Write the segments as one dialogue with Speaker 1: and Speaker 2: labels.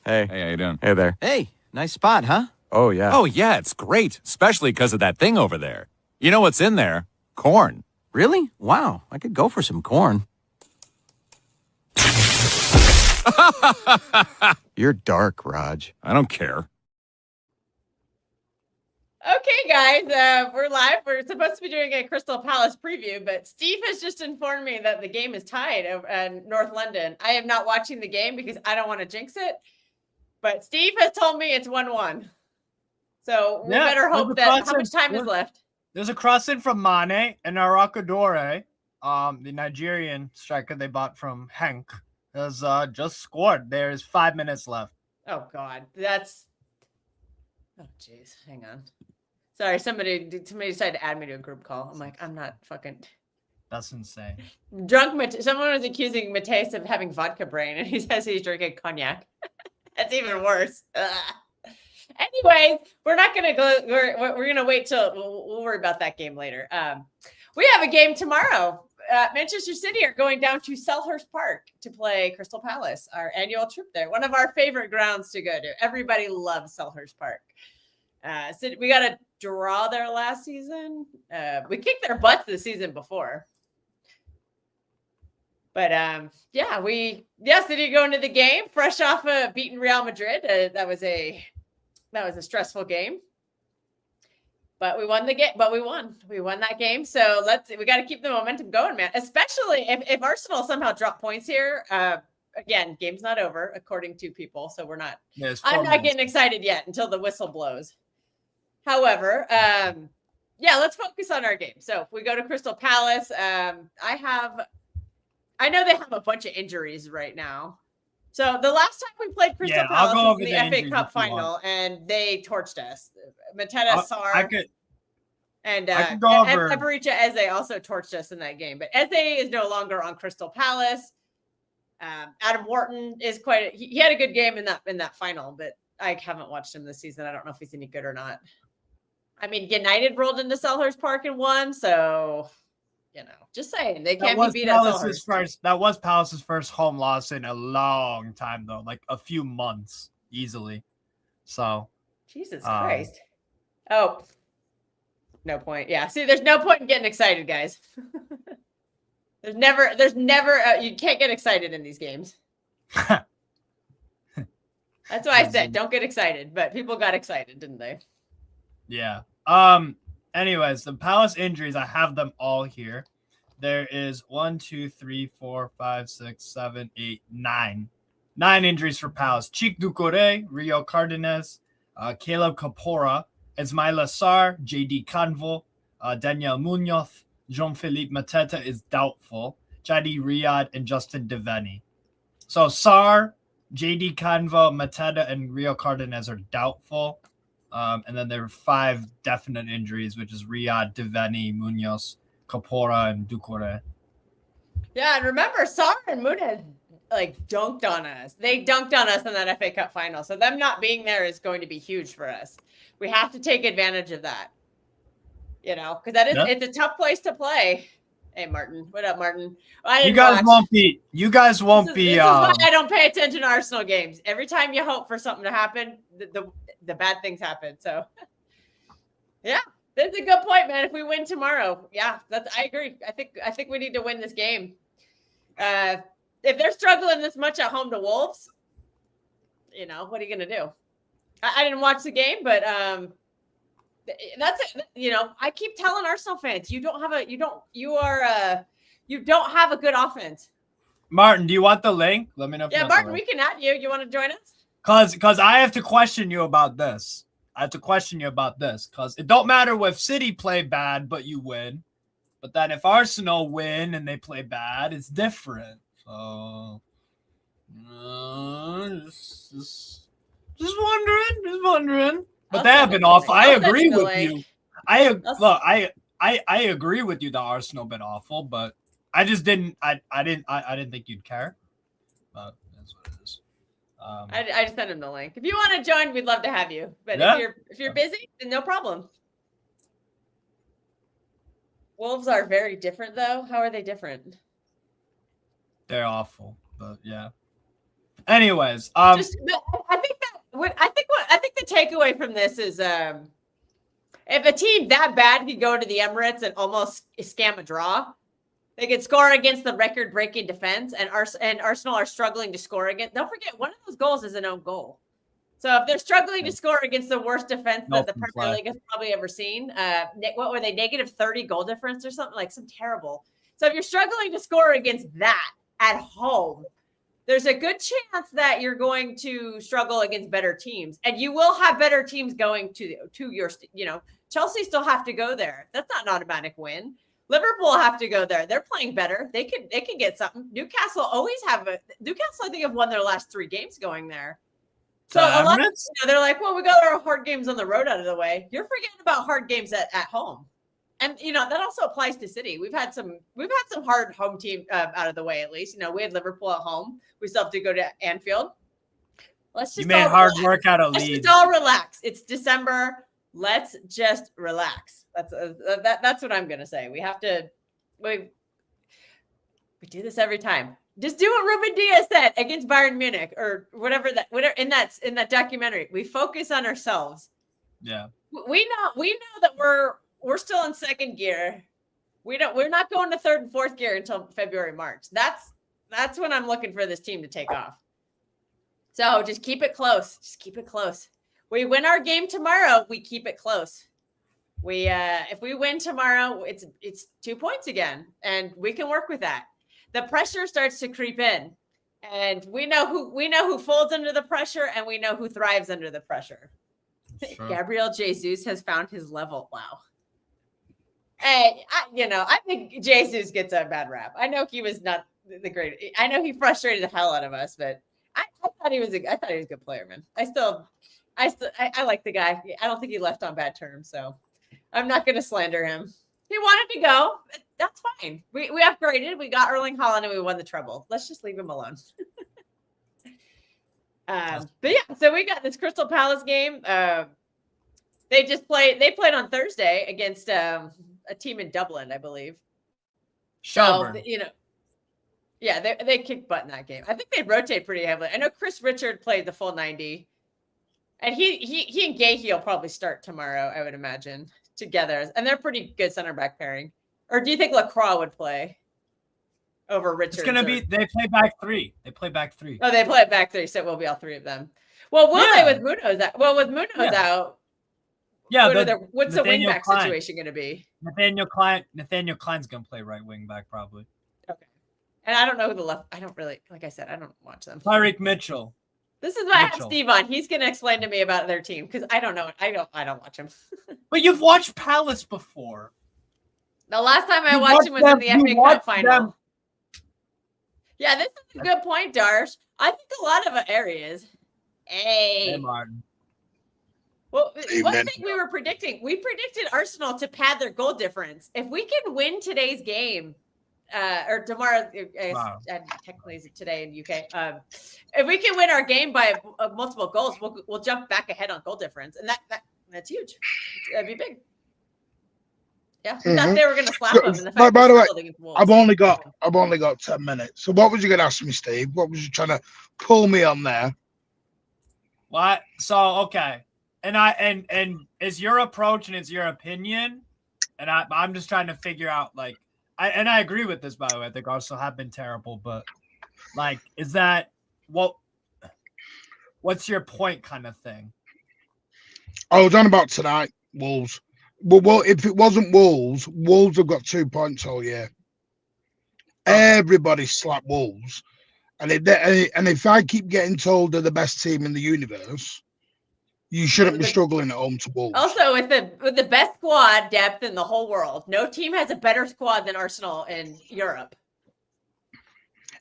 Speaker 1: Hey.
Speaker 2: Hey, how you doing?
Speaker 1: Hey there.
Speaker 3: Hey, nice spot, huh?
Speaker 1: Oh, yeah.
Speaker 2: Oh, yeah, it's great, especially because of that thing over there. You know what's in there? Corn.
Speaker 3: Really? Wow, I could go for some corn.
Speaker 1: You're dark, Raj.
Speaker 2: I don't care.
Speaker 4: Okay, guys, we're live. We're supposed to be doing a Crystal Palace preview, but Steve has just informed me that the game is tied over in North London. I am not watching the game because I don't want to jinx it, but Steve has told me it's 1-1. So we better hope that how much time is left?
Speaker 5: There's a cross-in from Mane and Arakadore, the Nigerian striker they bought from Henk, has just scored. There's 5 minutes left.
Speaker 4: Oh, God. That's... Oh, jeez. Hang on. Sorry, somebody decided to add me to a group call. I'm like, I'm not fucking...
Speaker 5: That's insane.
Speaker 4: Someone was accusing Mateus of having vodka brain, and he says he's drinking cognac. That's even worse. Anyways, we're not going to go. We're going to wait till we'll worry about that game later. We have a game tomorrow. Manchester City are going down to Selhurst Park to play Crystal Palace, our annual trip there. One of our favorite grounds to go to. Everybody loves Selhurst Park. So we got a draw there last season. We kicked their butts the season before. But City going to the game fresh off of beating Real Madrid. That was a stressful game. But we won the game. But we won that game. So we got to keep the momentum going, man. Especially if Arsenal somehow drop points here. Again, game's not over according to people, so we're not. I'm not getting excited yet until the whistle blows. However, let's focus on our game. So we go to Crystal Palace. I know they have a bunch of injuries right now. So the last time we played Crystal Palace was in the FA Cup final, and they torched us. Mateta, Sarr, and Ebericha Eze also torched us in that game. But Eze is no longer on Crystal Palace. Adam Wharton is he had a good game in that final, but I haven't watched him this season. I don't know if he's any good or not. I mean, United rolled into Selhurst Park and won, so just saying they can't be beat at Selhurst.
Speaker 5: That was Palace's first home loss in a long time, though, like a few months easily. So,
Speaker 4: Jesus Christ! Oh, no point. Yeah, see, there's no point in getting excited, guys. There's never. You can't get excited in these games. That's why I said don't get excited, but people got excited, didn't they?
Speaker 5: Yeah. Anyways, the Palace injuries, I have them all here. There is 1, 2, 3, 4, 5, 6, 7, 8, 9. 9 injuries for Palace. Cheik Doucouré, Rio Cardenas, Caleb Kapora, Ismaila Sarr, JD Canvo, Daniel Munoz, Jean-Philippe Mateta is doubtful, Chadi Riyad, and Justin Devaney. So Sarr, JD Canvo, Mateta, and Rio Cardenas are doubtful. And then there are 5 definite injuries, which is Riyad, Devaney, Munoz, Kapora, and Doucouré.
Speaker 4: Yeah, and remember, Sarr and Munez dunked on us. They dunked on us in that FA Cup final. So them not being there is going to be huge for us. We have to take advantage of that. Because it's a tough place to play. Hey, Martin. What up, Martin?
Speaker 5: You guys won't be. This is why
Speaker 4: I don't pay attention to Arsenal games. Every time you hope for something to happen, the bad things happen. So, yeah, that's a good point, man. If we win tomorrow, I agree. I think we need to win this game. If they're struggling this much at home to Wolves, what are you gonna do? I didn't watch the game, but that's it. I keep telling Arsenal fans, you don't have a good offense.
Speaker 5: Martin, do you want the link? Let me know.
Speaker 4: Yeah, Martin, we can add you. You want to join us?
Speaker 5: Because I have to question you about this. Because it don't matter if City play bad, but you win. But then if Arsenal win and they play bad, it's different. So, just wondering. But they have been awful. I agree with you. I agree with you that Arsenal been awful, but I just didn't. I didn't think you'd care. But that's what it is.
Speaker 4: I just sent him the link. If you want to join, we'd love to have you. But if you're busy, then no problem. Wolves are very different, though. How are they different?
Speaker 5: They're awful, but yeah. Anyways,
Speaker 4: I I think the takeaway from this is if a team that bad could go to the Emirates and almost scam a draw, they could score against the record-breaking defense, and Arsenal are struggling to score against. Don't forget, one of those goals is an own goal. So if they're struggling to score against the worst defense that the Premier League has probably ever seen, what were they, negative 30 goal difference or something, like some terrible. So if you're struggling to score against that at home, there's a good chance that you're going to struggle against better teams, and you will have better teams going to your, Chelsea still have to go there. That's not an automatic win. Liverpool have to go there. They're playing better. They can get something. Newcastle always have Newcastle, I think, have won their last 3 games going there. So a lot of, they're like, well, we got our hard games on the road out of the way. You're forgetting about hard games at home. And, that also applies to City. We've had some hard home team out of the way, at least. We had Liverpool at home. We still have to go to Anfield. Let's just
Speaker 5: you made hard work out of Leeds.
Speaker 4: Let's just all relax. It's December. Let's just relax. That's what I'm going to say. We have to, we do this every time. Just do what Ruben Diaz said against Bayern Munich or whatever in that documentary. We focus on ourselves.
Speaker 5: Yeah.
Speaker 4: We know that we're still in second gear. We're not going to third and fourth gear until February, March. That's when I'm looking for this team to take off. So just keep it close. Just keep it close. We win our game tomorrow, we keep it close. If we win tomorrow, it's 2 points again, and we can work with that. The pressure starts to creep in, and we know who folds under the pressure, and we know who thrives under the pressure. Sure. Gabriel Jesus has found his level. Wow. Hey, I think Jesus gets a bad rap. I know he was not the great. I know he frustrated the hell out of us, but I thought he was a good player, man. I like the guy. I don't think he left on bad terms, so I'm not going to slander him. He wanted to go. That's fine. We upgraded. We got Erling Haaland, and we won the treble. Let's just leave him alone. But yeah, so we got this Crystal Palace game. They played on Thursday against a team in Dublin, I believe.
Speaker 5: Shelburne.
Speaker 4: So, yeah, they kicked butt in that game. I think they rotate pretty heavily. I know Chris Richard played the full 90. And he and Gahey will probably start tomorrow, I would imagine, together. And they're pretty good center back pairing. Or do you think Lacroix would play over Richards?
Speaker 5: It's gonna be they play back 3. They play back 3.
Speaker 4: Oh, they play back 3, so it will be all 3 of them. Well, will they with Munoz out? Well, with Munoz out.
Speaker 5: Yeah,
Speaker 4: what's the wing back situation going to be?
Speaker 5: Nathaniel Klein's going to play right wing back probably.
Speaker 4: Okay. And I don't know who the left. I don't really, like I said, I don't watch them.
Speaker 5: Tyreek Mitchell.
Speaker 4: This is why I have Steve on. He's going to explain to me about their team because I don't know. I don't watch them.
Speaker 5: But you've watched Palace before.
Speaker 4: The last time I watched him was in the FA Cup final. Yeah, this is a good point, Darsh. I think a lot of areas. Hey,
Speaker 5: Martin.
Speaker 4: Well, one thing we predicted Arsenal to pad their goal difference. If we can win today's game, or tomorrow, technically is today in UK. If we can win our game by multiple goals, we'll jump back ahead on goal difference, and that's huge. That'd be big. Yeah, we thought they were going to slap them. In the fact
Speaker 6: by the way, I've only got 10 minutes. So what was you going to ask me, Steve? What was you trying to pull me on there?
Speaker 5: What? So okay, and is your approach and is your opinion, and I'm just trying to figure out like. I agree with this, by the way. I think Arsenal have been terrible, but like, is that what's your point kind of thing?
Speaker 6: I was on about tonight, Wolves. Well, if it wasn't Wolves have got 2 points all year. Everybody slapped Wolves. And if I keep getting told they're the best team in the universe, you shouldn't be struggling at home to Wolves.
Speaker 4: Also, with the best squad depth in the whole world, no team has a better squad than Arsenal in Europe.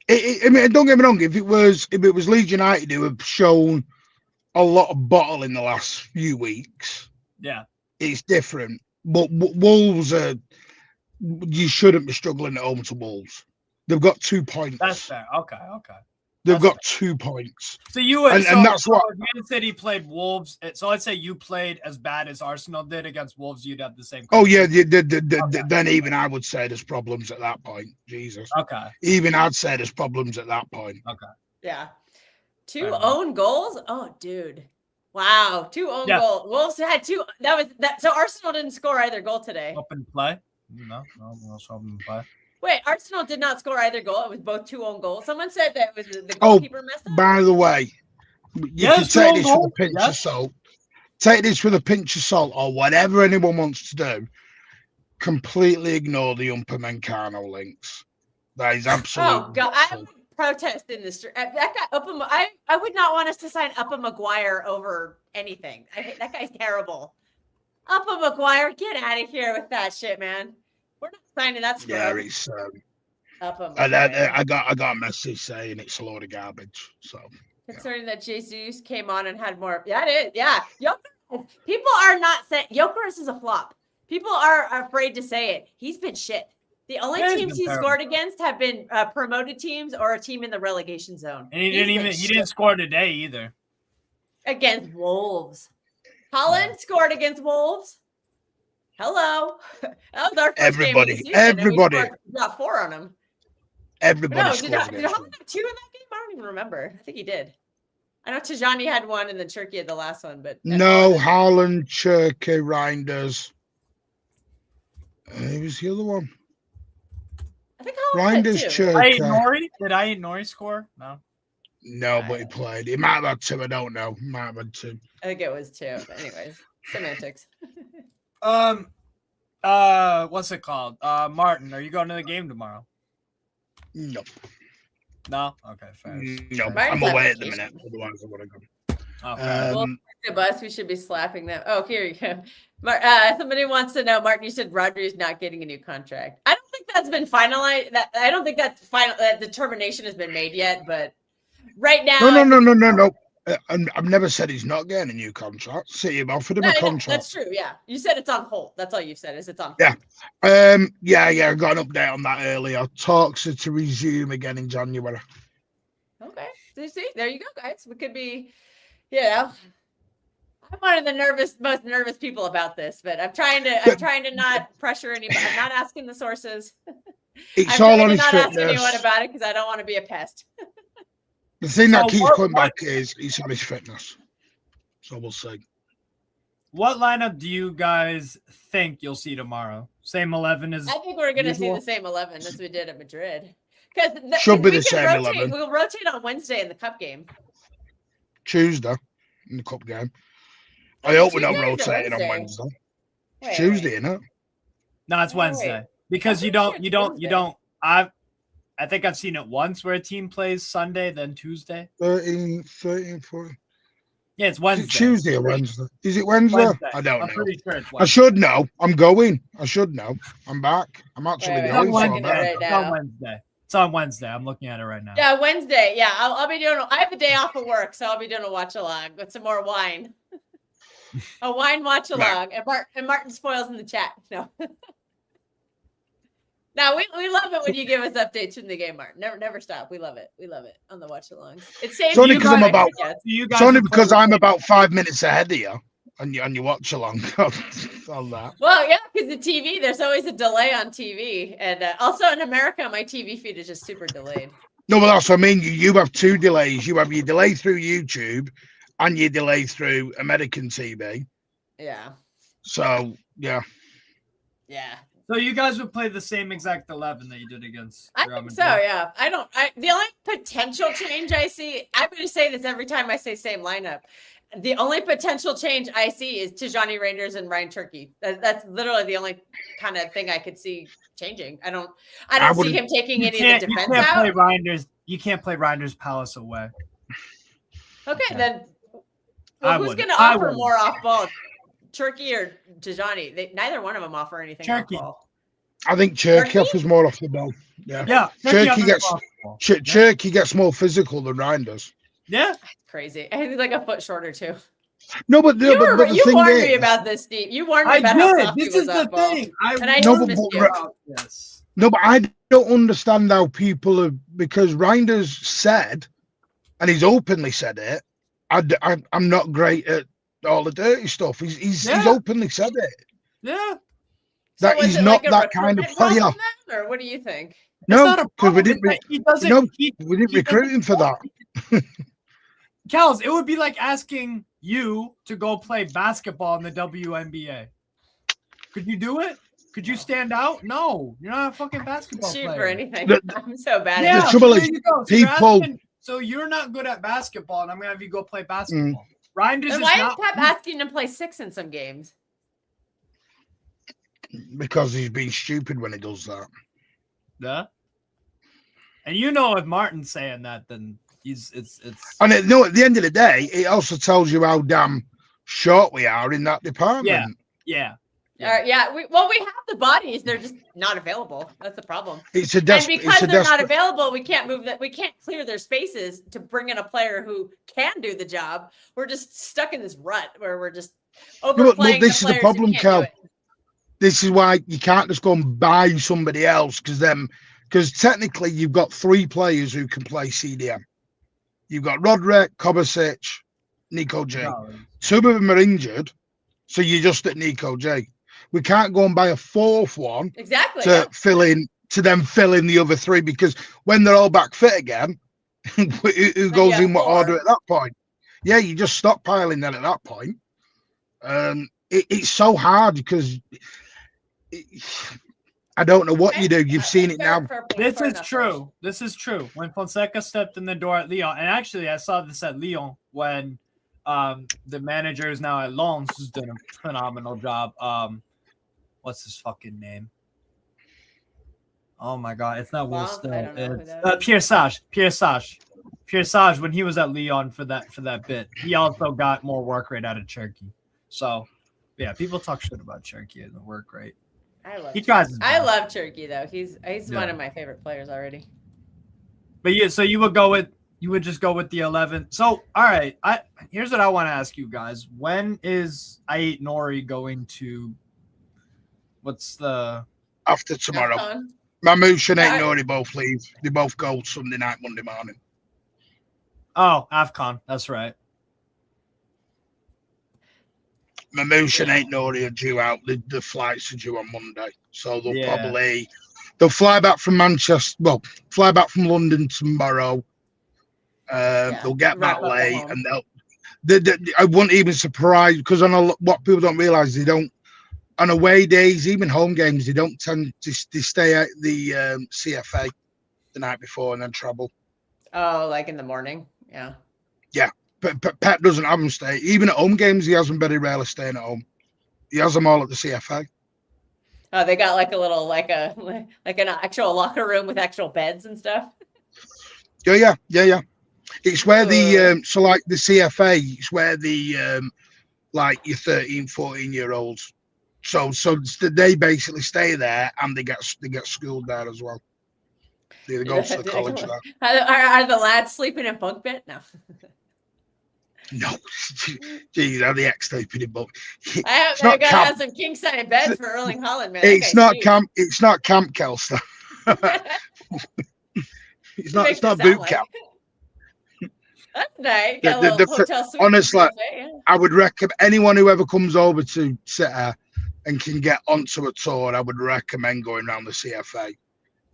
Speaker 6: I mean, don't get me wrong. If it was Leeds United who have shown a lot of bottle in the last few weeks,
Speaker 5: yeah,
Speaker 6: it's different. But Wolves you shouldn't be struggling at home to Wolves. They've got 2 points.
Speaker 5: That's fair. Okay.
Speaker 6: They've got 2 points.
Speaker 5: So you would,
Speaker 6: and that's what
Speaker 5: Man City played Wolves. So let's say you played as bad as Arsenal did against Wolves. You'd have the same.
Speaker 6: Oh yeah, then even I would say there's problems at that point. Jesus.
Speaker 5: Okay.
Speaker 6: Even I'd say there's problems at that point.
Speaker 5: Okay.
Speaker 4: Yeah. 2 own goals. Oh, dude. Wow, 2 own goals. Wolves had 2. That was that. So Arsenal didn't score either goal today.
Speaker 5: Open play. No, open play.
Speaker 4: Wait, Arsenal did not score either goal. It was both 2 own goals. Someone said that it was the goalkeeper messed up.
Speaker 6: By the way, you can take this with a pinch of salt. Take this with a pinch of salt, or whatever anyone wants to do. Completely ignore the Upamecano links. That is absolutely.
Speaker 4: Oh God, I would protest in the street. That guy, I would not want us to sign Maguire over anything. I hate that guy's terrible. Maguire, get out of here with that shit, man. We're not signing that scrub.
Speaker 6: Yeah, it's. I got a message saying it's a load of garbage. So.
Speaker 4: Concerning that Jesus came on and had more. That is, yeah. People are not saying Jokeris is a flop. People are afraid to say it. He's been shit. The only teams he scored against have been promoted teams or a team in the relegation zone.
Speaker 5: And he didn't score today either.
Speaker 4: Against Wolves. Holland scored against Wolves. Hello. That was our first game of the season.
Speaker 6: Everybody
Speaker 4: got 4 on him.
Speaker 6: Everybody
Speaker 4: did Holland have 2 in that game? I don't even remember. I think he did. I know Tijani had 1 and then Cherki had the last one, but
Speaker 6: no, Haaland, Cherki, Reinders. Who was the other one?
Speaker 4: I think Haaland
Speaker 6: Reinders, Cherki.
Speaker 5: Did I Nori score?
Speaker 6: No, but he played. He might have had 2. I don't know. Might have had 2.
Speaker 4: I think it was 2. But anyways, semantics.
Speaker 5: What's it called? Martin, are you going to the game tomorrow?
Speaker 6: No.
Speaker 5: No? Okay, fair.
Speaker 6: No, I'm away at the minute. Otherwise, I would have gone.
Speaker 5: Okay.
Speaker 4: Well, the bus, we should be slapping them. Oh, here you go. Somebody wants to know, Martin, you said Rodri is not getting a new contract. I don't think that's been finalized. I don't think that's final. That determination has been made yet, but right now.
Speaker 6: No. I've never said he's not getting a new contract. See, you've offered him a contract.
Speaker 4: That's true. Yeah, you said it's on hold. That's all you've said is it's on hold.
Speaker 6: Yeah. I got an update on that earlier. Talks are to resume again in January.
Speaker 4: Okay. So you see, there you go, guys. We could be, I'm one of the most nervous people about this, but I'm trying to not pressure anybody. I'm not asking the sources.
Speaker 6: It's all on his fitness.
Speaker 4: I'm trying to not ask anyone about it because I don't want to be a pest.
Speaker 6: The thing that keeps coming back is he's on his fitness. So we'll see.
Speaker 5: What lineup do you guys think you'll see tomorrow? Same 11 as
Speaker 4: I think we're going to see the same 11 as we did at Madrid. Because
Speaker 6: should be the same 11.
Speaker 4: We'll rotate on Wednesday in the cup game.
Speaker 6: Tuesday in the cup game. I hope we're not rotating on Wednesday. Tuesday, isn't it?
Speaker 5: No, it's Wednesday. Because you don't. I think I've seen it once where a team plays Sunday, then Tuesday.
Speaker 6: 13, 14.
Speaker 5: Yeah, it's Wednesday.
Speaker 6: Is it Tuesday or Wednesday? Is it Wednesday? I don't know.
Speaker 5: Pretty sure it's Wednesday.
Speaker 6: I should know. I'm going. I should know. I'm back. I'm actually going.
Speaker 5: It's on Wednesday. It's on Wednesday. I'm looking at it right now.
Speaker 4: Yeah, Wednesday. Yeah, I'll be doing. I have a day off of work, so I'll be doing a watch along with some more wine. A wine watch along, and Martin spoils in the chat. No. Now we love it when you give us updates from the game, Martin. Never stop. We love it. We love it on the watch alongs. It's
Speaker 6: only because I'm about 5 minutes ahead of you on your watch along on that.
Speaker 4: Well, yeah, because the TV, there's always a delay on TV, and also in America, my TV feed is just super delayed.
Speaker 6: No, but that's what I mean. You have 2 delays. You have your delay through YouTube and your delay through American TV.
Speaker 4: Yeah.
Speaker 6: So yeah.
Speaker 4: Yeah.
Speaker 5: So you guys would play the same exact 11 that you did against
Speaker 4: Real Madrid? I think so, yeah. The only potential change I see, I'm going to say this every time I say same lineup. The only potential change I see is Tijani Reinders and Ryan Cherki. That's literally the only kind of thing I could see changing. I don't see him taking any of the defense out.
Speaker 5: You can't play Reinders Palace away.
Speaker 4: Okay. Then who's going to offer more off ball? Cherki or Tijani? Neither one of them offer anything off ball.
Speaker 6: I think Cherki offers more off the ball. Yeah. Cherki gets more physical than Ryan does.
Speaker 5: Yeah.
Speaker 4: That's crazy. And he's like a foot shorter too.
Speaker 6: No, but
Speaker 4: you warned me about this, Steve. You warned me about how soft he was off ball.
Speaker 6: No, but I don't understand how people are, because Reinders said, and he's openly said it, I'm not great at all the dirty stuff. He's openly said it.
Speaker 5: Yeah.
Speaker 6: That he's not that kind of player.
Speaker 4: Or what do you think?
Speaker 6: No, because we didn't recruit him for that.
Speaker 5: Cals, it would be like asking you to go play basketball in the WNBA. Could you do it? Could you stand out? No, you're not a fucking basketball
Speaker 4: Shoot
Speaker 5: player.
Speaker 4: for anything. I'm so bad
Speaker 5: Yeah,
Speaker 4: at
Speaker 6: the trouble is, people.
Speaker 5: So you're not good at basketball, and I'm gonna have you go play basketball. Ryan just
Speaker 4: then why is Pep asking him to play 6 in some games?
Speaker 6: Because he's being stupid when he does that.
Speaker 5: Yeah. And you know, if Martin's saying that, then it's.
Speaker 6: And at the end of the day, it also tells you how damn short we are in that department.
Speaker 5: Yeah.
Speaker 4: We have the bodies. They're just not available. That's the problem.
Speaker 6: And
Speaker 4: because they're not available, we can't move that. We can't clear their spaces to bring in a player who can do the job. We're just stuck in this rut where we're just overplaying.
Speaker 6: This is the problem, Kel. This is why you can't just go and buy somebody else because technically you've got 3 players who can play CDM. You've got Rodri, Kovacic, Nico J. 2 of them are injured, so you're just at Nico J. We can't go and buy a 4th one to fill in the other 3 because when they're all back fit again, who goes in what order at that point? Yeah, you just stockpiling then at that point. It's so hard because I don't know what you do. You've seen it now.
Speaker 5: This is true. This is true. When Fonseca stepped in the door at Lyon, and actually I saw this at Lyon when the manager is now at Lens, who's done a phenomenal job. What's his fucking name? Oh my god, it's not Will Still. It's Pierre Sage. Pierre Sage, when he was at Lyon for that bit, he also got more work rate out of Cherki. So yeah, people talk shit about Cherki and the work rate.
Speaker 4: I love Cherki though. He's one of my favorite players already.
Speaker 5: But yeah, so you would just go with the 11. So all right, here's what I want to ask you guys. When is Ait Nori going to
Speaker 6: after tomorrow? Mamouche and Ait Nori both leave. They both go Sunday night, Monday morning.
Speaker 5: Oh, AFCON, that's right.
Speaker 6: Mamouche and Ait Nori are due out. The flights are due on Monday, so they'll fly back from Manchester. Well, fly back from London tomorrow. They'll get back late, and I wouldn't even surprise because what people don't realize, they don't on away days, even home games, they don't tend to stay at the CFA the night before and then travel.
Speaker 4: Oh, like in the morning, yeah.
Speaker 6: But Pep doesn't have them stay. Even at home games, he has them very rarely staying at home. He has them all at the CFA.
Speaker 4: Oh, they got like a little, like an actual locker room with actual beds and stuff.
Speaker 6: Yeah. It's where the so like the CFA, it's where the like your 13, 14-year-olds. So they basically stay there and they get schooled there as well. They go to the college there.
Speaker 4: Are the lads sleeping in bunk bed? No.
Speaker 6: No, geez, how the X-typing it, but
Speaker 4: I gotta have some king size beds for Erling Haaland, man.
Speaker 6: It's not camp. It's not camp, Kelster. It's not boot camp.
Speaker 4: That's nice. Got a little hotel suite.
Speaker 6: Honestly, I would recommend anyone who ever comes over to Sitter and can get onto a tour. I would recommend going around the CFA.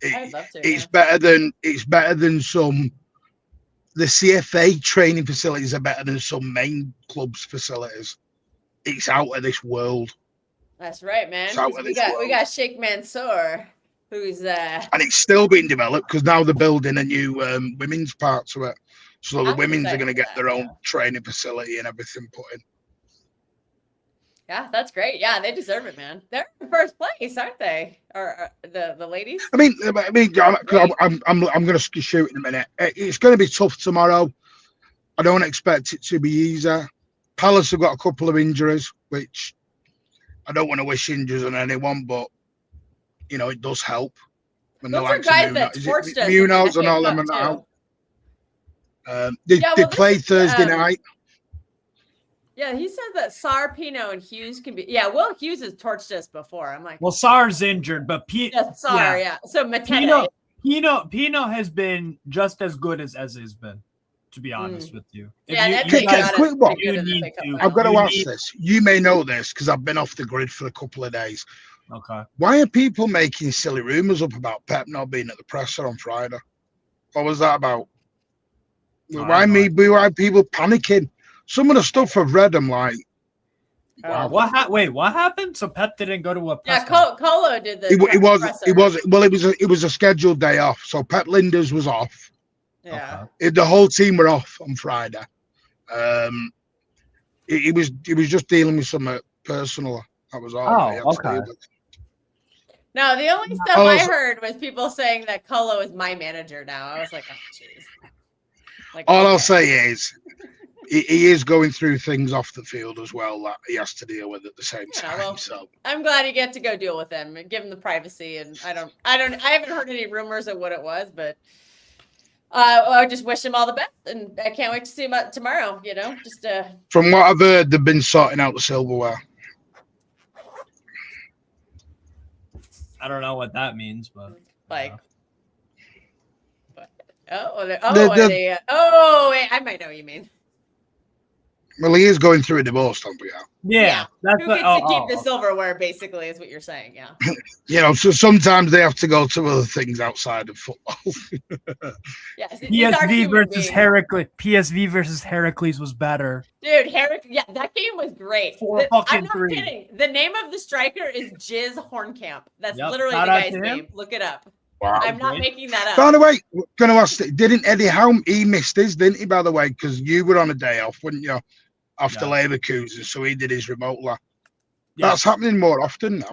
Speaker 4: I'd love to.
Speaker 6: It's better than some. The CFA training facilities are better than some main clubs' facilities. It's out of this world.
Speaker 4: That's right, man. We got Sheikh Mansour, who's
Speaker 6: and it's still being developed because now they're building a new women's part to it. So the women's are going to get their own training facility and everything put in.
Speaker 4: Yeah, that's great. Yeah, they deserve it, man. They're in first place, aren't they? Or the ladies?
Speaker 6: I'm going to shoot in a minute. It's going to be tough tomorrow. I don't expect it to be easy. Palace have got a couple of injuries, which I don't want to wish injuries on anyone, but it does help. When
Speaker 4: those are guys that torched us.
Speaker 6: Munoz and all them are not out. They played Thursday night.
Speaker 4: Yeah, he says that Sarr, Pino, and Hughes can be. Yeah, Will Hughes has torched us before. I'm like,
Speaker 5: well, Sarr's injured, but
Speaker 4: Sarr, yeah. So Mateta.
Speaker 5: Pino has been just as good as has been, to be honest with you.
Speaker 6: Quick one. I've got to ask this. You may know this because I've been off the grid for a couple of days.
Speaker 5: Okay.
Speaker 6: Why are people making silly rumors up about Pep not being at the presser on Friday? What was that about? Why are people panicking? some of the stuff I've read, I'm like,
Speaker 5: wow. Wait, what happened? So Pep didn't go to a press
Speaker 4: Colo did the.
Speaker 6: It was a scheduled day off. So Pep Linders was off.
Speaker 4: Yeah.
Speaker 6: The whole team were off on Friday. He was just dealing with some personal. That was all.
Speaker 5: Oh, okay.
Speaker 4: No, the only stuff I heard was people saying that Colo is my manager now. I was like, oh, jeez. Like,
Speaker 6: all I'll say is he is going through things off the field as well that he has to deal with at the same time.
Speaker 4: Well,
Speaker 6: so
Speaker 4: I'm glad you get to go deal with them and give them the privacy. And I haven't heard any rumors of what it was, but I just wish him all the best, and I can't wait to see him tomorrow. You know, just
Speaker 6: from what I've heard, they've been sorting out the silverware.
Speaker 5: I don't know what that means, but
Speaker 4: like. Wait, I might know what you mean.
Speaker 6: Well, he is going through a divorce, don't we?
Speaker 5: Yeah.
Speaker 4: Who gets to keep the silverware, basically, is what you're saying, yeah.
Speaker 6: You know, so sometimes they have to go to other things outside of football.
Speaker 4: Yeah,
Speaker 5: PSV versus Heracles. PSV versus Heracles was better.
Speaker 4: Dude, that game was great. I'm not kidding. The name of the striker is Jizz Hornkamp. That's literally the guy's name. Look it up.
Speaker 6: Wow.
Speaker 4: I'm not making that up.
Speaker 6: By the way, going to ask, didn't Eddie Howe, he missed his, didn't he, by the way? Because you were on a day off, wouldn't you? After Leverkusen, so he did his remotely. That's happening more often now.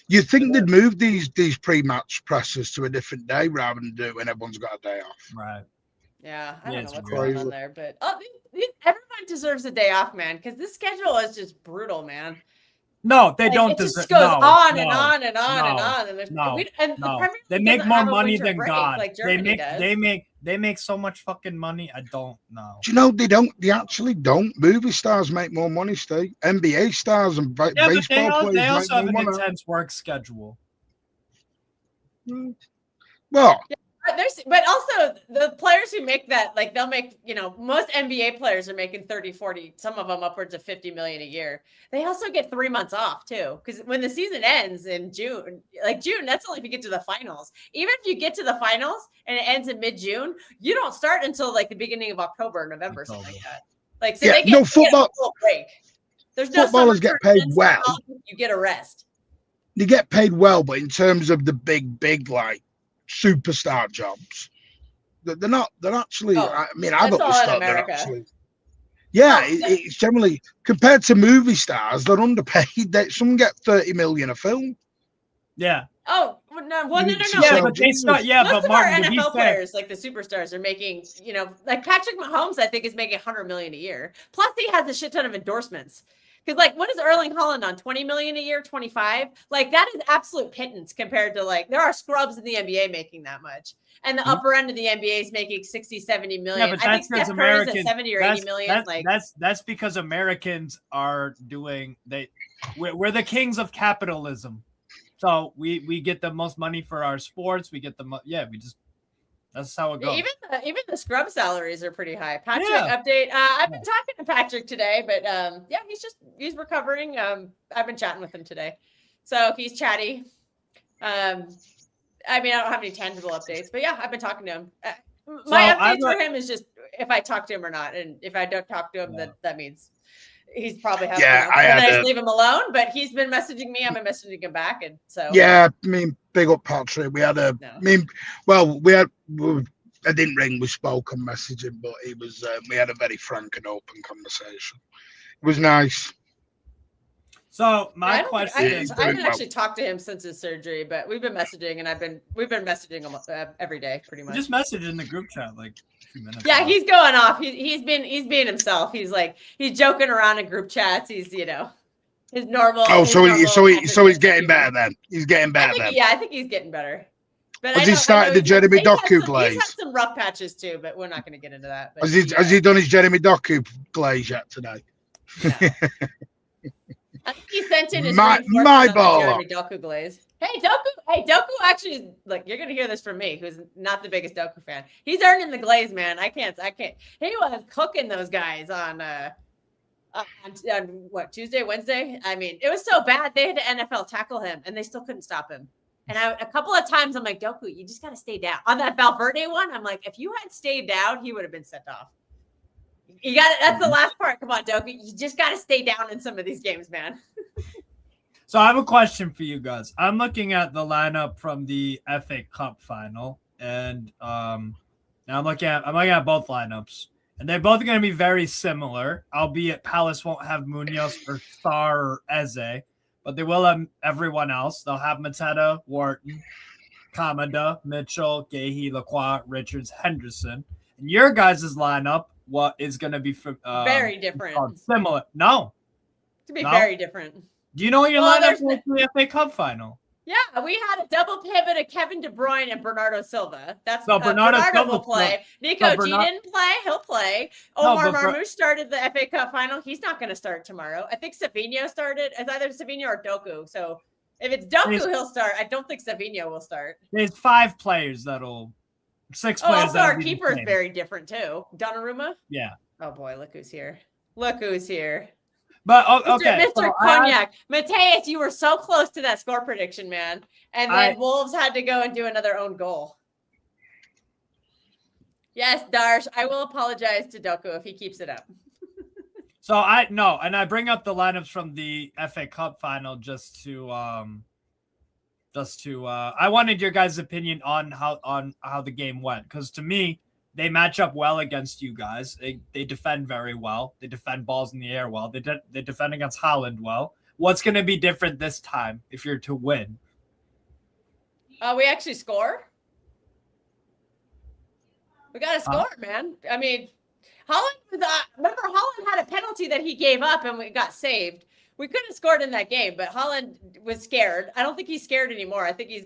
Speaker 6: You'd think they'd move these pre-match presses to a different day rather than do it when everyone's got a day off.
Speaker 5: Right.
Speaker 4: Yeah, I don't know what's going on there, but everyone deserves a day off, man, because this schedule is just brutal, man.
Speaker 5: No, they don't.
Speaker 4: It just goes on and on and on and on. And the Premier
Speaker 5: they
Speaker 4: League
Speaker 5: make more money than
Speaker 4: break,
Speaker 5: God.
Speaker 4: like Germany does.
Speaker 5: They make so much fucking money. I don't know.
Speaker 6: Do you know they actually don't? Movie stars make more money, Steve. NBA stars and baseball players
Speaker 5: they also have an
Speaker 6: money.
Speaker 5: intense work schedule.
Speaker 6: Well.
Speaker 4: Yeah. But also the players who make that, like they'll make, most NBA players are making 30, 40, some of them upwards of 50 million a year. They also get 3 months off too. Because when the season ends in June, that's only if you get to the finals. Even if you get to the finals and it ends in mid-June, you don't start until like the beginning of October, November, something like that. Like, so they get,
Speaker 6: football,
Speaker 4: a full break. There's no
Speaker 6: footballers get paid well.
Speaker 4: You get a rest.
Speaker 6: They get paid well, but in terms of the big like superstar jobs, they're not. They're actually. I always thought they're actually. Yeah, it's generally compared to movie stars, they're underpaid. Some get 30 million a film.
Speaker 5: Yeah.
Speaker 4: Oh no.
Speaker 5: Yeah, but they start. Yeah,
Speaker 4: most
Speaker 5: but
Speaker 4: of
Speaker 5: Martin,
Speaker 4: our NFL players, like the superstars, are making. Like Patrick Mahomes, I think is making 100 million a year. Plus, he has a shit ton of endorsements. Because, like, what is Erling Haaland on? 20 million a year, 25? Like, that is absolute pittance compared to, like, there are scrubs in the NBA making that much. And the upper end of the NBA is making 60, 70 million.
Speaker 5: Yeah, but that's because
Speaker 4: Americans at 70 or 80 million.
Speaker 5: That's because Americans are we're the kings of capitalism. So we get the most money for our sports. We get that's how it goes.
Speaker 4: Even the scrub salaries are pretty high. Patrick, update. I've been talking to Patrick today, but he's recovering. I've been chatting with him today, so he's chatty. I don't have any tangible updates, but I've been talking to him. My update for him is just if I talk to him or not, and if I don't talk to him, that means he's probably having. I just leave him alone. But he's been messaging me. I've been messaging him back, and so
Speaker 6: big up Patrick. We had I didn't ring. We spoke on messaging, but he was. We had a very frank and open conversation. It was nice.
Speaker 5: So my question is,
Speaker 4: I haven't actually talked to him since his surgery, but we've been messaging, and we've been messaging him every day, pretty much.
Speaker 5: Just messaged in the group chat like a few minutes.
Speaker 4: Yeah, he's going off. He's being himself. He's joking around in group chats. He's his normal.
Speaker 6: Oh, so he's getting better then. He's getting better then.
Speaker 4: Yeah, I think he's getting better. But
Speaker 6: has he started the Jeremy Doku glaze?
Speaker 4: He's had some rough patches too, but we're not going to get into that. But
Speaker 6: has he done his Jeremy Doku glaze yet today?
Speaker 4: No. I think he sent in his
Speaker 6: my ball.
Speaker 4: Jeremy Doku glaze. Hey Doku actually is, like, you're gonna hear this from me, who's not the biggest Doku fan. He's earning the glaze, man. I can't. He was cooking those guys on what, Tuesday, Wednesday. I mean, it was so bad they had to NFL tackle him, and they still couldn't stop him. And a couple of times I'm like, Doku, you just got to stay down. On that Valverde one, I'm like, if you had stayed down, he would have been sent off. You got it. That's the last part. Come on, Doku. You just got to stay down in some of these games, man.
Speaker 5: So I have a question for you guys. I'm looking at the lineup from the FA Cup final, and now I'm looking at both lineups, and they're both going to be very similar. Albeit Palace won't have Munoz or Sarr or Eze, but they will have everyone else. They'll have Mateta, Wharton, Kamada, Mitchell, Gahey, Lacroix, Richards, Henderson. And your guys' lineup, what is going to be
Speaker 4: very different?
Speaker 5: Similar? No,
Speaker 4: to be very different.
Speaker 5: Do you know what your lineup was for the FA Cup final?
Speaker 4: Yeah, we had a double pivot of Kevin De Bruyne and Bernardo Silva. That's
Speaker 5: so
Speaker 4: Bernardo will play. Nico G didn't play. He'll play. Omar Marmoush started the FA Cup final. He's not going to start tomorrow. I think Savinho started. It's either Savinho or Doku. So if it's Doku, he'll start. I don't think Savinho will start.
Speaker 5: There's 5 players that'll. 6 players.
Speaker 4: Also, our keeper is very different too. Donnarumma?
Speaker 5: Yeah.
Speaker 4: Oh boy, look who's here. Look who's here.
Speaker 5: But okay,
Speaker 4: Mr. Cognac. Mateus, you were so close to that score prediction, man. And then Wolves had to go and do another own goal. Yes, Darsh, I will apologize to Doku if he keeps it up.
Speaker 5: So I bring up the lineups from the FA Cup final just to I wanted your guys' opinion on how the game went, because to me they match up well against you guys. They defend very well. They defend balls in the air well. They defend against Haaland well. What's going to be different this time if you're to win?
Speaker 4: We actually score. We got to score, man. I mean, Haaland remember Haaland had a penalty that he gave up and we got saved. We couldn't have scored in that game, but Haaland was scared. I don't think he's scared anymore. I think he's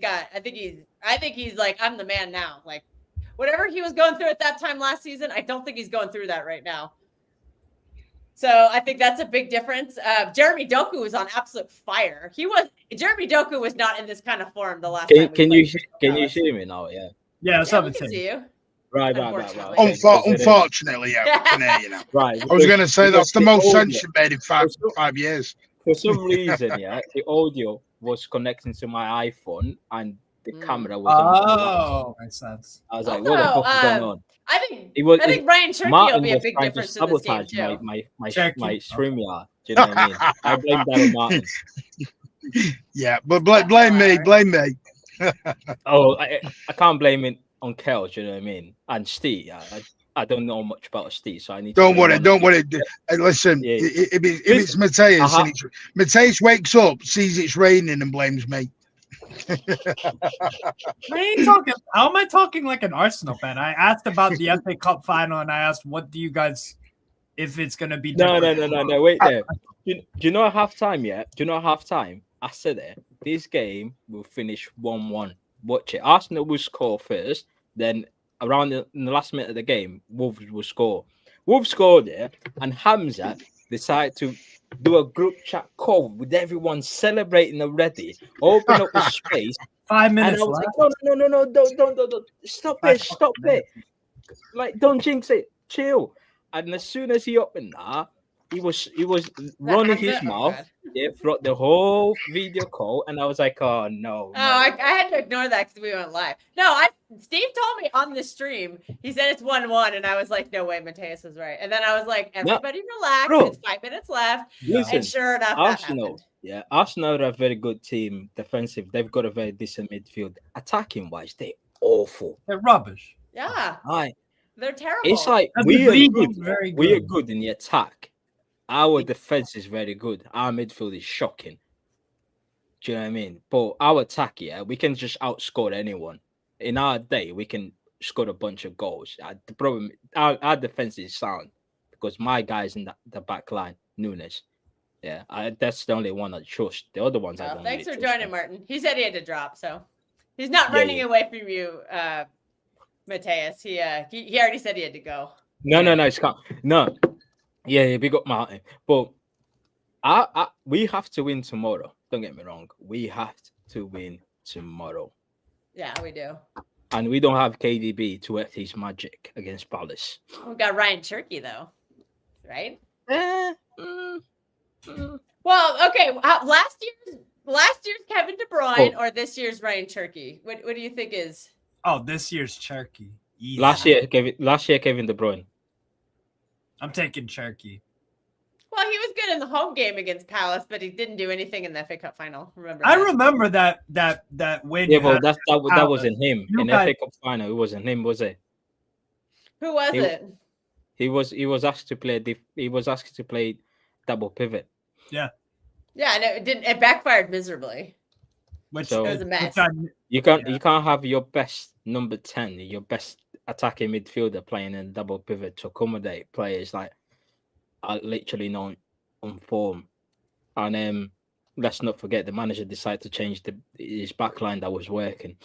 Speaker 4: like, I'm the man now. Like, whatever he was going through at that time last season, I don't think he's going through that right now. So I think that's a big difference. Jeremy Doku was on absolute fire. Jeremy Doku was not in this kind of form the last time.
Speaker 7: Can you see me now? Yeah.
Speaker 5: Yeah,
Speaker 4: we can see you.
Speaker 7: Right.
Speaker 6: Unfortunately, yeah, we can hear you now.
Speaker 7: Right.
Speaker 6: I was going to say that's the most sense you've made in 5 years.
Speaker 7: For some reason, yeah, the audio was connecting to my iPhone and the camera was on.
Speaker 5: Makes sense.
Speaker 7: I was like, what the fuck is going on?
Speaker 4: I think Ryan Cherki will be a big difference in this game too.
Speaker 7: My StreamYard. Do you know what I mean? I blame that on Martin.
Speaker 6: Yeah, but blame me.
Speaker 7: Oh, I can't blame it on Kel. Do you know what I mean? And Steve, I don't know much about Steve, so I need.
Speaker 6: Don't worry. Listen, if it's Mateus, Mateus wakes up, sees it's raining, and blames me.
Speaker 5: How am I talking like an Arsenal fan? I asked about the FA Cup final, and I asked, "What do you guys, if it's gonna be?"
Speaker 7: No. Wait there. Do you know at halftime? Yeah. Do you know at halftime? I said it. This game will finish 1-1. Watch it. Arsenal will score first, then around in the last minute of the game, Wolves will score. Wolves scored it, and Hamza decided to do a group chat call with everyone celebrating already. Open up the space.
Speaker 5: 5 minutes.
Speaker 7: And I was like, no, don't. Stop it. Like, don't jinx it. Chill. And as soon as he opened that, he was running his mouth throughout the whole video call, and I was like, oh no.
Speaker 4: I had to ignore that because we went live. No, Steve told me on the stream, he said it's 1-1, and I was like, no way, Mateus was right. And then I was like, everybody relax, it's 5 minutes left.
Speaker 7: Listen,
Speaker 4: and sure enough,
Speaker 7: Arsenal are a very good team. Defensive, they've got a very decent midfield. Attacking wise, they're awful.
Speaker 5: They're rubbish.
Speaker 4: Yeah. They're terrible.
Speaker 7: It's like we are good in the attack. Our defense is very good. Our midfield is shocking. Do you know what I mean? But our attack, we can just outscore anyone. In our day, we can score a bunch of goals. The problem, our defense is sound because my guy's in the back line, Nunes. Yeah, that's the only one I trust. The other ones I don't.
Speaker 4: Thanks for joining, Martin. He said he had to drop, so he's not running away from you, Mateus. He already said he had to go.
Speaker 7: No, it's can't. No. Yeah, big up Martin. But we have to win tomorrow. Don't get me wrong. We have to win tomorrow.
Speaker 4: Yeah, we do.
Speaker 7: And we don't have KDB to work his magic against Palace.
Speaker 4: We've got Ryan Cherki, though. Right? Well, okay. Last year's Kevin De Bruyne or this year's Ryan Cherki? What do you think is?
Speaker 5: Oh, this year's Cherki.
Speaker 7: Last year, Kevin De Bruyne.
Speaker 5: I'm taking Cherki.
Speaker 4: Well, he was good in the home game against Palace, but he didn't do anything in the FA Cup final.
Speaker 5: I remember that win.
Speaker 7: Yeah, but that wasn't him. In the FA Cup final, it wasn't him, was it?
Speaker 4: Who was it?
Speaker 7: He was asked to play. He was asked to play double pivot.
Speaker 5: Yeah.
Speaker 4: Yeah, and it didn't. It backfired miserably.
Speaker 5: Which
Speaker 4: was a mess.
Speaker 7: You can't have your best number 10, your best attacking midfielder playing in double pivot to accommodate players like are literally not on form. And let's not forget the manager decided to change his backline that was working.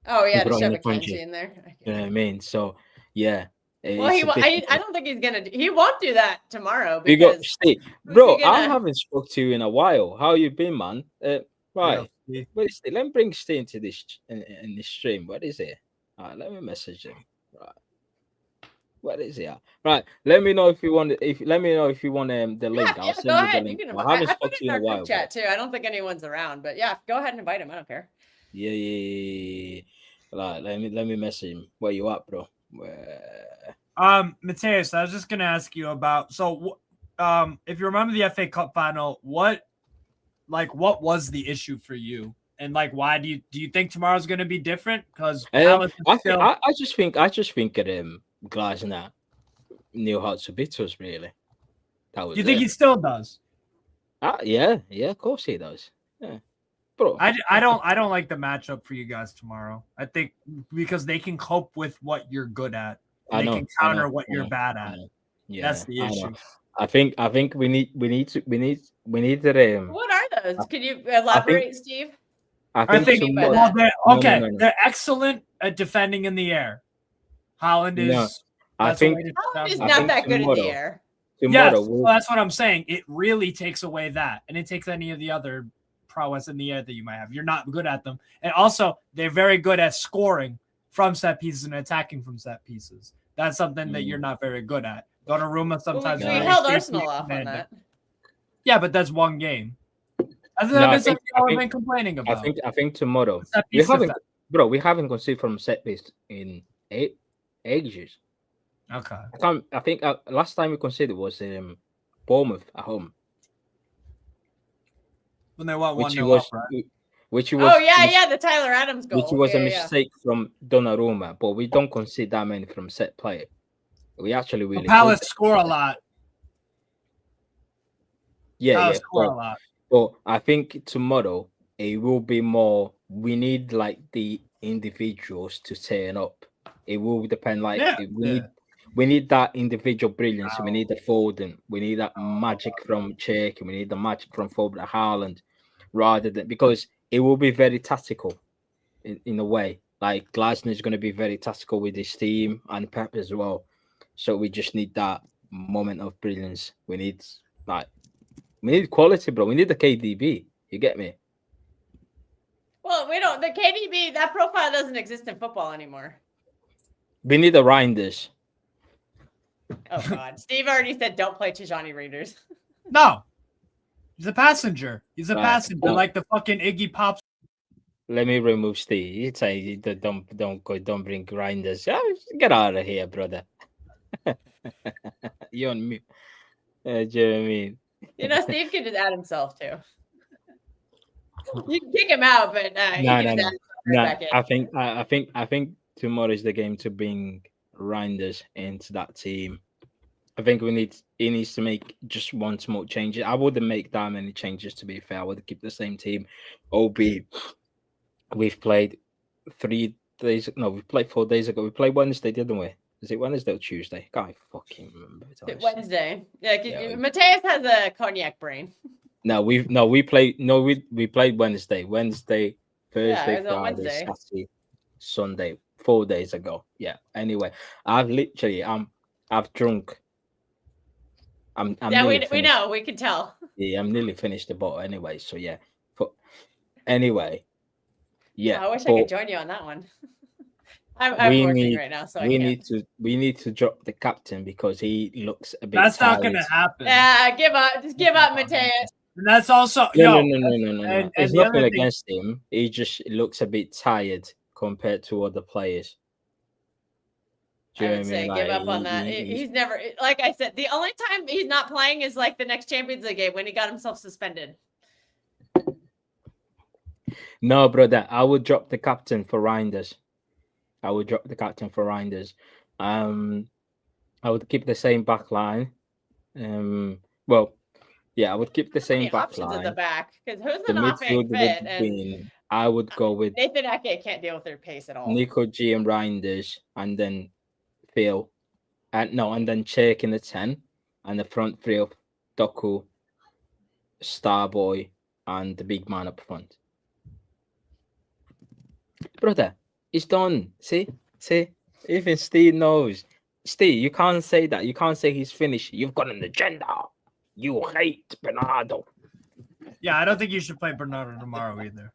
Speaker 4: Oh yeah, to shove McKenzie in there.
Speaker 7: You know what I mean? So yeah.
Speaker 4: Well, I don't think he's gonna. He won't do that tomorrow.
Speaker 7: Because bro, I haven't spoke to you in a while. How you been, man? Right.
Speaker 5: Yeah.
Speaker 7: Let me bring Steve into this in this stream. What is it? All right, let me message him. Right. What is it? Right. Let me know if you want. Let me know if you want the link. I'll send
Speaker 4: go
Speaker 7: you
Speaker 4: ahead.
Speaker 7: the link.
Speaker 4: You can
Speaker 7: I haven't spoken to you in a
Speaker 4: group
Speaker 7: while.
Speaker 4: Chat too. I don't think anyone's around, but yeah, go ahead and invite him. I don't care.
Speaker 7: Yeah. Right. Let me message him. Where you at, bro?
Speaker 5: Mateus, I was just gonna ask you about if you remember the FA Cup final, what was the issue for you, and why do you think tomorrow's gonna be different? Because
Speaker 7: I just think Glasner knew how to beat us. Really, that was.
Speaker 5: You think he still does?
Speaker 7: Yeah, of course he does. Yeah. Bro,
Speaker 5: I don't like the matchup for you guys tomorrow. I think because they can cope with what you're good at. They can counter what you're bad at. Yeah, that's the issue.
Speaker 7: I think we need to.
Speaker 4: What are those? Can you elaborate, Steve?
Speaker 5: I think they're excellent at defending in the air. Holland is.
Speaker 4: Holland is not that good in the air.
Speaker 5: Yes, that's what I'm saying. It really takes away that, and it takes any of the other prowess in the air that you might have. You're not good at them, and also they're very good at scoring from set pieces and attacking from set pieces. That's something that you're not very good at. Donnarumma sometimes.
Speaker 4: We held Arsenal off on that.
Speaker 5: Yeah, but that's one game. I've been complaining about.
Speaker 7: I think tomorrow we haven't conceded from set piece in 8 ages.
Speaker 5: Okay.
Speaker 7: I think last time we conceded was Bournemouth at home.
Speaker 5: When they won 1-0 up, right?
Speaker 7: Which was
Speaker 4: the Tyler Adams goal.
Speaker 7: Which was a mistake from Donnarumma, but we don't concede that many from set play. We actually really
Speaker 5: Palace score a lot.
Speaker 7: Score a lot. But I think tomorrow it will be more. We need the individuals to turn up. It will depend. We need that individual brilliance. We need the Foden. We need that magic from Cherki. We need the magic from Foden, Haaland, rather than because it will be very tactical in a way. Like Glasner is going to be very tactical with his team and Pep as well. So we just need that moment of brilliance. We need quality, bro. We need the KDB. You get me?
Speaker 4: Well, we don't. The KDB, that profile doesn't exist in football anymore.
Speaker 7: We need the Reinders.
Speaker 4: Oh God, Steve already said don't play Tijani Readers.
Speaker 5: No, he's a passenger. He's a passenger, like the fucking Iggy Pop.
Speaker 7: Let me remove Steve. You say don't bring grinders. Get out of here, brother. You're on mute. Do you know what I mean?
Speaker 4: Steve can just add himself too. You can kick him out, but
Speaker 7: I think tomorrow is the game to bring Reinders into that team. I think he needs to make just one small change. I wouldn't make that many changes, to be fair. I would keep the same team. We've played 3 days. No, we played 4 days ago. We played Wednesday, didn't we? Is it Wednesday or Tuesday? Can't fucking remember.
Speaker 4: Wednesday. Yeah, Mateus has a cognac brain.
Speaker 7: We played Wednesday. Wednesday, Thursday, Friday,
Speaker 4: Wednesday.
Speaker 7: Saturday, Sunday, 4 days ago. Yeah. Anyway, I've drunk.
Speaker 4: We know. We can tell.
Speaker 7: Yeah, I'm nearly finished the bottle anyway. So yeah. But anyway, yeah.
Speaker 4: I wish I could join you on that one. I'm working right now, so we
Speaker 7: need to drop the captain because he looks a bit.
Speaker 5: That's
Speaker 7: tired.
Speaker 5: not going to happen.
Speaker 4: Yeah, just give up, Mateus.
Speaker 5: And that's also
Speaker 7: no. It's nothing against him. He just looks a bit tired compared to other players.
Speaker 4: I would say give up on that. He's never, like I said, the only time he's not playing is like the next Champions League game when he got himself suspended.
Speaker 7: No, brother, I would drop the captain for Reinders. I would keep the same back line. Well, yeah, I would keep the same back line.
Speaker 4: Options at the back because who's the not being fit? And
Speaker 7: I would go with
Speaker 4: Nathan Ake can't deal with their pace at all.
Speaker 7: Nico G and Reinders, and then Phil, and then Cherki in the 10, and the front three of Doku, Starboy, and the big man up front. Brother, it's done. See, even Steve knows. Steve, you can't say that. You can't say he's finished. You've got an agenda. You hate Bernardo.
Speaker 5: Yeah, I don't think you should play Bernardo tomorrow either.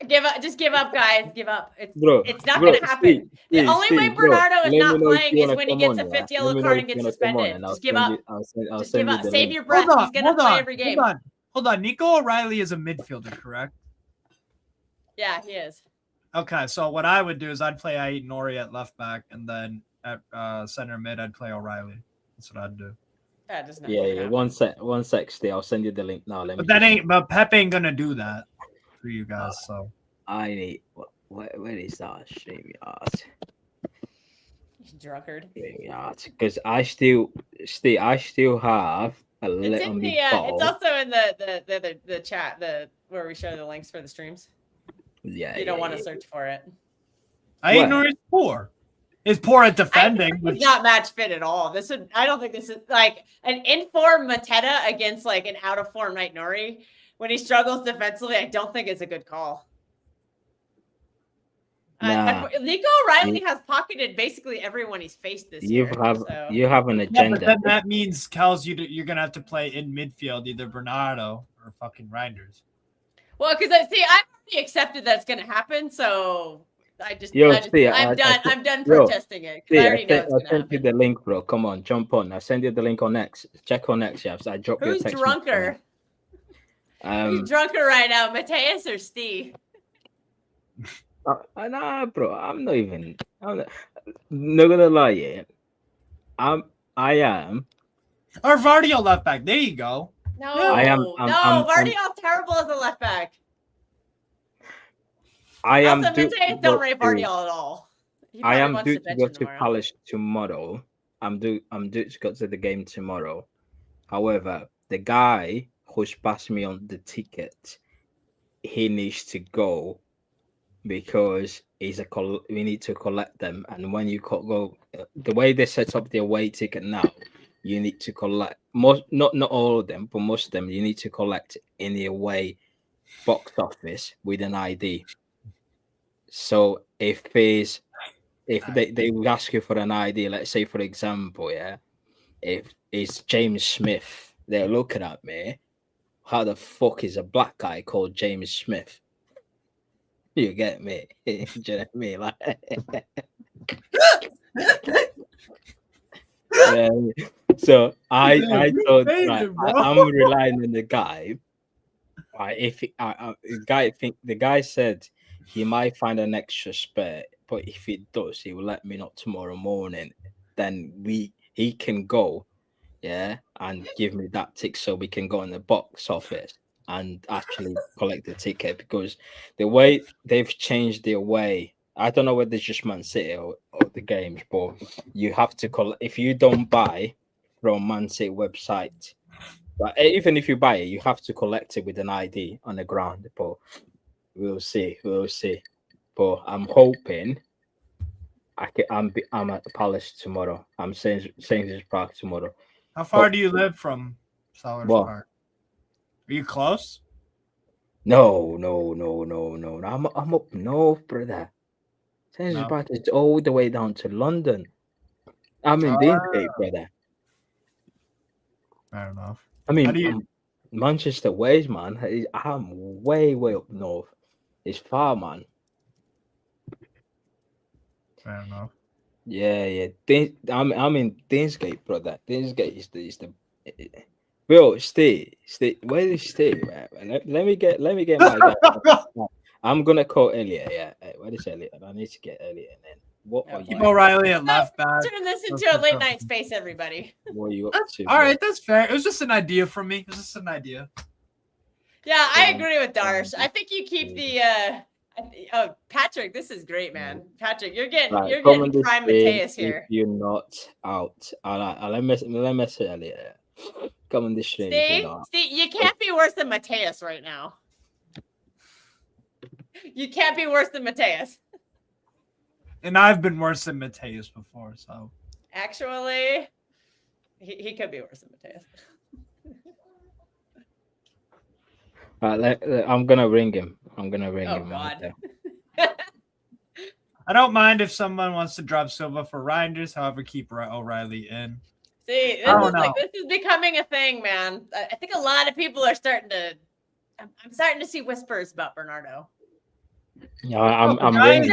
Speaker 4: Give up. Just give up, guys. Give up. It's not going to happen.
Speaker 7: Steve,
Speaker 4: the only way Bernardo is not playing is when he gets a fifth yellow card and gets suspended. Just give up. Just give up. Save your breath. He's going to play every game.
Speaker 5: Hold on. Nico O'Reilly is a midfielder, correct?
Speaker 4: Yeah, he is.
Speaker 5: Okay, so what I would do is I'd play Ait Nori at left back, and then at center mid, I'd play O'Reilly. That's what I'd do.
Speaker 4: That does not.
Speaker 7: Yeah. 1 sec, Steve. I'll send you the link now.
Speaker 5: But Pep ain't gonna do that for you guys. So
Speaker 7: I need. Where is that stream yard?
Speaker 4: Drunkard.
Speaker 7: Because I still have a little bit.
Speaker 4: It's also in the chat, where we show the links for the streams.
Speaker 7: Yeah,
Speaker 4: you don't want to search for it.
Speaker 5: I ignore his poor. Is poor at defending.
Speaker 4: He's not match fit at all. I don't think this is like an in-form Mateta against like an out-of-form Night Nori. When he struggles defensively, I don't think it's a good call. Nico O'Reilly has pocketed basically everyone he's faced this year.
Speaker 7: You have an agenda.
Speaker 5: But then that means tells you that you're gonna have to play in midfield, either Bernardo or fucking Reinders.
Speaker 4: Well, because I've already accepted that's gonna happen, so I'm done protesting it. I already know
Speaker 7: I sent you the link, bro. Come on, jump on. I send you the link on X. Check on X, yeah. So I dropped your text.
Speaker 4: Who's drunker? Who's drunker right now, Mateus or Steve?
Speaker 7: Nah, bro. I'm not gonna lie, yeah. I am.
Speaker 5: Or Vardy left back. There you go.
Speaker 4: No, Vardy's terrible as a left back. Mateus don't rate Vardy at all.
Speaker 7: I am due to go to Palace tomorrow. I'm due to go to the game tomorrow. However, the guy who's passed me on the ticket, he needs to go because we need to collect them. And when you go, the way they set up the away ticket now, you need to collect not all of them, but most of them. You need to collect in the away box office with an ID. So if they will ask you for an ID, let's say for example, yeah, if it's James Smith, they're looking at me. How the fuck is a black guy called James Smith? You get me? Do you know what I mean? Like, so I thought I'm relying on the guy. If the guy said he might find an extra spare, but if it does, he will let me know tomorrow morning. Then he can go, yeah, and give me that ticket so we can go in the box office and actually collect the ticket, because the way they've changed the way, I don't know whether it's just Man City or the games, but you have to collect. If you don't buy from Man City website, but even if you buy it, you have to collect it with an ID on the ground. But we'll see. But I'm hoping I'm at the Palace tomorrow. I'm St. James's Park tomorrow.
Speaker 5: How far do you live from Sellers Park? Are you close?
Speaker 7: No. I'm up north, brother. St. James's Park is all the way down to London. I'm in Deansgate, brother.
Speaker 5: Fair enough.
Speaker 7: I mean, Manchester ways, man. I'm way up north. It's far, man.
Speaker 5: Fair enough.
Speaker 7: Yeah. I'm in Deansgate, brother. Deansgate is the. Bro, stay. Where is Steve? Let me get my guy. I'm gonna call Elliot. Yeah, where is Elliot? I need to get Elliot, and then What are you?
Speaker 5: Keep O'Reilly at left back.
Speaker 4: Turn this into a late night space, everybody.
Speaker 7: What are you up to?
Speaker 5: All right, that's fair. It was just an idea from me. It was just an idea.
Speaker 4: Yeah, I agree with Darsh. I think you keep the. Oh, Patrick, this is great, man. Patrick, you're getting prime Mateus here.
Speaker 7: If you're not out, let me say Elliot. Come on this stream.
Speaker 4: Steve, you can't be worse than Mateus right now. You can't be worse than Mateus.
Speaker 5: And I've been worse than Mateus before, so.
Speaker 4: Actually, he could be worse than Mateus.
Speaker 7: I'm gonna ring him. I'm gonna ring him.
Speaker 4: Oh God.
Speaker 5: I don't mind if someone wants to drop Silva for Reinders. However, keep O'Reilly in.
Speaker 4: See, this is becoming a thing, man. I think a lot of people are starting to. I'm starting to see whispers about Bernardo.
Speaker 7: Yeah, I'm ringing.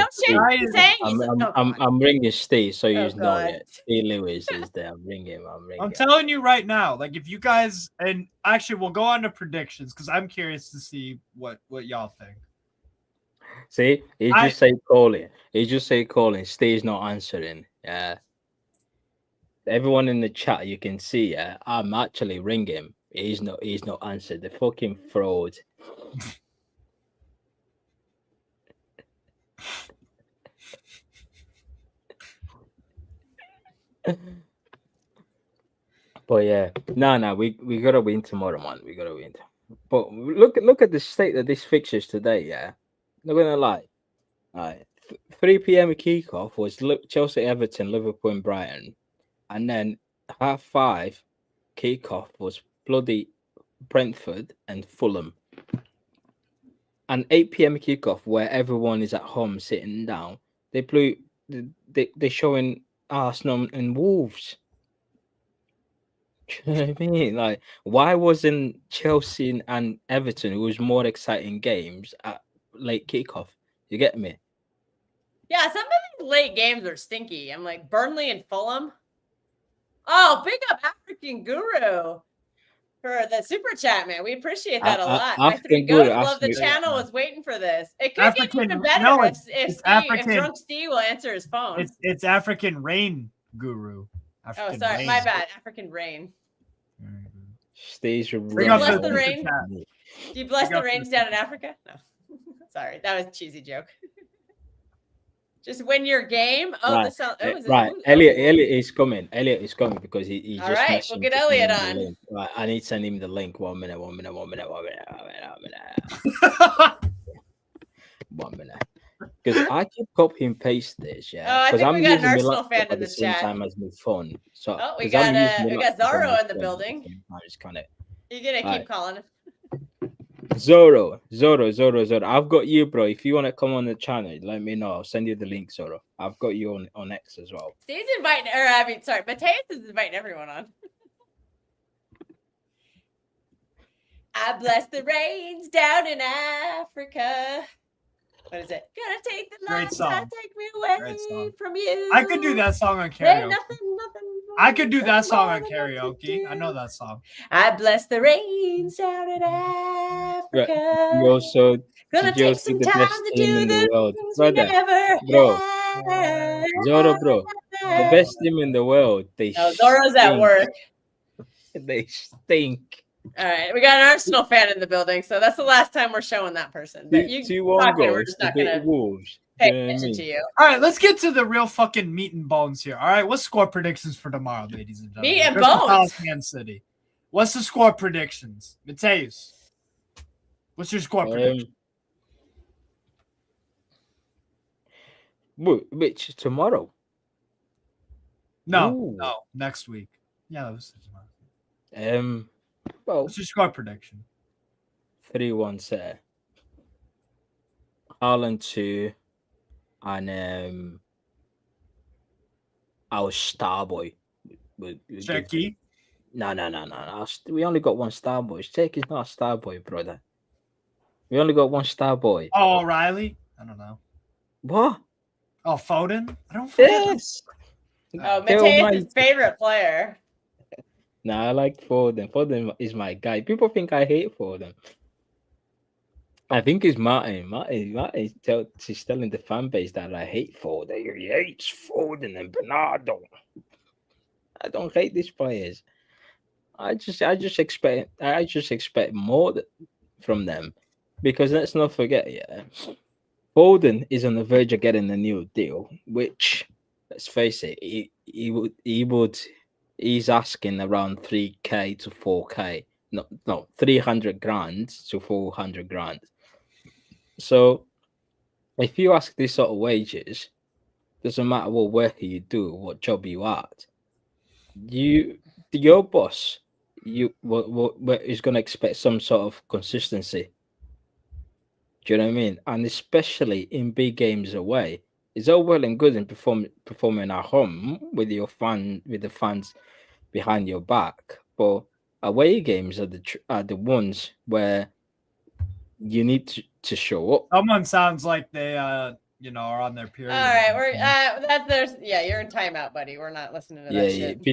Speaker 4: I'm
Speaker 7: ringing Steve, so you know it. Steve Lewis is there. I'm ringing.
Speaker 5: I'm telling you right now, like if you guys, and actually we'll go on to predictions because I'm curious to see what y'all think.
Speaker 7: See, he just say calling. He just say calling. Steve's not answering. Yeah. Everyone in the chat, you can see. Yeah, I'm actually ringing him. He's not answered. The fucking fraud. But yeah, no, we gotta win tomorrow, man. We gotta win. But look at the state of this fixtures today. Yeah, not gonna lie. All right, 3 p.m. kickoff was Chelsea, Everton, Liverpool, and Brighton, and then 5:30 kickoff was bloody Brentford and Fulham, and 8 p.m. kickoff where everyone is at home sitting down. They're showing Arsenal and Wolves. Do you know what I mean? Like, why wasn't Chelsea and Everton, who was more exciting games, at late kickoff? You get me?
Speaker 4: Yeah, some of these late games are stinky. I'm like Burnley and Fulham. Oh, big up African Guru for the super chat, man. We appreciate that a lot. My 3 Ghosts love the channel. Was waiting for this. It could get even better if Drunk Steve will answer his phone.
Speaker 5: It's African Rain Guru.
Speaker 4: African Rain. My bad. African Rain.
Speaker 7: Stays
Speaker 4: Do you bless the rain? Do you bless the rains down in Africa? No. Sorry, that was a cheesy joke. Just win your game. Oh, right.
Speaker 7: Right. Elliot is coming. Elliot is coming because he
Speaker 4: all
Speaker 7: just.
Speaker 4: All right, we'll get Elliot on.
Speaker 7: Right, I need to send him the link. 1 minute. 1 minute. Because I can copy and paste this, yeah.
Speaker 4: Oh, I think we got an Arsenal fan in the chat.
Speaker 7: Time as my phone. So
Speaker 4: we got Zorro in the building. You're gonna keep calling him.
Speaker 7: Zorro. I've got you, bro. If you want to come on the channel, let me know. I'll send you the link, Zorro. I've got you on X as well.
Speaker 4: Steve's inviting, Mateus is inviting everyone on. I bless the rains down in Africa. What is it? Gonna take the light, take me away from you.
Speaker 5: I could do that song on karaoke. Nothing. I could do that song on karaoke. I know that song.
Speaker 4: I bless the rains down in Africa.
Speaker 7: You also
Speaker 4: gonna take some time to do the things we never had.
Speaker 7: Zorro, bro. The best team in the world.
Speaker 4: Zorro's at work.
Speaker 7: They stink.
Speaker 4: All right, we got an Arsenal fan in the building, so that's the last time we're showing that person. But we're just not gonna pay attention to you.
Speaker 5: All right, let's get to the real fucking meat and bones here. All right, what's score predictions for tomorrow, ladies and gentlemen?
Speaker 4: Meat and bones.
Speaker 5: Man City. What's the score predictions, Mateus? What's your score prediction?
Speaker 7: Which tomorrow?
Speaker 5: No, next week. Yeah, that was
Speaker 7: tomorrow. Well,
Speaker 5: what's your score prediction?
Speaker 7: 3-1 set. Haaland 2, and our star boy.
Speaker 5: Cherki?
Speaker 7: No. We only got one star boy. Cherki's not a star boy, brother. We only got one star boy.
Speaker 5: Oh, O'Reilly? I don't know.
Speaker 7: What?
Speaker 5: Oh, Foden? I don't
Speaker 7: Yes.
Speaker 4: Oh, Mateus' favorite player.
Speaker 7: Nah, I like Foden. Foden is my guy. People think I hate Foden. I think it's Martin. Martin he's telling the fan base that I hate Foden. He hates Foden and Bernardo. I don't hate these players. I just expect more from them, because let's not forget, Foden is on the verge of getting a new deal, which, let's face it, he's asking around 3K to 4K. No, 300 grand to 400 grand. So if you ask this sort of wages, doesn't matter what work you do, what job you at, your boss, what is going to expect some sort of consistency. Do you know what I mean? And especially in big games away, it's all well and good in performing at home with the fans behind your back, but away games are the ones where you need to show up.
Speaker 5: Someone sounds like they are on their period.
Speaker 4: All right, you're in timeout, buddy. We're not listening to that shit.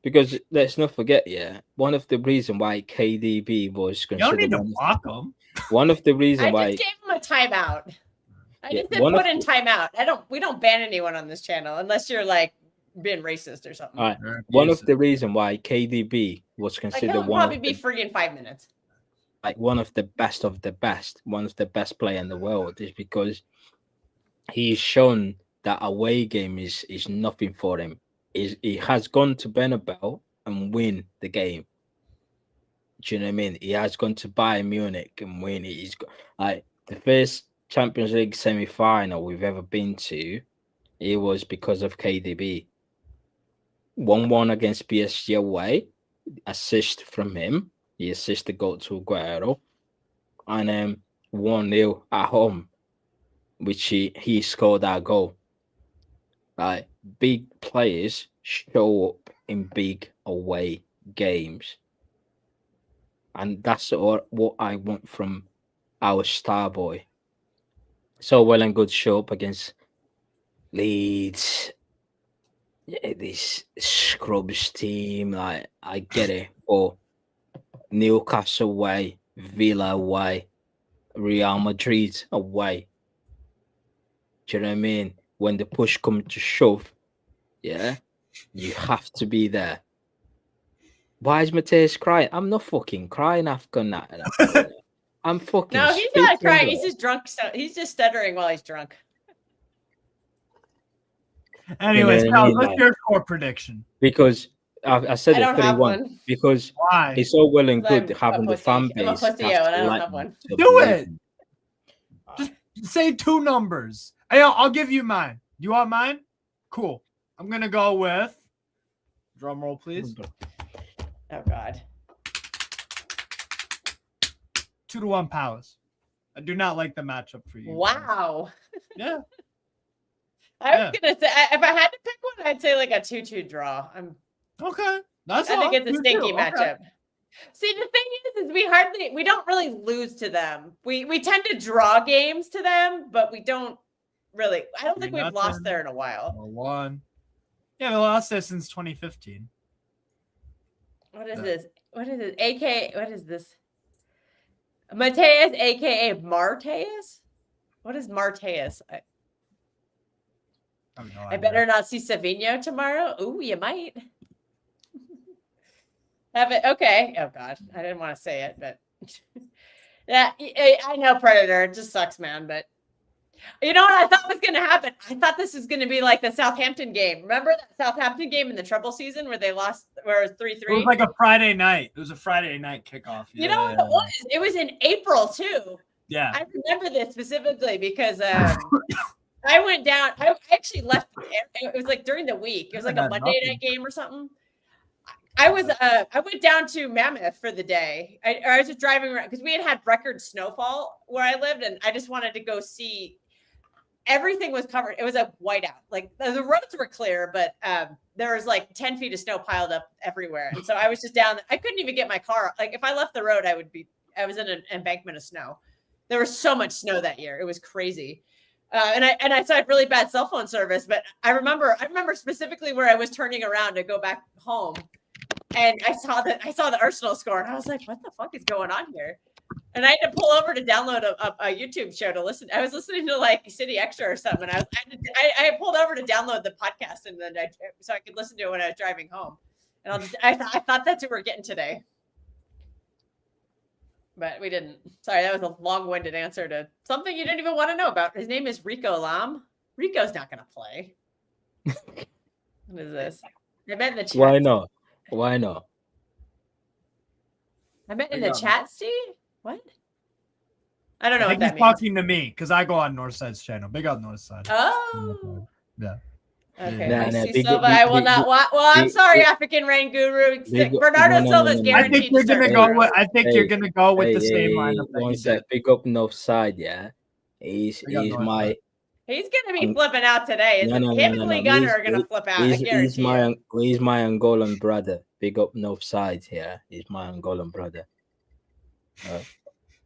Speaker 7: Because let's not forget, one of the reasons why KDB was considered.
Speaker 5: You don't need to block them.
Speaker 7: One of the reasons why
Speaker 4: I just gave him a timeout. I just said put in timeout. We don't ban anyone on this channel unless you're like being racist or something.
Speaker 7: All right. One of the reasons why KDB was considered
Speaker 4: he'll probably be free in 5 minutes.
Speaker 7: Like one of the best, one of the best player in the world, is because he's shown that away game is nothing for him. He has gone to Bernabeu and win the game. Do you know what I mean? He has gone to Bayern Munich and win. He's got, like, the first Champions League semi-final we've ever been to. It was because of KDB. 1-1 against PSG away. Assist from him. He assisted the goal to Aguero. And then 1-0 at home, which he scored that goal. Like, big players show up in big away games. And that's what I want from our star boy. So well and good show up against Leeds. Yeah, this scrubs team, like, I get it. Or Newcastle away, Villa away, Real Madrid away. Do you know what I mean? When the push comes to shove, you have to be there. Why is Mateus crying? I'm not fucking crying, Afghan. I'm fucking.
Speaker 4: No, he's not crying. He's just drunk. So he's just stuttering while he's drunk.
Speaker 5: Anyways, what's your score prediction?
Speaker 7: Because I said it 3-1. Because
Speaker 5: why?
Speaker 7: It's all well and good having the fan base.
Speaker 4: I don't have one.
Speaker 5: Do it. Just say two numbers. I'll give you mine. You want mine? Cool. I'm gonna go with. Drum roll, please.
Speaker 4: Oh God.
Speaker 5: 2-1 Palace. I do not like the matchup for you.
Speaker 4: Wow.
Speaker 5: Yeah.
Speaker 4: I was gonna say, if I had to pick one, I'd say like a 2-2 draw.
Speaker 5: Okay. I
Speaker 4: think it's a stinky matchup. Okay. See, the thing is we don't really lose to them. We tend to draw games to them, but we don't really. I don't think we've lost there in a while.
Speaker 5: 1. Yeah, we lost there since 2015.
Speaker 4: What is this? What is it? What is this? Mateus, aka Marteus? What is Marteus? I better not see Savinho tomorrow. Ooh, you might. Have it. Okay. Oh God, I didn't want to say it, but yeah, I know Predator. It just sucks, man. But you know what I thought was going to happen? I thought this was going to be like the Southampton game. Remember that Southampton game in the treble season where they lost, where it was 3-3?
Speaker 5: It was like a Friday night. It was a Friday night kickoff.
Speaker 4: You know what it was? It was in April too.
Speaker 5: Yeah.
Speaker 4: I remember this specifically because I went down. I actually left. It was like during the week. It was like a Monday night game or something. I went down to Mammoth for the day. I was just driving around because we had record snowfall where I lived, and I just wanted to go see. Everything was covered. It was a whiteout. Like the roads were clear, but there was like 10 feet of snow piled up everywhere. And so I was just down. I couldn't even get my car. Like if I left the road, I was in an embankment of snow. There was so much snow that year. It was crazy. And I had really bad cell phone service, but I remember specifically where I was turning around to go back home. And I saw the Arsenal score, and I was like, "What the fuck is going on here?" And I had to pull over to download a YouTube show to listen. I was listening to like City Extra or something. And I pulled over to download the podcast and then so I could listen to it when I was driving home. And I thought that's what we're getting today. But we didn't. Sorry, that was a long-winded answer to something you didn't even want to know about. His name is Rico Lam. Rico's not going to play. What is this? I bet in the chat.
Speaker 7: Why not? Why not?
Speaker 4: I bet in the chat, Steve? What? I don't know
Speaker 5: I
Speaker 4: what
Speaker 5: think
Speaker 4: that
Speaker 5: he's
Speaker 4: means.
Speaker 5: talking to me because I go on Northside's channel. Big on Northside.
Speaker 4: Oh.
Speaker 5: Yeah.
Speaker 4: Okay.
Speaker 7: Nah,
Speaker 4: I
Speaker 7: nah,
Speaker 4: see
Speaker 7: big-
Speaker 4: Silva.
Speaker 7: big-
Speaker 4: I will
Speaker 7: big-
Speaker 4: not watch. Well, I'm
Speaker 7: big-
Speaker 4: sorry,
Speaker 7: big-
Speaker 4: African Rain Guru.
Speaker 7: big-
Speaker 4: Bernardo
Speaker 7: no,
Speaker 4: Silva's
Speaker 7: no.
Speaker 5: I
Speaker 4: guaranteed
Speaker 5: think you're
Speaker 4: to start
Speaker 5: gonna go
Speaker 4: tomorrow.
Speaker 5: with. I think you're gonna go with the same lineup that
Speaker 7: One
Speaker 5: you
Speaker 7: sec,
Speaker 5: did.
Speaker 7: pick up North Side, yeah. He's
Speaker 5: I got North
Speaker 7: my
Speaker 5: Side.
Speaker 4: He's going to be flipping out today.
Speaker 7: No,
Speaker 4: Him and Lee Gunner are going to flip out. I guarantee you.
Speaker 7: he's my Angolan brother. Big up North Side here. He's my Angolan brother.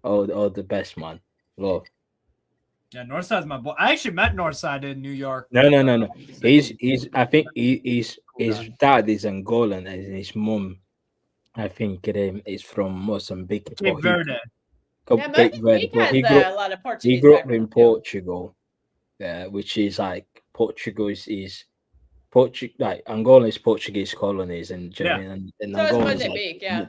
Speaker 7: All the best, man. Love.
Speaker 5: Yeah, Northside's my boy. I actually met Northside in New York.
Speaker 7: No. I think his dad is Angolan and his mom, I think, is from Mozambique.
Speaker 5: Cape Verde.
Speaker 4: Yeah, Mozambique has a lot of Portuguese.
Speaker 7: He grew up in Portugal, which is like Portugal is Portugal, like Angola is Portuguese colonies, and Germany and
Speaker 4: so
Speaker 7: Angola
Speaker 4: is Mozambique, yeah.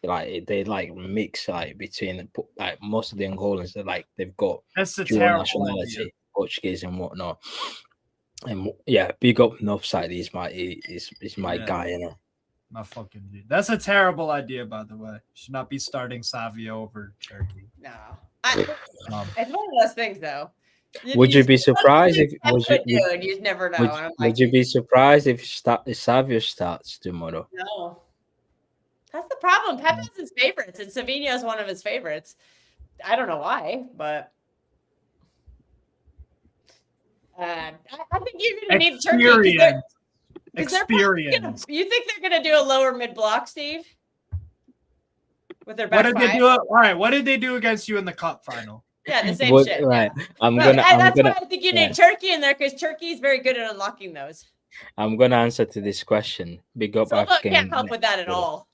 Speaker 7: Like they like mix like between like most of the Angolans. They've got
Speaker 5: That's a
Speaker 7: dual
Speaker 5: terrible
Speaker 7: nationality,
Speaker 5: idea.
Speaker 7: Portuguese and whatnot. And yeah, big up Northside. He's my guy, you know.
Speaker 5: My fucking dude. That's a terrible idea, by the way. Should not be starting Savio over Cherki.
Speaker 4: No. It's one of those things, though.
Speaker 7: Would you be surprised if
Speaker 4: you never know?
Speaker 7: Would you be surprised if Savio starts tomorrow?
Speaker 4: No. That's the problem. Pepe's his favorites, and Savinho's one of his favorites. I don't know why, but I think you're going to need Cherki.
Speaker 5: Experience.
Speaker 4: You think they're going to do a lower mid block, Steve? With their back
Speaker 5: What did
Speaker 4: five?
Speaker 5: they do? All right. What did they do against you in the cup final?
Speaker 4: Yeah, the same shit.
Speaker 7: Right.
Speaker 4: Yeah.
Speaker 7: That's
Speaker 4: why I think you need Cherki in there, because Cherki is very good at unlocking those.
Speaker 7: I'm gonna answer to this question. Big up
Speaker 4: Silva
Speaker 7: African.
Speaker 4: Can't help with that at all.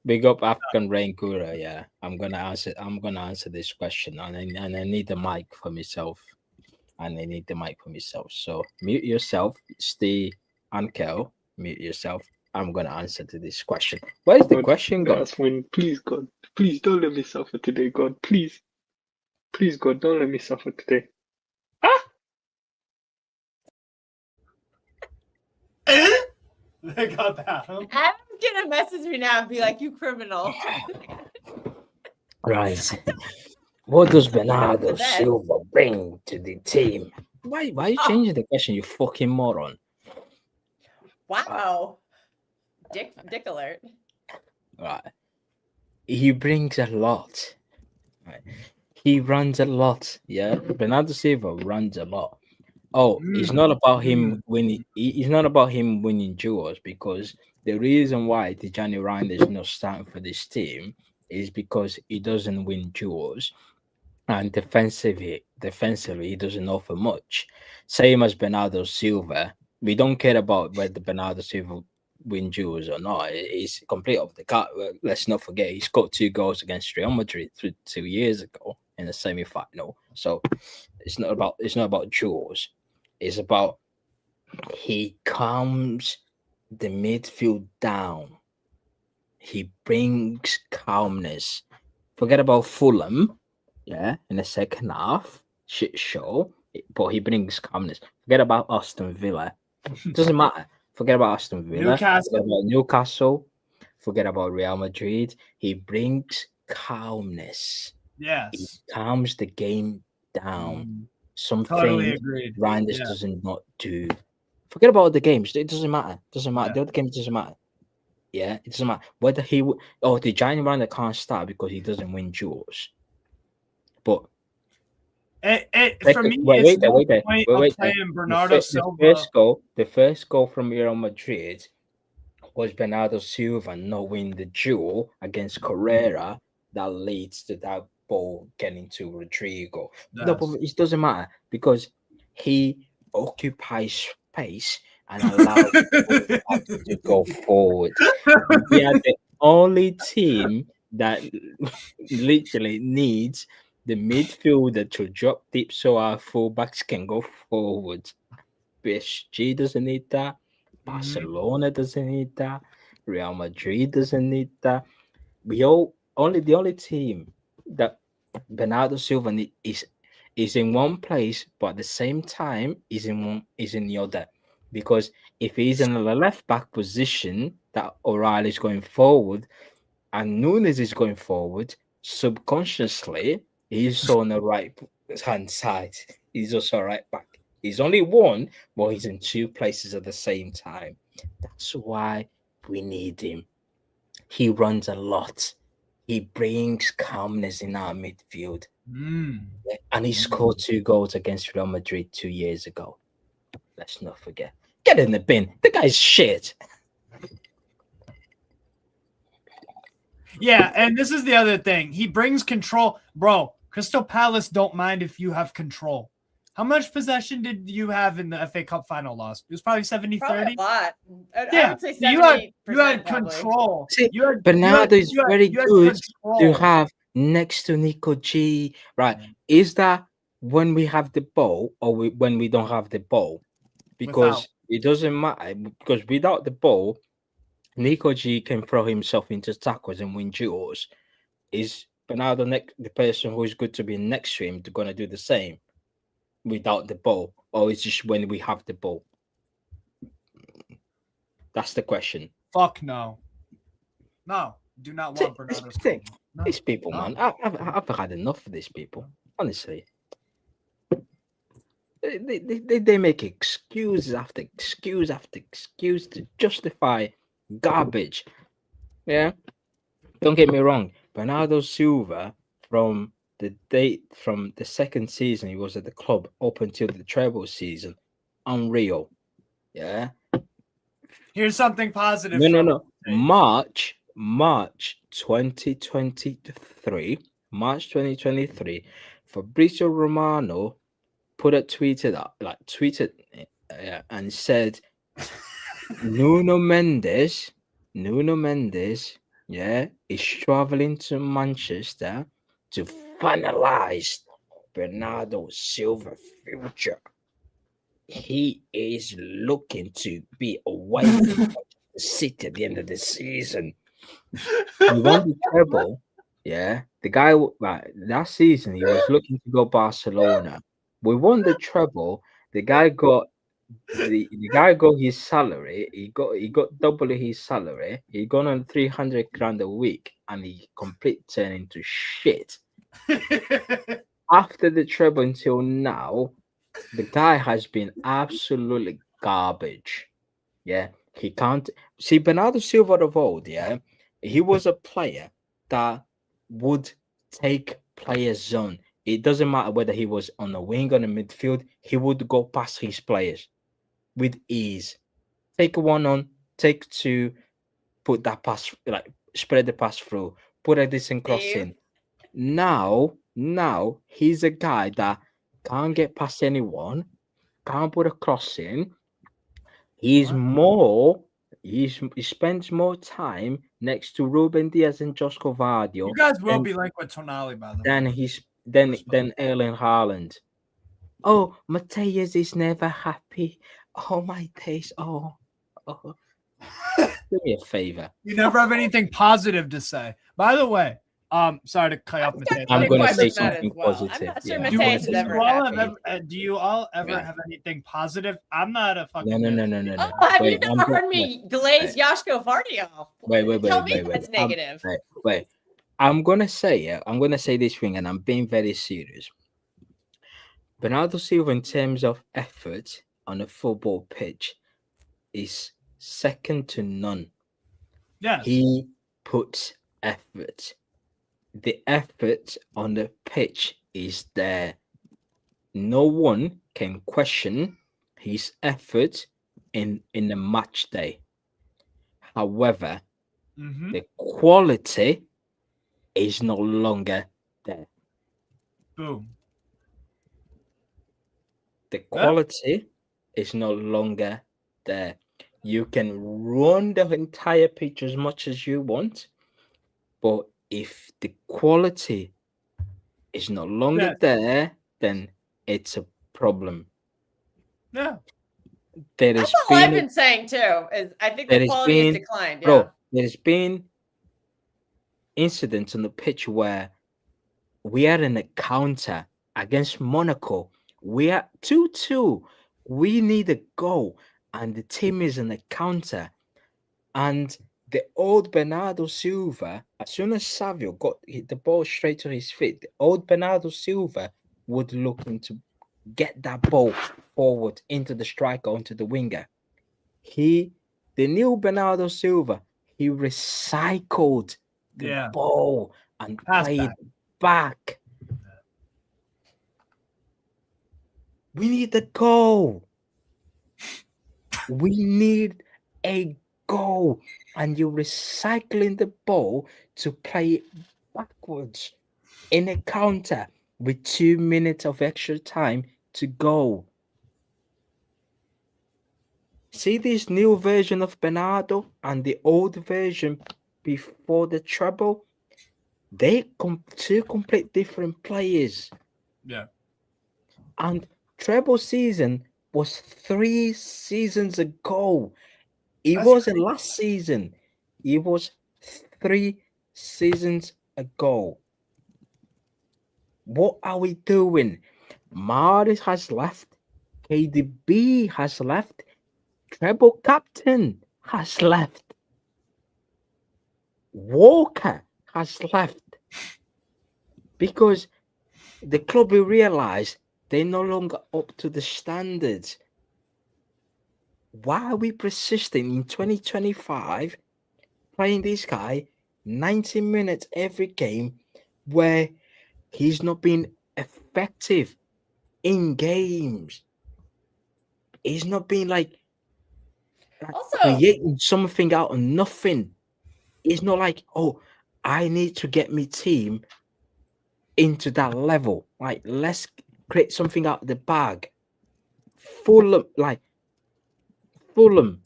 Speaker 7: Big up African Rain Guru. Yeah, I'm gonna answer this question, and I need the mic for myself. So mute yourself, stay Ankel. Mute yourself. I'm gonna answer to this question. Where's the question gone?
Speaker 8: That's when, please, God, please don't let me suffer today, God, please, God, don't let me suffer today.
Speaker 5: They got that. Huh?
Speaker 4: Adam's gonna message me now and be like, "You criminal."
Speaker 7: Right. What does Bernardo Silva bring to the team? Why are you changing the question, you fucking moron?
Speaker 4: Wow. Dick alert.
Speaker 7: Right. He brings a lot. Right. He runs a lot. Yeah. Bernardo Silva runs a lot. It's not about him winning. It's not about him winning duels, because the reason why Tijani Ryan is not starting for this team is because he doesn't win duels, and defensively he doesn't offer much. Same as Bernardo Silva. We don't care about whether Bernardo Silva win duels or not. It's complete off the cut. Let's not forget he scored 2 goals against Real Madrid 2 years ago in the semi-final. So it's not about duels. It's about he calms the midfield down. He brings calmness. Forget about Fulham, in the second half, shit show. But he brings calmness. Forget about Aston Villa. It doesn't matter. Forget about Aston Villa. Forget about Newcastle. Forget about Real Madrid. He brings calmness.
Speaker 5: Yes.
Speaker 7: He calms the game down. Something
Speaker 5: totally
Speaker 7: Reinders does not do. Forget about the games. It doesn't matter. The other games doesn't matter. Yeah, it doesn't matter whether he would. The giant Reinders can't start because he doesn't win duels. But
Speaker 5: for me, wait there. Bernardo Silva.
Speaker 7: The first goal from Real Madrid was Bernardo Silva not winning the duel against Carrera that leads to that ball getting to Rodrigo. Yes. No, but it doesn't matter because he occupies space and allows people to go forward. We are the only team that literally needs the midfielder to drop deep so our fullbacks can go forward. PSG doesn't need that. Barcelona doesn't need that. Real Madrid doesn't need that. The only team that Bernardo Silva is in one place, but at the same time is in the other. Because if he's in the left back position, that O'Reilly is going forward, and Nunes is going forward, subconsciously he's on the right hand side. He's also right back. He's only one, but he's in two places at the same time. That's why we need him. He runs a lot. He brings calmness in our midfield. And he scored 2 goals against Real Madrid 2 years ago. Let's not forget. Get in the bin. The guy's shit.
Speaker 5: Yeah, and this is the other thing. He brings control. Bro, Crystal Palace don't mind if you have control. How much possession did you have in the FA Cup final loss? It was probably 70-30.
Speaker 4: Probably a lot.
Speaker 5: Yeah,
Speaker 4: I would say 70%,
Speaker 5: you had control.
Speaker 7: See, Bernardo is very good to have next to Nico G. Right? Is that when we have the ball or when we don't have the ball? Because it doesn't matter. Because without the ball, Nico G can throw himself into tackles and win duels. Is Bernardo the person who is good to be next to him going to do the same without the ball, or is just when we have the ball? That's the question.
Speaker 5: Fuck no. No, do not want Bernardo.
Speaker 7: These people, man. I've had enough of these people. Honestly. They make excuses after excuse after excuse to justify garbage. Yeah. Don't get me wrong. Bernardo Silva, from the second season he was at the club up until the treble season, unreal. Yeah.
Speaker 5: Here's something positive.
Speaker 7: No. March 2023. March 2023. Fabrizio Romano tweeted and said Nuno Mendes, yeah, is traveling to Manchester to finalize Bernardo Silva's future. He is looking to be away from the City at the end of the season. He won the treble. Yeah, the guy last season he was looking to go Barcelona. We won the treble. The guy got his salary. He got double his salary. He got on 300 grand a week, and he completely turned into shit. After the treble until now, the guy has been absolutely garbage. Yeah, he can't see Bernardo Silva of old. Yeah, he was a player that would take players' zone. It doesn't matter whether he was on the wing or the midfield. He would go past his players with ease. Take one on, take two, put that pass, spread the pass through, put a decent cross in. Now he's a guy that can't get past anyone, can't put a cross in. He spends more time next to Ruben Diaz and Josko Vardio.
Speaker 5: You guys will be like with Tonali, by the way.
Speaker 7: Than Erling Haaland. Oh, Mateus is never happy. Oh my days. Oh. Do me a favor.
Speaker 5: You never have anything positive to say. By the way, sorry to cut off Mateus.
Speaker 7: I'm going to say something positive.
Speaker 4: I'm not sure Mateus is ever happy.
Speaker 5: Do you all ever have anything positive? I'm not a fucking.
Speaker 7: No.
Speaker 4: Oh, have you never heard me glaze Josko Vardio?
Speaker 7: Wait.
Speaker 4: Tell me that's negative.
Speaker 7: Wait. I'm gonna say this thing, and I'm being very serious. Bernardo Silva, in terms of effort on a football pitch, is second to none.
Speaker 5: Yes.
Speaker 7: He puts effort. The effort on the pitch is there. No one can question his effort in the match day. However, the quality is no longer there.
Speaker 5: Boom.
Speaker 7: The quality is no longer there. You can run the entire pitch as much as you want, but if the quality is no longer there, then it's a problem.
Speaker 5: Yeah.
Speaker 4: That's all I've been saying too. Is I think the quality has declined. Yeah.
Speaker 7: Bro, there's been incidents on the pitch where we are in a counter against Monaco. We are 2-2. We need a goal, and the team is in a counter. And the old Bernardo Silva, as soon as Savio got the ball straight to his feet, the old Bernardo Silva would look to get that ball forward into the striker, onto the winger. The new Bernardo Silva, he recycled the ball and played back. We need the goal. We need a goal. And you're recycling the ball to play it backwards in a counter with 2 minutes of extra time to go. See this new version of Bernardo and the old version before the treble? They two complete different players.
Speaker 5: Yeah.
Speaker 7: And treble season was 3 seasons ago. It wasn't last season. It was 3 seasons ago. What are we doing? Maris has left. KDB has left. Treble captain has left. Walker has left. Because the club will realize they're no longer up to the standards. Why are we persisting in 2025 playing this guy 90 minutes every game where he's not been effective in games? He's not been like
Speaker 4: also
Speaker 7: creating something out of nothing. It's not like, oh, I need to get my team into that level. Like, let's create something out of the bag. Fulham,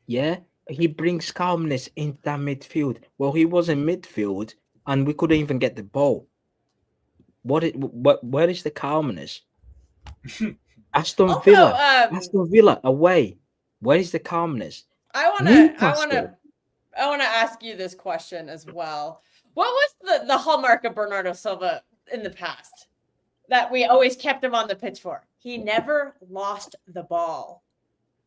Speaker 7: yeah, he brings calmness into that midfield. Well, he was in midfield and we couldn't even get the ball. Where is the calmness? Aston Villa away. Where is the calmness?
Speaker 4: I want to ask you this question as well. What was the hallmark of Bernardo Silva in the past that we always kept him on the pitch for? He never lost the ball.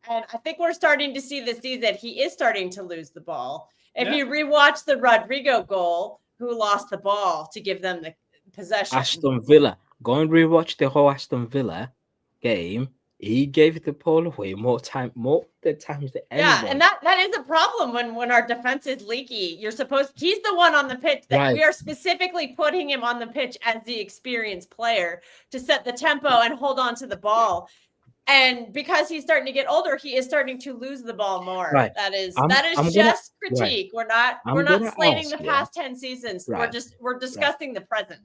Speaker 4: And I think we're starting to see this season he is starting to lose the ball. If you rewatch the Rodrigo goal, who lost the ball to give them the possession.
Speaker 7: Aston Villa. Go and rewatch the whole Aston Villa game. He gave the ball away more times than anyone.
Speaker 4: Yeah, and that is a problem when our defense is leaky. He's the one on the pitch that we are specifically putting him on the pitch as the experienced player to set the tempo and hold on to the ball. And because he's starting to get older, he is starting to lose the ball more.
Speaker 7: Right.
Speaker 4: That is just critique. Right. We're not slating the past 10 seasons. Right. We're discussing the present.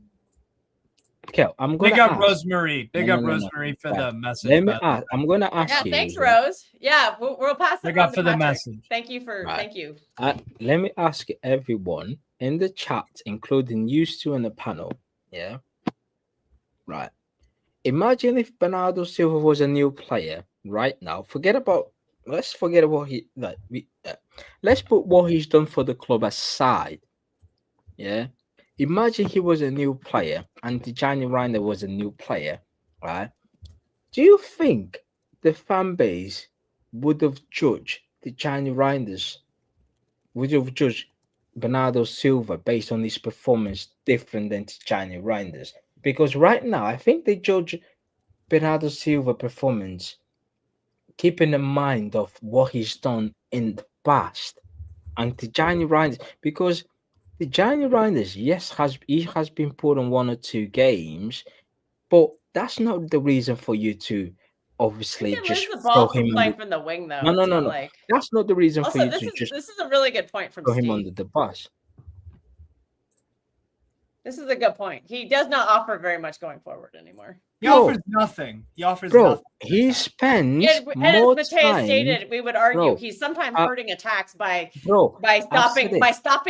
Speaker 7: Okay, I'm gonna
Speaker 5: big up Rosemary. Big up Rosemary for the message.
Speaker 7: I'm gonna ask you.
Speaker 4: Yeah, thanks, Rose. Yeah, we'll pass it.
Speaker 5: Big up for the message.
Speaker 4: Thank you thank you.
Speaker 7: Let me ask everyone in the chat, including you two in the panel. Yeah. Right. Imagine if Bernardo Silva was a new player right now. Let's forget about let's put what he's done for the club aside. Yeah. Imagine he was a new player and Tijani Reiner was a new player, right? Do you think the fan base would have judged Tijani Reinders, would have judged Bernardo Silva based on his performance different than Tijani Reinders? Because right now, I think they judge Bernardo Silva performance keeping in mind of what he's done in the past. And Tijani Reinders, because Tijani Reinders, yes, he has been put on 1 or 2 games, but that's not the reason for you to obviously just
Speaker 4: the ball from playing from the wing, though.
Speaker 7: No. Like... That's not the reason for you to just.
Speaker 4: This is a really good point from
Speaker 7: throw
Speaker 4: Steve.
Speaker 7: him under the bus.
Speaker 4: This is a good point. He does not offer very much going forward anymore.
Speaker 5: He offers nothing. He offers nothing.
Speaker 7: He spends
Speaker 4: and
Speaker 7: more
Speaker 4: as Mateus
Speaker 7: time.
Speaker 4: stated, we would argue he's sometimes hurting attacks by stopping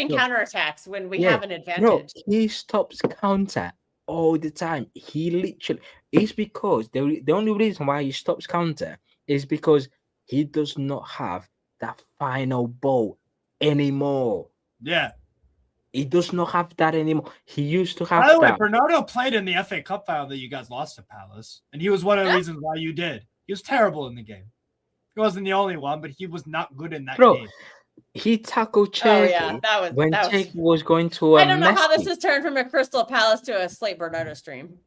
Speaker 4: counterattacks when we have an advantage.
Speaker 7: He stops counter all the time. He literally it's because the only reason why he stops counter is because he does not have that final ball anymore.
Speaker 5: Yeah.
Speaker 7: He does not have that anymore. He used to have
Speaker 5: By the way,
Speaker 7: that.
Speaker 5: Bernardo played in the FA Cup final that you guys lost to Palace, and he was one of the reasons why you did. He was terrible in the game. He wasn't the only one, but he was not good in that game.
Speaker 7: He tackled Cherki when Cherki was going to
Speaker 4: I don't know how this has turned from a Crystal Palace to a Slate Bernardo stream.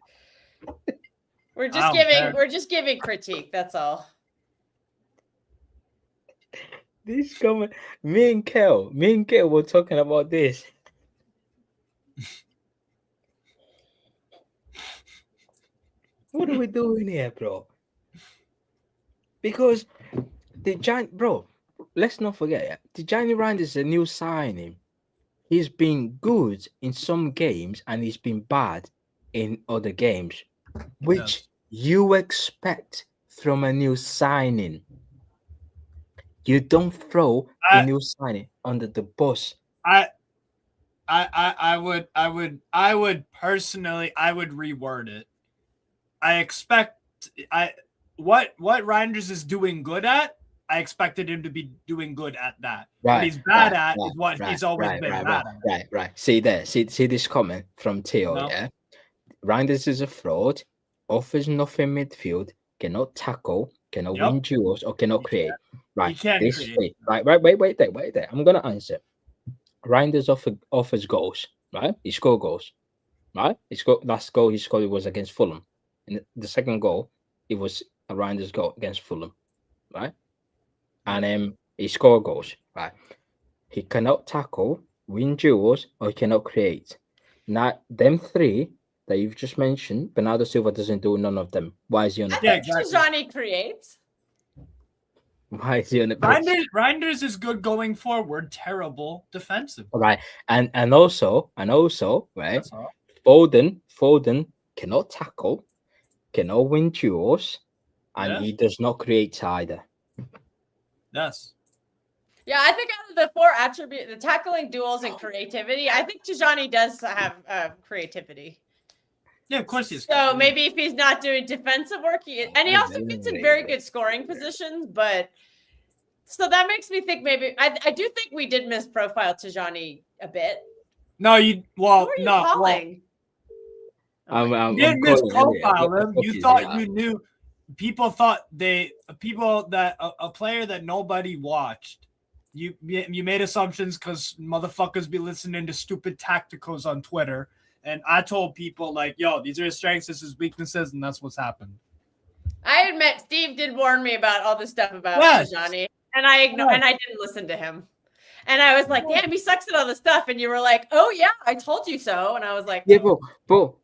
Speaker 4: We're just giving critique, that's all.
Speaker 7: This comment, me and Kel were talking about this. What are we doing here, bro? Because let's not forget, Tijani Rand is a new signing. He's been good in some games and he's been bad in other games, which you expect from a new signing. You don't throw a new signing under the bus.
Speaker 5: I would personally reword it. I expect what Reinders is doing good at. I expected him to be doing good at that. What he's bad at is what he's always been bad at.
Speaker 7: Right. See this comment from Theo. No. Yeah, Reinders is a fraud. Offers nothing midfield. Cannot tackle. Cannot win duels or cannot create. Right. Wait there. I'm gonna answer. Reinders offers goals. Right. He scored goals. Right. Last goal he scored was against Fulham. And the second goal, it was a Reinders goal against Fulham, right? And he scored goals, right? He cannot tackle, win duels, or he cannot create. Now, them three that you've just mentioned, Bernardo Silva doesn't do none of them. Why is he on the
Speaker 4: bench? Johnny creates.
Speaker 7: Why is he on the bench?
Speaker 5: Reinders is good going forward, terrible defensive.
Speaker 7: Right, and also, right? Foden cannot tackle. Cannot win duels, and he does not create either.
Speaker 5: Yes.
Speaker 4: Yeah, I think out of the four attributes, the tackling, duels, and creativity, I think Tijani does have creativity.
Speaker 5: Yeah, of course he is.
Speaker 4: So maybe if he's not doing defensive work, he also gets in very good scoring positions. But so that makes me think maybe I do think we did misprofile Tijani a bit.
Speaker 5: No, you
Speaker 4: calling?
Speaker 5: You didn't misprofile him. You thought you knew. People thought a player that nobody watched. You made assumptions because motherfuckers be listening to stupid tacticals on Twitter, and I told people like, "Yo, these are his strengths, this is his weaknesses," and that's what's happened.
Speaker 4: I admit, Steve did warn me about all this stuff about Tijani, and I ignored, and I didn't listen to him. And I was like, damn, he sucks at all this stuff. And you were like, oh, yeah, I told you so. And I was like,
Speaker 7: yeah, bro,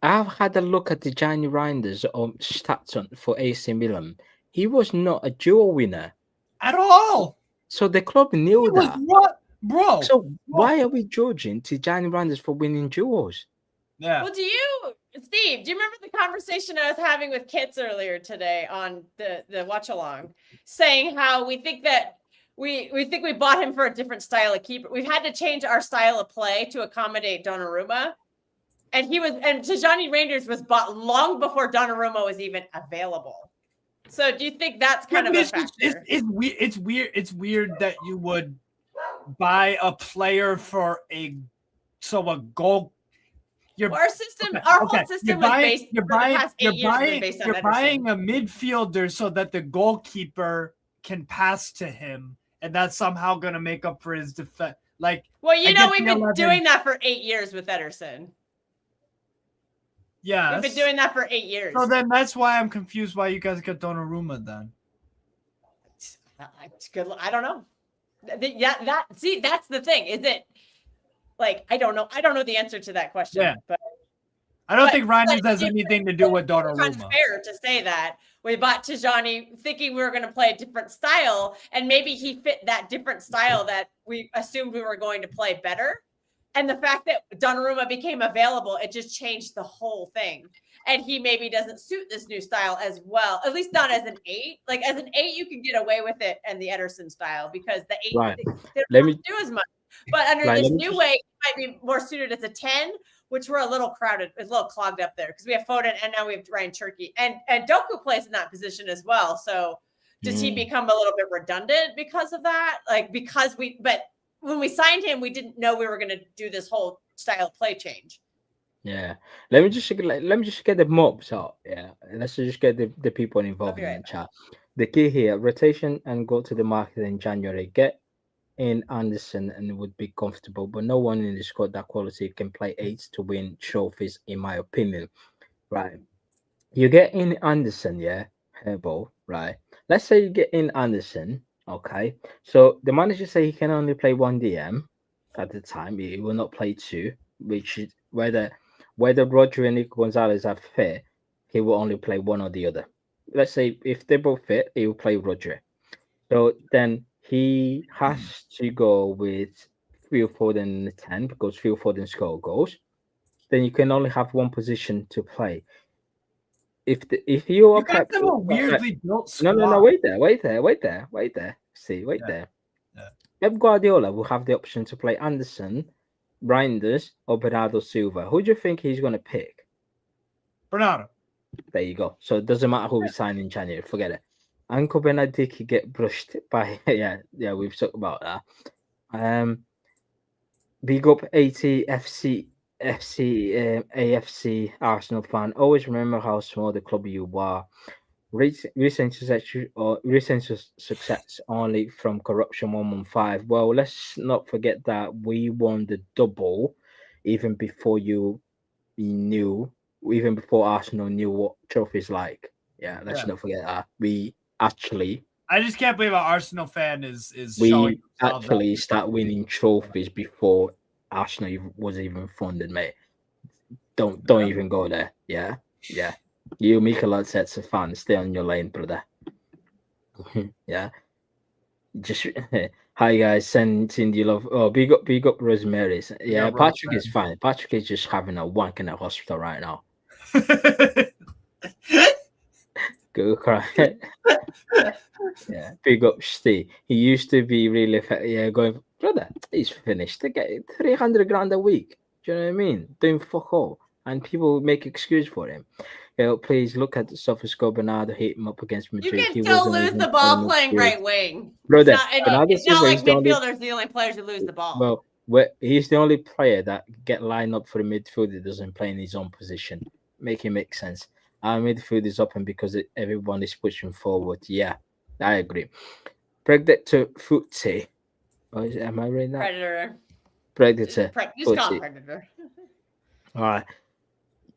Speaker 7: I've had a look at the Tijani Reinders stats for AC Milan. He was not a duel winner
Speaker 5: at all.
Speaker 7: So the club knew that.
Speaker 5: What, bro?
Speaker 7: So why are we judging Tijani Reinders for winning duels?
Speaker 5: Yeah.
Speaker 4: Well, Steve, do you remember the conversation I was having with Kits earlier today on the watch along, saying how we think that we think we bought him for a different style of keeper. We've had to change our style of play to accommodate Donnarumma. And Tijani Reinders was bought long before Donnarumma was even available. So do you think that's kind of a factor?
Speaker 5: It's weird that you would buy a player for a goal.
Speaker 4: Our whole system was based for the past 8 years.
Speaker 5: You're buying a midfielder so that the goalkeeper can pass to him. And that's somehow going to make up for his defense. We've
Speaker 4: been doing that for 8 years with Ederson.
Speaker 5: Yeah,
Speaker 4: we've been doing that for 8 years.
Speaker 5: So then that's why I'm confused why you guys got Donnarumma then.
Speaker 4: It's good. I don't know. That's the thing. Is it I don't know. I don't know the answer to that question.
Speaker 5: Yeah. But I don't think Reinders has anything to do with Donnarumma.
Speaker 4: It's unfair to say that. We bought Tijani thinking we were going to play a different style, and maybe he fit that different style that we assumed we were going to play better. And the fact that Donnarumma became available, it just changed the whole thing. And he maybe doesn't suit this new style as well, at least not as an 8. Like as an 8, you can get away with it and the Ederson style because the 8 they don't do as much. But under this new way, it might be more suited as a 10, which we're a little crowded, a little clogged up there because we have Foden and now we have Ryan Cherki. And Doku plays in that position as well. So does he become a little bit redundant because of that? Like but when we signed him, we didn't know we were going to do this whole style play change.
Speaker 7: Yeah, let me just get the mobs out. Yeah, let's just get the people involved in the chat. The key here: rotation and go to the market in January. Get in Anderson and it would be comfortable, but no one in the squad that quality can play 8 to win trophies, in my opinion. Right? You get in Anderson, yeah, Herbo, right? Let's say you get in Anderson. Okay, so the manager say he can only play 1 DM at the time. He will not play 2, which is whether Rodri and Nico Gonzalez are fit, he will only play one or the other. Let's say if they're both fit, he will play Rodri. So then he has to go with Phil Foden in the 10 because Phil Foden scored goals. Then you can only have one position to play. If you are
Speaker 5: got them a weirdly built squad.
Speaker 7: No, wait there. See, wait there.
Speaker 5: Yeah.
Speaker 7: Pep Guardiola will have the option to play Anderson, Reinders, or Bernardo Silva. Who do you think he's going to pick?
Speaker 5: Bernardo.
Speaker 7: There you go. So it doesn't matter who we sign in January. Forget it. Uncle Benedict get brushed by yeah, we've talked about that. Big up AFC Arsenal fan. Always remember how small the club you are. Recent success only from corruption 115. Well, let's not forget that we won the double even before Arsenal knew what trophies like. Yeah, let's not forget that.
Speaker 5: I just can't believe an Arsenal fan is
Speaker 7: we actually start winning trophies before Arsenal was even funded, mate. Don't even go there. Yeah. You Mikel Arteta's a fan. Stay on your lane, brother. Yeah. Just hi guys, sending you love. Oh, big up Rosemary's. Yeah, Patrick is fine. Patrick is just having a wank in a hospital right now. Go cry. Yeah, big up Steve. He used to be really going, brother, he's finished. They get 300 grand a week. Do you know what I mean? Doing fuck all. And people make excuse for him. Please look at the SofaScore. Bernardo hit him up against Madrid.
Speaker 4: You can still lose the ball playing right wing.
Speaker 7: Brother,
Speaker 4: it's not like midfielders the only players who lose the ball.
Speaker 7: Well, he's the only player that get lined up for the midfield that doesn't play in his own position. Make it make sense. Our midfield is open because everyone is pushing forward. Yeah, I agree. Predator Futsi. Am I reading that? Predator.
Speaker 4: Just call Predator.
Speaker 7: All right.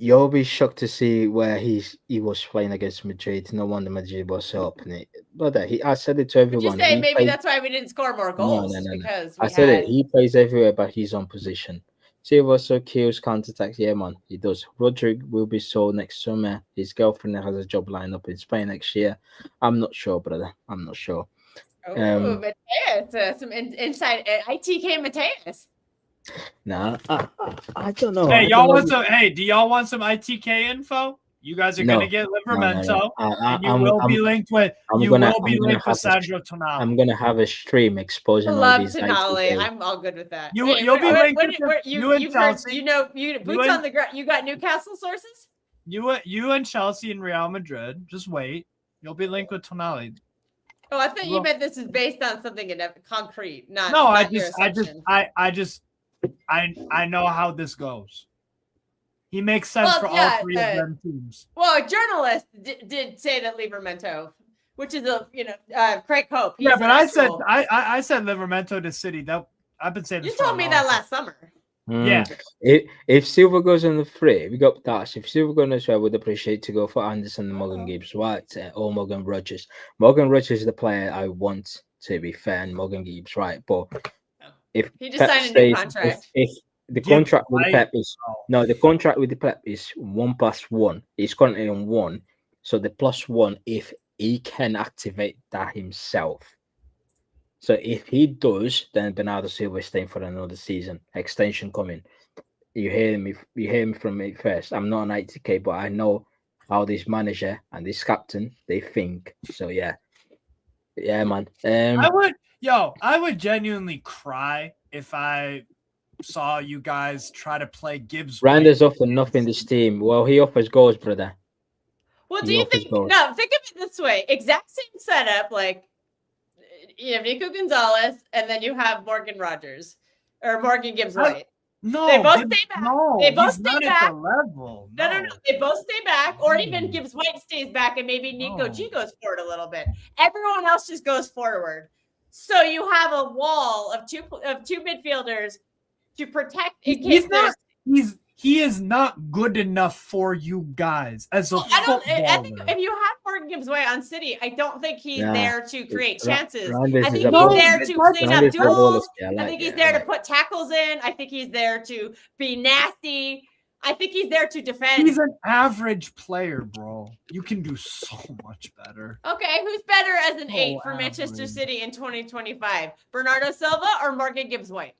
Speaker 7: You'll be shocked to see where he was playing against Madrid. No wonder Madrid was so open. Brother, I said it to everyone.
Speaker 4: Did you say maybe that's why we didn't score more goals?
Speaker 7: No.
Speaker 4: Because
Speaker 7: I said it. He plays everywhere, but he's on position. Silva also kills counterattacks. Yeah, man, he does. Rodri will be sold next summer. His girlfriend has a job lined up in Spain next year. I'm not sure, brother. I'm not sure.
Speaker 4: Oh, Mateus, some inside ITK Mateus.
Speaker 7: Nah, I don't know.
Speaker 5: Hey, y'all want some? Hey, do y'all want some ITK info? You guys are gonna get Livramento, and you will be linked with Sandro Tonali.
Speaker 7: I'm gonna have a stream exposing all these
Speaker 4: Tonali. I'm all good with that.
Speaker 5: You'll be linked with
Speaker 4: you and Chelsea. Boots on the ground. You got Newcastle sources.
Speaker 5: You and Chelsea and Real Madrid. Just wait. You'll be linked with Tonali.
Speaker 4: Oh, I thought you meant this is based on something in concrete. Not.
Speaker 5: No, I know how this goes. He makes sense for all three of them teams.
Speaker 4: Well, a journalist did say that Livramento, which is Craig Hope.
Speaker 5: Yeah, but I said Livramento to City. That I've been saying.
Speaker 4: You told me that last summer.
Speaker 5: Yeah.
Speaker 7: If Silva goes on the free, we got Dash. If Silva goes on the free, I would appreciate to go for Anderson and Morgan Gibbs, right? Or Morgan Rogers. Morgan Rogers is the player I want, to be fair, and Morgan Gibbs, right? But if
Speaker 4: he just signed a new contract.
Speaker 7: If the contract with the Pep is the contract with the Pep is 1+1. He's currently on 1, so the +1 if he can activate that himself. So if he does, then Bernardo Silva is staying for another season. Extension coming. You hear me from me first. I'm not an 80k, but I know how this manager and this captain they think. So yeah, man.
Speaker 5: I would genuinely cry if I saw you guys try to play Gibbs.
Speaker 7: Rander's offering nothing this team. Well, he offers goals, brother.
Speaker 4: Well, do you think? No, think of it this way: exact same setup. Like you have Nico Gonzalez, and then you have Morgan Rogers or Morgan Gibbs White.
Speaker 5: No,
Speaker 4: they both stay back.
Speaker 5: No,
Speaker 4: they both stay back.
Speaker 5: At the level.
Speaker 4: No. They both stay back, or even Gibbs White stays back, and maybe Nico G goes forward a little bit. Everyone else just goes forward. So you have a wall of two midfielders to protect.
Speaker 5: He is not good enough for you guys as a footballer.
Speaker 4: I think if you have Morgan Gibbs White on City, I don't think he's there to create chances. I think he's there to clean up duels. I think he's there to put tackles in. I think he's there to be nasty. I think he's there to defend.
Speaker 5: He's an average player, bro. You can do so much better.
Speaker 4: Okay, who's better as an 8 for Manchester City in 2025? Bernardo Silva or Morgan Gibbs White?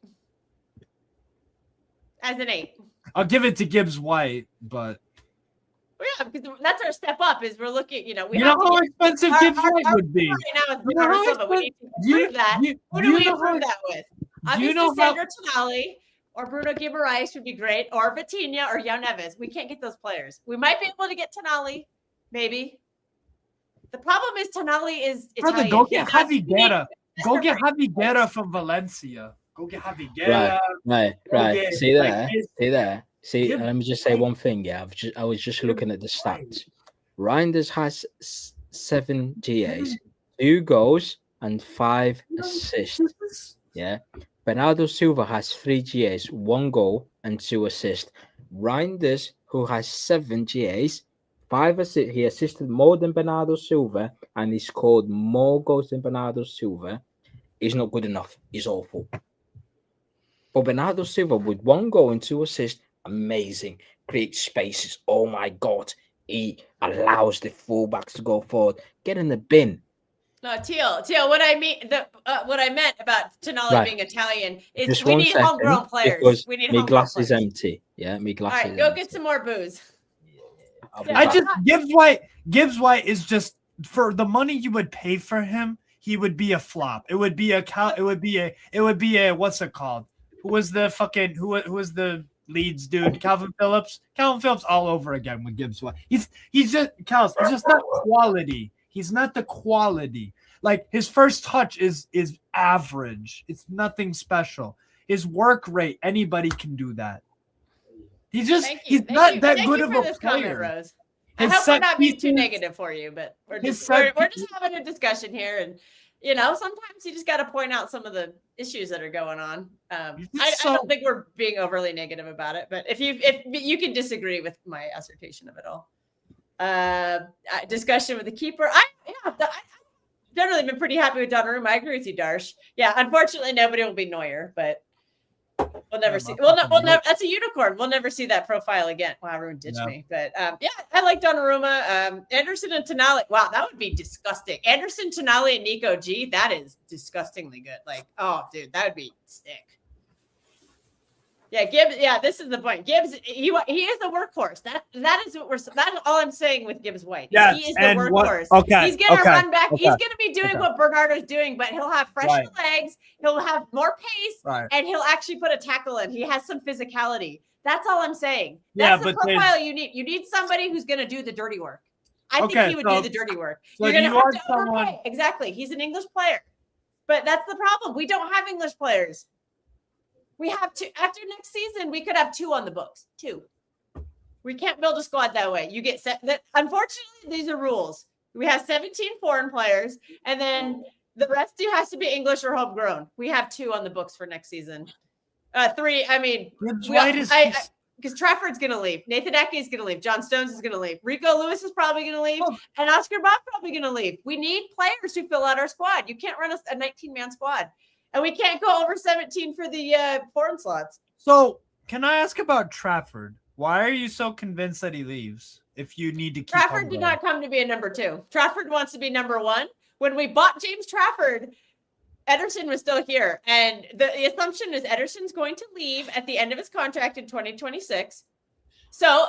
Speaker 4: As an 8.
Speaker 5: I'll give it to Gibbs White, but
Speaker 4: because that's our step up. Is we're looking, we
Speaker 5: you know how expensive Gibbs White would be.
Speaker 4: Right now is Bernardo Silva. We need to improve that. Who do we improve that with? Obviously, Sandro Tonali or Bruno Guimaraes would be great, or Vitinha or Jan Neves. We can't get those players. We might be able to get Tonali, maybe. The problem is Tonali is Italian.
Speaker 5: Go get Javi Guerra. Go get Javi Guerra from Valencia. Go get Javi Guerra.
Speaker 7: Right. See there. See, let me just say one thing. Yeah, I was just looking at the stats. Reinders has 7 GAs, 2 goals, and 5 assists. Yeah. Bernardo Silva has 3 GAs, 1 goal, and 2 assists. Reinders, who has 7 GAs, 5 assists, he assisted more than Bernardo Silva, and he scored more goals than Bernardo Silva. He's not good enough. He's awful. But Bernardo Silva with 1 goal and 2 assists, amazing. Creates spaces. Oh my God. He allows the fullbacks to go forward. Get in the bin.
Speaker 4: No, Teal. What I meant about Tonali being Italian is just we need homegrown players. We need
Speaker 7: my glass is empty. Yeah, my glass is empty.
Speaker 4: Go get some more booze.
Speaker 5: Gibbs White is just, for the money you would pay for him, he would be a flop. It would be a what's it called? Who was the Leeds dude? Calvin Phillips all over again with Gibbs White. He's just not quality. He's not the quality. Like his first touch is average. It's nothing special. His work rate, anybody can do that. He's not that good of a player.
Speaker 4: Comment, Rose. I hope we're not being too negative for you, but we're just having a discussion here, and sometimes you just got to point out some of the issues that are going on. I don't think we're being overly negative about it, but if you can disagree with my assertion of it all. Discussion with the keeper. I've generally been pretty happy with Donnarumma. I agree with you, Darsh. Yeah, unfortunately, nobody will be Neuer, but we'll never see. We'll never. That's a unicorn. We'll never see that profile again. Wow, everyone ditched me. But I like Donnarumma. Anderson and Tonali. Wow, that would be disgusting. Anderson, Tonali, and Nico G. That is disgustingly good. Like, oh, dude, that would be sick. Yeah, Gibbs. Yeah, this is the point. Gibbs, he is the workhorse. That is all I'm saying with Gibbs White.
Speaker 5: Yes,
Speaker 4: he is the workhorse. He's gonna run back. He's gonna be doing what Bernardo's doing, but he'll have fresher legs. He'll have more pace, and he'll actually put a tackle in. He has some physicality. That's all I'm saying. That's the profile you need. You need somebody who's gonna do the dirty work. I think he would do the dirty work. You're gonna have to overpay. Exactly. He's an English player, but that's the problem. We don't have English players. We have 2 after next season. We could have 2 on the books. 2. We can't build a squad that way. You get set. That unfortunately, these are rules. We have 17 foreign players, and then the rest has to be English or homegrown. We have 2 on the books for next season. 3. I mean, because Trafford's going to leave. Nathan Ake is going to leave. John Stones is going to leave. Rico Lewis is probably going to leave, and Oscar Bob's probably going to leave. We need players who fill out our squad. You can't run a 19-man squad. And we can't go over 17 for the foreign slots.
Speaker 5: So, can I ask about Trafford? Why are you so convinced that he leaves if you need to keep
Speaker 4: Trafford did not come to be a number 2. Trafford wants to be number 1. When we bought James Trafford, Ederson was still here, and the assumption is Ederson's going to leave at the end of his contract in 2026. So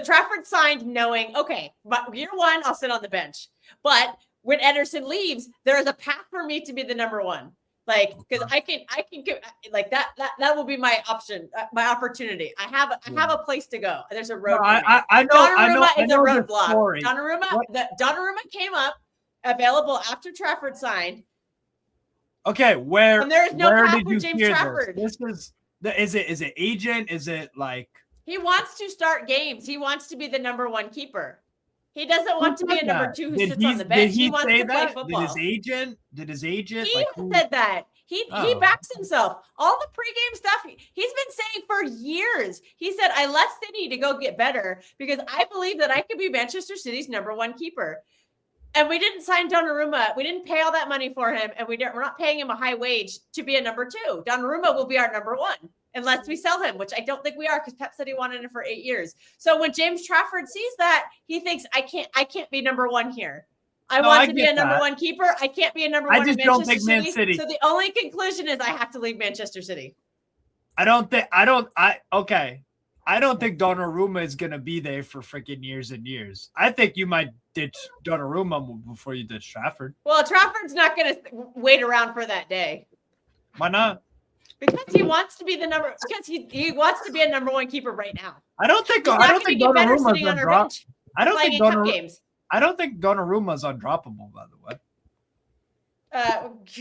Speaker 4: Trafford signed knowing, okay, but year one, I'll sit on the bench. But when Ederson leaves, there is a path for me to be the number one. Like, because I can give like that will be my option, my opportunity. I have a place to go. There's a road.
Speaker 5: I know.
Speaker 4: Donnarumma is a roadblock. Donnarumma came up available after Trafford signed.
Speaker 5: Okay, where?
Speaker 4: And there is no path
Speaker 5: for
Speaker 4: James Trafford.
Speaker 5: This is it agent? Is it like
Speaker 4: he wants to start games? He wants to be the number one keeper. He doesn't want to be a number two who sits on the bench. He wants to play football.
Speaker 5: Did his agent?
Speaker 4: He said that. He backs himself. All the pregame stuff he's been saying for years. He said, I left City to go get better because I believe that I could be Manchester City's number one keeper. And we didn't sign Donnarumma. We didn't pay all that money for him. And we're not paying him a high wage to be a number two. Donnarumma will be our number one unless we sell him, which I don't think we are because Pep said he wanted him for 8 years. So when James Trafford sees that, he thinks, I can't be number one here. I want to be a number one keeper. I can't be a number one in Manchester City. So the only conclusion is I have to leave Manchester City.
Speaker 5: I don't think Donnarumma is going to be there for freaking years and years. I think you might ditch Donnarumma before you ditch Trafford.
Speaker 4: Well, Trafford's not going to wait around for that day.
Speaker 5: Why not?
Speaker 4: Because he wants to be the number. Because he wants to be a number one keeper right now.
Speaker 5: I don't think Donnarumma's undroppable. I don't think Donnarumma's undroppable. By the way.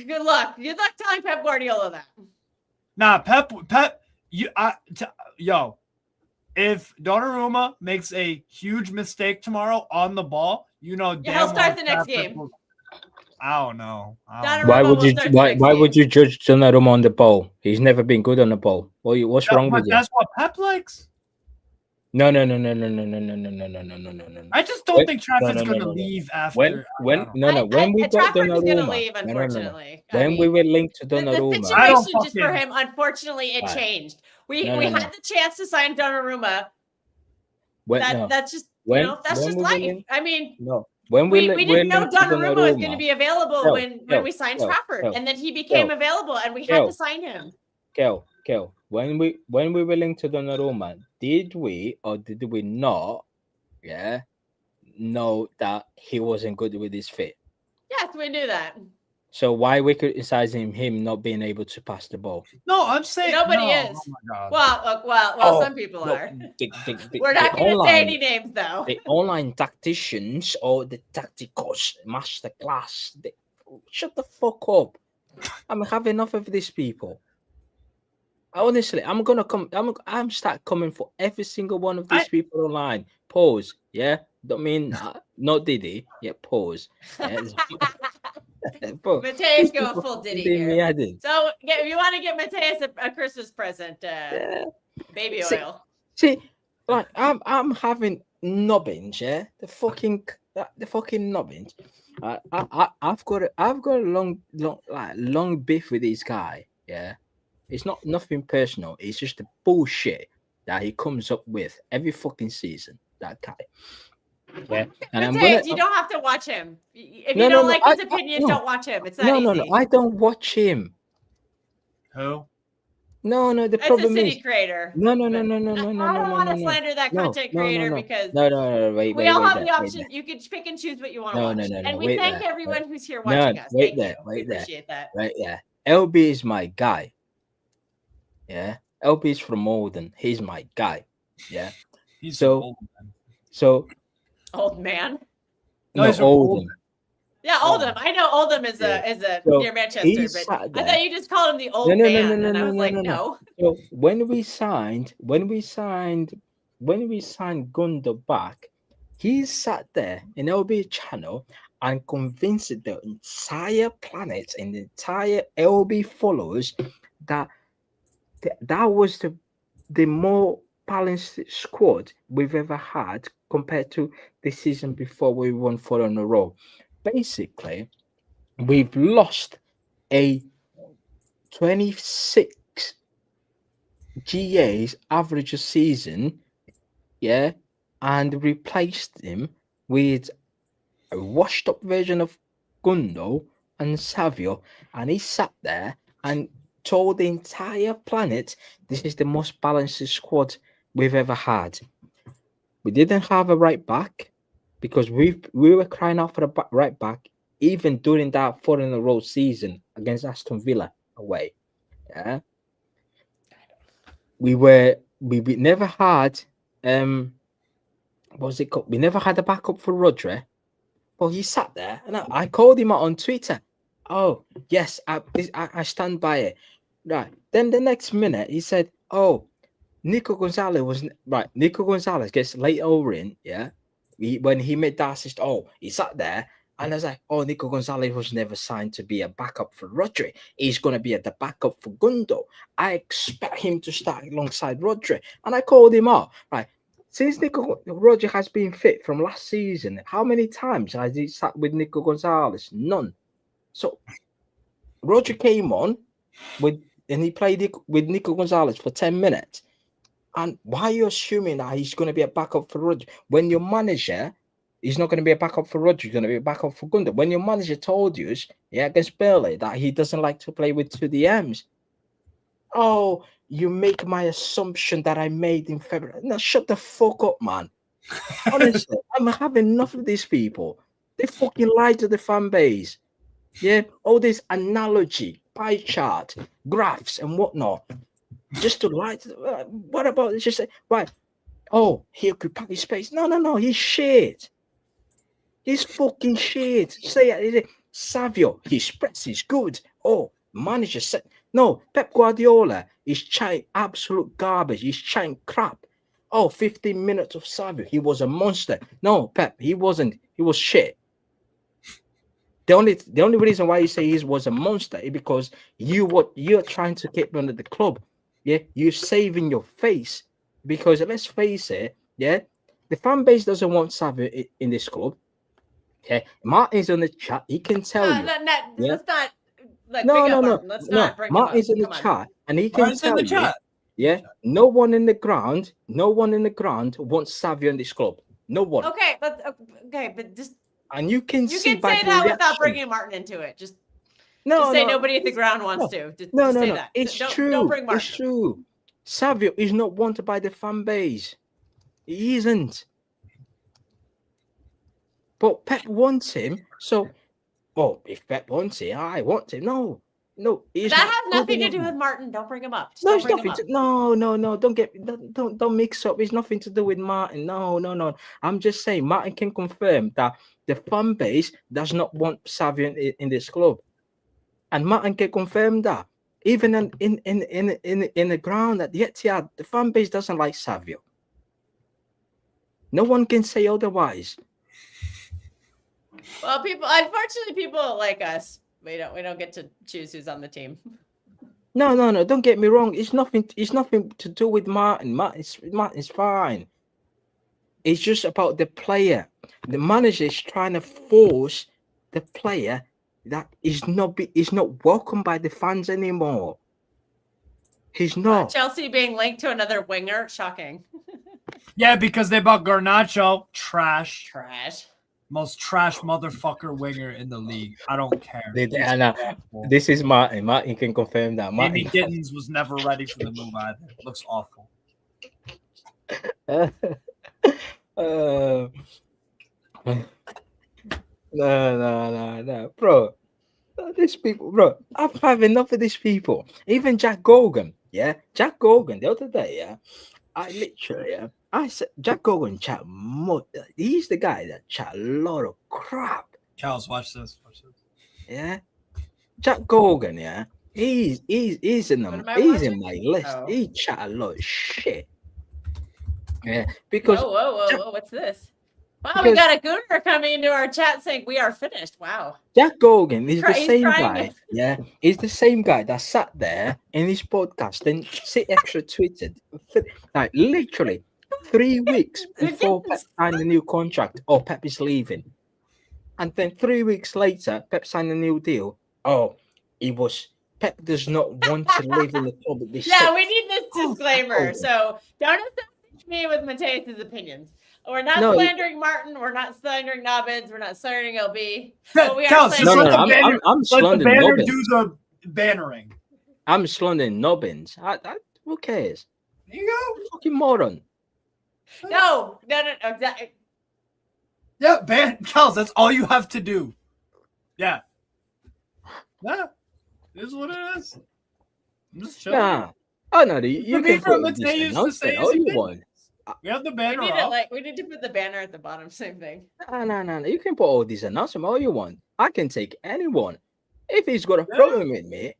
Speaker 4: Good luck. Good luck telling Pep Guardiola that.
Speaker 5: Nah, Pep. If Donnarumma makes a huge mistake tomorrow on the ball,
Speaker 4: he'll start the next game.
Speaker 5: I don't know.
Speaker 7: Why would you judge Donnarumma on the ball? He's never been good on the ball. What's wrong with you?
Speaker 5: That's what Pep likes.
Speaker 7: No.
Speaker 5: I just don't think Trafford's going to leave after.
Speaker 7: When we got Donnarumma, when we were linked to Donnarumma,
Speaker 4: the situation just for him, unfortunately, it changed. We had the chance to sign Donnarumma. That's just life. I mean, we didn't know Donnarumma was going to be available when we signed Trafford, and then he became available, and we had to sign him.
Speaker 7: Kel, when we were linked to Donnarumma, did we or did we not know that he wasn't good with his feet?
Speaker 4: Yes, we knew that.
Speaker 7: So why we criticizing him not being able to pass the ball?
Speaker 5: No, I'm saying
Speaker 4: nobody is. Oh my God. Well, some people are. We're not going to say any names though.
Speaker 7: The online tacticians or the tacticos masterclass. Shut the fuck up. I'm having enough of these people. Honestly, I'm start coming for every single one of these people online. Pause. Yeah. Don't mean that. Not Diddy. Yeah, pause. Yeah.
Speaker 4: Mateus going full Diddy here. So if you want to get Mateus a Christmas present, baby oil.
Speaker 7: See, like I'm having nubbins, yeah. The fucking nubbins. I've got a long beef with this guy. Yeah, it's not nothing personal. It's just the bullshit that he comes up with every fucking season. That guy. Yeah, and
Speaker 4: Mateus, you don't have to watch him. If you don't like his opinion, don't watch him. It's not easy.
Speaker 7: No, I don't watch him.
Speaker 5: Who?
Speaker 7: No, the problem
Speaker 4: is a city creator.
Speaker 7: No.
Speaker 4: I don't want to slander that content creator because
Speaker 7: wait,
Speaker 4: we all have the option. You can pick and choose what you want to watch. And we thank everyone who's here watching us. Thank you. We appreciate that.
Speaker 7: Right, yeah. LB is my guy. Yeah, LB is from Malden. He's my guy. Yeah.
Speaker 5: He's
Speaker 7: so
Speaker 4: old man.
Speaker 7: No, Oldham.
Speaker 4: Yeah, Oldham. I know Oldham is a near Manchester, but I thought you just called him the old man, and I was like, no.
Speaker 7: So when we signed Gundo back, he sat there in LB channel and convinced the entire planet and the entire LB followers that that was the more balanced squad we've ever had compared to the season before we won 4 in a row. Basically, we've lost a 26 GA's average a season, yeah, and replaced him with a washed up version of Gundo and Savio, and he sat there and told the entire planet this is the most balanced squad we've ever had. We didn't have a right back because we were crying out for a right back even during that 4-in-a-row season against Aston Villa away. Yeah, we never had what was it called? We never had a backup for Rodri. Well, he sat there and I called him out on Twitter. Oh, yes, I stand by it. Right. Then the next minute he said, oh, Nico Gonzalez gets late over in, yeah. When he made that assist, he sat there and I was like, oh, Nico Gonzalez was never signed to be a backup for Rodri. He's going to be the backup for Gundo. I expect him to start alongside Rodri. And I called him out, right? Since Rodri has been fit from last season, how many times has he sat with Nico Gonzalez? None. So Rodri came on and he played with Nico Gonzalez for 10 minutes. And why are you assuming that he's going to be a backup for Rodri? When your manager is not going to be a backup for Rodri, he's going to be a backup for Gundo. When your manager told you, against Burnley, that he doesn't like to play with 2 DMs. Oh, you make my assumption that I made in February. Now, shut the fuck up, man. Honestly, I'm having enough of these people. They fucking lie to the fan base. Yeah, all this analogy, pie chart, graphs, and whatnot. Just to lie to what about this? Just say, right, he occupied his space. No, he's shit. He's fucking shit. Say it. Savio, his press is good. Oh, manager said, no, Pep Guardiola is chatting absolute garbage. He's chatting crap. 15 minutes of Savio. He was a monster. No, Pep, he wasn't. He was shit. The only reason why you say he was a monster is because you're trying to keep him at the club. Yeah, you're saving your face because let's face it. Yeah, the fan base doesn't want Savio in this club. Okay, Martin's on the chat. He can tell you.
Speaker 4: Let's not. Let's not bring
Speaker 7: Martin's in the chat, and he can tell you. Yeah, no one in the ground wants Savio in this club. No one.
Speaker 4: Okay, but just.
Speaker 7: And you can
Speaker 4: say that without bringing Martin into it. Just say nobody at the ground wants to. Just say that.
Speaker 7: It's true. Don't bring Martin. It's true. Savio is not wanted by the fan base. He isn't. But Pep wants him. So, if Pep wants him, I want him. No. That
Speaker 4: has nothing to do with Martin. Don't bring him up.
Speaker 7: No, it's nothing. No. Don't mix up. It's nothing to do with Martin. No. I'm just saying Martin can confirm that the fan base does not want Savio in this club, and Martin can confirm that. Even in the ground at the Etihad, the fan base doesn't like Savio. No one can say otherwise.
Speaker 4: Well, unfortunately, people like us. We don't get to choose who's on the team.
Speaker 7: No. Don't get me wrong. It's nothing to do with Martin. Martin's fine. It's just about the player. The manager is trying to force the player that is not welcomed by the fans anymore. He's not.
Speaker 4: Chelsea being linked to another winger, shocking.
Speaker 5: Yeah, because they bought Garnacho. Trash. Most trash motherfucker winger in the league. I don't care.
Speaker 7: This is Martin. Martin can confirm that.
Speaker 5: Andy Giddens was never ready for the move either. It looks awful. No, bro. These people, bro. I've had enough of these people. Even Jack Gogan, Jack Gogan the other day, I said Jack Gogan chat more. He's the guy that chat a lot of crap. Charles, watch this.
Speaker 7: Yeah, Jack Gogan, he's in my list.
Speaker 4: Oh.
Speaker 7: He chat a lot of shit. Yeah, because
Speaker 4: whoa, what's this? Wow, we got a gooner coming into our chat saying we are finished. Wow.
Speaker 7: Jack Gogan is the same guy. Yeah, he's the same guy that sat there in his podcast and extra tweeted like literally 3 weeks before Pep signed a new contract. Pep is leaving, and then 3 weeks later, Pep signed a new deal. Pep does not want to live in the club at this.
Speaker 4: Yeah, we need this disclaimer. So don't associate me with Mateus's opinions. We're not slandering Martin. We're not slandering Nobbins. We're not slandering LB.
Speaker 5: But we are slandering. I'm slandering Nobbins. Do the bannering.
Speaker 7: I'm slandering Nobbins. Who cares?
Speaker 5: There you go.
Speaker 7: Fucking moron.
Speaker 4: No.
Speaker 5: Yeah, ban Kels. That's all you have to do. Yeah. Yeah. This is what it is. I'm just chilling.
Speaker 7: Nah. Oh no, you can put this all you want.
Speaker 5: We have the banner.
Speaker 4: We need to put the banner at the bottom. Same thing.
Speaker 7: No. You can put all these announcements all you want. I can take anyone. If he's got a problem with me,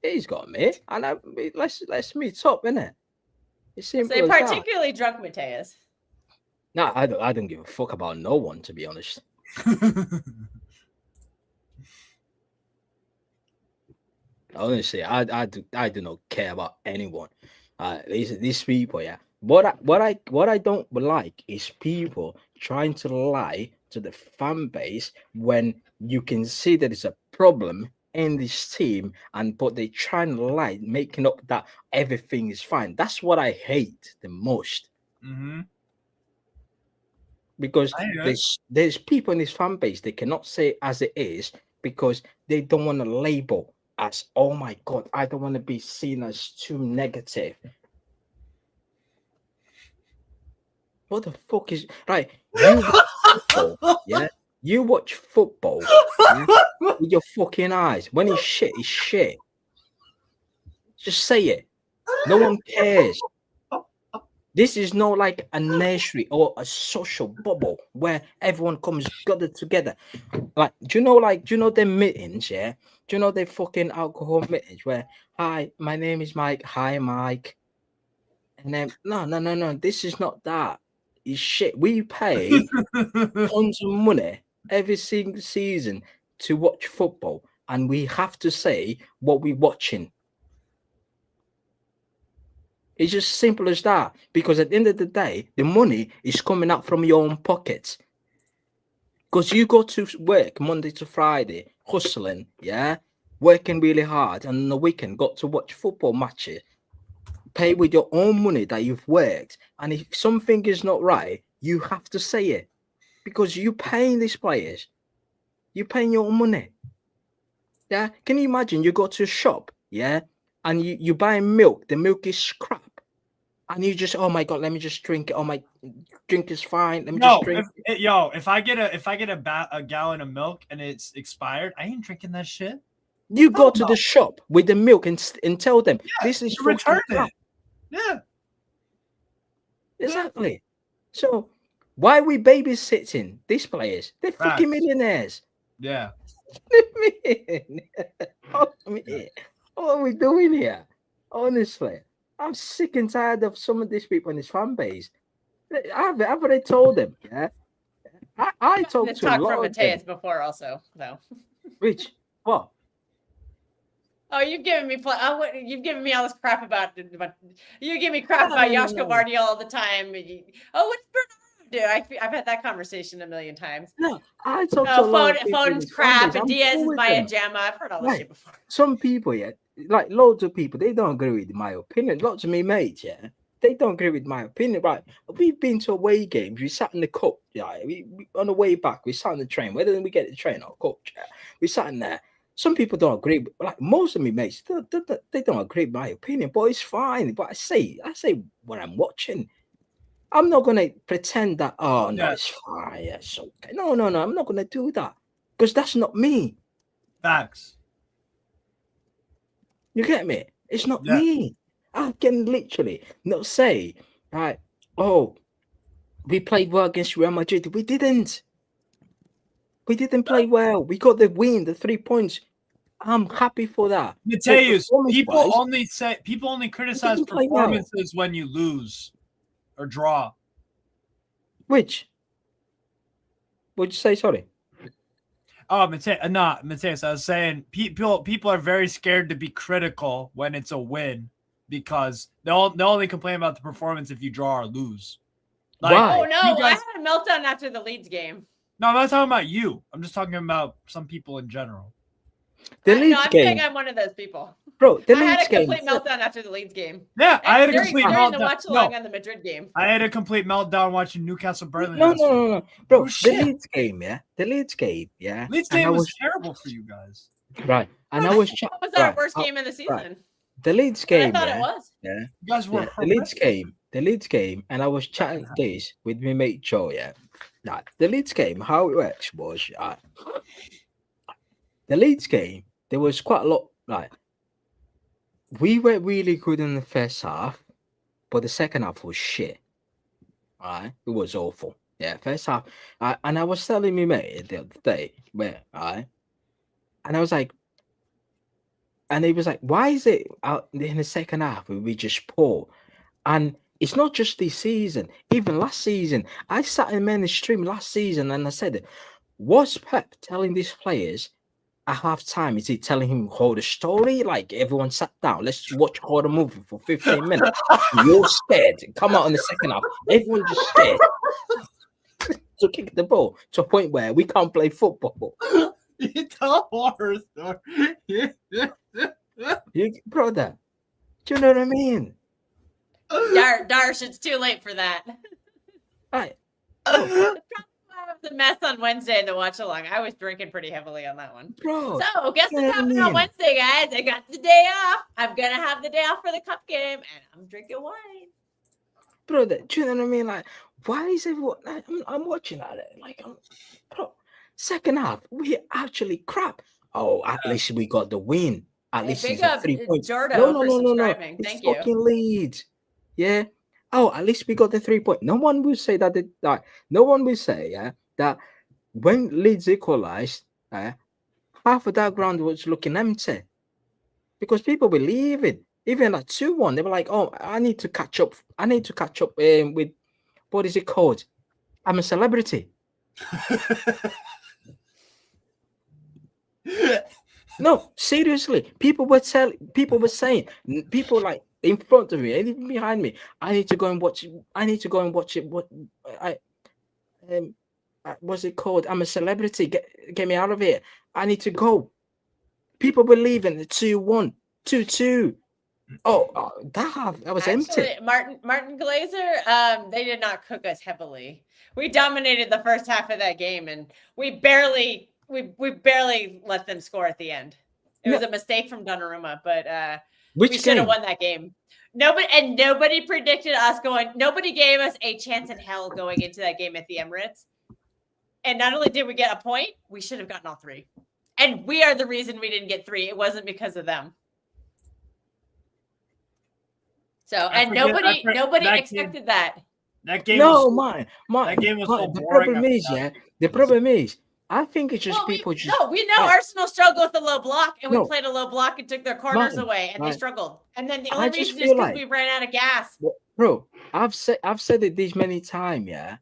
Speaker 7: he's got me, and let's meet up, innit? It's simple.
Speaker 4: So particularly drunk Mateus.
Speaker 7: No, I don't give a fuck about no one, to be honest. Honestly, I do not care about anyone. These people, yeah. What I don't like is people trying to lie to the fan base when you can see that it's a problem in this team, but they try to lie, making up that everything is fine. That's what I hate the most.
Speaker 5: Mm-hmm.
Speaker 7: Because there's people in this fan base, they cannot say it as it is because they don't want to label as, oh my God, I don't want to be seen as too negative. What the fuck is right? You watch football, yeah? You watch football with your fucking eyes. When it's shit, it's shit. Just say it. No one cares. This is not like a nursery or a social bubble where everyone comes gathered together. Like, do you know their meetings, yeah? Do you know their fucking alcohol meetings where, hi, my name is Mike. Hi, Mike. And then, no. This is not that. It's shit. We pay tons of money every single season to watch football, and we have to say what we're watching. It's just simple as that. Because at the end of the day, the money is coming out from your own pockets. Because you go to work Monday to Friday, hustling, yeah, working really hard, and on the weekend got to watch football matches. Pay with your own money that you've worked, and if something is not right, you have to say it because you're paying these players. You're paying your own money. Yeah, can you imagine? You go to a shop, yeah, and you buy milk. The milk is crap, and you just, oh my God, let me just drink it. Oh my, drink is fine. Let me just drink.
Speaker 5: If I get a gallon of milk and it's expired, I ain't drinking that shit.
Speaker 7: You go to the shop with the milk and tell them this is
Speaker 5: return it. Yeah,
Speaker 7: exactly. So why are we babysitting these players? They're fucking millionaires.
Speaker 5: Yeah.
Speaker 7: What are we doing here? Honestly, I'm sick and tired of some of these people in this fan base. I've already told them. Yeah, I talked to a lot of
Speaker 4: Mateus before also though.
Speaker 7: Rich, what?
Speaker 4: Oh, you've given me you've given me all this crap about you give me crap about Joshua Vardy all the time. What's Bernardo do? I've had that conversation a million times.
Speaker 7: No, I talked to a lot of people.
Speaker 4: Phone's crap and Diaz is my Ajama. I've heard all this shit before.
Speaker 7: Some people, like loads of people, they don't agree with my opinion. Lots of me mates, they don't agree with my opinion. Right, we've been to away games. We sat in the cup. We on the way back, we sat on the train. Whether we get the train or coach, we sat in there. Some people don't agree, like most of me mates, they don't agree with my opinion, but it's fine. But I say what I'm watching. I'm not gonna pretend that it's fine, it's okay. No, I'm not gonna do that because that's not me.
Speaker 5: Facts.
Speaker 7: You get me? It's not me. I can literally not say, right, we played well against Real Madrid. We didn't. We didn't play well. We got the win, the 3 points. I'm happy for that.
Speaker 5: Mateus, people only criticize performances when you lose or draw.
Speaker 7: Which? What'd you say? Sorry.
Speaker 5: Oh, Mateus. I was saying people are very scared to be critical when it's a win because they'll only complain about the performance if you draw or lose.
Speaker 4: Like, why? Oh no, I had a meltdown after the Leeds game.
Speaker 5: No, I'm not talking about you. I'm just talking about some people in general.
Speaker 7: The Leeds
Speaker 4: I'm
Speaker 7: game.
Speaker 4: saying I'm one of those people.
Speaker 7: Bro, the
Speaker 4: I had
Speaker 7: Leeds
Speaker 4: a
Speaker 7: game.
Speaker 4: complete meltdown after the Leeds game.
Speaker 5: Yeah, I had a complete meltdown.
Speaker 4: The watch along on the Madrid game.
Speaker 5: I had a complete meltdown watching Newcastle Burnley.
Speaker 7: No. Bro, the Leeds game, yeah. Leeds game
Speaker 5: was terrible for you guys.
Speaker 7: Right. And I was
Speaker 4: That was our worst game of the season.
Speaker 7: Right. The Leeds game.
Speaker 4: I thought it was.
Speaker 7: Yeah.
Speaker 5: You guys were
Speaker 7: the Leeds game, and I was chatting this with my mate Joe, yeah. Nah, the Leeds game, how it works was the Leeds game, there was quite a lot, like we were really good in the first half, but the second half was shit. Right? It was awful. Yeah, first half. And I was telling me mate the other day, and I was like, and he was like, why is it out in the second half we just poor? And it's not just this season, even last season. I sat in men's stream last season and I said, was Pep telling these players at half time? Is he telling him hold a story? Like everyone sat down, let's watch a horror movie for 15 minutes. You're scared. Come out in the second half. Everyone just scared to kick the ball to a point where we can't play football.
Speaker 5: You tell horror story.
Speaker 7: Brother, do you know what I mean?
Speaker 4: Darsh, it's too late for that.
Speaker 7: Right.
Speaker 4: The mess on Wednesday in the watch along. I was drinking pretty heavily on that one.
Speaker 7: Bro.
Speaker 4: So guess what's happening on Wednesday, guys? I got the day off. I'm gonna have the day off for the cup game, and I'm drinking wine.
Speaker 7: Bro, do you know what I mean? Like, why is everyone like I'm watching at it? Like, bro, second half, we actually crap. Oh, at least we got the win. At least it's 3 points. No. It's
Speaker 4: Thank you.
Speaker 7: Fucking Leeds. Yeah. Oh, at least we got the 3 point. No one will say that. No one will say that when Leeds equalized, half of that ground was looking empty because people were leaving. Even like 2-1, they were like, "Oh, I need to catch up. I need to catch up with what is it called? I'm a celebrity." No, seriously, people were saying, people like in front of me and even behind me, I need to go and watch it. What what's it called? I'm a celebrity. Get me out of here. I need to go. People were leaving the 2-1, 2-2. Oh, that was empty.
Speaker 4: Martin Glazer, they did not cook us heavily. We dominated the first half of that game, and we barely let them score at the end. It was a mistake from Donnarumma, but we should have won that game. Nobody predicted us going. Nobody gave us a chance in hell going into that game at the Emirates. And not only did we get a point, we should have gotten all 3. And we are the reason we didn't get 3. It wasn't because of them. So nobody expected that.
Speaker 5: That game.
Speaker 7: No,
Speaker 5: that game was so
Speaker 7: the
Speaker 5: boring.
Speaker 7: Problem is, I think it's just
Speaker 4: we know Arsenal struggled with the low block, and we played a low block and took their corners away, and they struggled. And then the only reason is because we ran out of gas.
Speaker 7: Bro, I've said it this many times. Yeah.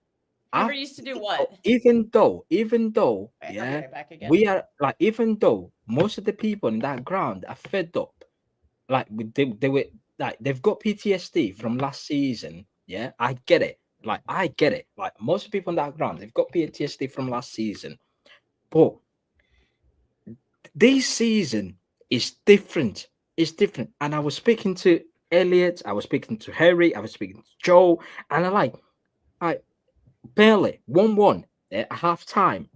Speaker 4: Never used to do what?
Speaker 7: Even though, we are like, even though most of the people in that ground are fed up, like they were. Like they've got PTSD from last season. Yeah, I get it. Like most people on that ground, they've got PTSD from last season. But this season is different. It's different. And I was speaking to Elliot, I was speaking to Harry, I was speaking to Joe, and I barely 1-1 at half time,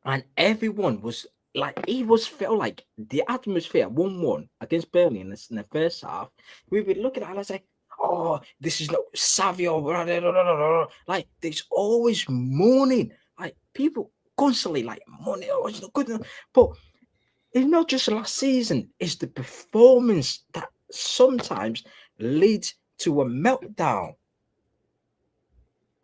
Speaker 7: and everyone was like, felt like the atmosphere 1-1 against Burnley in the first half. We were looking at it, I was like, oh, this is no Savio. Like, there's always mourning. Like, people constantly like mourning. Oh, it's not good enough. But it's not just last season. It's the performance that sometimes leads to a meltdown.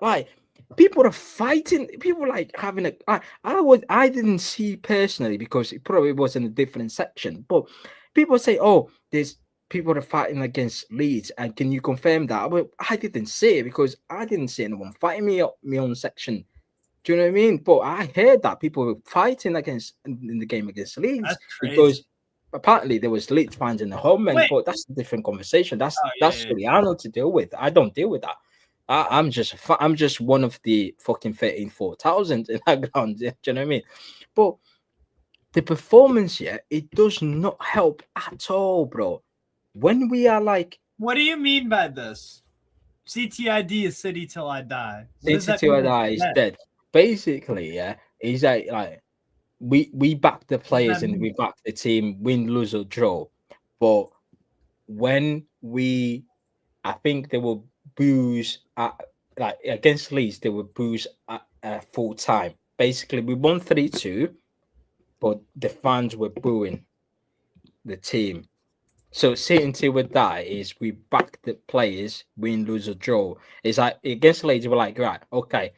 Speaker 7: Like, people are fighting. People like having I didn't see personally because it probably was in a different section. But people say, "Oh, there's people are fighting against Leeds," and can you confirm that? Well, I didn't see it because I didn't see anyone fighting me up my own section. Do you know what I mean? But I heard that people were fighting against in the game against Leeds because apparently there was Leeds fans in the home end. But that's a different conversation. That's really Arnold to deal with. I don't deal with that. I'm just one of the fucking 13,400 in that ground. Do you know what I mean? But the performance, it does not help at all, bro. When we are like,
Speaker 5: what do you mean by this? CTID is City Till I Die.
Speaker 7: City Till I Die is dead. Basically, is like we back the players and we back the team, win, lose or draw. But when I think they will booze like against Leeds, they will booze at full time. Basically, we won 3-2, but the fans were booing the team. So sitting till we die is we back the players, win, lose or draw. It's like against Leeds, we're like, right, okay,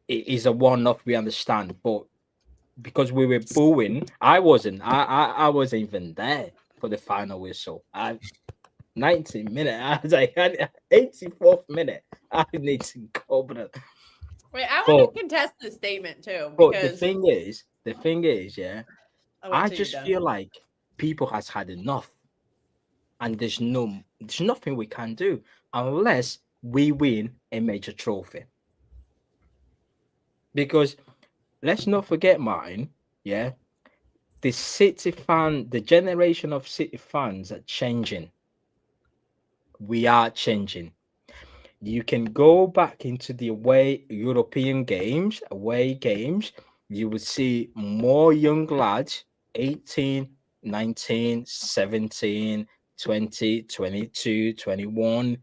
Speaker 7: it is a one-off, we understand, but because we were booing, I wasn't even there for the final whistle. 90 minute, I was like 84th minute. I need to go, but
Speaker 4: wait, I want to contest this statement too.
Speaker 7: But the thing is, I just feel like people has had enough, and there's nothing we can do unless we win a major trophy. Because let's not forget, Martin, the generation of City fans are changing. We are changing. You can go back into the European games, away games. You will see more young lads, 18, 19, 17, 20, 22, 21.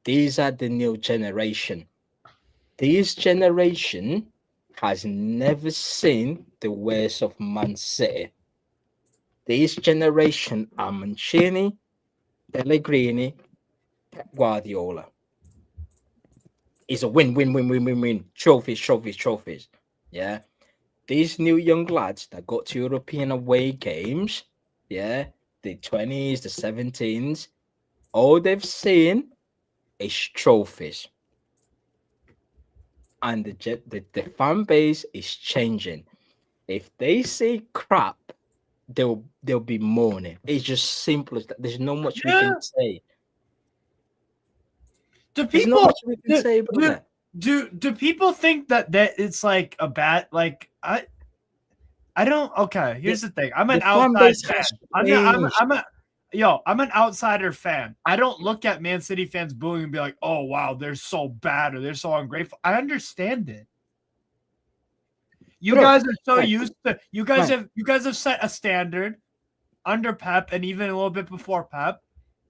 Speaker 7: These are the new generation. This generation has never seen the ways of Man City. This generation are Mancini, Pellegrini, Pep Guardiola. It's a win. Trophies. Yeah. These new young lads that got to European away games, the 20s, the 17s, all they've seen is trophies. And the fan base is changing. If they say crap, they'll be mourning. It's just simple as that. There's not much we can say.
Speaker 5: Do people do people think that it's like a bad, like I don't. Okay, here's the thing. I'm an outside fan. I'm an outsider fan. I don't look at Man City fans booing and be like, oh wow, they're so bad or they're so ungrateful. I understand it. You guys are so used to you guys have set a standard under Pep and even a little bit before Pep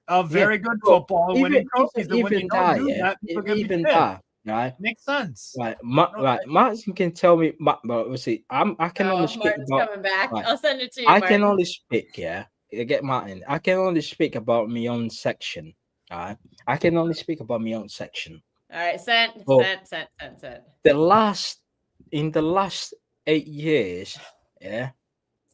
Speaker 5: of very good football and winning trophies. And when you don't do that, people get even that. Right, makes sense.
Speaker 7: Right, Martin can tell me. Obviously, I can only speak
Speaker 4: Martin's
Speaker 7: about.
Speaker 4: Coming back.
Speaker 7: Right,
Speaker 4: I'll send it to you.
Speaker 7: I can only speak. Get Martin. I can only speak about my own section. All right, I can only speak about my own section.
Speaker 4: All right, sent.
Speaker 7: In the last 8 years,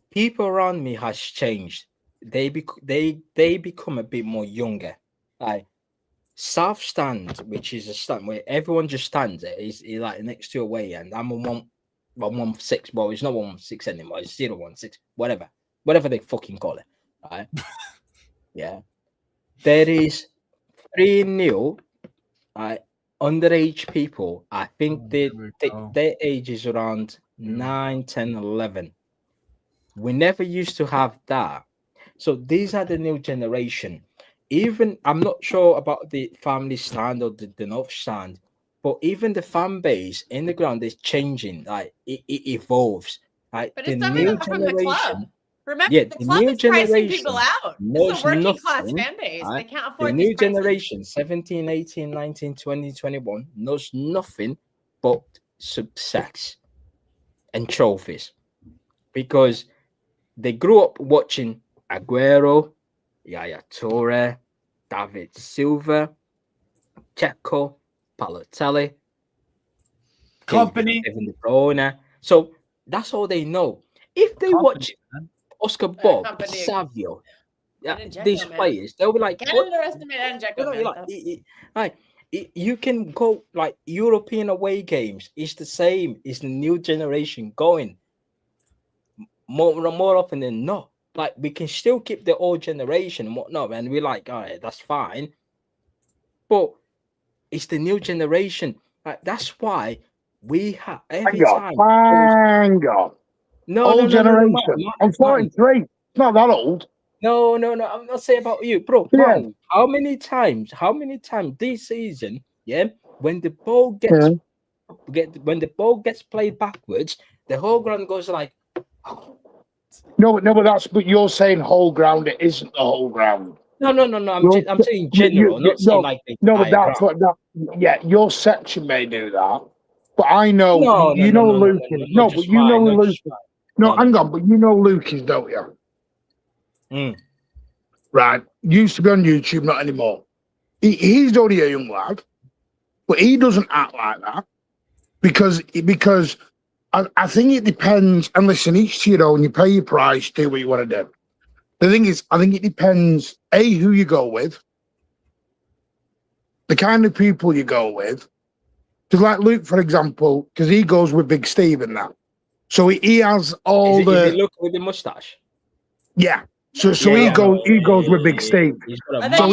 Speaker 7: people around me has changed. They become a bit more younger. Like South Stand, which is a stand where everyone just stands there, is like next to away, and I'm on 116. Well, it's not 116 anymore. It's 016. Whatever they fucking call it. Right? Yeah. There is 3-0. Underage people. I think their age is around 9, 10, 11. We never used to have that. So these are the new generation. Even I'm not sure about the family stand or the North stand, but even the fan base in the ground is changing. Like it evolves. Right?
Speaker 4: But
Speaker 7: the
Speaker 4: it's
Speaker 7: new
Speaker 4: from the club. Remember,
Speaker 7: the
Speaker 4: club
Speaker 7: new
Speaker 4: is pricing
Speaker 7: generation
Speaker 4: people out. It's a working class fan base.
Speaker 7: Right?
Speaker 4: They can't afford
Speaker 7: the new generation, 17, 18, 19, 20, 21, knows nothing but success and trophies. Because they grew up watching Aguero, Yaya Toure, David Silva, Cherki, Balotelli,
Speaker 5: Company,
Speaker 7: Kevin De Bruyne. So that's all they know. If they watch Oscar Bob, Savio, these players, they'll be like,
Speaker 4: can't underestimate Njeko.
Speaker 7: You can go like European away games. It's the same. It's the new generation going. More often than not, like we can still keep the old generation and whatnot, and we're like, all right, that's fine. But it's the new generation. Like, that's why we have every time.
Speaker 6: Old generation. I'm 43. It's not that old.
Speaker 7: No. I'm not saying about you, bro.
Speaker 6: Yeah.
Speaker 7: Man, how many times this season, when the ball gets played backwards, the whole ground goes like.
Speaker 6: No, but you're saying whole ground. It isn't the whole ground.
Speaker 7: No. I'm saying general, not saying like the
Speaker 6: but that's
Speaker 7: ground.
Speaker 6: your section may do that. But I know Luke is. No, but you know Luke. No, hang on, but you know Luke is, don't you? Right. Used to be on YouTube, not anymore. He's only a young lad, but he doesn't act like that because I think it depends. And listen, each to your own. You pay your price, do what you want to do. The thing is, I think it depends, A, who you go with, the kind of people you go with. Because like Luke, for example, because he goes with Big Steve and that. So he has all
Speaker 7: Is he look with the mustache?
Speaker 6: Yeah. So he goes with Big Steve.
Speaker 7: He's got a
Speaker 4: massive,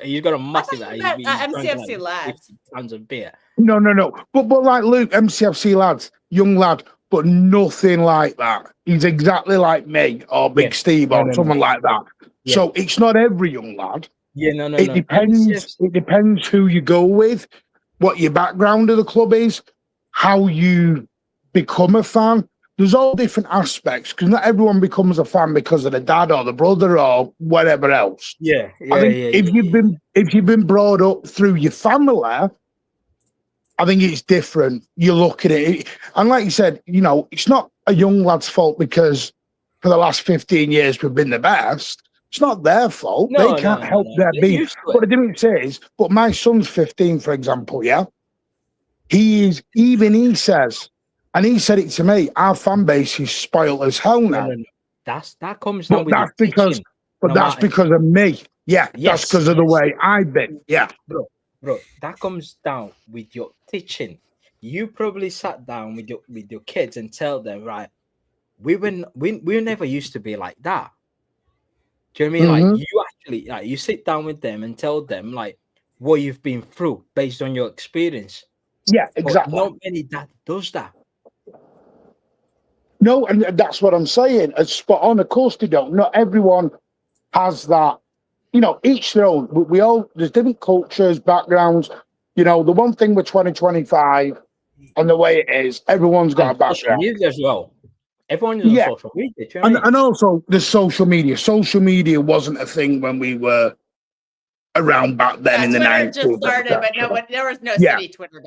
Speaker 7: he's got a massive
Speaker 4: MCFC lads.
Speaker 7: Tons of beer.
Speaker 6: No. But like Luke, MCFC lads, young lad, but nothing like that. He's exactly like me or Big Steve or someone like that. Yeah. So it's not every young lad.
Speaker 7: Yeah, no.
Speaker 6: It depends. It depends who you go with, what your background of the club is, how you become a fan. There's all different aspects because not everyone becomes a fan because of the dad or the brother or whatever else.
Speaker 7: Yeah.
Speaker 6: I think if you've been brought up through your family, I think it's different. You look at it, and like you said, it's not a young lad's fault because for the last 15 years we've been the best. It's not their fault. They can't help their beef. What I didn't say is, but my son's 15, for example. Yeah, he says. And he said it to me. Our fan base is spoiled as hell now.
Speaker 7: No. That comes down with that's because
Speaker 6: of me. Yeah, that's because of the way I've been. Yeah,
Speaker 7: bro, that comes down with your teaching. You probably sat down with your kids and tell them, right? We never used to be like that. Do you know what I mean? Like you actually, you sit down with them and tell them like what you've been through based on your experience.
Speaker 6: Yeah, exactly.
Speaker 7: But not many dad does that.
Speaker 6: No, and that's what I'm saying. It's spot on. Of course they don't. Not everyone has that. Each their own. There's different cultures, backgrounds. The one thing with 2025 and the way it is, everyone's got a background.
Speaker 7: Social media as well. Everyone is on social media.
Speaker 6: And also the social media. Social media wasn't a thing when we were around back then in the 90s.
Speaker 4: Just started, but there was no city Twitter.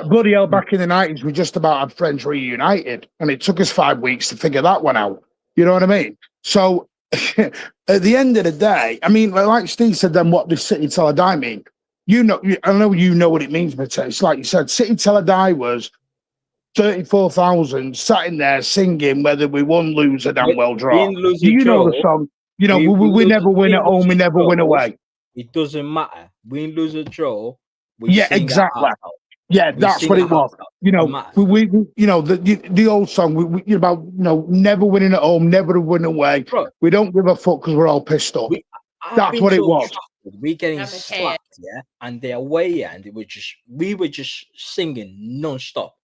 Speaker 6: Bloody hell, back in the 90s, we just about had friends reunited, and it took us 5 weeks to figure that one out. You know what I mean? So at the end of the day, I mean, like Steve said, then what does City Till I Die mean? I know you know what it means, but it's like you said, City Till I Die was 34,000 sat in there singing whether we won, lose, or damn well draw. Do you know the song? We never win at home, we never win away.
Speaker 7: It doesn't matter. Win, lose, or draw.
Speaker 6: Exactly. Yeah, that's what it was. The old song. Never winning at home, never win away. Bro, we don't give a fuck because we're all pissed off. That's what it was.
Speaker 7: We're getting slapped, and the away end, we were just singing non-stop.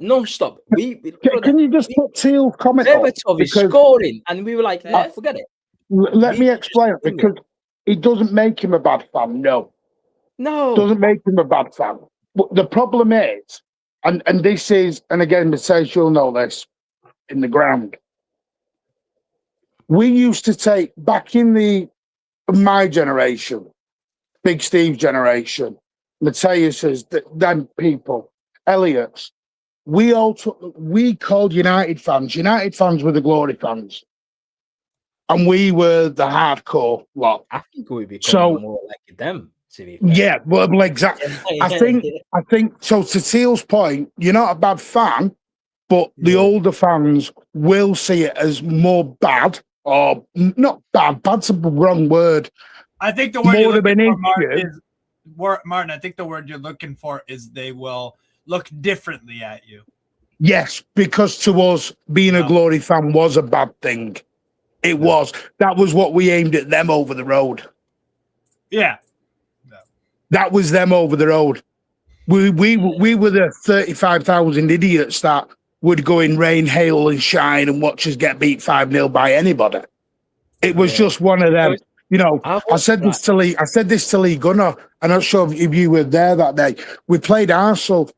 Speaker 7: Non-stop.
Speaker 6: Can you just put Teal's comment on?
Speaker 7: Is scoring, and we were like, forget it.
Speaker 6: Let me explain it, because it doesn't make him a bad fan. No. It doesn't make him a bad fan. But the problem is, and this is, and again, Mercedes, you'll know this, in the ground. We used to take, back in my generation, Big Steve's generation, Mateus's, them people, Elliot's, we called United fans. United fans were the glory fans. And we were the hardcore lot.
Speaker 7: I think we become more like them.
Speaker 6: Yeah, well, exactly. I think so. To Teal's point, you're not a bad fan, but the older fans will see it as more bad, or not bad. Bad's a wrong word.
Speaker 5: I think the word you're looking for, Martin, I think the word you're looking for is they will look differently at you.
Speaker 6: Yes, because to us, being a glory fan was a bad thing. It was. That was what we aimed at them over the road.
Speaker 5: Yeah.
Speaker 6: That was them over the road. We were the 35,000 idiots that would go in rain, hail, and shine and watch us get beat 5-0 by anybody. It was just one of them. You know, I said this to Lee Gunner. I'm not sure if you were there that day. We played Arsenal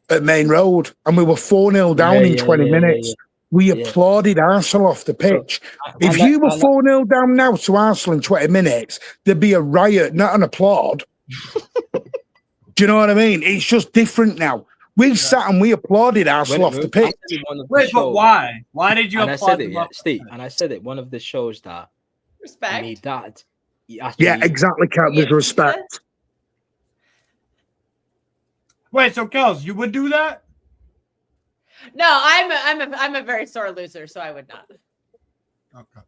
Speaker 6: at Main Road and we were 4-0 down in 20 minutes. We applauded Arsenal off the pitch. If you were 4-0 down now to Arsenal in 20 minutes, there'd be a riot, not an applaud. Do you know what I mean? It's just different now. We sat and we applauded Arsenal off the pitch.
Speaker 5: Wait, but why? Why did you applaud
Speaker 7: them? Steve, and I said it, one of the shows that
Speaker 4: respect.
Speaker 7: Me dad.
Speaker 6: Exactly, Kat, with respect.
Speaker 5: Wait, so Kels, you would do that?
Speaker 4: No, I'm a very sore loser, so I would not.
Speaker 5: Okay.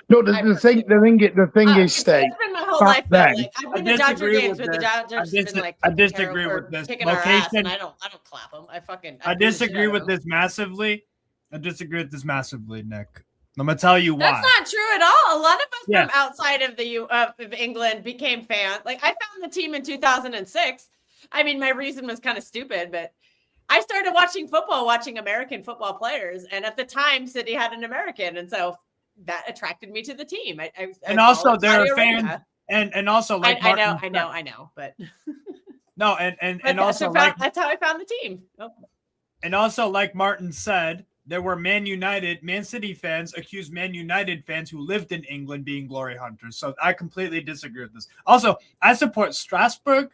Speaker 6: No, the thing is, Steve.
Speaker 4: It's been my whole life. Like, I've been to Dodger games where the Dodgers have been like,
Speaker 5: I disagree with this
Speaker 4: kicking our ass, and I don't clap them.
Speaker 5: I disagree with this massively. Nick. I'm gonna tell you why.
Speaker 4: That's not true at all. A lot of us from outside of of England became fans. Like I found the team in 2006. I mean, my reason was kind of stupid, but I started watching American football players, and at the time, City had an American, and so that attracted me to the team.
Speaker 5: And also, there are fans, and also like
Speaker 4: I know, but
Speaker 5: no, and also
Speaker 4: that's how I found the team. Oh.
Speaker 5: And also, like Martin said, there were Man City fans accused Man United fans who lived in England being glory hunters. So I completely disagree with this. Also, I support Strasbourg,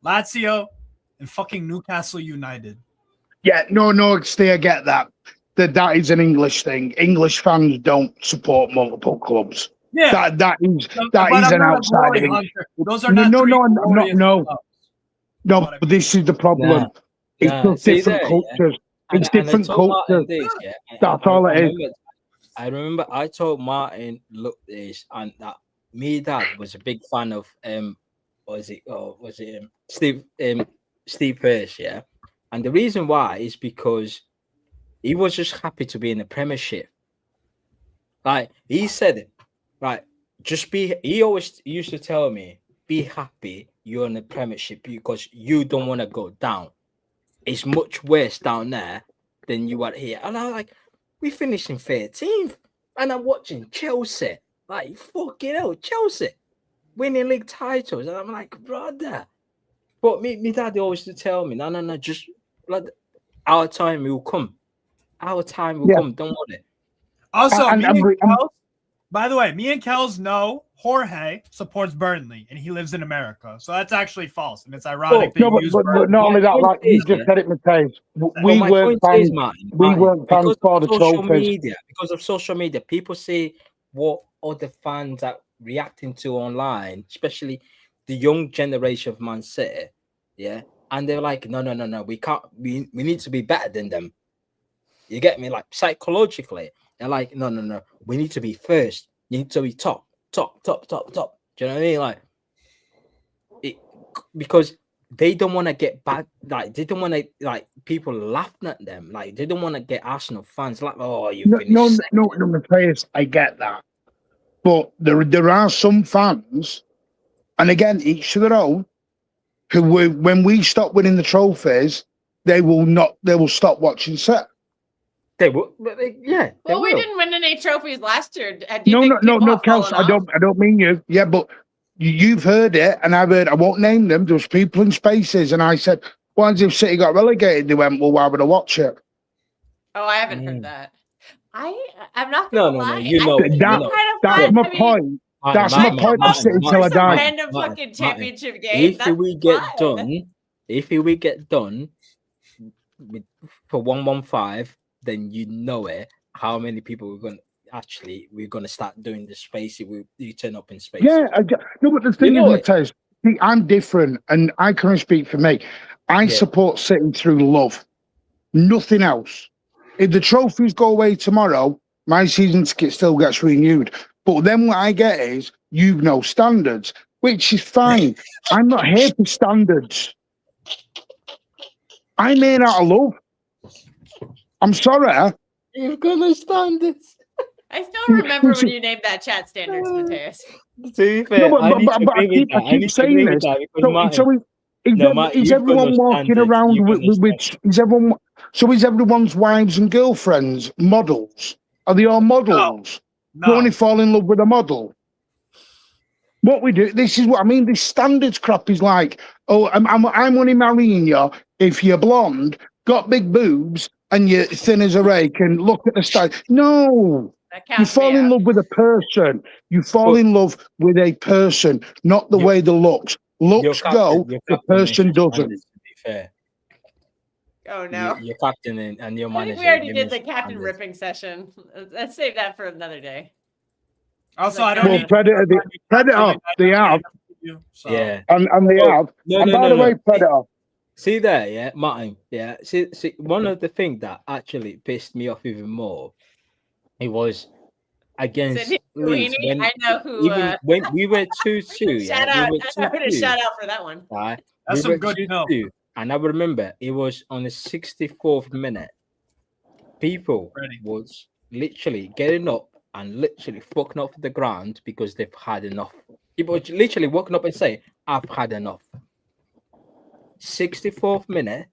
Speaker 5: Lazio, and fucking Newcastle United.
Speaker 6: Yeah, no, Steve, I get that. That is an English thing. English fans don't support multiple clubs.
Speaker 5: Yeah,
Speaker 6: that is an outside thing.
Speaker 5: Those are not
Speaker 6: no. But this is the problem. It's just different cultures. It's different cultures. That's all it is.
Speaker 7: I remember I told Martin, look this, and that me dad was a big fan of Steve Pearce, yeah. And the reason why is because he was just happy to be in the Premiership. Like he said it, right? He always used to tell me, be happy you're in the Premiership because you don't want to go down. It's much worse down there than you are here. And I'm like, we finished in 13th. And I'm watching Chelsea. Like, fucking hell, Chelsea winning league titles. And I'm like, brother. But me dad always used to tell me, no, just like our time will come. Our time will come. Don't worry.
Speaker 5: Also, by the way, me and Kels know Jorge supports Burnley and he lives in America. So that's actually false. And it's ironic that you use Burnley.
Speaker 6: But not only that, like you just said it, Mateus. We weren't fans for the trophies.
Speaker 7: Because of social media, people see what other fans are reacting to online, especially the young generation of Man City. Yeah. And they're like, no, we can't, we need to be better than them. You get me? Like psychologically, they're like, no, we need to be first. You need to be top. Do you know what I mean? Like, because they don't want to get bad. Like, they don't want to like people laughing at them. Like, they don't want to get Arsenal fans like, oh, you finished second.
Speaker 6: No, players. I get that, but there are some fans, and again, each to their own, who when we stop winning the trophies, they will stop watching set.
Speaker 7: They will, yeah.
Speaker 4: Well, we didn't win any trophies last year.
Speaker 6: No, Kels, I don't mean you. Yeah, but you've heard it, and I've heard. I won't name them. There was people in Spaces, and I said, "Why if City got relegated?" They went, "Well, why would I watch it?"
Speaker 4: Oh, I haven't heard that. I'm not gonna lie.
Speaker 6: That's my point. That's my point of City till I die.
Speaker 4: Random fucking championship game.
Speaker 7: If we get done for 115. Then you know it. How many people we're gonna start doing the space? You turn up in space.
Speaker 6: Yeah, no, but the thing is, Mateus, I'm different, and I can't speak for me. I support City through love, nothing else. If the trophies go away tomorrow, my season ticket still gets renewed. But then what I get is standards, which is fine. I'm not here for standards. I'm here out of love. I'm sorry.
Speaker 7: You're gonna stand it.
Speaker 4: I still remember when you named that chat standards, Mateus.
Speaker 6: To be fair, I keep saying this. Is everyone walking around with is everyone? So is everyone's wives and girlfriends models? Are they all models?
Speaker 5: No.
Speaker 6: You only fall in love with a model. What we do, this is what I mean. This standards crap is like, oh, I'm only marrying you if you're blonde, got big boobs, and you're thin as a rake, and look at the style. No, you fall in love with a person. You fall in love with a person, not the way the looks. Looks go, the person doesn't.
Speaker 7: To be fair.
Speaker 4: Oh no,
Speaker 7: your captain and your manager.
Speaker 4: I think we already did the captain ripping session. Let's save that for another day.
Speaker 5: Also, I don't need
Speaker 6: Predator. They have.
Speaker 7: So. Yeah,
Speaker 6: and they have. And by the way, Predator.
Speaker 7: See there, yeah, Martin. Yeah, see, one of the things that actually pissed me off even more, it was against Leeds when,
Speaker 4: I know who.
Speaker 7: When we were 2-2.
Speaker 4: Shout out! I'm gonna shout out for that one.
Speaker 7: Right,
Speaker 5: that's some good no.
Speaker 7: And I remember it was on the 64th minute. People was literally getting up and literally fucking off the ground because they've had enough. People were literally walking up and say, "I've had enough." 64th minute,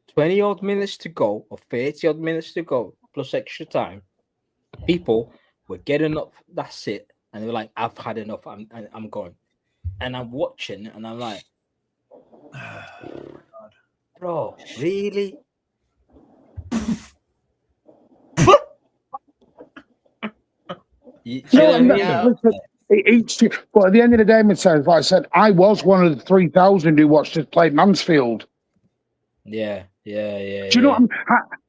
Speaker 7: 20 odd minutes to go, or 30 odd minutes to go, plus extra time. People were getting up. That's it, and they were like, "I've had enough. I'm going." And I'm watching, and I'm like, "Bro, really?"
Speaker 6: But at the end of the day, like I said, I was one of the 3,000 who watched us play Mansfield.
Speaker 7: Yeah. Do
Speaker 6: you know what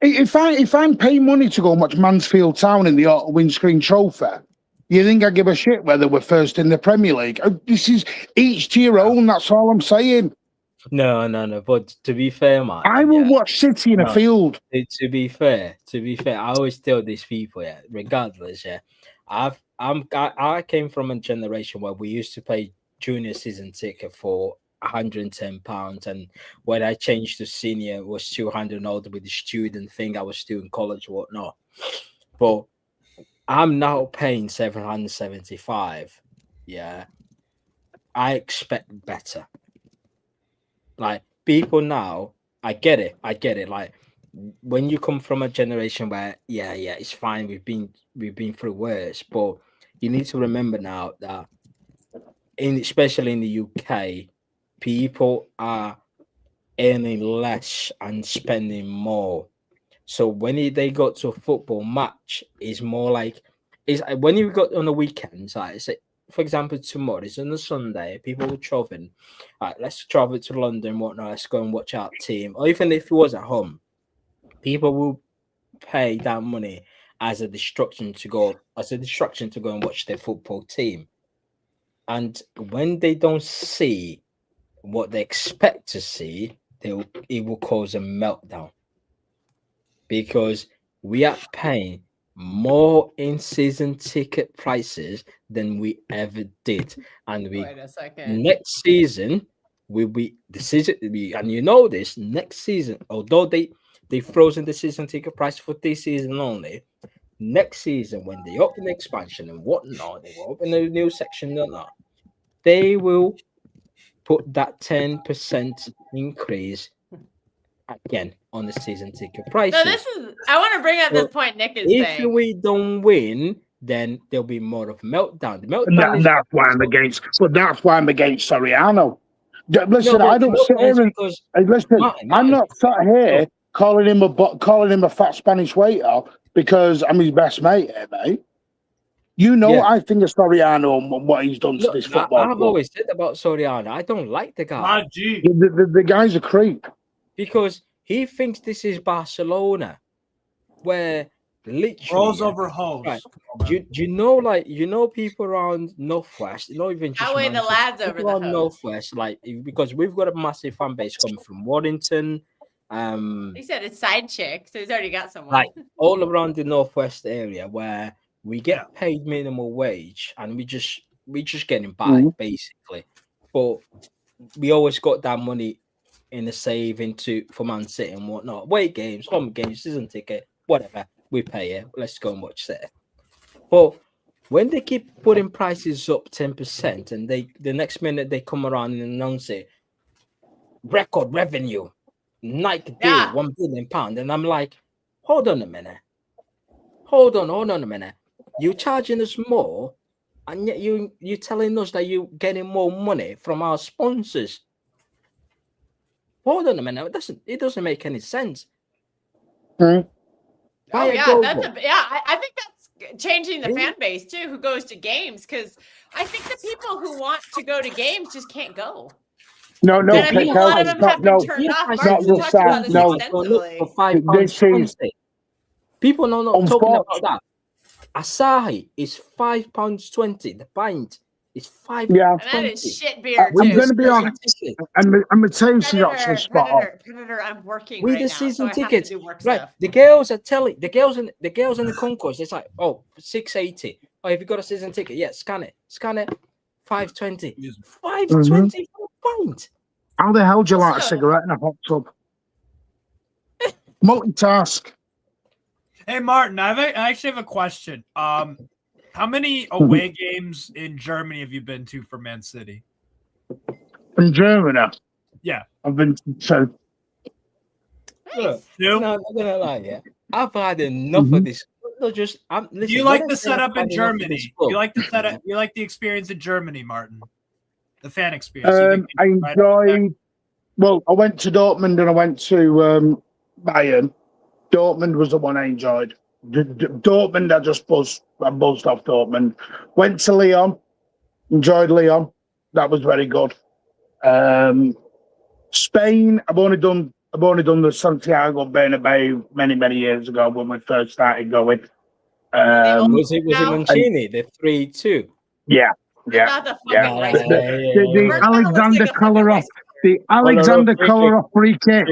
Speaker 6: if I'm paying money to go and watch Mansfield Town in the windscreen trophy, you think I give a shit whether we're first in the Premier League? This is each to your own. That's all I'm saying.
Speaker 7: No. But to be fair, man,
Speaker 6: I will watch City in a field.
Speaker 7: To be fair, I always tell these people, regardless, I came from a generation where we used to pay junior season ticket for £110, and when I changed to senior, it was 200 odd with the student thing. I was still in college, whatnot. But I'm now paying 775. Yeah, I expect better. Like people now, I get it. Like when you come from a generation where, it's fine. We've been through worse, but you need to remember now that, especially in the UK, people are earning less and spending more. So when they go to a football match, it's more like when you got on the weekends. Like say, for example, tomorrow is on a Sunday. People will travel. Right, let's travel to London, whatnot. Let's go and watch our team. Or even if it was at home, people will pay that money as a distraction to go and watch their football team. And when they don't see what they expect to see, it will cause a meltdown, because we are paying more in season ticket prices than we ever did, and next season will be the season. And you know this, next season, although they've frozen the season ticket price for this season only, next season when they open the expansion and whatnot, they will open a new section or not, they will put that 10% increase again on the season ticket price.
Speaker 4: So I want to bring up this point Nick is saying.
Speaker 7: If we don't win, then there'll be more of a meltdown.
Speaker 6: That's why I'm against. But that's why I'm against Soriano. Listen, I don't sit here and listen. I'm not sat here calling him a fat Spanish waiter because I'm his best mate, mate. You know, I think of Soriano and what he's done to this football.
Speaker 7: I've always said about Soriano, I don't like the guy.
Speaker 6: The guy's a creep.
Speaker 7: Because he thinks this is Barcelona, where literally
Speaker 5: rolls over hose.
Speaker 7: Right, do you know people around Northwest, not even just
Speaker 4: the lads over the
Speaker 7: Northwest, like because we've got a massive fan base coming from Waddington.
Speaker 4: He said it's side chick, so he's already got someone.
Speaker 7: Like all around the Northwest area where we get paid minimal wage and we just getting by basically. But we always got that money in the saving for Man City and whatnot. Away games, home games, season ticket, whatever. We pay it. Let's go and watch City. But when they keep putting prices up 10% and the next minute they come around and announce it, record revenue, Nike deal, £1 billion, and I'm like, hold on a minute. You're charging us more, and yet you're telling us that you're getting more money from our sponsors. Hold on a minute. It doesn't make any sense.
Speaker 6: Mm.
Speaker 4: I think that's changing the fan base too, who goes to games, because I think the people who want to go to games just can't go.
Speaker 6: No,
Speaker 4: and I think a lot of them have been turned off. Martin talked about this extensively.
Speaker 7: For £5.20. People are not talking about that. Asahi is £5.20. The pint is £5.
Speaker 6: Yeah,
Speaker 4: and that is shit beer too.
Speaker 6: I'm going to be honest, and Mateus is actually spot on.
Speaker 4: Predator, I'm working
Speaker 7: with
Speaker 4: right
Speaker 7: the
Speaker 4: now,
Speaker 7: season
Speaker 4: so
Speaker 7: tickets.
Speaker 4: I have to do work
Speaker 7: right,
Speaker 4: stuff.
Speaker 7: the girls are telling the girls in the concourse. It's like, oh, $6.80. Oh, have you got a season ticket? Yeah, scan it. $5.20. $5.20 for a pint.
Speaker 6: How the hell do you like a cigarette in a hot tub? Multitask.
Speaker 5: Hey Martin, I actually have a question. How many away games in Germany have you been to for Man City?
Speaker 6: In Germany?
Speaker 5: Yeah.
Speaker 6: I've been to 2.
Speaker 4: Nice.
Speaker 7: No, I'm not gonna lie, yeah. I've had enough of this. Listen,
Speaker 5: do you like the setup in Germany? You like the setup? You like the experience in Germany, Martin? The fan experience.
Speaker 6: I enjoyed. Well, I went to Dortmund and I went to Bayern. Dortmund was the one I enjoyed. Dortmund, I buzzed off Dortmund. Went to Lyon, enjoyed Lyon. That was very good. Spain, I've only done the Santiago Bernabeu many years ago when we first started going.
Speaker 7: Was it Mancini, the 3-2?
Speaker 6: Yeah.
Speaker 4: Not the fucking rice
Speaker 6: The Alexander Kolarov, free kick.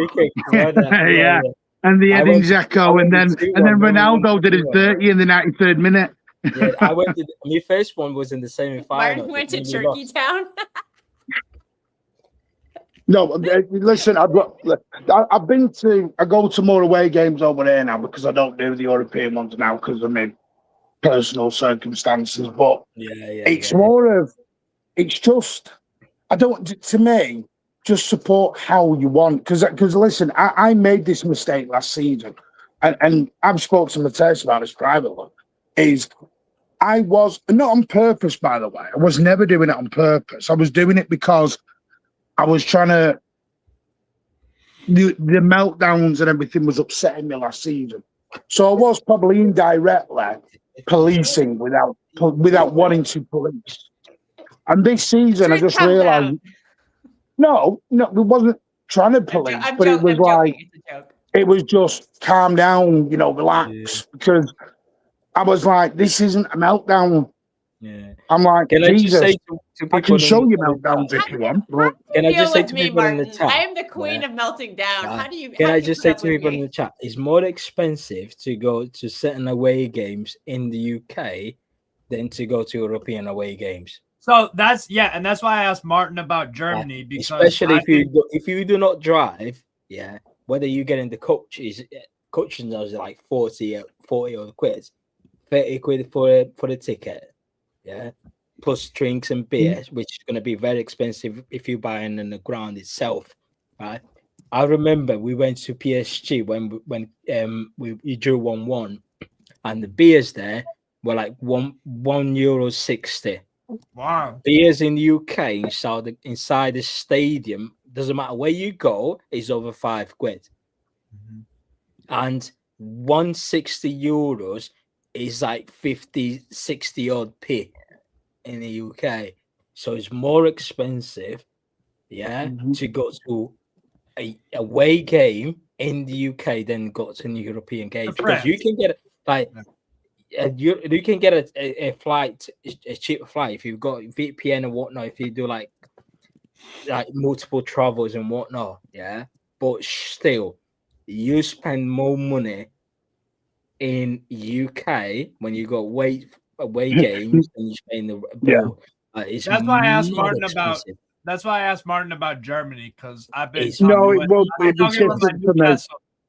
Speaker 6: Yeah. And the Edin Dzeko, and then Ronaldo did his dirty in the 93rd minute.
Speaker 7: Yeah, my first one was in the semi-final.
Speaker 4: Martin went to Cherki Town.
Speaker 6: No, listen, I go to more away games over there now because I don't do the European ones now because of my personal circumstances. But it's more of, it's just, to me, just support how you want. Because listen, I made this mistake last season, and I've spoken to Mateus about this privately, I was, not on purpose, by the way, I was never doing it on purpose. I was doing it because I was trying to, the meltdowns and everything was upsetting me last season. So I was probably indirectly policing without wanting to police. And this season, I just realised, no, it wasn't trying to police, but it was like, it was just calm down, relax, because I was like, this isn't a meltdown.
Speaker 7: Yeah.
Speaker 6: I'm like,
Speaker 7: can
Speaker 6: Jesus,
Speaker 7: I just say to people
Speaker 6: I can show you meltdowns if you want.
Speaker 7: Can I just say to people in the chat?
Speaker 4: I am the queen of melting down. How do you?
Speaker 7: Can I just say to people in the chat? It's more expensive to go to certain away games in the UK than to go to European away games.
Speaker 5: So that's and that's why I asked Martin about Germany, because
Speaker 7: especially if you do not drive, whether you get in the coaches knows like 40 quid, 30 quid for the ticket, plus drinks and beer, which is going to be very expensive if you buy in the ground itself, right? I remember we went to PSG when we drew 1-1, and the beers there were like €1.60.
Speaker 5: Wow.
Speaker 7: Beers in the UK inside the stadium, doesn't matter where you go, is over €5. And €160 is like 50-60 odd p in the UK. So it's more expensive, to go to a away game in the UK than go to the European games, because you can get you can get a flight, a cheap flight if you've got VPN and whatnot, if you do like multiple travels and whatnot, but still you spend more money in UK when you got away games and you spend the
Speaker 5: that's why I asked Martin expensive. That's why I asked Martin about Germany, because I've been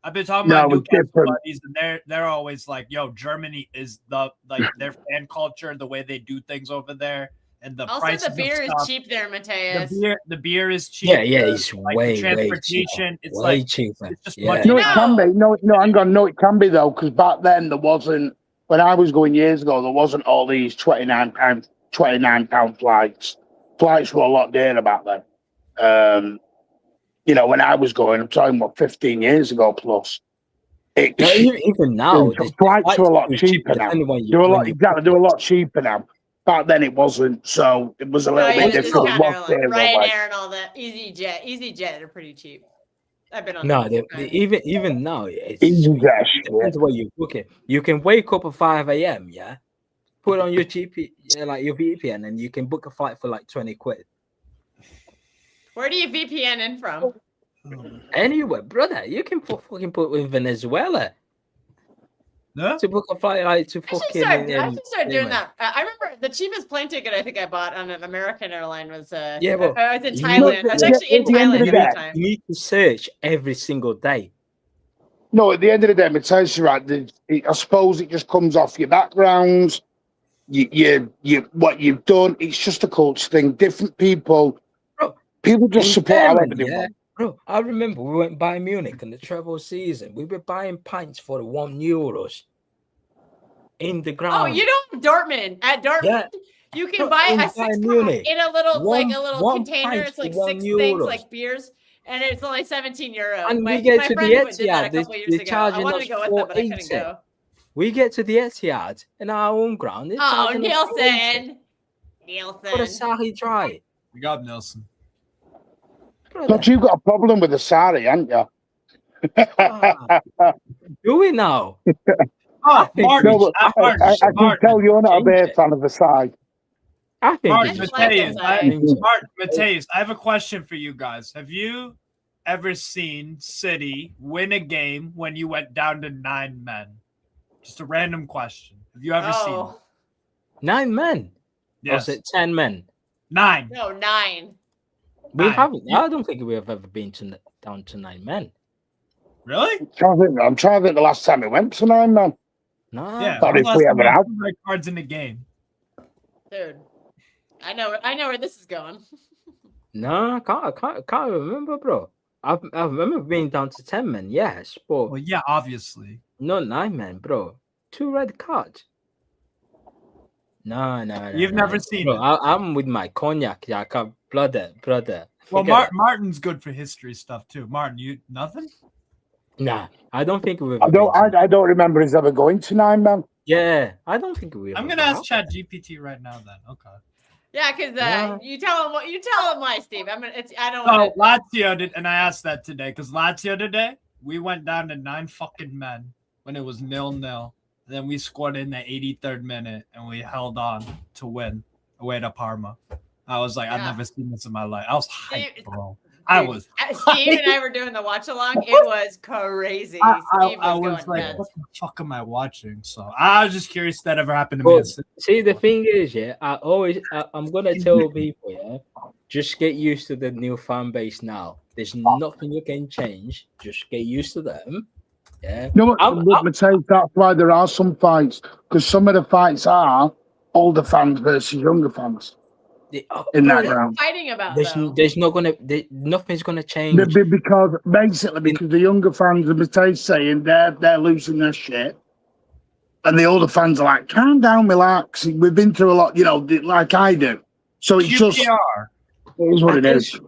Speaker 5: I've been talking about Newcastle buddies, and they're always like, "Yo, Germany is their fan culture, the way they do things over there and the
Speaker 4: also
Speaker 5: price
Speaker 4: the beer is cheap there, Mateus.
Speaker 5: The beer is cheap.
Speaker 7: Yeah, it's
Speaker 5: like
Speaker 7: way
Speaker 5: transportation. It's
Speaker 7: way
Speaker 5: like
Speaker 7: cheaper.
Speaker 5: it's just
Speaker 7: Yeah.
Speaker 6: No, it can be. No, hang on. No, it can be though, because back then there wasn't. When I was going years ago, there wasn't all these £29 flights. Flights were a lot dearer back then. You know, when I was going, I'm talking about 15 years ago plus.
Speaker 7: Even now,
Speaker 6: the flights are a lot cheaper now. They're a lot cheaper now. Back then it wasn't, so it was a little bit different.
Speaker 4: Ryanair and all that. EasyJet are pretty cheap. I've been on.
Speaker 7: No, even now, it's
Speaker 6: EasyJet.
Speaker 7: Depends what you book it. You can wake up at 5 a.m. Yeah, put on your GP, like your VPN, and you can book a flight for like 20 quid.
Speaker 4: Where do you VPN in from?
Speaker 7: Anywhere, brother. You can fucking put in Venezuela.
Speaker 5: Yeah.
Speaker 7: To book a flight like to fucking.
Speaker 4: I should start doing that. I remember the cheapest plane ticket I think I bought on an American airline was I was in Thailand. I was actually in Thailand at the time.
Speaker 7: You need to search every single day.
Speaker 6: No, at the end of the day, it tells you right. I suppose it just comes off your backgrounds, you what you've done. It's just a culture thing. Different people. People just support everything.
Speaker 7: Bro, I remember we went by Munich in the travel season. We were buying pints for €1 in the ground.
Speaker 4: Oh, you know Dortmund. At Dortmund, you can buy a 6-pack in a little container. It's like 6 things like beers, and it's only €17.
Speaker 7: And we get to the Etihad.
Speaker 4: They're charging us $4.80.
Speaker 7: We get to the Etihad in our own ground.
Speaker 4: Oh, Nielsen.
Speaker 7: For a Sahi try.
Speaker 5: We got Nelson.
Speaker 6: But you've got a problem with the Sari, haven't you?
Speaker 7: Do we now?
Speaker 5: Oh, Martin,
Speaker 6: no, I can tell you're not a big fan of the side.
Speaker 7: I think
Speaker 5: Mateus, I have a question for you guys. Have you ever seen City win a game when you went down to 9 men? Just a random question. Have you ever seen it?
Speaker 7: 9 men?
Speaker 5: Yes.
Speaker 7: Or was it 10 men?
Speaker 5: 9.
Speaker 4: No, 9.
Speaker 7: We haven't. I don't think we have ever been down to 9 men.
Speaker 5: Really?
Speaker 6: I'm trying to think the last time it went to 9 men.
Speaker 7: No.
Speaker 6: Yeah. If we ever have
Speaker 5: cards in the game.
Speaker 4: Dude, I know where this is going.
Speaker 7: No, I can't remember, bro. I remember being down to 10 men, yes, but
Speaker 5: well, yeah, obviously.
Speaker 7: Not 9 men, bro. 2 red cards. No.
Speaker 5: You've never seen
Speaker 7: bro,
Speaker 5: it.
Speaker 7: I'm with my cognac. Yeah, I can't, brother.
Speaker 5: Well, Martin's good for history stuff too. Martin, you nothing?
Speaker 7: Nah, I don't think we.
Speaker 6: I don't remember us ever going to 9 men.
Speaker 7: Yeah, I don't think we.
Speaker 5: I'm gonna ask ChatGPT right now. Then, okay.
Speaker 4: Yeah, because you tell him why, Steve. I don't.
Speaker 5: Oh, Lazio did, and I asked that today because Lazio today we went down to 9 fucking men when it was 0-0. Then we scored in the 83rd minute, and we held on to win away to Parma. I was like, I've never seen this in my life. I was hyped, bro. I was.
Speaker 4: Steve and I were doing the watch along. It was crazy.
Speaker 5: I was like, nuts. What the fuck am I watching? So I was just curious if that ever happened to me.
Speaker 7: See, the thing is, I'm gonna tell people, just get used to the new fan base now. There's nothing you can change. Just get used to them. Yeah.
Speaker 6: No, that's why there are some fights, because some of the fights are older fans versus younger fans. In that round,
Speaker 4: fighting about
Speaker 7: nothing's gonna change
Speaker 6: because the younger fans are saying they're losing their shit, and the older fans are like, calm down, relax. We've been through a lot, like I do. So it's
Speaker 5: QPR.
Speaker 6: just it is what it is.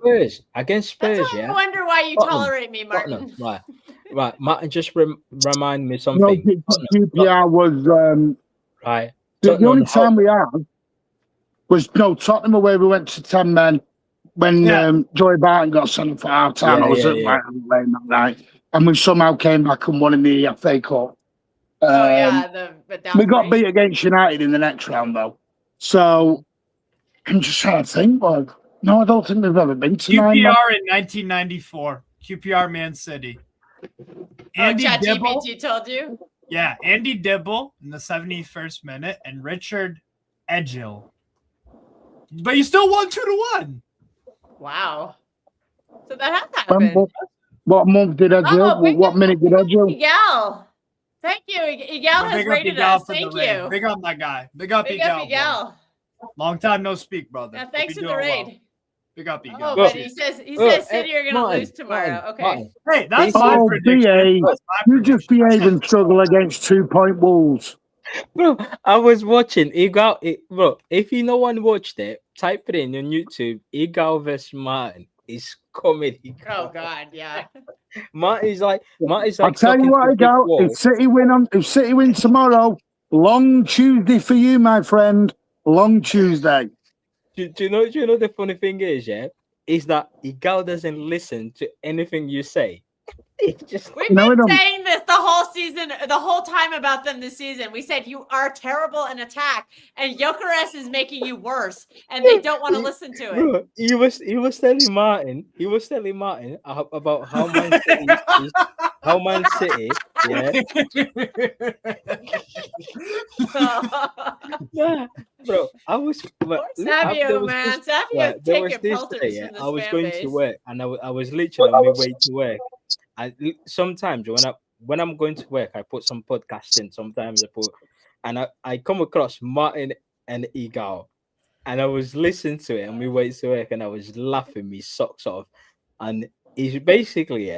Speaker 7: Against Spurs, yeah.
Speaker 4: I wonder why you tolerate me, Martin.
Speaker 7: Right, Martin. Just remind me something.
Speaker 6: QPR was
Speaker 7: right.
Speaker 6: The only time we had was Tottenham away. We went to 10 men when Joey Barton got sent for half time. I was at lane that night, and we somehow came back and won in the FA Cup. We got beat against United in the next round though. So I'm just trying to think. No, I don't think we've ever been to
Speaker 5: QPR in 1994. QPR Man City. Andy Dibble
Speaker 4: told you.
Speaker 5: Yeah, Andy Dibble in the 71st minute and Richard Edgill. But you still won 2-1.
Speaker 4: Wow. So that has happened.
Speaker 6: What month did Edgill? What minute did Edgill?
Speaker 4: Miguel. Thank you. Miguel has rated us. Thank you.
Speaker 5: Big up my guy. Big up Miguel. Long time no speak, brother.
Speaker 4: Yeah, thanks for the raid.
Speaker 5: Well. Big up, you
Speaker 4: guys. But he says City are gonna lose tomorrow. Okay.
Speaker 5: Hey, that's my prediction.
Speaker 6: You just behave and struggle against 2-point Wolves.
Speaker 7: Bro, I was watching Egal. Bro, if you no one watched it, type it in on YouTube. Egal vs Martin is comedy.
Speaker 4: Oh God, yeah.
Speaker 7: Martin's like.
Speaker 6: I'll tell you what, Egal. If City win tomorrow, long Tuesday for you, my friend. Long Tuesday.
Speaker 7: Do you know the funny thing is, is that Egal doesn't listen to anything you say.
Speaker 4: We've been saying this the whole season, the whole time about them this season. We said you are terrible in attack, and Gyökeres is making you worse, and they don't want to listen to it.
Speaker 7: Bro, he was telling Martin about how Man City yeah, bro. I was
Speaker 4: Savio, man. Savio taking pelters from
Speaker 7: I was
Speaker 4: fan
Speaker 7: going
Speaker 4: base.
Speaker 7: to work, and I was literally on my way to work. Sometimes when I'm going to work, I put some podcasts in. Sometimes I come across Martin and Egal, and I was listening to it on my way to work, and I was laughing me socks off. And it's basically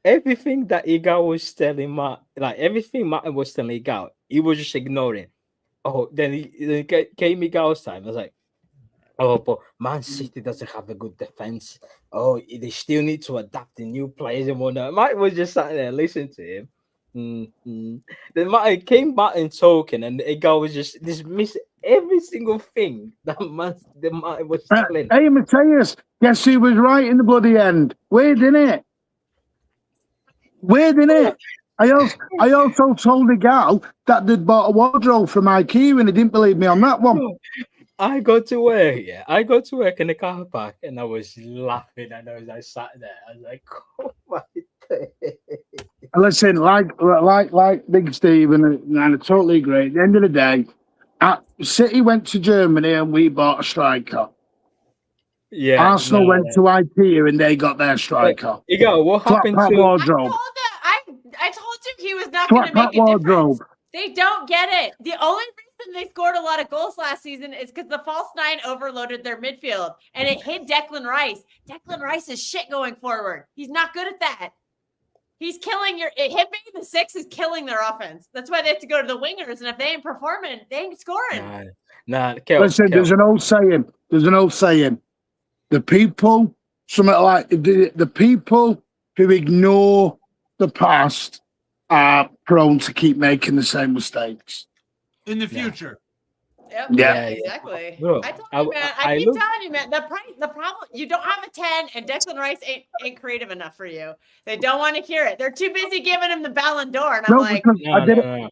Speaker 7: everything that Egal was telling Martin, like everything Martin was telling Egal, he was just ignoring. Oh, then came Egal's time. I was like, oh, but Man City doesn't have a good defense. Oh, they still need to adapt the new players and whatnot. Mike was just sat there listening to him. Then Martin talking, and Egal was just dismissing every single thing that Martin was telling.
Speaker 6: Hey, Mateus, guess who was right in the bloody end? Weird, innit? I also told a gal that they'd bought a wardrobe from IKEA, and he didn't believe me on that one.
Speaker 7: I got to work, I got to work in the car park, and I was laughing, and I sat there. I was like, "Oh my God."
Speaker 6: Listen, like Big Steve, and I totally agree. At the end of the day, City went to Germany, and we bought a striker.
Speaker 7: Yeah,
Speaker 6: Arsenal went to IKEA, and they got their striker.
Speaker 7: What happened to
Speaker 6: wardrobe?
Speaker 4: I told him he was not going to make a
Speaker 6: wardrobe.
Speaker 4: difference. They don't get it. The only reason they scored a lot of goals last season is because the false nine overloaded their midfield, and it hit Declan Rice. Declan Rice is shit going forward. He's not good at that. He's killing him being the 6 is killing their offense. That's why they have to go to the wingers, and if they ain't performing, they ain't scoring.
Speaker 6: Listen, there's an old saying. The people, the people who ignore the past are prone to keep making the same mistakes
Speaker 5: in the future.
Speaker 4: Yep.
Speaker 6: Yeah,
Speaker 4: exactly.
Speaker 7: Bro,
Speaker 4: I told you, man. I keep telling you, man. The problem, you don't have a 10, and Declan Rice ain't creative enough for you. They don't want to hear it. They're too busy giving him the Ballon d'Or, and I'm like,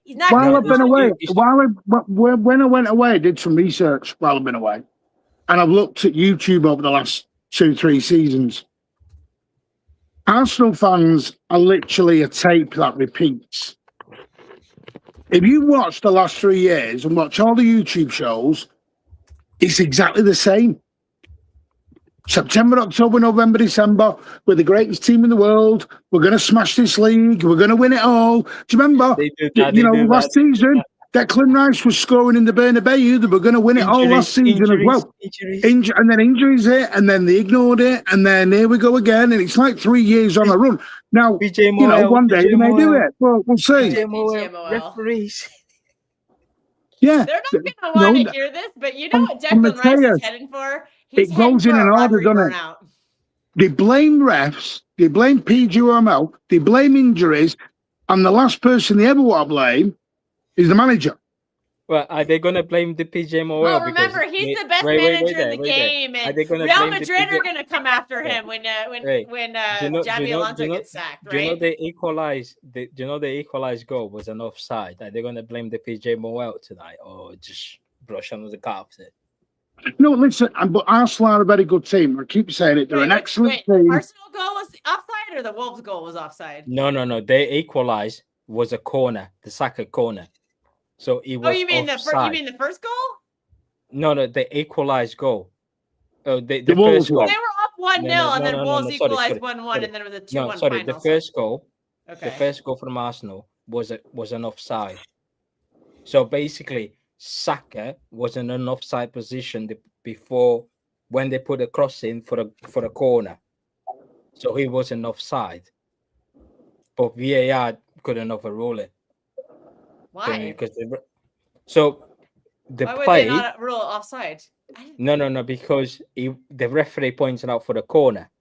Speaker 4: he's not.
Speaker 6: While I've been away, when I went away, I did some research while I've been away, and I've looked at YouTube over the last 2-3 seasons. Arsenal fans are literally a tape that repeats. If you watch the last 3 years and watch all the YouTube shows, it's exactly the same. September, October, November, December, we're the greatest team in the world. We're going to smash this league. We're going to win it all. Do you remember? Last season, Declan Rice was scoring in the Bernabeu. They were going to win it all last season as well. And then injuries hit, and then they ignored it, and then here we go again. And it's like 3 years on a run. Now, one day they may do it. Well, we'll see.
Speaker 7: Referees.
Speaker 6: Yeah.
Speaker 4: They're not going to want to hear this, but you know what Declan Rice is heading for? He's
Speaker 6: it goes in an order, doesn't it? They blame refs, they blame PGML, they blame injuries, and the last person they ever want to blame is the manager.
Speaker 7: Well, are they going to blame the PGMOL?
Speaker 4: Well, remember, he's the best manager in the game, and Real Madrid are going to come after him when Xabi Alonso gets sacked, right?
Speaker 7: Do you know they equalized? Do you know the equalized goal was an offside? Are they going to blame the PGMOL tonight, or just brush under the carpet?
Speaker 6: No, listen, but Arsenal are a very good team. I keep saying it. They're an excellent team.
Speaker 4: Arsenal goal was offside, or the Wolves goal was offside?
Speaker 7: No. They equalized was a corner, the Saka corner. So it was.
Speaker 4: Oh, you mean the first goal?
Speaker 7: No, the equalized goal. Oh, the
Speaker 6: first goal.
Speaker 4: They were up 1-0, and then Wolves equalized 1-1, and then it was a 2-1 final.
Speaker 7: The first goal. Okay. The first goal from Arsenal was an offside. So basically, Saka was in an offside position before when they put a cross in for the corner, so he wasn't offside. But VAR couldn't overrule it.
Speaker 4: Why?
Speaker 7: Because the
Speaker 4: Why would
Speaker 7: play
Speaker 4: they not rule offside?
Speaker 7: No, because the referee pointed out for the corner.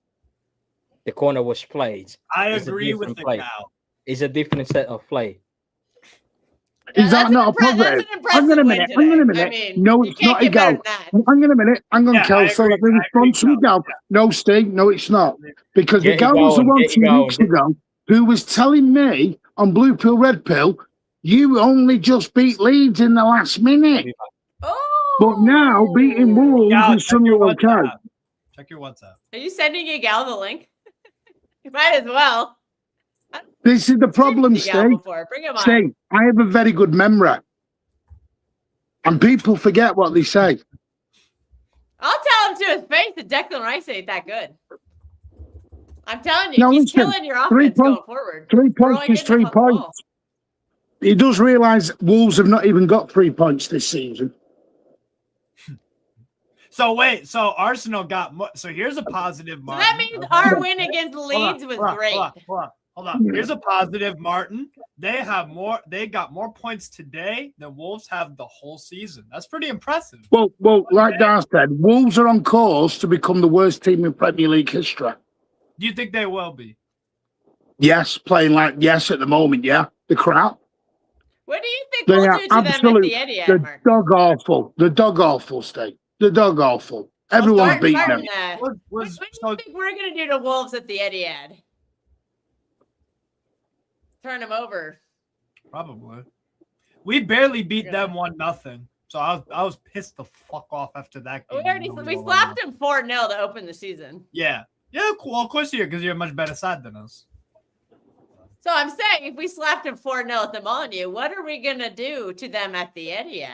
Speaker 7: The corner was played.
Speaker 5: I agree with the cow.
Speaker 7: It's a different set of play.
Speaker 6: Is that not a positive? Hang on a minute. I mean, no, it's not a goal. Hang on a minute. Hang on, Kelso. Let me respond to the goal. No, Steve. No, it's not. Because the goal was the one 2 weeks ago who was telling me on Blue Pill, Red Pill, you only just beat Leeds in the last minute.
Speaker 4: Oh.
Speaker 6: But now beating Wolves is suddenly okay.
Speaker 5: Check your WhatsApp.
Speaker 4: Are you sending Gal the link? You might as well.
Speaker 6: This is the problem, Steve. Steve, I have a very good memory. And people forget what they say.
Speaker 4: I'll tell him to his face that Declan Rice ain't that good. I'm telling you, he's killing your offense going forward.
Speaker 6: 3 points is 3 points. He does realise Wolves have not even got 3 points this season.
Speaker 5: So wait, so Arsenal got more. So here's a positive, Martin.
Speaker 4: So that means our win against Leeds was great.
Speaker 5: Hold on. Here's a positive, Martin. They got more points today than Wolves have the whole season. That's pretty impressive.
Speaker 6: Well, like Dan said, Wolves are on course to become the worst team in Premier League history.
Speaker 5: Do you think they will be?
Speaker 6: Yes, playing like yes at the moment, yeah. The crap.
Speaker 4: What do you think we'll do to them at the Etihad, Martin?
Speaker 6: Dog awful. The dog awful, Steve. The dog awful. Everyone's beating them.
Speaker 4: What do you think we're going to do to Wolves at the Etihad? Turn them over.
Speaker 5: Probably. We barely beat them 1-0. So I was pissed the fuck off after that game.
Speaker 4: We slapped them 4-0 to open the season.
Speaker 5: Yeah. Yeah, cool. Of course you are, because you're a much better side than us.
Speaker 4: So I'm saying if we slapped them 4-0 at the Molyneux, what are we going to do to them at the Etihad?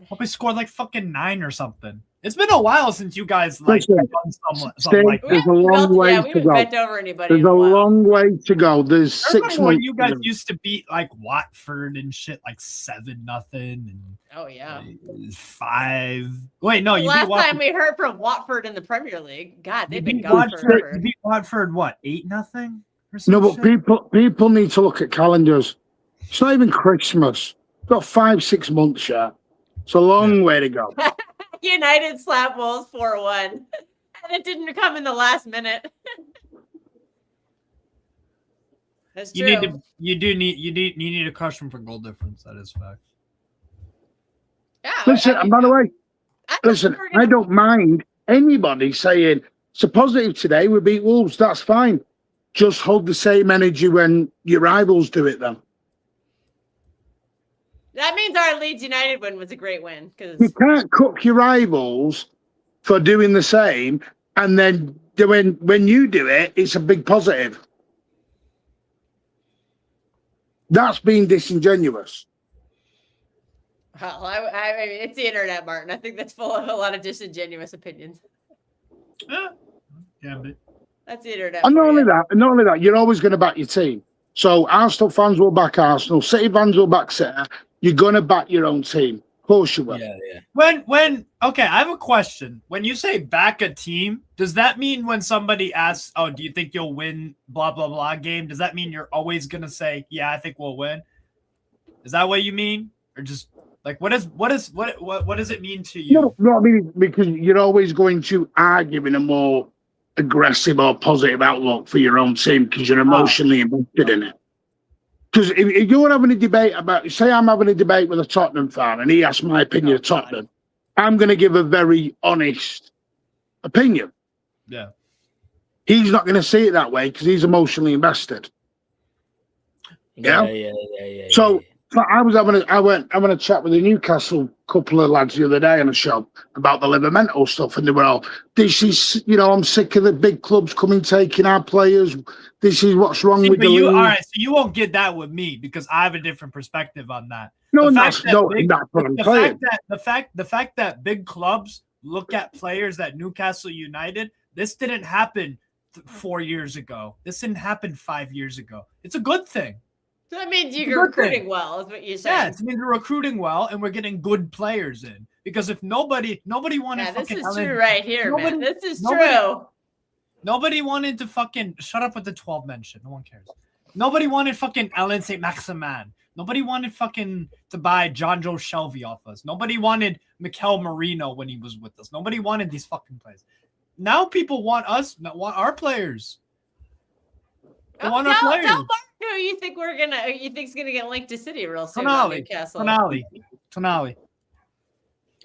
Speaker 5: Hope we scored like fucking 9 or something. It's been a while since you guys done something like that.
Speaker 6: There's a long way to go. There's a long way to go. There's 6 months.
Speaker 5: When you guys used to beat like Watford and shit like 7-0 and
Speaker 4: oh yeah,
Speaker 5: 5. Wait, no, you
Speaker 4: last time we heard from Watford in the Premier League. God, they've been gone forever.
Speaker 5: You beat Watford what, 8-0?
Speaker 6: No, but people need to look at calendars. It's not even Christmas. We've got 5-6 months yet. It's a long way to go.
Speaker 4: United slap Wolves 4-1, and it didn't come in the last minute. That's true.
Speaker 5: You need to crush them for goal difference. That is fact.
Speaker 4: Yeah.
Speaker 6: Listen, and by the way, I don't mind anybody saying it's a positive today. We beat Wolves. That's fine. Just hold the same energy when your rivals do it, then.
Speaker 4: That means our Leeds United win was a great win. Because
Speaker 6: you can't cook your rivals for doing the same, and then when you do it, it's a big positive. That's being disingenuous.
Speaker 4: Well, I mean, it's the internet, Martin. I think that's full of a lot of disingenuous opinions.
Speaker 5: Yeah, but
Speaker 4: that's the internet.
Speaker 6: And not only that, you're always going to back your team. So Arsenal fans will back Arsenal. City fans will back City. You're going to back your own team. Of course you will.
Speaker 5: Yeah. Okay, I have a question. When you say back a team, does that mean when somebody asks, oh, do you think you'll win blah, blah, blah game? Does that mean you're always going to say, yeah, I think we'll win? Is that what you mean? Or just like, what does it mean to you?
Speaker 6: No, I mean, because you're always going to argue in a more aggressive or positive outlook for your own team because you're emotionally invested in it. Because if you're having a debate about, say I'm having a debate with a Tottenham fan and he asks my opinion of Tottenham, I'm going to give a very honest opinion.
Speaker 5: Yeah.
Speaker 6: He's not going to see it that way because he's emotionally invested. Yeah. So I went having a chat with a Newcastle couple of lads the other day on a show about the Livermental stuff, and they were all, this is, I'm sick of the big clubs coming taking our players. This is what's wrong with the league.
Speaker 5: All right, so you won't get that with me because I have a different perspective on that.
Speaker 6: No, that's what I'm saying.
Speaker 5: The fact that big clubs look at players at Newcastle United, this didn't happen 4 years ago. This didn't happen 5 years ago. It's a good thing.
Speaker 4: So that means you're recruiting well, is what you're saying.
Speaker 5: Yeah, it means we're recruiting well and we're getting good players in. Because if nobody wanted
Speaker 4: fucking this is true right here, man. This is true.
Speaker 5: Nobody wanted to fucking shut up with the 12-men shit. No one cares. Nobody wanted fucking Alain Saint-Maximin. Nobody wanted fucking to buy John Joe Shelby off us. Nobody wanted Mikel Marino when he was with us. Nobody wanted these fucking players. Now people want us, want our players. They want our players.
Speaker 4: Tell Mark who you think think's gonna get linked to City real soon.
Speaker 5: Tonali.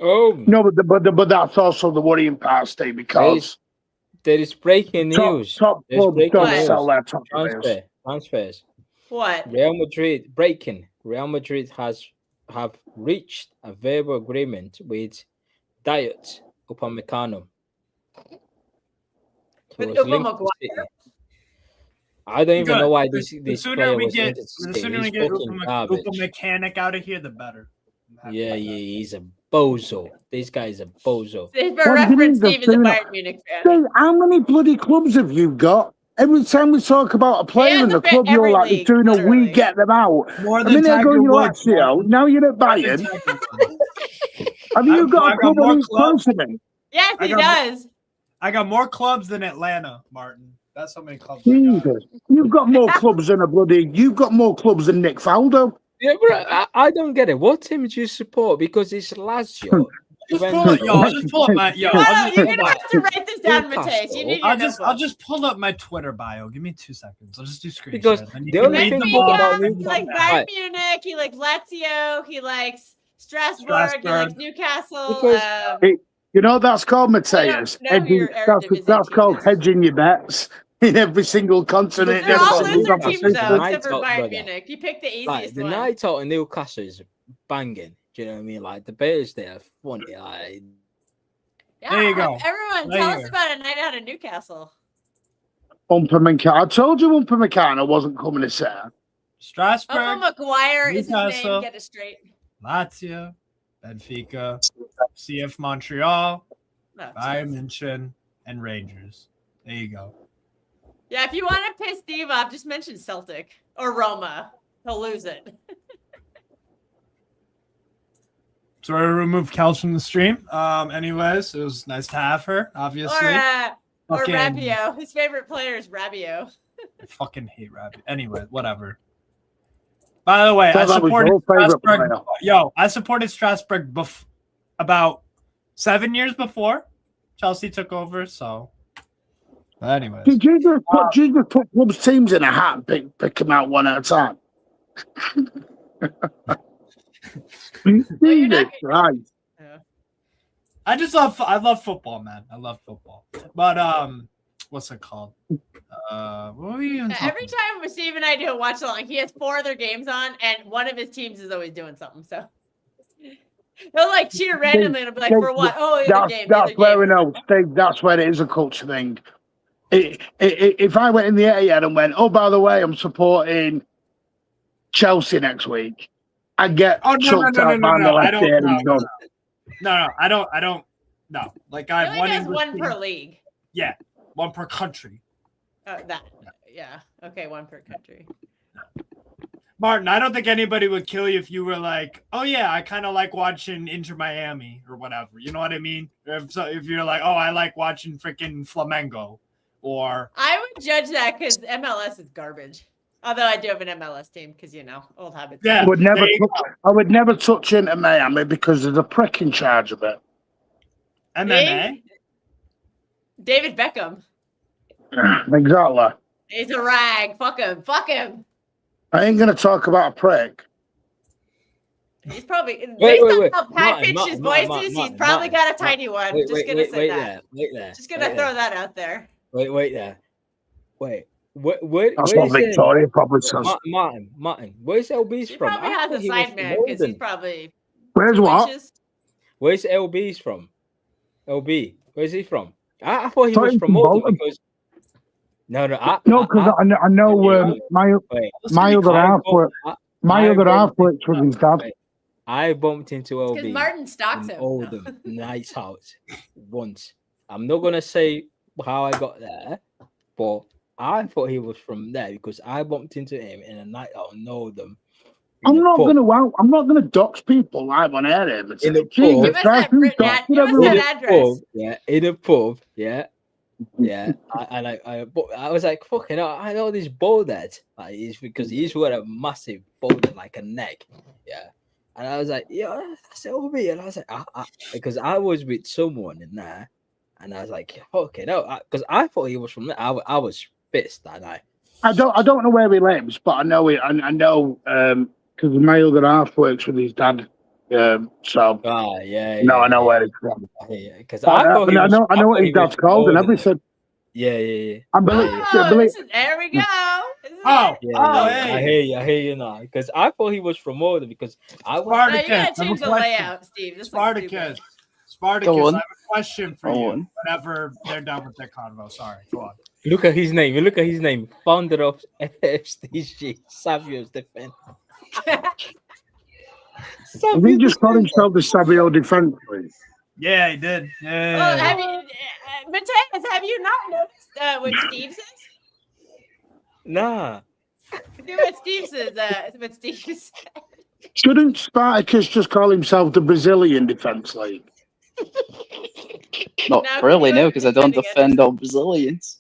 Speaker 7: Oh
Speaker 6: no, but that's also the worrying part, Steve, because
Speaker 7: there is breaking news.
Speaker 6: Top clubs don't sell their top players.
Speaker 7: Transfers.
Speaker 4: What?
Speaker 7: Real Madrid have reached a verbal agreement with Dayot Upamecano.
Speaker 4: With Upamecano.
Speaker 7: I don't even know why this
Speaker 5: player was the sooner we get Upamecano out of here, the better.
Speaker 7: Yeah, he's a bozo. This guy is a bozo.
Speaker 4: For reference, Steve is a Bayern Munich fan.
Speaker 6: How many bloody clubs have you got? Every time we talk about a player in the club, you're like, it's doing a we get them out.
Speaker 5: More than
Speaker 6: ago, you were Lazio. Now you're at Bayern. Have you got a club who's close to me?
Speaker 4: Yes, he does.
Speaker 5: I got more clubs than Atlanta, Martin. That's how many clubs.
Speaker 6: Jesus, you've got more clubs than You've got more clubs than Nick Faldo.
Speaker 7: Yeah, but I don't get it. What team do you support? Because it's Lazio.
Speaker 5: Just pull it, Just pull up my
Speaker 4: you're gonna have to write this down, Mateus. You need
Speaker 5: I'll just pull up my Twitter bio. Give me 2 seconds. I'll just do screen
Speaker 7: because
Speaker 5: share.
Speaker 7: the only thing about
Speaker 4: he likes Bayern Munich. He likes Lazio. He likes Strasbourg. He likes Newcastle.
Speaker 6: That's called Mateus. That's called hedging your bets in every single continent.
Speaker 4: They're all loser teams though, except for Bayern Munich. You pick the easiest
Speaker 7: one. The night out in Newcastle is banging. Do you know what I mean? Like the Bears, they are funny.
Speaker 5: There you go.
Speaker 4: Everyone, tell us about a night out in Newcastle.
Speaker 6: Upamecano. I told you Upamecano wasn't coming to Sarah.
Speaker 5: Strasbourg.
Speaker 4: Maguire is his name. Get it straight.
Speaker 5: Lazio, Benfica, CF Montreal, Bayern München, and Rangers. There you go.
Speaker 4: Yeah, if you want to piss Steve off, just mention Celtic or Roma. He'll lose it.
Speaker 5: So I removed Kels from the stream. Anyways, it was nice to have her, obviously.
Speaker 4: Or Rabiot. His favorite player is Rabiot.
Speaker 5: I fucking hate Rabiot. Anyway, whatever. By the way, I supported Strasbourg. I supported Strasbourg about 7 years before Chelsea took over. So, anyways.
Speaker 6: Did you just put clubs teams in a hat and pick them out one at a time? Right.
Speaker 5: Yeah. I love football, man. I love football. But what's it called? What were we even
Speaker 4: every time Steve and I do a watch along, he has 4 other games on, and one of his teams is always doing something. So he'll like cheer randomly and be like, "For what? Oh, the other game."
Speaker 6: That's where we know, Steve. That's where it is a culture thing. If I went in the Etihad and went, "Oh, by the way, I'm supporting Chelsea next week," I get chucked out by the left hand and done.
Speaker 5: No, I don't. No, like I have
Speaker 4: one per league.
Speaker 5: Yeah, one per country.
Speaker 4: Yeah. Okay, one per country.
Speaker 5: Martin, I don't think anybody would kill you if you were like, "Oh yeah, I kind of like watching Inter Miami or whatever." You know what I mean? If you're like, "Oh, I like watching freaking Flamengo," or
Speaker 4: I would judge that because MLS is garbage. Although I do have an MLS team because, old habits.
Speaker 5: Yeah,
Speaker 6: I would never touch into Miami because there's a prick in charge of it.
Speaker 5: MMA?
Speaker 4: David Beckham.
Speaker 6: Exactly.
Speaker 4: He's a rag. Fuck him.
Speaker 6: I ain't going to talk about a prick.
Speaker 4: He's probably, based on how high-pitched his voice is, he's probably got a tiny one. Just going to say that.
Speaker 7: Wait there.
Speaker 4: Just going to throw that out there.
Speaker 7: Wait there. Wait.
Speaker 6: That's what Victoria probably says.
Speaker 7: Martin, where's LB's
Speaker 4: he
Speaker 7: from?
Speaker 4: He probably has a side man because he's probably.
Speaker 6: Where's what?
Speaker 7: Where's LB's from? LB, where's he from? I thought he was from Malta because. No,
Speaker 6: because I know my other half works with his dad.
Speaker 7: I bumped into LB.
Speaker 4: Because Martin stalks him.
Speaker 7: Oldham nights out once. I'm not gonna say how I got there, but I thought he was from there because I bumped into him in a night out, know them.
Speaker 6: I'm not gonna dox people live on air.
Speaker 7: In the pub.
Speaker 4: Give us that address.
Speaker 7: Yeah, in a pub. Yeah. Yeah, I was like, fucking hell, I know this bowhead. Like, because he's got a massive bowhead, like a neck. Yeah. And I was like, yeah, that's Obi. And I was like, because I was with someone in there, and I was like, fucking hell, because I thought he was from there. I was pissed that night.
Speaker 6: I don't know where he lives, but I know it. I know because my other half works with his dad. So
Speaker 7: I
Speaker 6: know where he's from.
Speaker 7: Yeah, because
Speaker 6: I know what his dad's called and everything.
Speaker 7: Yeah.
Speaker 4: There we go.
Speaker 7: I hear you now. Because I thought he was from Order because I was.
Speaker 4: You gotta change the layout, Steve.
Speaker 5: Spartacus, I have a question for you. Whenever they're done with their convo, sorry. Go on.
Speaker 7: Look at his name. Founder of FSTG, Savio's Defense.
Speaker 6: He just called himself the Savio Defense, please.
Speaker 5: Yeah, he did. Yeah.
Speaker 4: Well, Mateus, have you not noticed what Steve says?
Speaker 7: Nah.
Speaker 4: Do what Steve says. What Steve says.
Speaker 6: Shouldn't Spartacus just call himself the Brazilian Defense League?
Speaker 9: Not really, no, because I don't defend all Brazilians.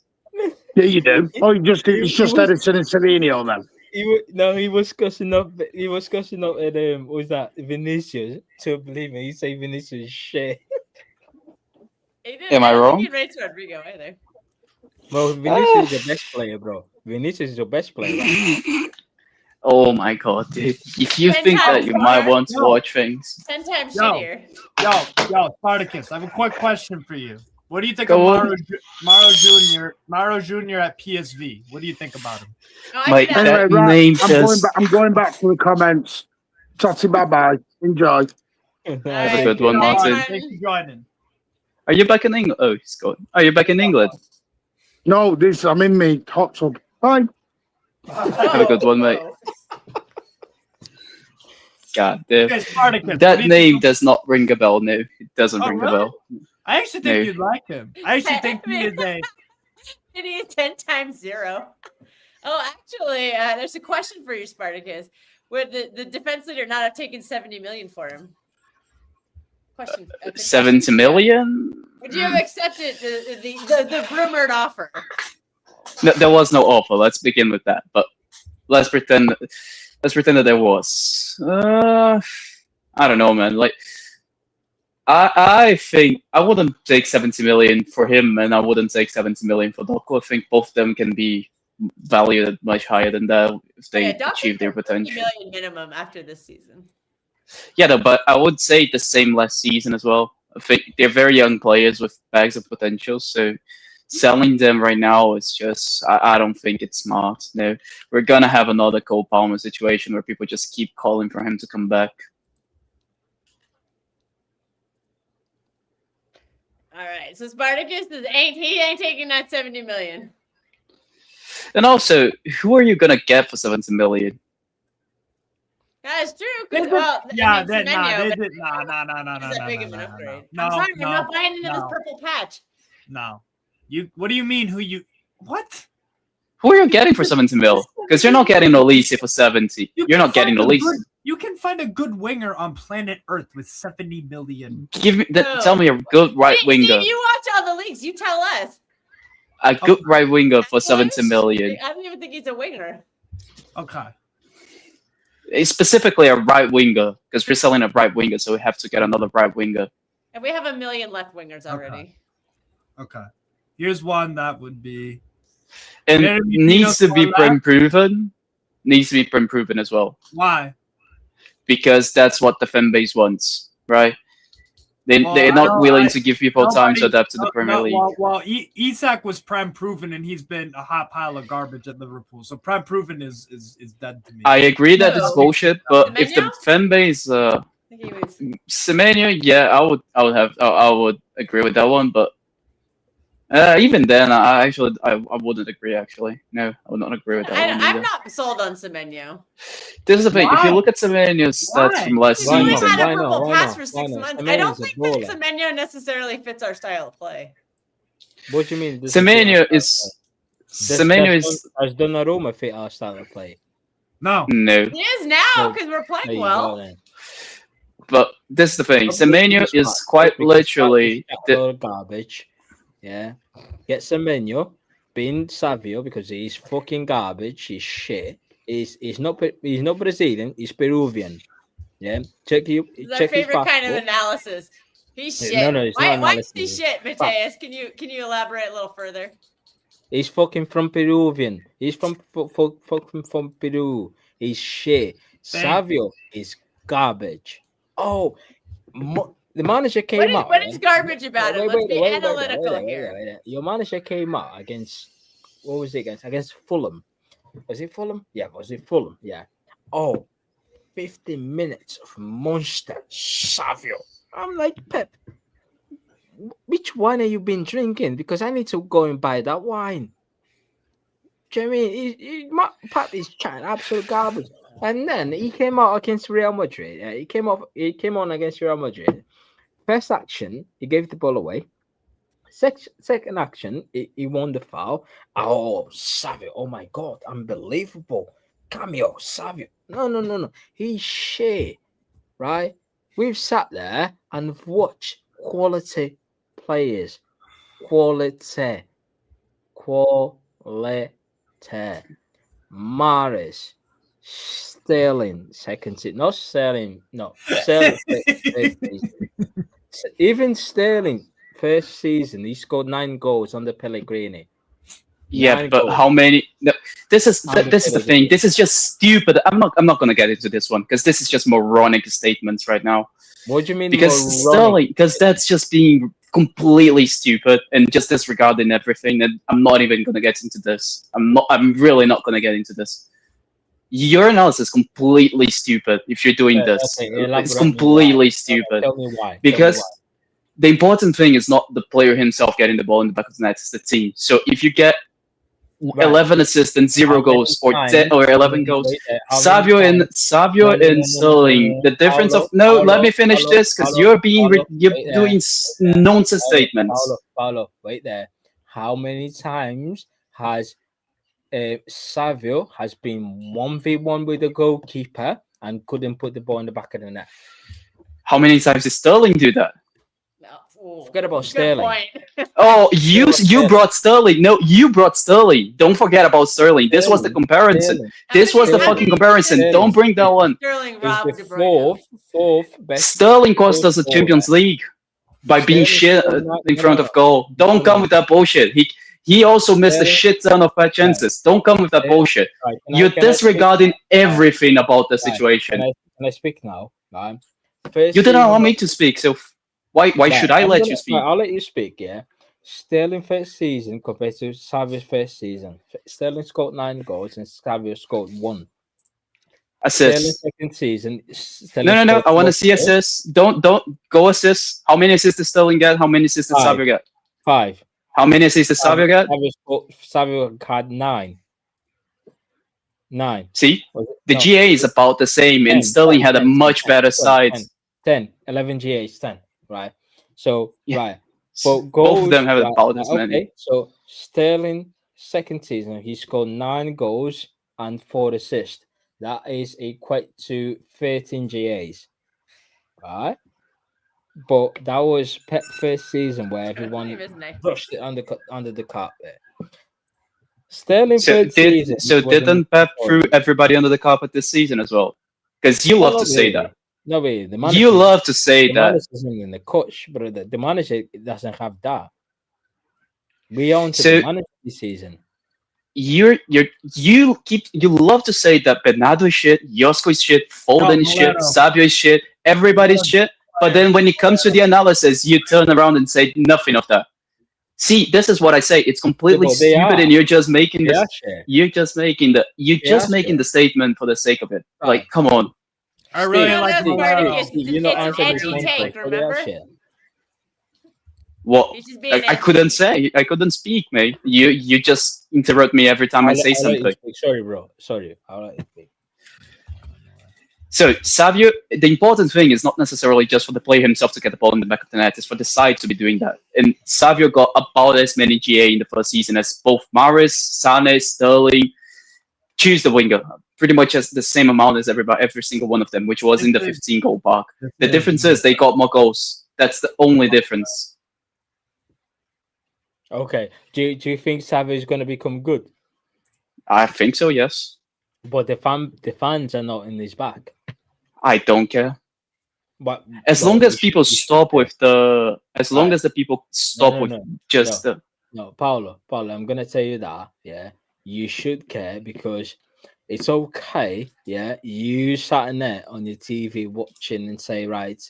Speaker 6: Yeah, you do. Oh, it's just Edison and Savinio then.
Speaker 7: He was cussing up. He was cussing up at what was that Vinicius? To believe me, he say Vinicius shit.
Speaker 9: Am I wrong?
Speaker 4: He rates Rodrigo either.
Speaker 7: Well, Vinicius is the best player, bro. Vinicius is the best player.
Speaker 9: Oh my god, dude! If you think that you might want to watch things,
Speaker 4: 10 times shittier.
Speaker 5: Yo, Spartacus, I have a quick question for you. What do you think of Mauro Jr. at PSV? What do you think about him?
Speaker 6: I'm going back to the comments. Totty, bye-bye. Enjoy.
Speaker 9: Have a good one, Martin.
Speaker 5: Thanks for joining.
Speaker 9: Are you back in England? Oh, he's gone. Are you back in England?
Speaker 6: No, I'm in me hot tub. Bye.
Speaker 9: Have a good one, mate. God damn.
Speaker 5: Okay,
Speaker 9: that name does not ring a bell, no. It doesn't ring a bell.
Speaker 5: I actually think you'd like him. I actually think he is a...
Speaker 4: He is 10 times 0. Oh, actually, there's a question for you, Spartacus. Would the defense leader not have taken 70 million for him? Question.
Speaker 9: 70 million?
Speaker 4: Would you have accepted the rumored offer?
Speaker 9: No, there was no offer. Let's begin with that. But let's pretend that there was. I don't know, man. Like, I think I wouldn't take 70 million for him, and I wouldn't take 70 million for Doku. I think both of them can be valued much higher than that if they achieve their potential.
Speaker 4: 50 million minimum after this season.
Speaker 9: Yeah, no, but I would say the same last season as well. I think they're very young players with bags of potential, so selling them right now is just, I don't think it's smart. No, we're gonna have another Cole Palmer situation where people just keep calling for him to come back.
Speaker 4: All right, so Spartacus ain't taking that 70 million.
Speaker 9: And also, who are you gonna get for 70 million?
Speaker 4: That's true.
Speaker 5: They did not.
Speaker 4: I'm sorry, I'm not buying into this purple patch.
Speaker 5: No. What do you mean? What?
Speaker 9: Who are you getting for 70 mil? Because you're not getting Olise for 70. You're not getting Olise.
Speaker 5: You can find a good winger on planet Earth with 70 million.
Speaker 9: Tell me a good right winger.
Speaker 4: Steve, you watch all the leagues. You tell us.
Speaker 9: A good right winger for 70 million.
Speaker 4: I don't even think he's a winger.
Speaker 5: Okay.
Speaker 9: Specifically a right winger, because we're selling a right winger, so we have to get another right winger.
Speaker 4: And we have 1 million left wingers already.
Speaker 5: Okay. Here's one that would be...
Speaker 9: And needs to be proven. Needs to be proven as well.
Speaker 5: Why?
Speaker 9: Because that's what the fan base wants, right? They're not willing to give people time to adapt to the Premier League.
Speaker 5: Well, Isak was prem proven, and he's been a hot pile of garbage at Liverpool. So prem proven is dead to me.
Speaker 9: I agree that it's bullshit, but if the fan base, Semenyo, yeah, I would agree with that one, but. Even then, I wouldn't agree. Actually, no, I would not agree with that.
Speaker 4: I'm not sold on Semenyo.
Speaker 9: This is the thing. If you look at Semenyo's stats from last season,
Speaker 4: he had a purple pass for 6 months. I don't think that Semenyo necessarily fits our style of play.
Speaker 7: What do you mean?
Speaker 9: Semenyo is Semenyo is.
Speaker 7: Has Donnarumma fit our style of play?
Speaker 5: No.
Speaker 4: He is now because we're playing well.
Speaker 9: But this is the thing. Semenyo is quite literally
Speaker 7: garbage. Yeah. Get Semenyo, bin Savio because he's fucking garbage. He's shit. He's not Brazilian. He's Peruvian. Yeah. Check his
Speaker 4: favorite kind of analysis. He's shit. No, why is he shit, Mateus? Can you elaborate a little further?
Speaker 7: He's fucking from Peruvian. He's from Peru. He's shit. Savio is garbage. Oh, the manager came out.
Speaker 4: What is garbage about it? Let's be analytical here.
Speaker 7: Your manager came out against, what was it against? Against Fulham. Was it Fulham? Yeah, was it Fulham? Yeah. Oh, 15 minutes of monster Savio. I'm like, Pep, which wine have you been drinking? Because I need to go and buy that wine. Do you know what I mean? Pep is chatting absolute garbage. And then he came out against Real Madrid. He came on against Real Madrid. First action, he gave the ball away. Second action, he won the foul. Oh, Savio. Oh my God. Unbelievable. Cameo, Savio. No. He's shit. Right? We've sat there and watched quality players. Quality. Maris. Sterling, second season. Not Sterling. No. Sterling, first season. Even Sterling, first season, he scored 9 goals under Pellegrini.
Speaker 9: Yeah, but how many? No, this is the thing. This is just stupid. I'm not going to get into this one because this is just moronic statements right now.
Speaker 7: What do you mean?
Speaker 9: Because Sterling, because that's just being completely stupid and just disregarding everything. And I'm not even going to get into this. I'm really not going to get into this. Your analysis is completely stupid if you're doing this. Okay, it's completely stupid.
Speaker 7: Tell me why.
Speaker 9: Because the important thing is not the player himself getting the ball in the back of the net, it's the team. So if you get 11 assists and 0 goals or 10 or 11 goals, Savio and Sterling, the difference of let me finish this because you're doing nonsense statements.
Speaker 7: Paulo, wait there. How many times has Savio has been 1v1 with the goalkeeper and couldn't put the ball in the back of the net?
Speaker 9: How many times did Sterling do that?
Speaker 7: Forget about Sterling.
Speaker 9: Oh, you brought Sterling. No, you brought Sterling. Don't forget about Sterling. This was the comparison. This was the fucking comparison. Don't bring that one.
Speaker 4: Sterling robbed De Bruyne.
Speaker 7: Fourth best.
Speaker 9: Sterling cost us the Champions League by being shit in front of goal. Don't come with that bullshit. He also missed a shit ton of bad chances. Don't come with that bullshit. You're disregarding everything about the situation.
Speaker 7: Can I speak now?
Speaker 9: You didn't allow me to speak, so why should I let you speak?
Speaker 7: I'll let you speak, yeah. Sterling first season compared to Savio's first season. Sterling scored 9 goals and Savio scored 1.
Speaker 9: Assists.
Speaker 7: Second season.
Speaker 9: No. I want to see assists. Don't go assists. How many assists did Sterling get? How many assists did Savio get?
Speaker 7: 5.
Speaker 9: How many assists did Savio get?
Speaker 7: Savio had 9. 9.
Speaker 9: See? The GA is about the same, and Sterling had a much better side.
Speaker 7: 10. 11 GAs, 10. Right. So, right.
Speaker 9: But both of them have about as many.
Speaker 7: Okay. So, Sterling, second season, he scored 9 goals and 4 assists. That is equate to 13 GAs. Right. But that was Pep's first season where everyone brushed it under the carpet. Sterling third season.
Speaker 9: So didn't Pep threw everybody under the carpet this season as well? Because you love to say that.
Speaker 7: No way. The manager,
Speaker 9: you love to say
Speaker 7: the
Speaker 9: that.
Speaker 7: Manager isn't in the coach, but the manager doesn't have that. We own to the manager this season.
Speaker 9: You love to say that Bernardo is shit, Josko is shit, Foden is shit, Savio is shit, everybody's shit. But then when it comes to the analysis, you turn around and say nothing of that. See, this is what I say. It's completely stupid, and you're just making this. You're just making the statement for the sake of it.
Speaker 7: Right.
Speaker 9: Like, come on.
Speaker 5: I really like
Speaker 4: it's an edgy take, remember?
Speaker 9: What? I couldn't say. I couldn't speak, mate. You just interrupt me every time I say something.
Speaker 7: Sorry, bro. Sorry. I'll let you speak.
Speaker 9: So Savio, the important thing is not necessarily just for the player himself to get the ball in the back of the net, it's for the side to be doing that. And Savio got about as many GA in the first season as both Maris, Sane, Sterling. Choose the winger. Pretty much as the same amount as every single one of them, which was in the 15-goal park. The difference is they got more goals. That's the only difference.
Speaker 7: Okay. Do you think Savio is going to become good?
Speaker 9: I think so, yes.
Speaker 7: But the fans are not in his back.
Speaker 9: I don't care.
Speaker 7: But
Speaker 9: as long as people stop with the, as long as the people stop with just the.
Speaker 7: No, Paolo, I'm gonna tell you that. Yeah, you should care because it's okay. Yeah, you sat in there on your TV watching and say, right,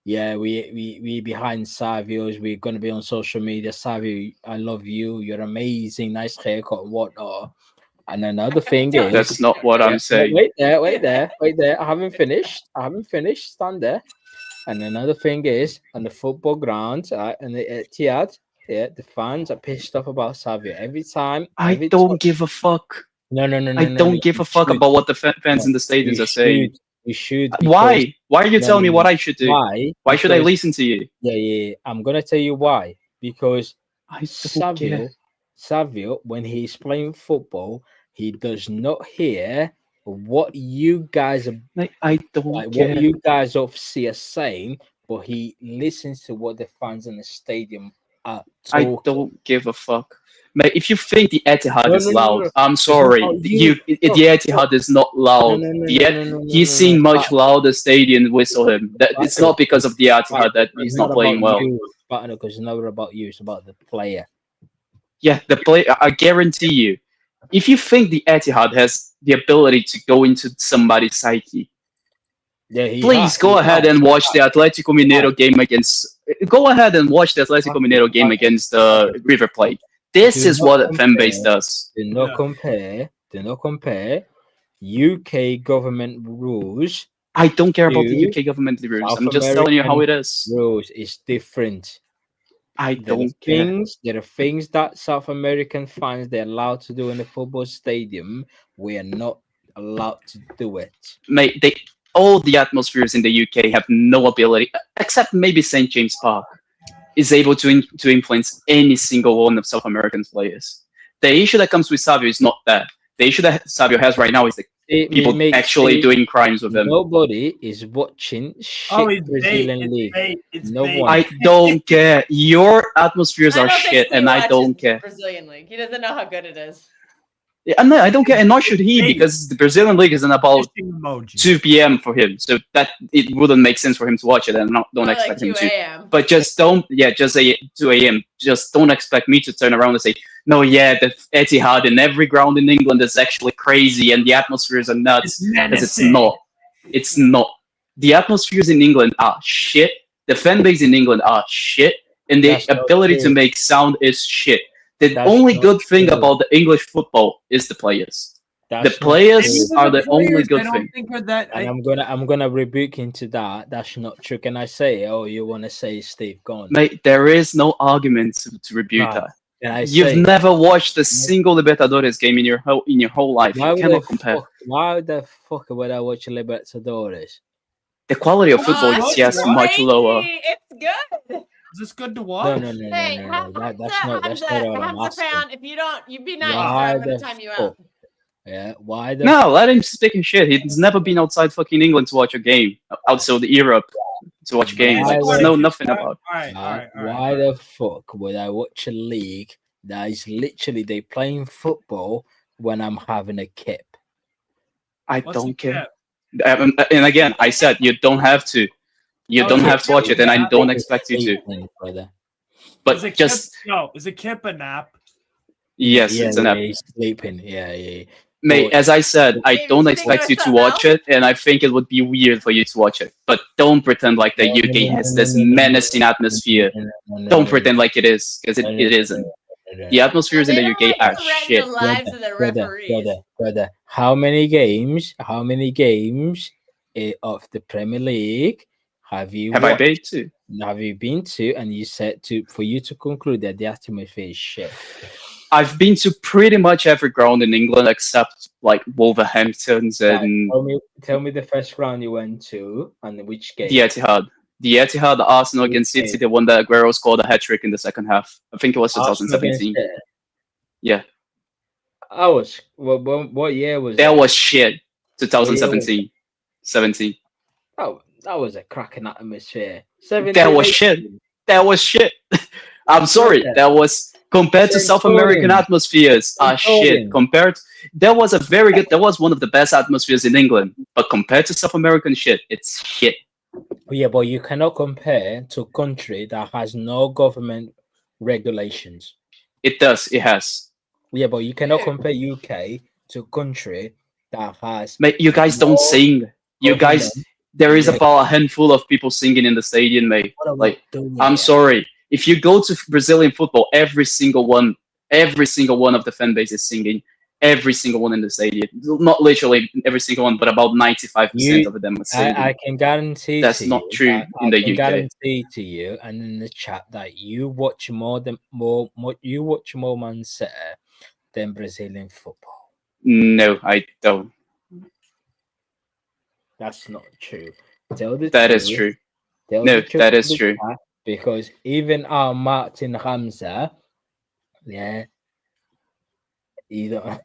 Speaker 7: yeah, we behind Savio's. We're gonna be on social media. Savio, I love you. You're amazing. Nice haircut and whatnot. And another thing is,
Speaker 9: that's not what I'm saying.
Speaker 7: Wait there. I haven't finished. Stand there. And another thing is, on the football ground, and the Etihad, the fans are pissed off about Savio every time.
Speaker 9: I don't give a fuck.
Speaker 7: No.
Speaker 9: I don't give a fuck about what the fans in the stadiums are saying.
Speaker 7: You should.
Speaker 9: Why? Why are you telling me what I should do?
Speaker 7: Why?
Speaker 9: Why should I listen to you?
Speaker 7: Yeah. I'm gonna tell you why. Because
Speaker 9: Savio,
Speaker 7: when he's playing football, he does not hear what you guys are.
Speaker 9: I don't care.
Speaker 7: What you guys obviously are saying, but he listens to what the fans in the stadium are talking.
Speaker 9: I don't give a fuck. Mate, if you think the Etihad is loud, I'm sorry. The Etihad is not loud. He's seen much louder stadium whistle him. It's not because of the Etihad that he's not playing well.
Speaker 7: Because it's never about you. It's about the player.
Speaker 9: Yeah, the player. I guarantee you. If you think the Etihad has the ability to go into somebody's psyche, please go ahead and watch the Atletico Mineiro game against. Go ahead and watch the Atletico Mineiro game against River Plate. This is what a fan base does.
Speaker 7: Do not compare UK government rules.
Speaker 9: I don't care about the UK government rules. I'm just telling you how it is.
Speaker 7: Rules is different.
Speaker 9: I don't care.
Speaker 7: There are things that South American fans they're allowed to do in a football stadium. We are not allowed to do it.
Speaker 9: Mate, all the atmospheres in the UK have no ability, except maybe St. James Park, is able to influence any single one of South American players. The issue that comes with Savio is not that. The issue that Savio has right now is the people actually doing crimes with him.
Speaker 7: Nobody is watching Brazilian league. No one.
Speaker 9: I don't care. Your atmospheres are shit, and I don't care.
Speaker 4: Brazilian league. He doesn't know how good it is.
Speaker 9: Yeah, I don't care, and nor should he, because the Brazilian league is in about 2 p.m. for him, so that it wouldn't make sense for him to watch it, and don't expect him to. But just don't, just say 2 a.m. Just don't expect me to turn around and say, no, the Etihad in every ground in England is actually crazy, and the atmospheres are nuts, because it's not. It's not. The atmospheres in England are shit. The fan base in England are shit, and the ability to make sound is shit. The only good thing about the English football is the players. The players are the only good thing.
Speaker 7: And I'm gonna rebuke into that. That's not true. Can I say? Oh, you want to say Steve? Go on.
Speaker 9: Mate, there is no argument to rebuke that. You've never watched a single Libertadores game in your whole life. You cannot compare.
Speaker 7: Why the fuck would I watch Libertadores?
Speaker 9: The quality of football is just much lower.
Speaker 4: It's good.
Speaker 5: Is this good to watch?
Speaker 7: No.
Speaker 4: Hey,
Speaker 7: That's not what I'm asking.
Speaker 4: If you don't, you'd be nice. I'm gonna time you out.
Speaker 7: Yeah, why?
Speaker 9: No, let him speak his shit. He's never been outside fucking England to watch a game. Outside Europe to watch a game. Nothing about.
Speaker 7: Why the fuck would I watch a league that is literally they playing football when I'm having a kip?
Speaker 9: I don't care. And again, I said you don't have to. You don't have to watch it, and I don't expect you to. But
Speaker 5: is a kip a nap?
Speaker 9: Yes, it's a nap.
Speaker 7: Sleeping. Yeah.
Speaker 9: Mate, as I said, I don't expect you to watch it, and I think it would be weird for you to watch it. But don't pretend like the UK has this menacing atmosphere. Don't pretend like it is, because it isn't. The atmospheres in the UK are shit.
Speaker 7: Brother, how many games of the Premier League have you
Speaker 9: been to?
Speaker 7: Have you been to? And you said for you to conclude that the atmosphere is shit.
Speaker 9: I've been to pretty much every ground in England except like Wolverhampton's and.
Speaker 7: Tell me the first ground you went to and which game.
Speaker 9: The Etihad. The Etihad, Arsenal against City, the one that Aguero scored a hat-trick in the second half. I think it was 2017. Yeah.
Speaker 7: What year was that?
Speaker 9: That was shit. 2017. 17.
Speaker 7: Oh, that was a cracking atmosphere. 17,
Speaker 9: that was 18. Shit. That was shit. I'm sorry. That was compared to South American atmospheres. Shit. That was a very good. That was one of the best atmospheres in England. But compared to South American shit, it's shit.
Speaker 7: Yeah, but you cannot compare to a country that has no government regulations.
Speaker 9: It does. It has.
Speaker 7: Yeah, but you cannot compare UK to a country that has.
Speaker 9: Mate, you guys don't sing. You guys, there is about a handful of people singing in the stadium, mate. Like, I'm sorry. If you go to Brazilian football, every single one of the fan base is singing. Every single one in the stadium. Not literally every single one, but about 95% of them are singing.
Speaker 7: I can guarantee
Speaker 9: that's not true in the UK.
Speaker 7: I can guarantee to you and in the chat that you watch more Man City than Brazilian football.
Speaker 9: No, I don't.
Speaker 7: That's not true. That
Speaker 9: is true. No, that is true.
Speaker 7: Because even our Martin Hamza, yeah, either.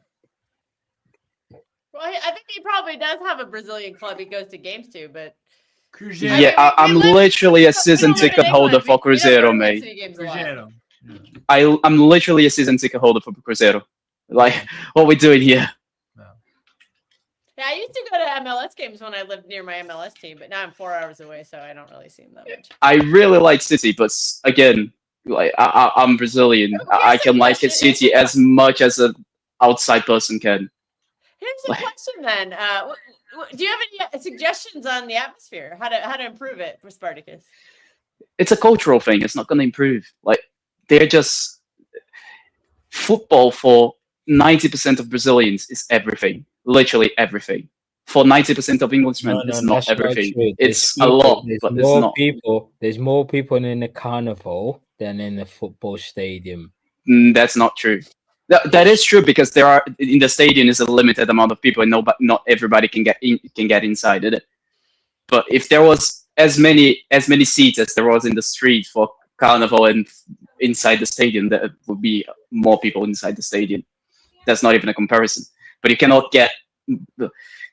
Speaker 4: Well, I think he probably does have a Brazilian club he goes to games to, but
Speaker 9: yeah, I'm literally a season ticket holder for Cruzeiro, mate. I'm literally a season ticket holder for Cruzeiro. Like, what are we doing here?
Speaker 4: Yeah, I used to go to MLS games when I lived near my MLS team, but now I'm 4 hours away, so I don't really see them that much.
Speaker 9: I really like City, but again, like I'm Brazilian. I can like a City as much as an outside person can.
Speaker 4: Here's the question then. Do you have any suggestions on the atmosphere? How to improve it for Spartacus?
Speaker 9: It's a cultural thing. It's not going to improve. Like, they're just football for 90% of Brazilians is everything. Literally everything. For 90% of Englishmen, it's not everything. It's a lot, but it's not.
Speaker 7: There's more people in the carnival than in the football stadium.
Speaker 9: That's not true. That is true because there are in the stadium is a limited amount of people, and not everybody can get inside it. But if there was as many seats as there was in the street for carnival and inside the stadium, there would be more people inside the stadium. That's not even a comparison. But you cannot get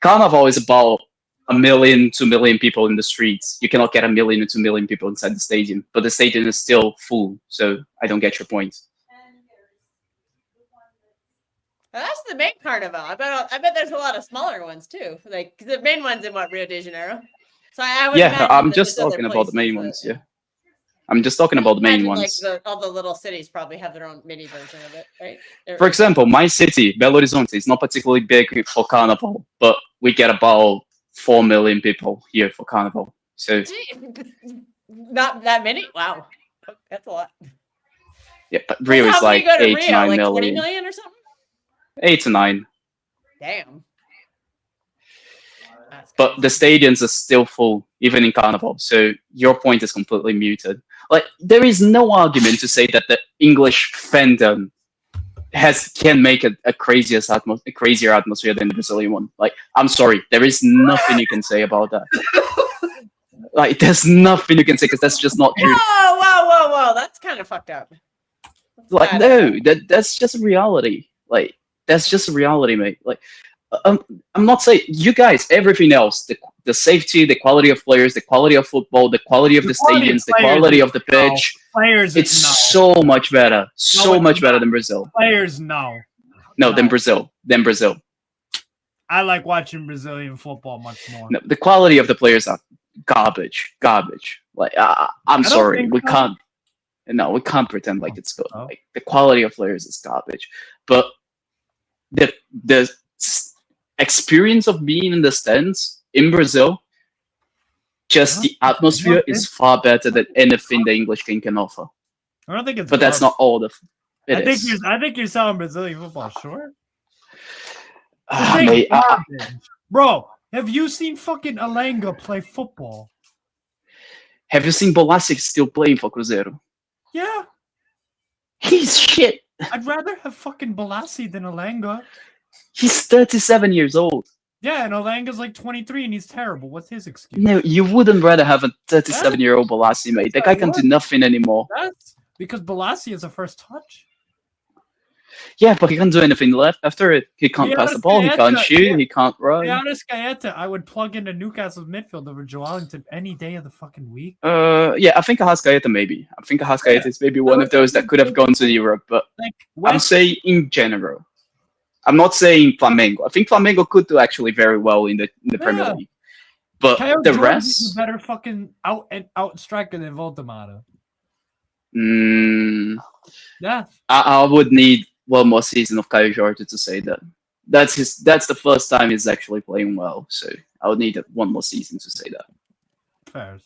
Speaker 9: carnival is about 1 million, 2 million people in the streets. You cannot get 1 million or 2 million people inside the stadium, but the stadium is still full. So I don't get your point.
Speaker 4: Well, that's the main carnival. I bet there's a lot of smaller ones too. Like the main one's in Rio de Janeiro. So
Speaker 9: I'm just talking about the main ones. Yeah, I'm just talking about the main ones.
Speaker 4: Like all the little cities probably have their own mini version of it, right?
Speaker 9: For example, my city, Belo Horizonte, is not particularly big for carnival, but we get about 4 million people here for carnival. So
Speaker 4: not that many. Wow, that's a lot.
Speaker 9: Yeah, but Rio is like 8 to 9
Speaker 4: like
Speaker 9: million.
Speaker 4: 20 million or something.
Speaker 9: 8 to 9.
Speaker 4: Damn.
Speaker 9: But the stadiums are still full, even in carnival. So your point is completely muted. Like, there is no argument to say that the English fandom can make a crazier atmosphere than the Brazilian one. Like, I'm sorry, there is nothing you can say about that. Like, there's nothing you can say because that's just not true.
Speaker 4: Whoa! That's kind of fucked up.
Speaker 9: Like, no, that's just a reality. Like, that's just a reality, mate. Like, I'm not saying you guys, everything else, the safety, the quality of players, the quality of football, the quality of the stadiums, the quality of the pitch. It's so much better. So much better than Brazil.
Speaker 5: Players, no.
Speaker 9: No, than Brazil.
Speaker 5: I like watching Brazilian football much more.
Speaker 9: No, the quality of the players are garbage. Like, I'm sorry, we can't. No, we can't pretend like it's good. Like, the quality of players is garbage, but the experience of being in the stands in Brazil, just the atmosphere is far better than anything the English can offer.
Speaker 5: I don't think it's.
Speaker 9: But that's not all the.
Speaker 5: I think you're selling Brazilian football short.
Speaker 9: Mate,
Speaker 5: bro, have you seen fucking Alanga play football?
Speaker 9: Have you seen Bolasic still playing for Cruzeiro?
Speaker 5: Yeah.
Speaker 9: He's shit.
Speaker 5: I'd rather have fucking Balassi than Elanga.
Speaker 9: He's 37 years old.
Speaker 5: Yeah, and Elanga's like 23 and he's terrible. What's his excuse?
Speaker 9: No, you wouldn't rather have a 37-year-old Balassi, mate. That guy can do nothing anymore.
Speaker 5: That's because Balassi is a first touch.
Speaker 9: Yeah, but he can't do anything left after it. He can't pass the ball, he can't shoot, he can't run.
Speaker 5: Gaeta, I would plug into Newcastle's midfield over Joelinton any day of the fucking week.
Speaker 9: Yeah, I think Gaeta maybe. I think Gaeta is maybe one of those that could have gone to Europe, but I'm saying in general. I'm not saying Flamengo. I think Flamengo could do actually very well in the Premier League. But
Speaker 5: Kyle
Speaker 9: the
Speaker 5: Jordan
Speaker 9: rest
Speaker 5: is a better fucking out striker than Voldemort. Yeah.
Speaker 9: I would need one more season of Kyle Jordan to say that. That's the first time he's actually playing well. So I would need one more season to say that.
Speaker 5: Fair.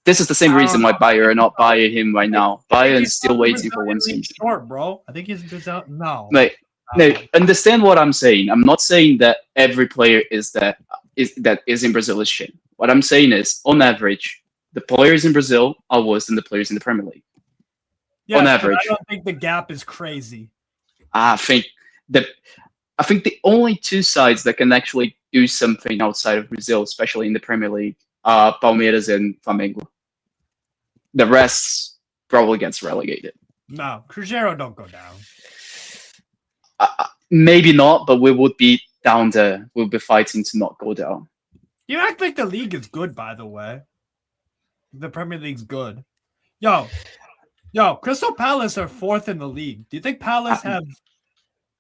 Speaker 9: This is the same reason why Bayern are not buying him right now. Bayern is still waiting for one season.
Speaker 5: Short, bro. I think he's out now.
Speaker 9: Mate, no, understand what I'm saying. I'm not saying that every player that is in Brazil is shit. What I'm saying is, on average, the players in Brazil are worse than the players in the Premier League.
Speaker 5: Yes,
Speaker 9: on average.
Speaker 5: I don't think the gap is crazy.
Speaker 9: I think the only two sides that can actually do something outside of Brazil, especially in the Premier League, are Palmeiras and Flamengo. The rest probably gets relegated.
Speaker 5: No, Cruzeiro don't go down.
Speaker 9: Maybe not, but we would be down there. We'll be fighting to not go down.
Speaker 5: You act like the league is good, by the way. The Premier League's good. Yo, Crystal Palace are 4th in the league. Do you think Palace have...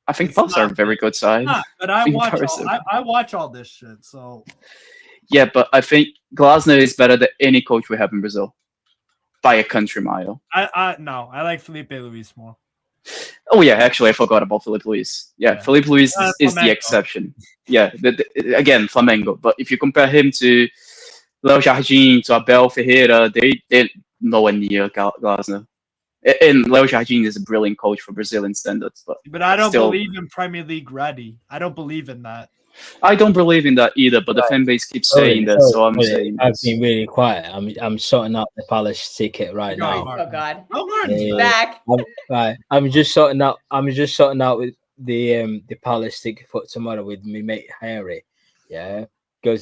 Speaker 9: I think Palace are a very good side.
Speaker 5: But I watch all this shit, so...
Speaker 9: Yeah, but I think Glasner is better than any coach we have in Brazil. By a country mile.
Speaker 5: No, I like Felipe Luis more.
Speaker 9: Oh yeah, actually I forgot about Felipe Luis. Yeah, Felipe Luis is the exception. Yeah, again, Flamengo. But if you compare him to Léo Jardim, to Abel Ferreira, they're nowhere near Glasner. And Léo Jardim is a brilliant coach for Brazilian standards. But
Speaker 5: I don't believe in Premier League ready. I don't believe in that.
Speaker 9: I don't believe in that either, but the fan base keeps saying that, so I'm saying
Speaker 7: I've been really quiet. I'm sorting out the Palace ticket right now.
Speaker 4: Oh God! He's back.
Speaker 7: I'm just sorting out with the Palace ticket for tomorrow with my mate Harry. Yeah, because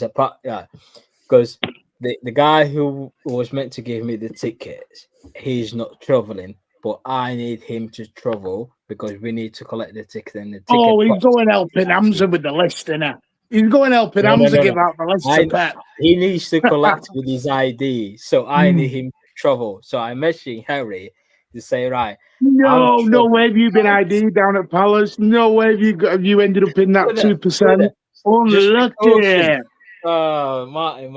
Speaker 7: the guy who was meant to give me the tickets, he's not traveling, but I need him to travel because we need to collect the ticket and the ticket.
Speaker 6: Oh, he's going helping Hamza with the list, innit? He's going helping Hamza give out the list to Pep.
Speaker 7: He needs to collect with his ID, so I need him to travel. So I'm messaging Harry to say, right.
Speaker 6: No way have you been ID down at Palace. No way have you ended up in that 2%. Unlucky.
Speaker 7: Oh, Martin,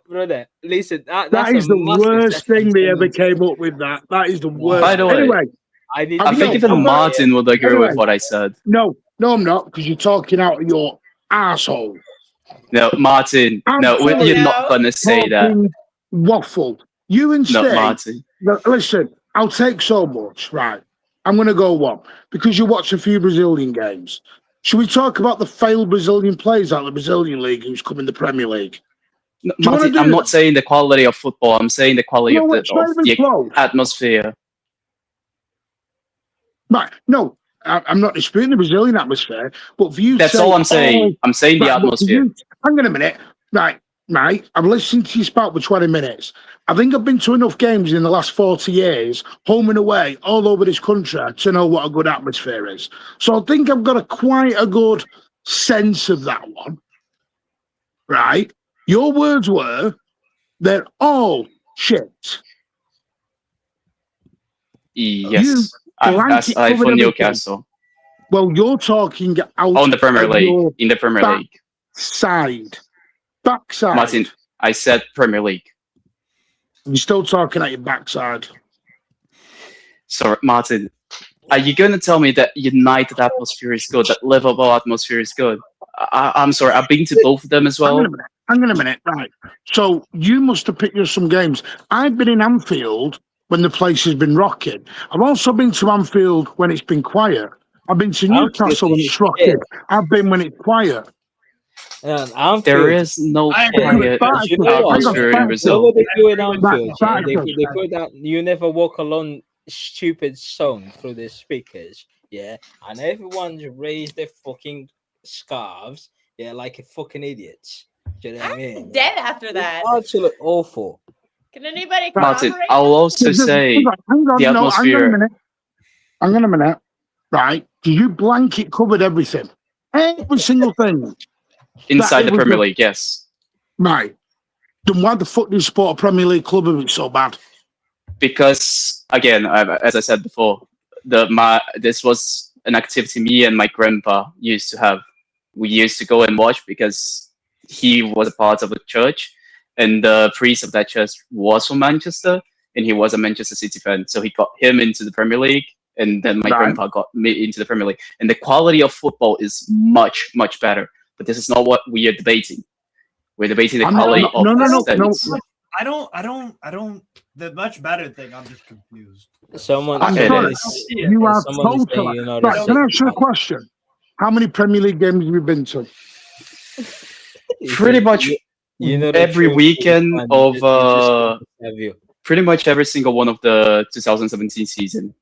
Speaker 7: brother, listen.
Speaker 6: That is the worst thing they ever came up with. That is the worst.
Speaker 9: By the way,
Speaker 6: anyway,
Speaker 9: I think even Martin would agree with what I said.
Speaker 6: No, I'm not, because you're talking out of your asshole.
Speaker 9: No, Martin. You're not gonna say that.
Speaker 6: Waffle. You and
Speaker 9: no, Martin.
Speaker 6: Listen, I'll take so much. Right, I'm gonna go one because you watch a few Brazilian games. Should we talk about the failed Brazilian players out of the Brazilian league who's come in the Premier League?
Speaker 9: No, Martin, I'm not saying the quality of football. I'm saying the quality of the atmosphere.
Speaker 6: Right. No, I'm not disputing the Brazilian atmosphere, but for you,
Speaker 9: that's all I'm saying. I'm saying the atmosphere.
Speaker 6: Hang on a minute. Right. I've listened to you spout for 20 minutes. I think I've been to enough games in the last 40 years, home and away, all over this country, to know what a good atmosphere is. So I think I've got quite a good sense of that one. Right? Your words were, they're all shit.
Speaker 9: Yes. I for Newcastle.
Speaker 6: Well, you're talking out
Speaker 9: on the Premier League. In the Premier League.
Speaker 6: Backside.
Speaker 9: Martin, I said Premier League.
Speaker 6: You're still talking at your backside.
Speaker 9: Sorry, Martin. Are you going to tell me that United atmosphere is good, that Liverpool atmosphere is good? I'm sorry, I've been to both of them as well.
Speaker 6: Hang on a minute. Right. So you must have picked up some games. I've been in Anfield when the place has been rocking. I've also been to Anfield when it's been quiet. I've been to Newcastle when it's rocking. I've been when it's quiet.
Speaker 9: There is no quiet atmosphere in Brazil.
Speaker 7: What they do in Anfield, they put that "You Never Walk Alone" stupid song through the speakers, yeah, and everyone's raised their fucking scarves, yeah, like a fucking idiots. Do you know what I mean?
Speaker 4: Dead after that.
Speaker 7: Absolutely awful.
Speaker 4: Can anybody
Speaker 9: Martin,
Speaker 4: corroborate?
Speaker 9: I'll also say the atmosphere.
Speaker 6: Hang on a minute. Right? Do you blanket covered everything? Every single thing.
Speaker 9: Inside the Premier League, yes.
Speaker 6: Right. Then why the fuck do you support a Premier League club if it's so bad?
Speaker 9: Because, again, as I said before, this was an activity me and my grandpa used to have. We used to go and watch because he was a part of a church, and the priest of that church was from Manchester, and he was a Manchester City fan. So he got him into the Premier League, and then my grandpa got me into the Premier League. And the quality of football is much, much better. But this is not what we are debating. We're debating the quality of the studies.
Speaker 5: I don't. The much better thing. I'm just confused.
Speaker 7: Someone.
Speaker 6: You are totally. Right, can I ask you a question? How many Premier League games have you been to?
Speaker 9: Pretty much every weekend of pretty much every single one of the 2017 season.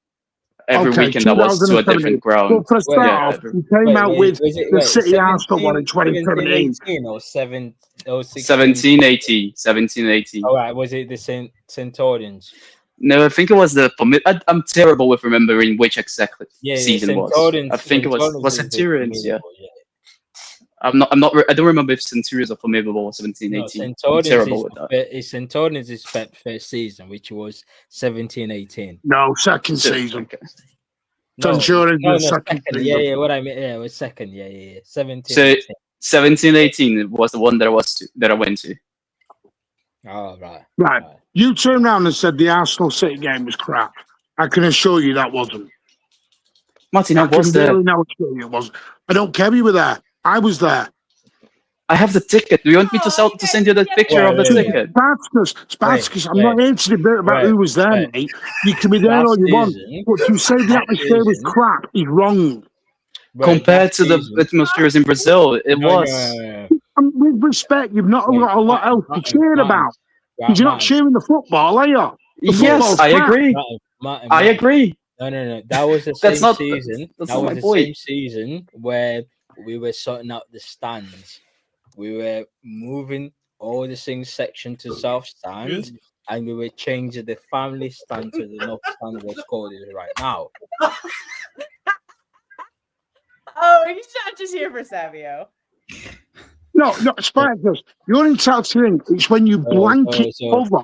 Speaker 9: Every weekend that was to a different ground.
Speaker 6: Well, for a start off, you came out with the City Arsenal one in 2017.
Speaker 9: 17, 18. 17, 18.
Speaker 7: All right, was it the Centurions?
Speaker 9: No, I think it was I'm terrible with remembering which exactly season was. I think it was Centurions, yeah. I don't remember if Centurions or Formidable was 17, 18. I'm terrible with that.
Speaker 7: Centurions is first season, which was 17, 18.
Speaker 6: No, second season.
Speaker 9: Okay.
Speaker 6: Centurions was second season.
Speaker 7: Yeah, what I mean, it was second, 17.
Speaker 9: So 18. 17, 18 was the one that I went to.
Speaker 7: Oh, right.
Speaker 6: Right. You turned around and said the Arsenal City game was crap. I can assure you that wasn't.
Speaker 9: Martin, I was there.
Speaker 6: It wasn't. I don't care if you were there. I was there.
Speaker 9: I have the ticket. Do you want me to send you the picture of the ticket?
Speaker 6: Spartacus, I'm not here to debate about who was there, mate. You can be there all you want. But to say the atmosphere was crap is wrong.
Speaker 9: Compared to the atmospheres in Brazil, it was.
Speaker 6: With respect, you've not got a lot else to cheer about. Because you're not cheering the football, are you?
Speaker 9: Yes, I agree. I agree.
Speaker 7: No. That was the same season. That was the same season where we were sorting out the stands. We were moving all the things section to south stand, and we were changing the family stand to the north stand, what's called it right now.
Speaker 4: Oh, he's not just here for Savio.
Speaker 6: No, Spartacus. You're entitled to think it's when you blanket over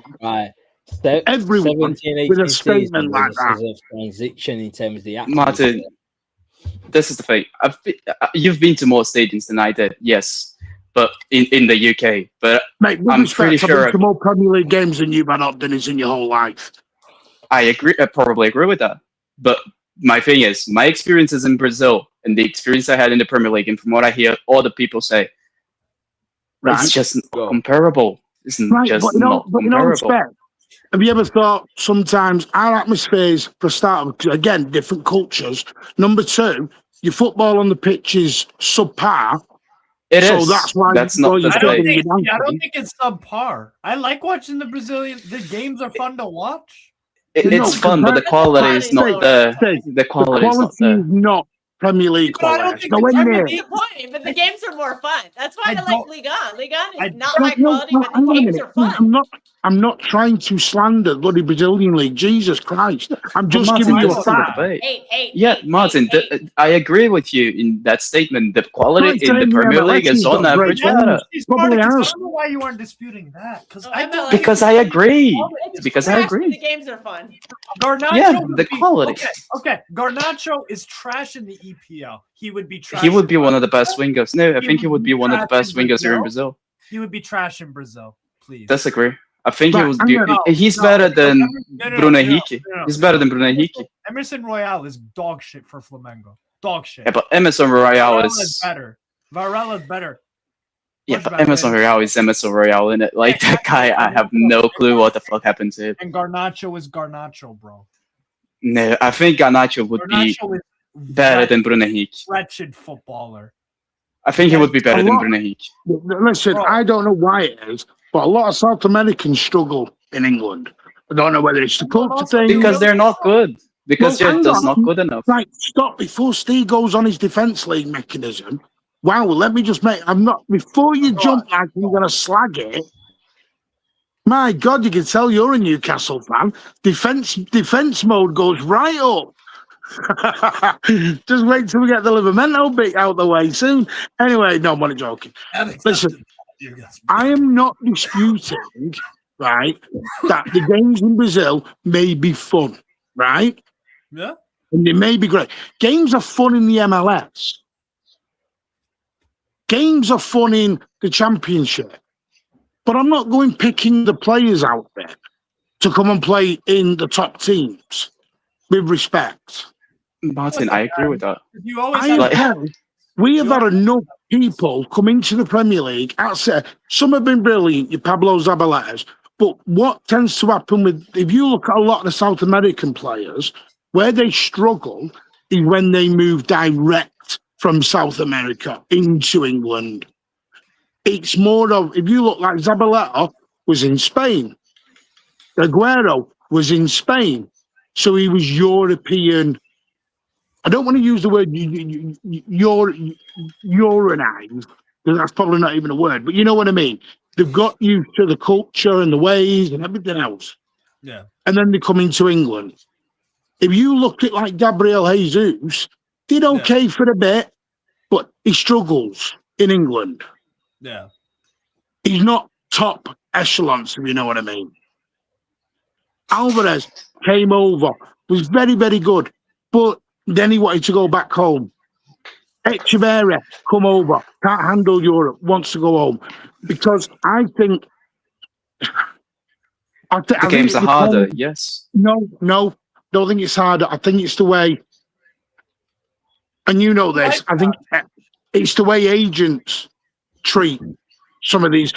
Speaker 6: everyone with a statement like that.
Speaker 7: Transition in terms of the atmosphere.
Speaker 9: Martin, this is the thing. You've been to more stadiums than I did, yes, but in the UK. But
Speaker 6: mate, I'm pretty sure I've been to more Premier League games than you've had up dinners in your whole life.
Speaker 9: I agree. I probably agree with that. But my thing is, my experiences in Brazil and the experience I had in the Premier League, and from what I hear, all the people say, it's just comparable. It's just not comparable.
Speaker 6: Have you ever thought sometimes our atmospheres, for a start, again, different cultures. Number two, your football on the pitch is subpar.
Speaker 9: It is.
Speaker 6: That's why
Speaker 9: that's not the
Speaker 5: I don't think it's subpar. I like watching the Brazilian. The games are fun to watch.
Speaker 9: It's fun, but the quality is not there. The quality is
Speaker 6: not Premier League quality.
Speaker 4: But the games are more fun. That's why I like Ligue 1. Ligue 1 is not high quality, but the games are fun.
Speaker 6: I'm not trying to slander bloody Brazilian league. Jesus Christ! I'm just
Speaker 9: Martin,
Speaker 6: giving you a fact.
Speaker 9: Martin, I agree with you in that statement. The quality in the Premier League is on average better.
Speaker 5: I don't know why you aren't disputing that.
Speaker 9: Because I agree. Because I agree.
Speaker 4: The games are fun.
Speaker 5: Garnacho
Speaker 9: the quality.
Speaker 5: Okay. Garnacho is trash in the EPL. He would be trash.
Speaker 9: He would be one of the best wingers. No, I think he would be one of the best wingers here in Brazil.
Speaker 5: He would be trash in Brazil. Please.
Speaker 9: Disagree. I think he's better than Bruno Henrique. He's better than Bruno Henrique.
Speaker 5: Emerson Royale is dog shit for Flamengo. Dog shit.
Speaker 9: Yeah, but Emerson Royale is
Speaker 5: better. Varela is better.
Speaker 9: Yeah, but Emerson Royale is Emerson Royale, in it. Like that guy, I have no clue what the fuck happened to him.
Speaker 5: And Garnacho is Garnacho, bro.
Speaker 9: No, I think Garnacho would be better than Bruno Henrique.
Speaker 5: Wretched footballer.
Speaker 9: I think he would be better than Bruno Henrique.
Speaker 6: Listen, I don't know why it is, but a lot of South Americans struggle in England. I don't know whether it's the culture thing.
Speaker 9: Because they're not good. Because they're just not good enough.
Speaker 6: Right, stop. Before Steve goes on his defence league mechanism, wow, let me just make... Before you jump like you're going to slag it, my God, you can tell you're a Newcastle fan. Defence mode goes right up. Just wait till we get the Livermento bit out the way soon. Anyway, no, I'm only joking. Listen, I am not disputing, right, that the games in Brazil may be fun, right?
Speaker 5: Yeah.
Speaker 6: And they may be great. Games are fun in the MLS. Games are fun in the Championship. But I'm not going picking the players out there to come and play in the top teams, with respect.
Speaker 9: Martin, I agree with that.
Speaker 5: You always
Speaker 6: we have had enough people come into the Premier League. Some have been brilliant, your Pablo Zabaletas. But what tends to happen if you look at a lot of the South American players, where they struggle is when they move direct from South America into England. It's more of, if you look like Zabaleta was in Spain, Aguero was in Spain, so he was European. I don't want to use the word Europeanized, because that's probably not even a word, but you know what I mean. They've got used to the culture and the ways and everything else.
Speaker 5: Yeah. And
Speaker 6: then they come into England. If you look at like Gabriel Jesus, did okay for a bit, but he struggles in England.
Speaker 5: Yeah.
Speaker 6: He's not top echelons, if you know what I mean. Alvarez came over, was very, very good, but then he wanted to go back home. Echeverria come over, can't handle Europe, wants to go home. Because I think...
Speaker 9: the games are harder, yes.
Speaker 6: No, don't think it's harder. I think it's the way... And you know this, I think it's the way agents treat some of these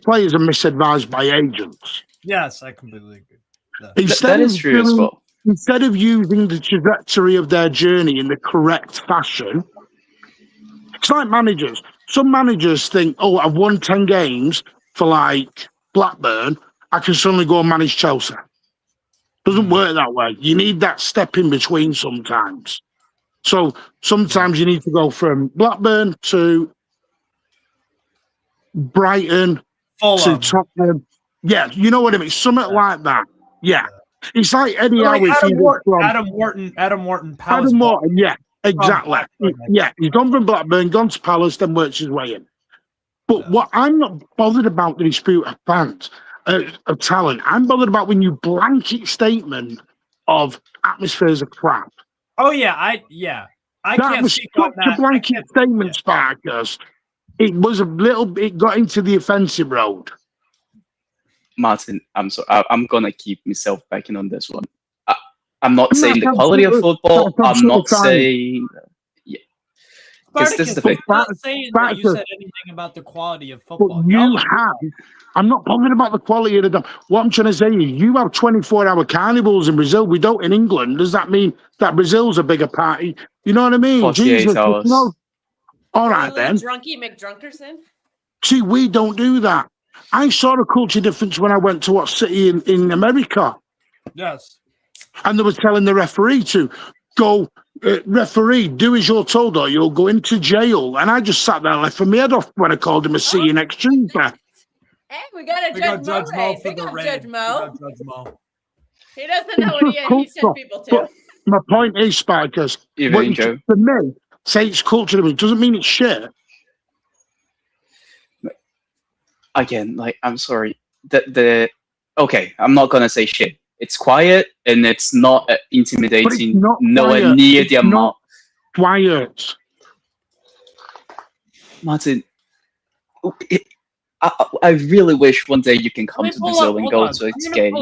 Speaker 6: players are misadvised by agents.
Speaker 5: Yes, I completely agree. Yeah.
Speaker 9: That is true as well.
Speaker 6: Instead of using the trajectory of their journey in the correct fashion, it's like managers. Some managers think, oh, I've won 10 games for like Blackburn, I can suddenly go and manage Chelsea. Doesn't work that way. You need that step in between sometimes. So sometimes you need to go from Blackburn to Brighton to Tottenham. Yeah, you know what I mean? Something like that. Yeah. It's like Eddie Howe.
Speaker 5: Adam Wharton, Palace.
Speaker 6: Adam Wharton, yeah, exactly. Yeah, he's gone from Blackburn, gone to Palace, then works his way in. But what I'm not bothered about the dispute of fans, of talent, I'm bothered about when you blanket statement of atmospheres of crap.
Speaker 5: Oh yeah, I can't speak on that.
Speaker 6: A blanket statement, Sparkers. It was it got into the offensive road.
Speaker 9: Martin, I'm sorry. I'm gonna keep myself backing on this one. I'm not saying the quality of football. I'm not saying. Yeah.
Speaker 5: Because this is the thing. I'm not saying that you said anything about the quality of football.
Speaker 6: I'm not bothered about the quality of the. What I'm trying to say is, you have 24-hour carnivals in Brazil. We don't in England. Does that mean that Brazil's a bigger party? You know what I mean?
Speaker 9: 48 hours.
Speaker 6: No. All right then.
Speaker 4: Drunky McDrunkerson.
Speaker 6: See, we don't do that. I saw a culture difference when I went to watch City in America.
Speaker 5: Yes.
Speaker 6: And they were telling the referee to go, referee, do as you're told or you'll go into jail. And I just sat there and left my head off when I called him a see you next Tuesday.
Speaker 4: Hey, we got a Judge Mo. Big up Judge Mo. He doesn't know what he sends people to.
Speaker 6: But my point is, Spikers, for me, say it's culture to me, doesn't mean it's shit.
Speaker 9: Again, like, I'm sorry. Okay, I'm not gonna say shit. It's quiet and it's not intimidating. Nowhere near the amount.
Speaker 6: Quiet.
Speaker 9: Martin, I really wish one day you can come to Brazil and go to its game.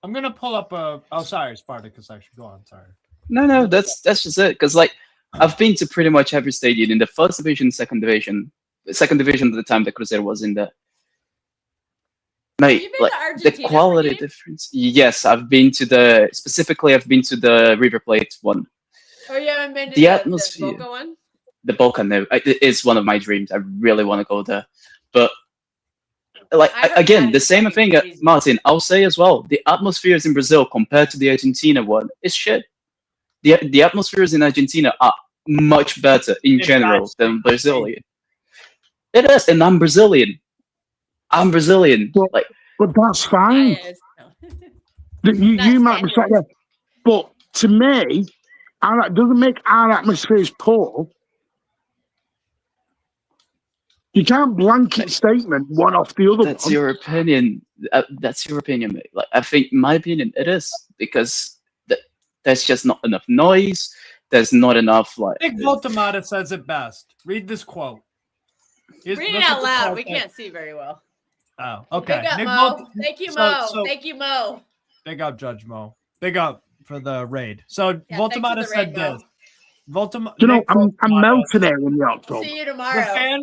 Speaker 5: I'm gonna pull up a. Oh, sorry, Spartacus. Actually, go on. Sorry.
Speaker 9: No, that's just it. Because like, I've been to pretty much every stadium in the first division, second division at the time the Cruzeiro was in there. Mate, like, the quality difference. Yes, I've been to the River Plate one.
Speaker 4: Oh, you haven't been to
Speaker 9: the atmosphere.
Speaker 4: The Boca one?
Speaker 9: The Boca, no. It is one of my dreams. I really want to go there. But like again, the same thing, Martin. I'll say as well. The atmospheres in Brazil compared to the Argentina one is shit. The atmospheres in Argentina are much better in general than Brazilian. It is, and I'm Brazilian.
Speaker 6: But that's fine. You might be saying that, but to me, it doesn't make our atmospheres poor. You can't blanket statement one off the other.
Speaker 9: That's your opinion. That's your opinion, mate. Like, I think, my opinion, it is because there's just not enough noise. There's not enough like.
Speaker 5: Nick Voltamata says it best. Read this quote.
Speaker 4: Read it out loud. We can't see very well.
Speaker 5: Oh, okay.
Speaker 4: Big up, Mo. Thank you, Mo. Thank you, Mo.
Speaker 5: Big up, Judge Mo. Big up for the raid. So Voltamata said this.
Speaker 6: I'm melting here in the October.
Speaker 4: See you tomorrow.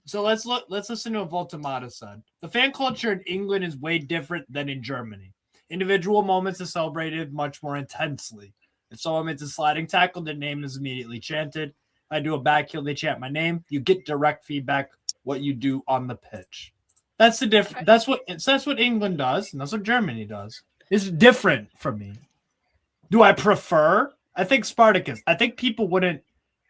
Speaker 5: So let's listen to what Voltamata said. The fan culture in England is way different than in Germany. Individual moments are celebrated much more intensely. If someone makes a sliding tackle, their name is immediately chanted. I do a back heel, they chant my name. You get direct feedback what you do on the pitch. That's the difference. That's what England does, and that's what Germany does. It's different from me. Do I prefer? I think Spartacus. I think people wouldn't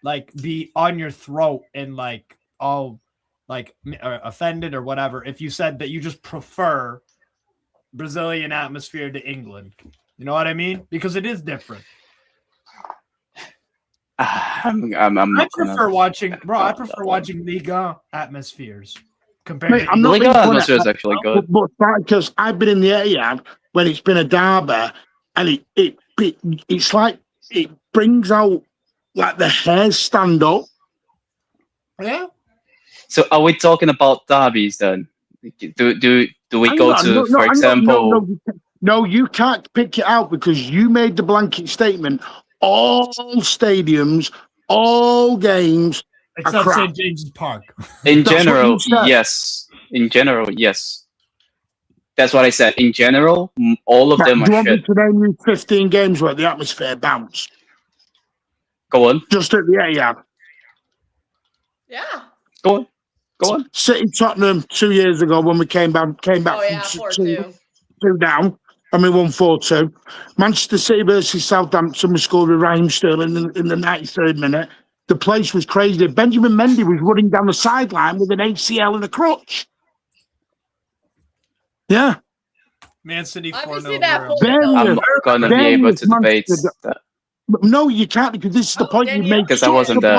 Speaker 5: like be on your throat and like all like offended or whatever if you said that you just prefer Brazilian atmosphere to England. You know what I mean? Because it is different.
Speaker 9: I
Speaker 5: prefer watching Liga atmospheres compared to
Speaker 9: Liga atmosphere is actually good.
Speaker 6: But because I've been in the Etihad when it's been a derby, and it's like it brings out like the hairs stand up.
Speaker 5: Yeah.
Speaker 9: So are we talking about derbies then? Do we go to, for example?
Speaker 6: No, you can't pick it out because you made the blanket statement. All stadiums, all games,
Speaker 5: except St. James's Park.
Speaker 9: In general, yes. In general, yes. That's what I said. In general, all of them are shit. Do you want me
Speaker 6: to name you 15 games where the atmosphere bounced?
Speaker 9: Go on.
Speaker 6: Just at the Etihad.
Speaker 4: Yeah.
Speaker 9: Go on.
Speaker 6: City Tottenham 2 years ago when we came back from 2 down. And we won 4-2. Manchester City versus Southampton, we scored with Raheem Sterling in the 93rd minute. The place was crazy. Benjamin Mendy was running down the sideline with an ACL and a crutch. Yeah.
Speaker 5: Man City 4-0.
Speaker 9: I'm not going to be able to debate that.
Speaker 6: No, you can't because this is the point you made.
Speaker 9: Because I wasn't there.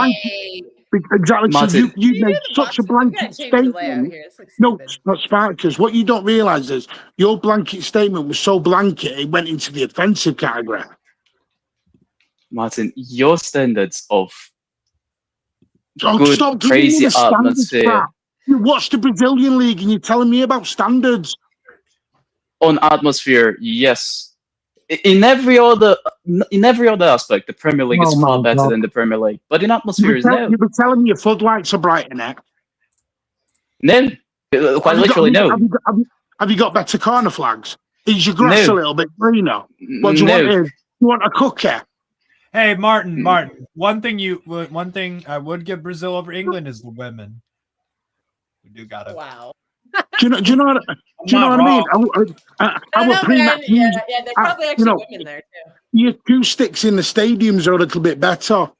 Speaker 6: Exactly. So you made such a blanket statement. No, not Spartacus. What you don't realise is your blanket statement was so blanket it went into the offensive category.
Speaker 9: Martin, your standards of good, crazy atmosphere.
Speaker 6: You watch the Brazilian league and you're telling me about standards.
Speaker 9: On atmosphere, yes. In every other aspect, the Premier League is far better than the Premier League. But in atmosphere, no.
Speaker 6: You've been telling me your floodlights are bright in it.
Speaker 9: No, quite literally no.
Speaker 6: Have you got better corner flags? Is your grass a little bit greener? What do you want? You want a cookie?
Speaker 5: Hey, Martin. One thing I would give Brazil over England is the women. We do got it.
Speaker 4: Wow.
Speaker 6: Do you know what I mean?
Speaker 4: Yeah, there's probably actually women there too.
Speaker 6: Your acoustics in the stadiums are a little bit better.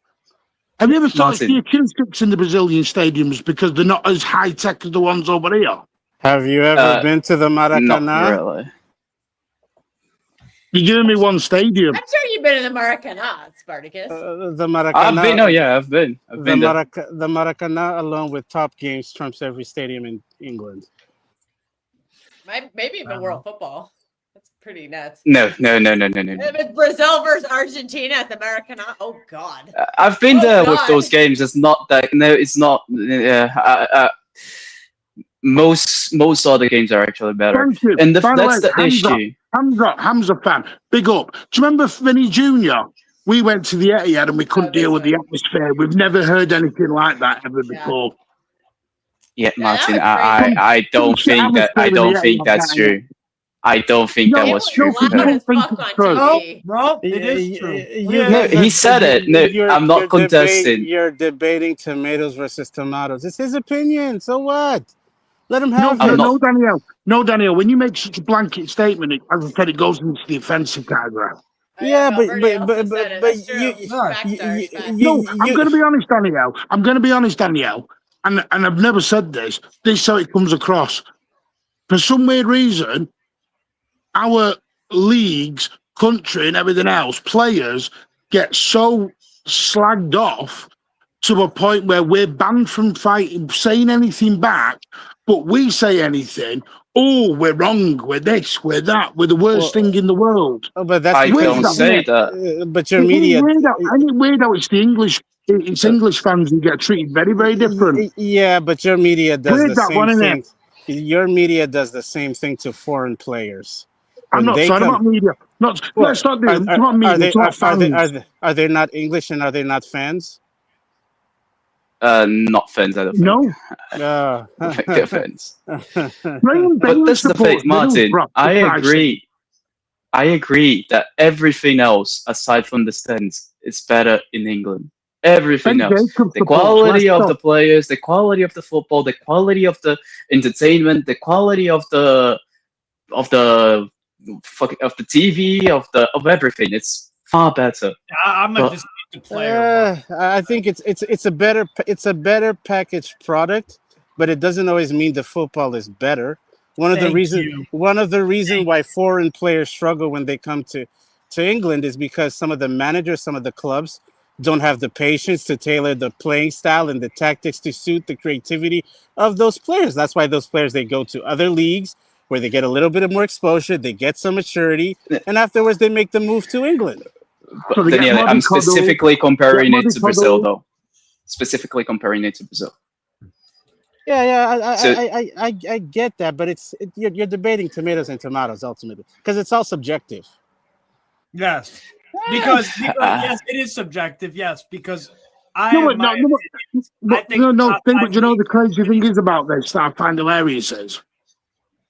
Speaker 6: Have you ever thought the acoustics in the Brazilian stadiums because they're not as high tech as the ones over here?
Speaker 10: Have you ever been to the Maracanã?
Speaker 9: Not really.
Speaker 6: You're giving me one stadium.
Speaker 4: I'm sure you've been in the Maracanã, Spartacus.
Speaker 10: The Maracanã.
Speaker 9: I've been.
Speaker 10: The Maracanã, along with top games, trumps every stadium in England.
Speaker 4: Maybe even world football. That's pretty nuts.
Speaker 9: No.
Speaker 4: It's Brazil versus Argentina at the Maracanã. Oh God.
Speaker 9: I've been there with those games. It's not that. No, it's not. Most other games are actually better. And that's the issue.
Speaker 6: Hamza fan, big up. Do you remember Vinny Jr.? We went to the Etihad and we couldn't deal with the atmosphere. We've never heard anything like that ever before.
Speaker 9: Yeah, Martin, I don't think that's true. I don't think that was true.
Speaker 5: No, it is true.
Speaker 9: No, he said it. No, I'm not contesting.
Speaker 10: You're debating tomatoes versus tomatoes. It's his opinion. So what? Let him have
Speaker 6: no,
Speaker 10: it.
Speaker 6: no, Daniel. No, Daniel. When you make such a blanket statement, as I said, it goes into the offensive category.
Speaker 10: Yeah, but
Speaker 6: No, I'm going to be honest, Danielle. I'm going to be honest, Danielle, and I've never said this. This is how it comes across. For some weird reason, our leagues, country, and everything else, players get so slagged off to a point where we're banned from saying anything back. But we say anything. Oh, we're wrong. We're this. We're that. We're the worst thing in the world.
Speaker 10: Oh, but that's
Speaker 9: I don't say that.
Speaker 10: But your media.
Speaker 6: It's weird how it's the English. It's English fans who get treated very, very different.
Speaker 10: Yeah, but your media does
Speaker 6: Weird
Speaker 10: the
Speaker 6: that
Speaker 10: same
Speaker 6: one,
Speaker 10: thing. Your media does the same thing to foreign players.
Speaker 6: I'm not talking about media. Let's not do it. It's not media.
Speaker 10: Are they not English and are they not fans?
Speaker 9: Not fans, I don't think.
Speaker 6: No.
Speaker 9: I don't think they're fans.
Speaker 6: But
Speaker 9: this is the thing, Martin. I agree. I agree that everything else, aside from the stands, is better in England. Everything else. The quality of the players, the quality of the football, the quality of the entertainment, the quality of the TV, of everything. It's far better.
Speaker 5: I'm a disputed player.
Speaker 10: I think it's a better packaged product, but it doesn't always mean the football is better. One of the reasons why foreign players struggle when they come to England is because some of the managers, some of the clubs don't have the patience to tailor the playing style and the tactics to suit the creativity of those players. That's why those players, they go to other leagues where they get a little bit of more exposure, they get some maturity, and afterwards they make the move to England.
Speaker 9: But Daniele, I'm specifically comparing it to Brazil, though. Specifically comparing it to Brazil.
Speaker 10: Yeah, I get that, but you're debating tomatoes and tomatoes ultimately because it's all subjective.
Speaker 5: Yes, because yes, it is subjective. Yes, because I think
Speaker 6: but you know the crazy thing is about this that I find hilarious is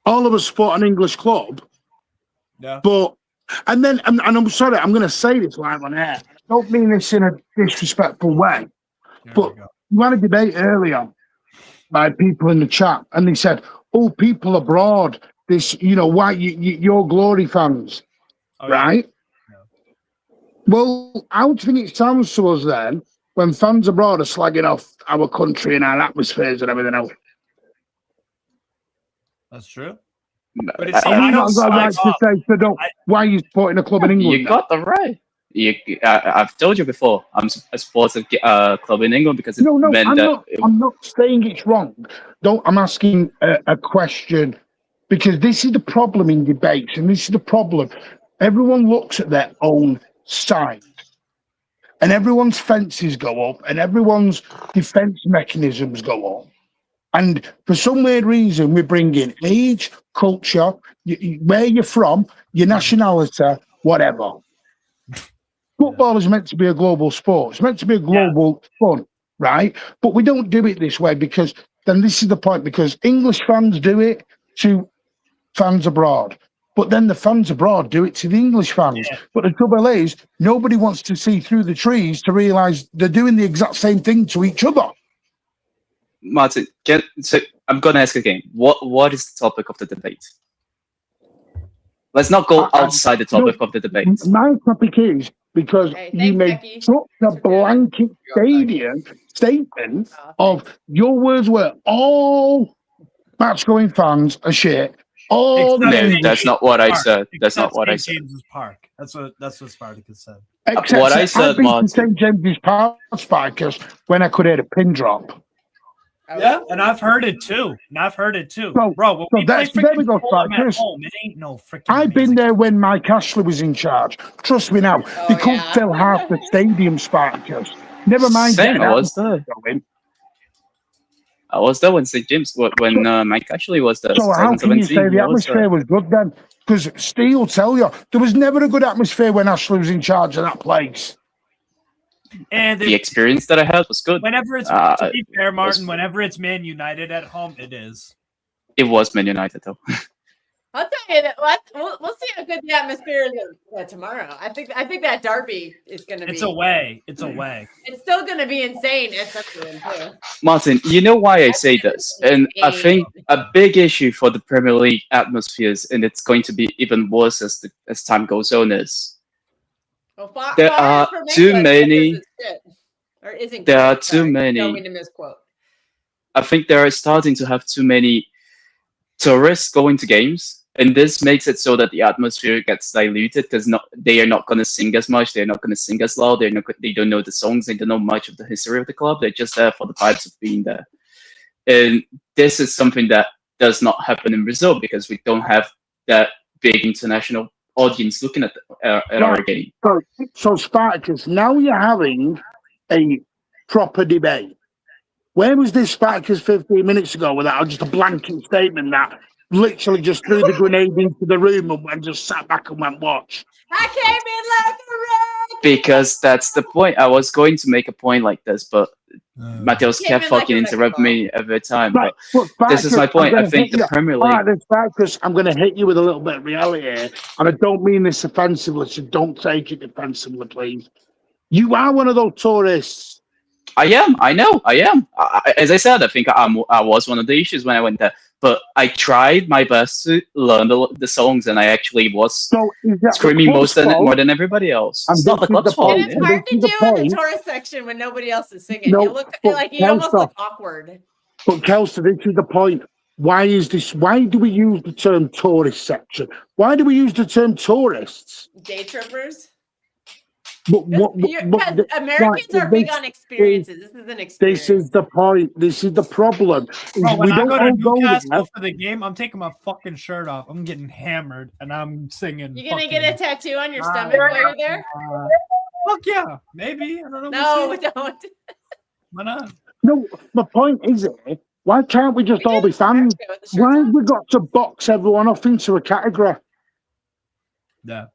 Speaker 6: all of us support an English club, but and I'm sorry, I'm going to say this live on air. I don't mean this in a disrespectful way, but we had a debate earlier by people in the chat, and they said, "Oh, people abroad, this, why you're glory fans, right?" Yeah. Well, how do you think it sounds to us then when fans abroad are slagging off our country and our atmospheres and everything else?
Speaker 5: That's true.
Speaker 9: But
Speaker 6: it's why are you supporting a club in England?
Speaker 9: You got the right. I've told you before. I support a club in England because I'm
Speaker 6: not saying it's wrong. I'm asking a question because this is the problem in debates, and this is the problem. Everyone looks at their own side, and everyone's fences go up, and everyone's defense mechanisms go up. And for some weird reason, we bring in age, culture, where you're from, your nationality, whatever. Football is meant to be a global sport. It's meant to be a global fun, right? But we don't do it this way because then this is the point, because English fans do it to fans abroad. But then the fans abroad do it to the English fans. Yeah. But the trouble is, nobody wants to see through the trees to realise they're doing the exact same thing to each other.
Speaker 9: Martin, so I'm going to ask again. What is the topic of the debate? Let's not go outside the topic of the debate.
Speaker 6: My topic is because you made such a blanket statement of your words were all match-going fans are shit. No,
Speaker 9: that's not what I said. That's not what I said.
Speaker 5: James's Park. That's what Spartacus said.
Speaker 6: Except
Speaker 9: what I said, Martin.
Speaker 6: St. James's Park, Spartacus, when I could hear a pin drop.
Speaker 5: Yeah, and I've heard it too.
Speaker 6: So,
Speaker 5: bro,
Speaker 6: there we go, Spartacus.
Speaker 5: It ain't no freaking.
Speaker 6: I've been there when Mike Ashley was in charge. Trust me now, they couldn't fill half the stadium, Spartacus. Never mind.
Speaker 9: I was there. I was there when St. James, when Mike Ashley was there.
Speaker 6: So how can you say the atmosphere was good then? Because Steve will tell you, there was never a good atmosphere when Ashley was in charge of that place.
Speaker 5: And
Speaker 9: the experience that I had was good.
Speaker 5: Whenever it's, to be fair, Martin, whenever it's Man United at home, it is.
Speaker 9: It was Man United, though.
Speaker 4: I'll tell you that. We'll see how good the atmosphere is tomorrow. I think that derby is going to be.
Speaker 5: It's away. It's away.
Speaker 4: It's still going to be insane at Sunderland too.
Speaker 9: Martin, you know why I say this, and I think a big issue for the Premier League atmospheres, and it's going to be even worse as time goes on, is there are too many. There are too many.
Speaker 4: Don't mean to misquote.
Speaker 9: I think they are starting to have too many tourists going to games, and this makes it so that the atmosphere gets diluted because they are not going to sing as much, they're not going to sing as loud, they don't know the songs, they don't know much of the history of the club, they're just there for the vibes of being there. And this is something that does not happen in Brazil because we don't have that big international audience looking at our game.
Speaker 6: So Spartacus, now you're having a proper debate. Where was this Spartacus 15 minutes ago without just a blanket statement that literally just threw the grenade into the room and just sat back and went watch?
Speaker 4: I came in like a wreck.
Speaker 9: Because that's the point. I was going to make a point like this, but Mateus kept fucking interrupting me every time.
Speaker 6: Right,
Speaker 9: but this is my point. I think the Premier League.
Speaker 6: All right, Spartacus, I'm going to hit you with a little bit of reality here, and I don't mean this offensively, so don't take it defensively, please. You are one of those tourists.
Speaker 9: I am. I know. I am. As I said, I think I was one of the issues when I went there. But I tried my best to learn the songs, and I actually was screaming more than everybody else. It's not the club's fault.
Speaker 4: It's hard to do in the tourist section when nobody else is singing. You look like you almost look awkward.
Speaker 6: But Kelsey, this is the point. Why do we use the term tourist section? Why do we use the term tourists?
Speaker 4: Day trippers?
Speaker 6: But
Speaker 4: Americans are big on experiences. This is an experience.
Speaker 6: This is the point. This is the problem.
Speaker 5: Bro, when I go to Newcastle for the game, I'm taking my fucking shirt off. I'm getting hammered, and I'm singing.
Speaker 4: You gonna get a tattoo on your stomach while you're there?
Speaker 5: Fuck yeah, maybe. I don't know.
Speaker 4: No, don't.
Speaker 5: Why not?
Speaker 6: No, my point is, why can't we just all be fans? Why have we got to box everyone off into a category?
Speaker 5: Yeah.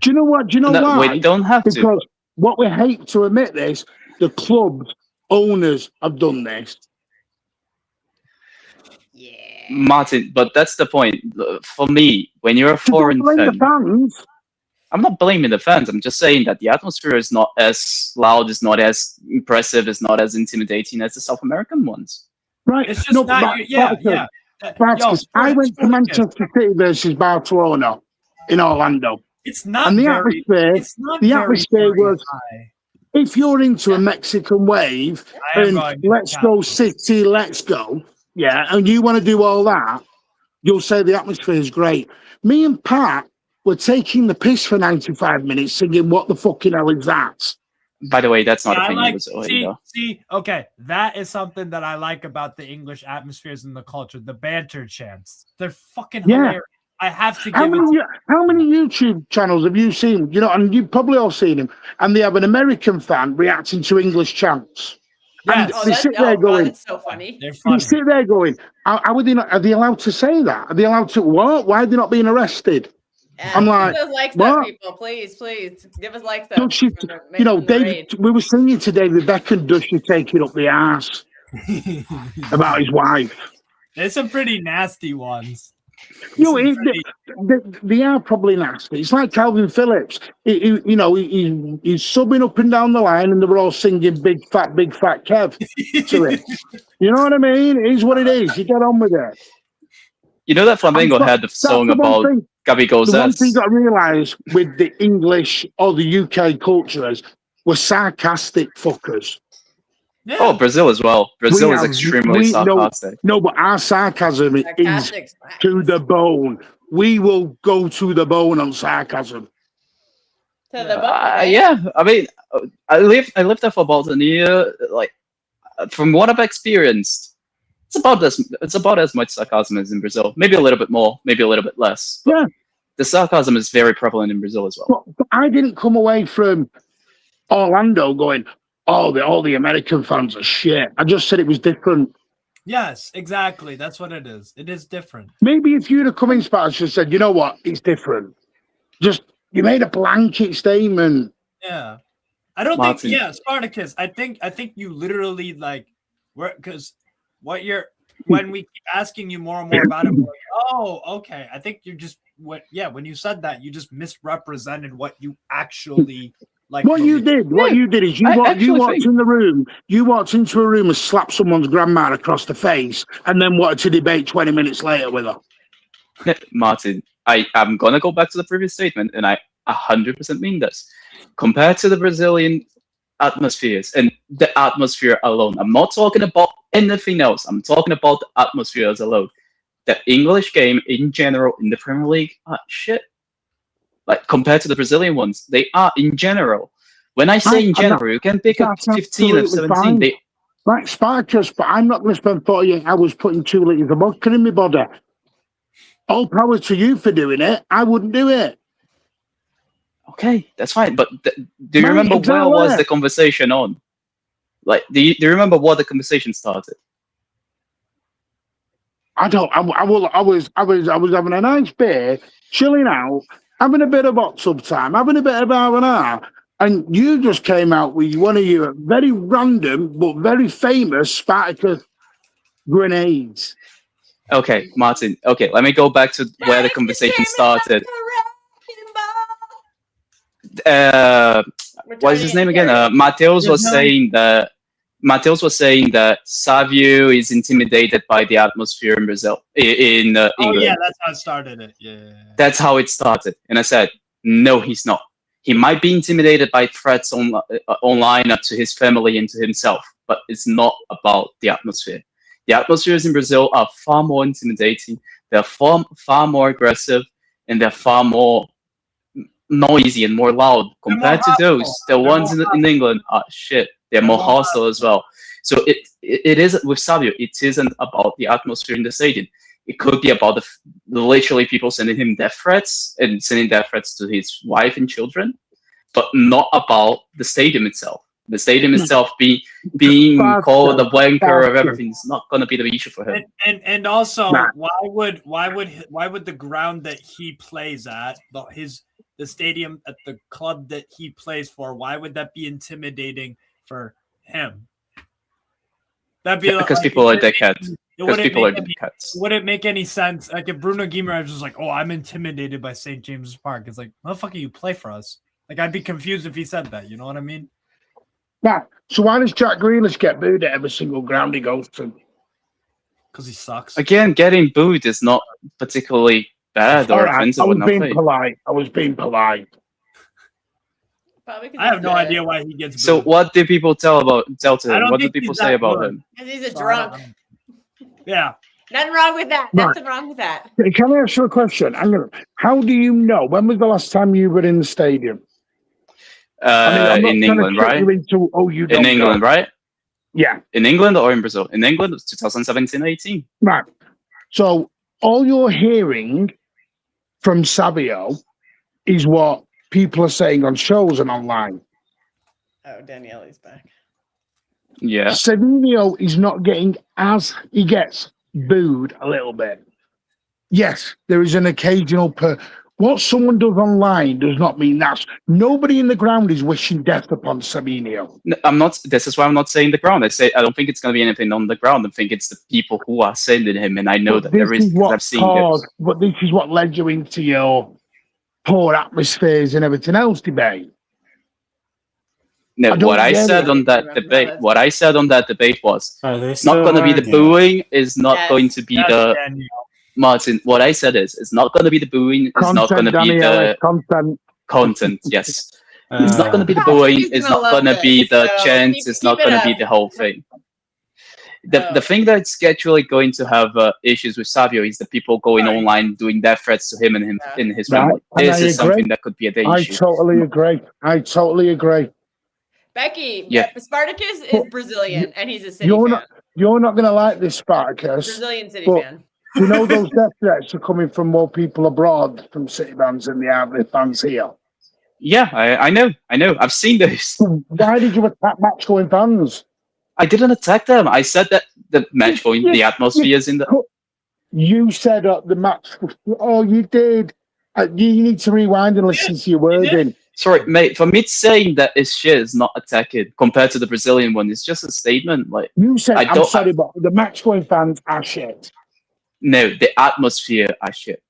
Speaker 6: Do you know what? Do you know why?
Speaker 9: We don't have to.
Speaker 6: Because what we hate to admit this, the club's owners have done this.
Speaker 4: Yeah.
Speaker 9: Martin, but that's the point. For me, when you're a foreign fan, I'm not blaming the fans. I'm just saying that the atmosphere is not as loud, is not as impressive, is not as intimidating as the South American ones.
Speaker 6: Right.
Speaker 5: It's just yeah.
Speaker 6: I went to Manchester City versus Barcelona in Orlando.
Speaker 5: It's not.
Speaker 6: And the atmosphere was.
Speaker 5: High.
Speaker 6: If you're into a Mexican wave and let's go City, let's go, and you want to do all that, you'll say the atmosphere is great. Me and Pat were taking the piss for 95 minutes, singing "What the fucking hell is that?"
Speaker 9: By the way, that's not a thing.
Speaker 5: Okay, that is something that I like about the English atmospheres and the culture. The banter chants, they're fucking hilarious. I have to give
Speaker 6: how many YouTube channels have you seen? And you've probably all seen them. And they have an American fan reacting to English chants.
Speaker 5: Yes.
Speaker 6: And they sit there going,
Speaker 4: that's so funny.
Speaker 5: They're funny.
Speaker 6: They sit there going, are they allowed to say that? Are they allowed to what? Why are they not being arrested? I'm like,
Speaker 4: give us likes up, people, please, give us likes up.
Speaker 6: David, we were singing to David Beckham, does she take it up the arse about his wife?
Speaker 5: There's some pretty nasty ones.
Speaker 6: They are probably nasty. It's like Calvin Phillips. He's subbing up and down the line, and they were all singing "Big Fat Kev" to it. You know what I mean? It is what it is. You get on with it.
Speaker 9: You know that Flamengo had the song about Gabi Gozes.
Speaker 6: The one thing I realised with the English or the UK cultures were sarcastic fuckers.
Speaker 9: Yeah. Oh, Brazil as well. Brazil is extremely sarcastic.
Speaker 6: No, but our sarcasm is to the bone. We will go to the bone on sarcasm.
Speaker 4: To the bone.
Speaker 9: Yeah, I mean, I lived there for about a year. Like, from what I've experienced, it's about as much sarcasm as in Brazil. Maybe a little bit more, maybe a little bit less. But the sarcasm is very prevalent in Brazil as well.
Speaker 6: But I didn't come away from Orlando going, all the American fans are shit. I just said it was different.
Speaker 5: Yes, exactly. That's what it is. It is different.
Speaker 6: Maybe if you'd have come in Spartacus and said, you know what, it's different. Just, you made a blanket statement.
Speaker 5: Yeah. I don't think, Spartacus, I think you literally because what you're when we keep asking you more and more about it, we're like, oh, okay. I think you just when you said that, you just misrepresented what you actually like.
Speaker 6: What you did is you walked in the room. You walked into a room and slapped someone's grandma across the face, and then wanted to debate 20 minutes later with her.
Speaker 9: Martin, I'm gonna go back to the previous statement, and I 100% mean this. Compared to the Brazilian atmospheres and the atmosphere alone, I'm not talking about anything else. I'm talking about the atmosphere as alone. The English game in general in the Premier League are shit. Like compared to the Brazilian ones, they are in general. When I say in general, you can pick up 15 or 17.
Speaker 6: Right, Spartacus, but I'm not going to spend 48 hours putting 2 litres of vodka in my body. All power to you for doing it. I wouldn't do it.
Speaker 9: Okay, that's fine. But do you remember where was the conversation on? Like, do you remember what the conversation started?
Speaker 6: I don't. I was having a nice beer, chilling out, having a bit of hot tub time, having a bit of R&R, and you just came out with one of your very random but very famous Spartacus grenades.
Speaker 9: Okay, Martin. Okay, let me go back to where the conversation started. What is his name again? Mateus was saying that Savio is intimidated by the atmosphere in Brazil, in England.
Speaker 5: Oh yeah, that's how it started. Yeah.
Speaker 9: That's how it started, and I said, no, he's not. He might be intimidated by threats online to his family and to himself, but it's not about the atmosphere. The atmospheres in Brazil are far more intimidating. They're far more aggressive, and they're far more noisy and more loud compared to those. The ones in England are shit. They're more hostile as well. So it is with Savio. It isn't about the atmosphere in the stadium. It could be about the literally people sending him death threats and sending death threats to his wife and children, but not about the stadium itself. The stadium itself being called the wanker of everything is not going to be the issue for him.
Speaker 5: And also, why would the ground that he plays at, the stadium at the club that he plays for, why would that be intimidating for him? That'd be
Speaker 9: because people are dickheads. Because people are dickheads.
Speaker 5: Wouldn't make any sense. Like if Bruno Guimaraes was like, "Oh, I'm intimidated by St. James's Park," it's like, "Motherfucker, you play for us." Like I'd be confused if he said that. You know what I mean?
Speaker 6: Yeah. So why does Jack Grealish get booed at every single ground he goes to?
Speaker 5: Because he sucks.
Speaker 9: Again, getting booed is not particularly bad or offensive.
Speaker 6: I was being polite.
Speaker 5: I have no idea why he gets booed.
Speaker 9: So what do people tell to him? What do people say about him?
Speaker 4: Because he's a drunk.
Speaker 5: Yeah.
Speaker 4: Nothing wrong with that. Nothing wrong with that.
Speaker 6: Can I ask you a question? How do you know? When was the last time you were in the stadium?
Speaker 9: In England, right? In England, right?
Speaker 6: Yeah.
Speaker 9: In England or in Brazil? In England, it's 2017-18.
Speaker 6: Right. So all you're hearing from Savio is what people are saying on shows and online.
Speaker 4: Oh, Daniele's back.
Speaker 9: Yeah.
Speaker 6: Savinio is not getting he gets booed a little bit. Yes, there is an occasional what someone does online does not mean that's nobody in the ground is wishing death upon Savinio.
Speaker 9: No, I'm not. This is why I'm not saying the ground. I don't think it's going to be anything on the ground. I think it's the people who are sending him, and I know that there is because I've seen this.
Speaker 6: But this is what led you into your poor atmospheres and everything else debate.
Speaker 9: No, what I said on that debate was not going to be the booing. Is not going to be the Martin. What I said is, it's not going to be the booing. It's not going to be the content. Yes, it's not going to be the booing. It's not going to be the chants. It's not going to be the whole thing. The thing that's actually going to have issues with Savio is the people going online doing death threats to him and his family. This is something that could be a danger.
Speaker 6: I totally agree.
Speaker 4: Becky, Spartacus is Brazilian, and he's a City fan.
Speaker 6: You're not going to like this, Spartacus.
Speaker 4: Brazilian City fan.
Speaker 6: You know those death threats are coming from more people abroad from City fans than they are the fans here.
Speaker 9: Yeah, I know. I've seen this.
Speaker 6: Why did you attack match-going fans?
Speaker 9: I didn't attack them. I said that the match-going, the atmosphere is in the...
Speaker 6: You said the match... Oh, you did. You need to rewind and listen to your wording.
Speaker 9: Sorry, mate. For me saying that it's shit is not attacking compared to the Brazilian one. It's just a statement. Like
Speaker 6: you said, I'm sorry, but the match-going fans are shit.
Speaker 9: No, the atmosphere are shit.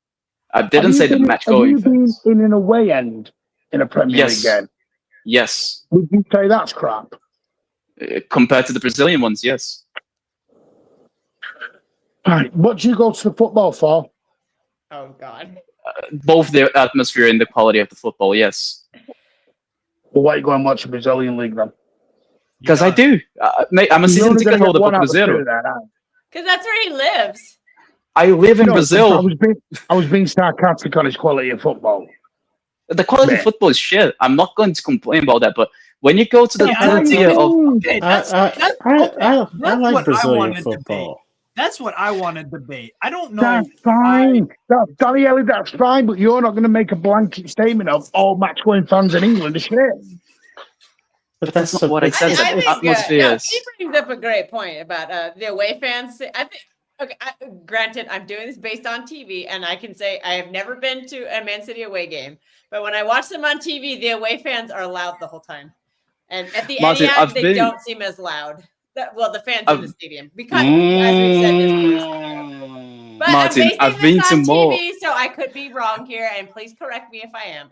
Speaker 9: I didn't say the match-going fans.
Speaker 6: Have you been in an away end in a Premier League game?
Speaker 9: Yes.
Speaker 6: Would you say that's crap?
Speaker 9: Compared to the Brazilian ones, yes.
Speaker 6: Right. What do you go to the football for?
Speaker 4: Oh, God.
Speaker 9: Both the atmosphere and the quality of the football, yes.
Speaker 6: Well, why you go and watch the Brazilian league then?
Speaker 9: Because I do. Mate, I'm a season ticket holder for Cruzeiro.
Speaker 4: Because that's where he lives.
Speaker 9: I live in Brazil.
Speaker 6: I was being sarcastic on his quality of football.
Speaker 9: The quality of football is shit. I'm not going to complain about that, but when you go to the tier of...
Speaker 10: I like Brazilian football.
Speaker 5: That's what I want to debate. I don't know.
Speaker 6: That's fine. Daniele, that's fine, but you're not going to make a blanket statement of all match-going fans in England are shit.
Speaker 9: But that's not what I said.
Speaker 4: I think,
Speaker 9: atmospheres.
Speaker 4: He brings up a great point about the away fans. I think. Okay, granted, I'm doing this based on TV, and I can say I have never been to a Man City away game. But when I watch them on TV, the away fans are loud the whole time. And at the Etihad, they don't seem as loud. The fans in the stadium. Because, as we said, this but
Speaker 9: Martin, I've been to more.
Speaker 4: TV, so I could be wrong here, and please correct me if I am.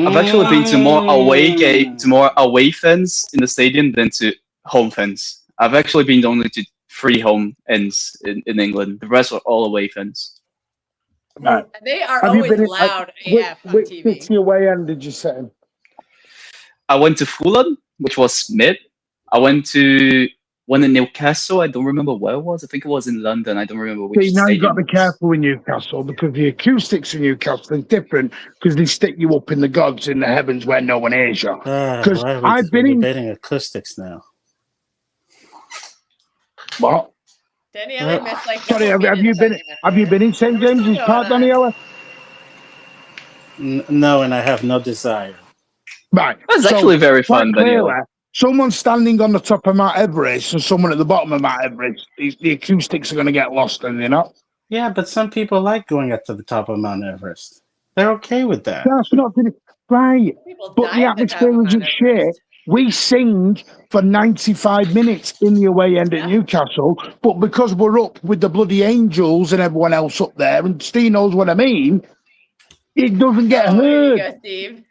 Speaker 9: I've actually been to more away fans in the stadium than to home fans. I've actually been only to 3 home ends in England. The rest are all away fans.
Speaker 6: Right.
Speaker 4: They are always loud AF on TV.
Speaker 6: Which away end did you say?
Speaker 9: I went to Fulham, which was mid. I went in Newcastle. I don't remember where it was. I think it was in London. I don't remember which.
Speaker 6: See, now you've got to be careful in Newcastle because the acoustics in Newcastle are different because they stick you up in the gods in the heavens where no one hears you. Because I've been
Speaker 10: debating acoustics now.
Speaker 6: What?
Speaker 4: Daniela missed like.
Speaker 6: Sorry, have you been in St James's Park, Daniela?
Speaker 10: No, and I have no desire.
Speaker 6: Right.
Speaker 9: That's actually very fun, Daniela.
Speaker 6: Someone standing on the top of Mount Everest and someone at the bottom of Mount Everest, the acoustics are going to get lost, are they not?
Speaker 10: Yeah, but some people like going up to the top of Mount Everest. They're okay with that.
Speaker 6: That's not right. But the atmosphere isn't shit. We sing for 95 minutes in the away end at Newcastle, but because we're up with the bloody Angels and everyone else up there, and Steve knows what I mean, it doesn't get heard.
Speaker 4: There you go, Steve.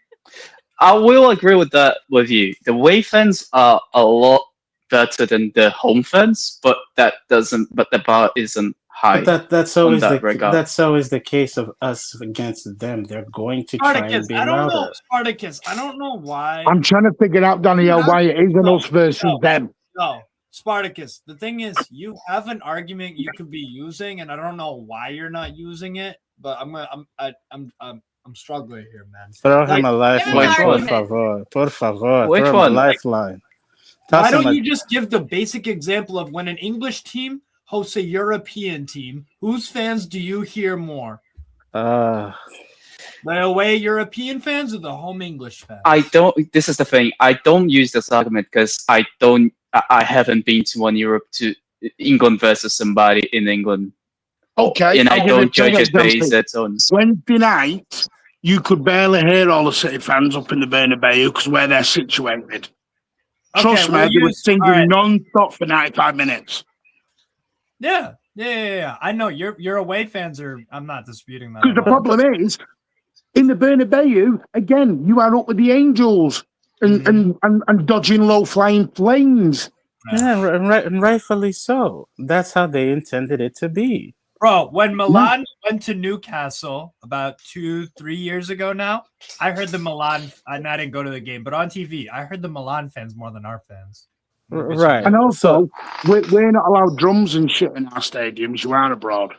Speaker 9: I will agree with that with you. The away fans are a lot better than the home fans, but the bar isn't high.
Speaker 10: But that's always the case of us against them. They're going to try and be louder.
Speaker 5: Spartacus, I don't know why.
Speaker 6: I'm trying to figure out, Danielle, why it isn't us versus them.
Speaker 5: No, Spartacus. The thing is, you have an argument you could be using, and I don't know why you're not using it. But I'm struggling here, man.
Speaker 10: Throw him a lifeline, por favor.
Speaker 9: Which
Speaker 10: throw
Speaker 9: one?
Speaker 10: Him a lifeline.
Speaker 5: Why don't you just give the basic example of when an English team hosts a European team? Whose fans do you hear more? The away European fans or the home English fans?
Speaker 9: This is the thing. I don't use this argument because I haven't been to England versus somebody in England.
Speaker 6: Okay.
Speaker 9: And I don't judge it based on.
Speaker 6: Wednesday night, you could barely hear all the City fans up in the Bernabeu because where they're situated. Trust me, they were singing non-stop for 95 minutes.
Speaker 5: Yeah. I know your away fans are. I'm not disputing that.
Speaker 6: Because the problem is, in the Bernabeu, again, you are up with the Angels and dodging low-flying planes.
Speaker 10: Yeah, and rightfully so. That's how they intended it to be.
Speaker 5: Bro, when Milan went to Newcastle about 2-3 years ago now, I heard the Milan, and I didn't go to the game, but on TV, I heard the Milan fans more than our fans.
Speaker 10: Right.
Speaker 6: And also, we're not allowed drums and shit in our stadiums. You are abroad.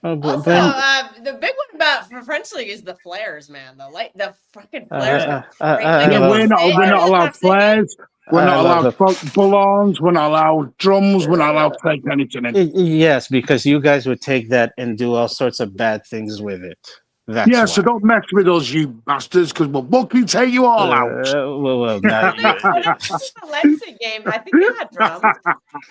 Speaker 4: Also, the big one about for French League is the flares, man. The fucking flares.
Speaker 6: We're not allowed flares. We're not allowed balloons. We're not allowed drums. We're not allowed to take anything in.
Speaker 10: Yes, because you guys would take that and do all sorts of bad things with it. That's why.
Speaker 6: So don't mess with us, you bastards, because we'll fucking take you all out.
Speaker 10: Well, not you.
Speaker 4: This the Leipzig game. I think they had drums.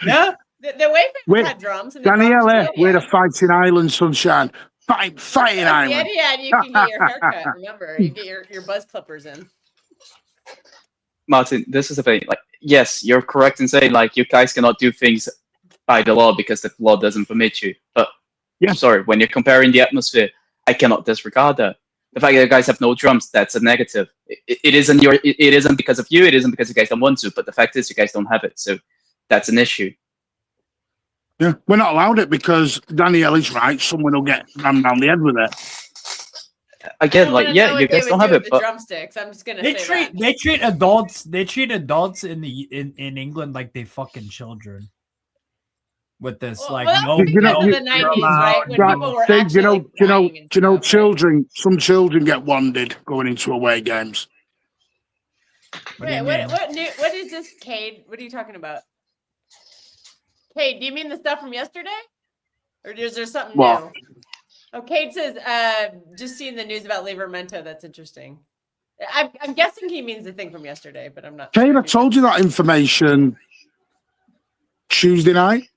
Speaker 5: Yeah.
Speaker 4: The way fans had drums.
Speaker 6: Daniela, we're a fighting island, sunshine. fighting
Speaker 4: At the
Speaker 6: Iron.
Speaker 4: end, you can get your haircut. Remember, you get your buzz clippers in.
Speaker 9: Martin, this is the thing. Like, yes, you're correct in saying like you guys cannot do things by the law because the law doesn't permit you. But sorry, when you're comparing the atmosphere, I cannot disregard that. The fact that you guys have no drums, that's a negative. It isn't because of you. It isn't because you guys don't want to. But the fact is, you guys don't have it, so that's an issue.
Speaker 6: Yeah, we're not allowed it because Danielle is right. Someone will get rammed down the head with it.
Speaker 9: Again, like you guys don't have it.
Speaker 4: The drumsticks. I'm just gonna say
Speaker 5: they treat adults. They treat adults in England like they fucking children. With this,
Speaker 4: the 90s, right? When people were actually
Speaker 6: children. Some children get wanded going into away games.
Speaker 4: Wait, what is this, Cade? What are you talking about? Cade, do you mean the stuff from yesterday, or is there something new? Oh, Cade says, just seeing the news about Livramento. That's interesting. I'm guessing he means the thing from yesterday, but I'm not.
Speaker 6: Cade, I told you that information Tuesday night.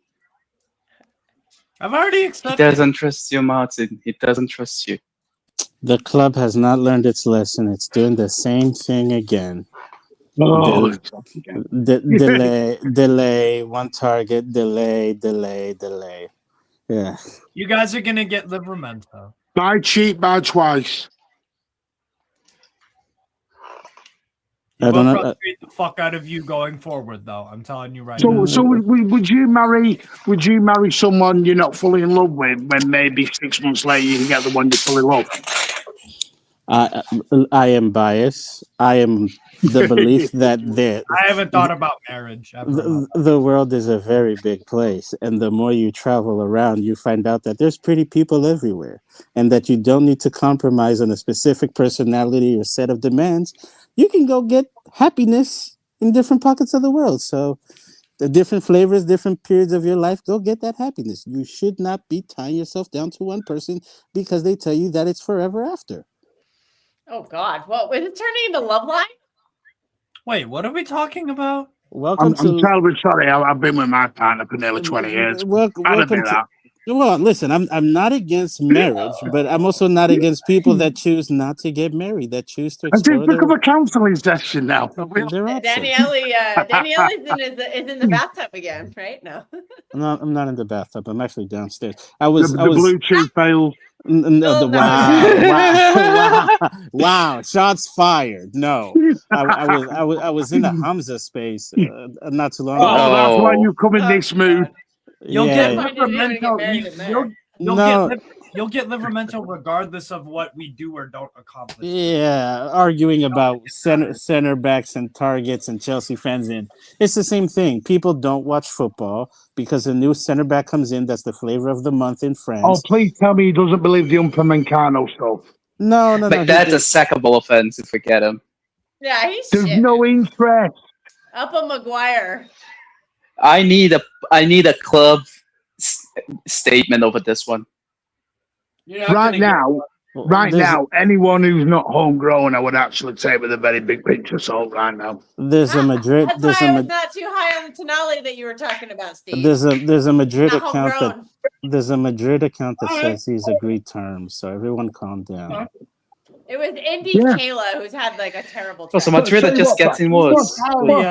Speaker 5: I've already accepted.
Speaker 9: He doesn't trust you, Martin. He doesn't trust you.
Speaker 10: The club has not learned its lesson. It's doing the same thing again. Delay, one target, delay. Yeah.
Speaker 5: You guys are gonna get Livramento.
Speaker 6: Buy cheap, buy twice.
Speaker 5: I don't know. Frustrate the fuck out of you going forward, though. I'm telling you right now.
Speaker 6: So would you marry someone you're not fully in love with when maybe 6 months later you can get the one you fully love?
Speaker 10: I am biased. I am the belief that
Speaker 5: I haven't thought about marriage.
Speaker 10: The world is a very big place, and the more you travel around, you find out that there's pretty people everywhere, and that you don't need to compromise on a specific personality or set of demands. You can go get happiness in different pockets of the world. So the different flavors, different periods of your life, go get that happiness. You should not be tying yourself down to one person because they tell you that it's forever after.
Speaker 4: Oh, God. Well, is it turning into Love Line?
Speaker 5: Wait, what are we talking about?
Speaker 6: I'm terribly sorry. I've been with my partner for nearly 20 years.
Speaker 10: Well, listen, I'm not against marriage, but I'm also not against people that choose not to get married, that choose to explore
Speaker 6: their... a counseling session now.
Speaker 4: Danielle is in the bathtub again, right? No.
Speaker 10: No, I'm not in the bathtub. I'm actually downstairs. I was
Speaker 6: Bluetooth failed.
Speaker 10: No, wow! Shots fired. No, I was in the Hamza space not too long ago.
Speaker 6: Oh, that's why you come in this mood.
Speaker 5: You'll get Livramento. You'll get Livramento regardless of what we do or don't accomplish.
Speaker 10: Yeah, arguing about center backs and targets and Chelsea fans in. It's the same thing. People don't watch football because a new center back comes in that's the flavor of the month in France.
Speaker 6: Oh, please tell me he doesn't believe the Upamecano stuff.
Speaker 10: No.
Speaker 9: But that's a sackable offense if we get him.
Speaker 4: Yeah, he's
Speaker 6: There's no interest.
Speaker 4: Upper Maguire.
Speaker 9: I need a club statement over this one.
Speaker 6: Right now, anyone who's not homegrown, I would actually take with a very big pinch of salt right now.
Speaker 10: There's a Madrid.
Speaker 4: That's why I was not too high on the Tonali that you were talking about, Steve.
Speaker 10: There's a Madrid account that says he's agreed terms. So everyone calm down.
Speaker 4: It was Indy Kayla who's had like a terrible time.
Speaker 9: So Madrid that just gets in worse.
Speaker 6: What's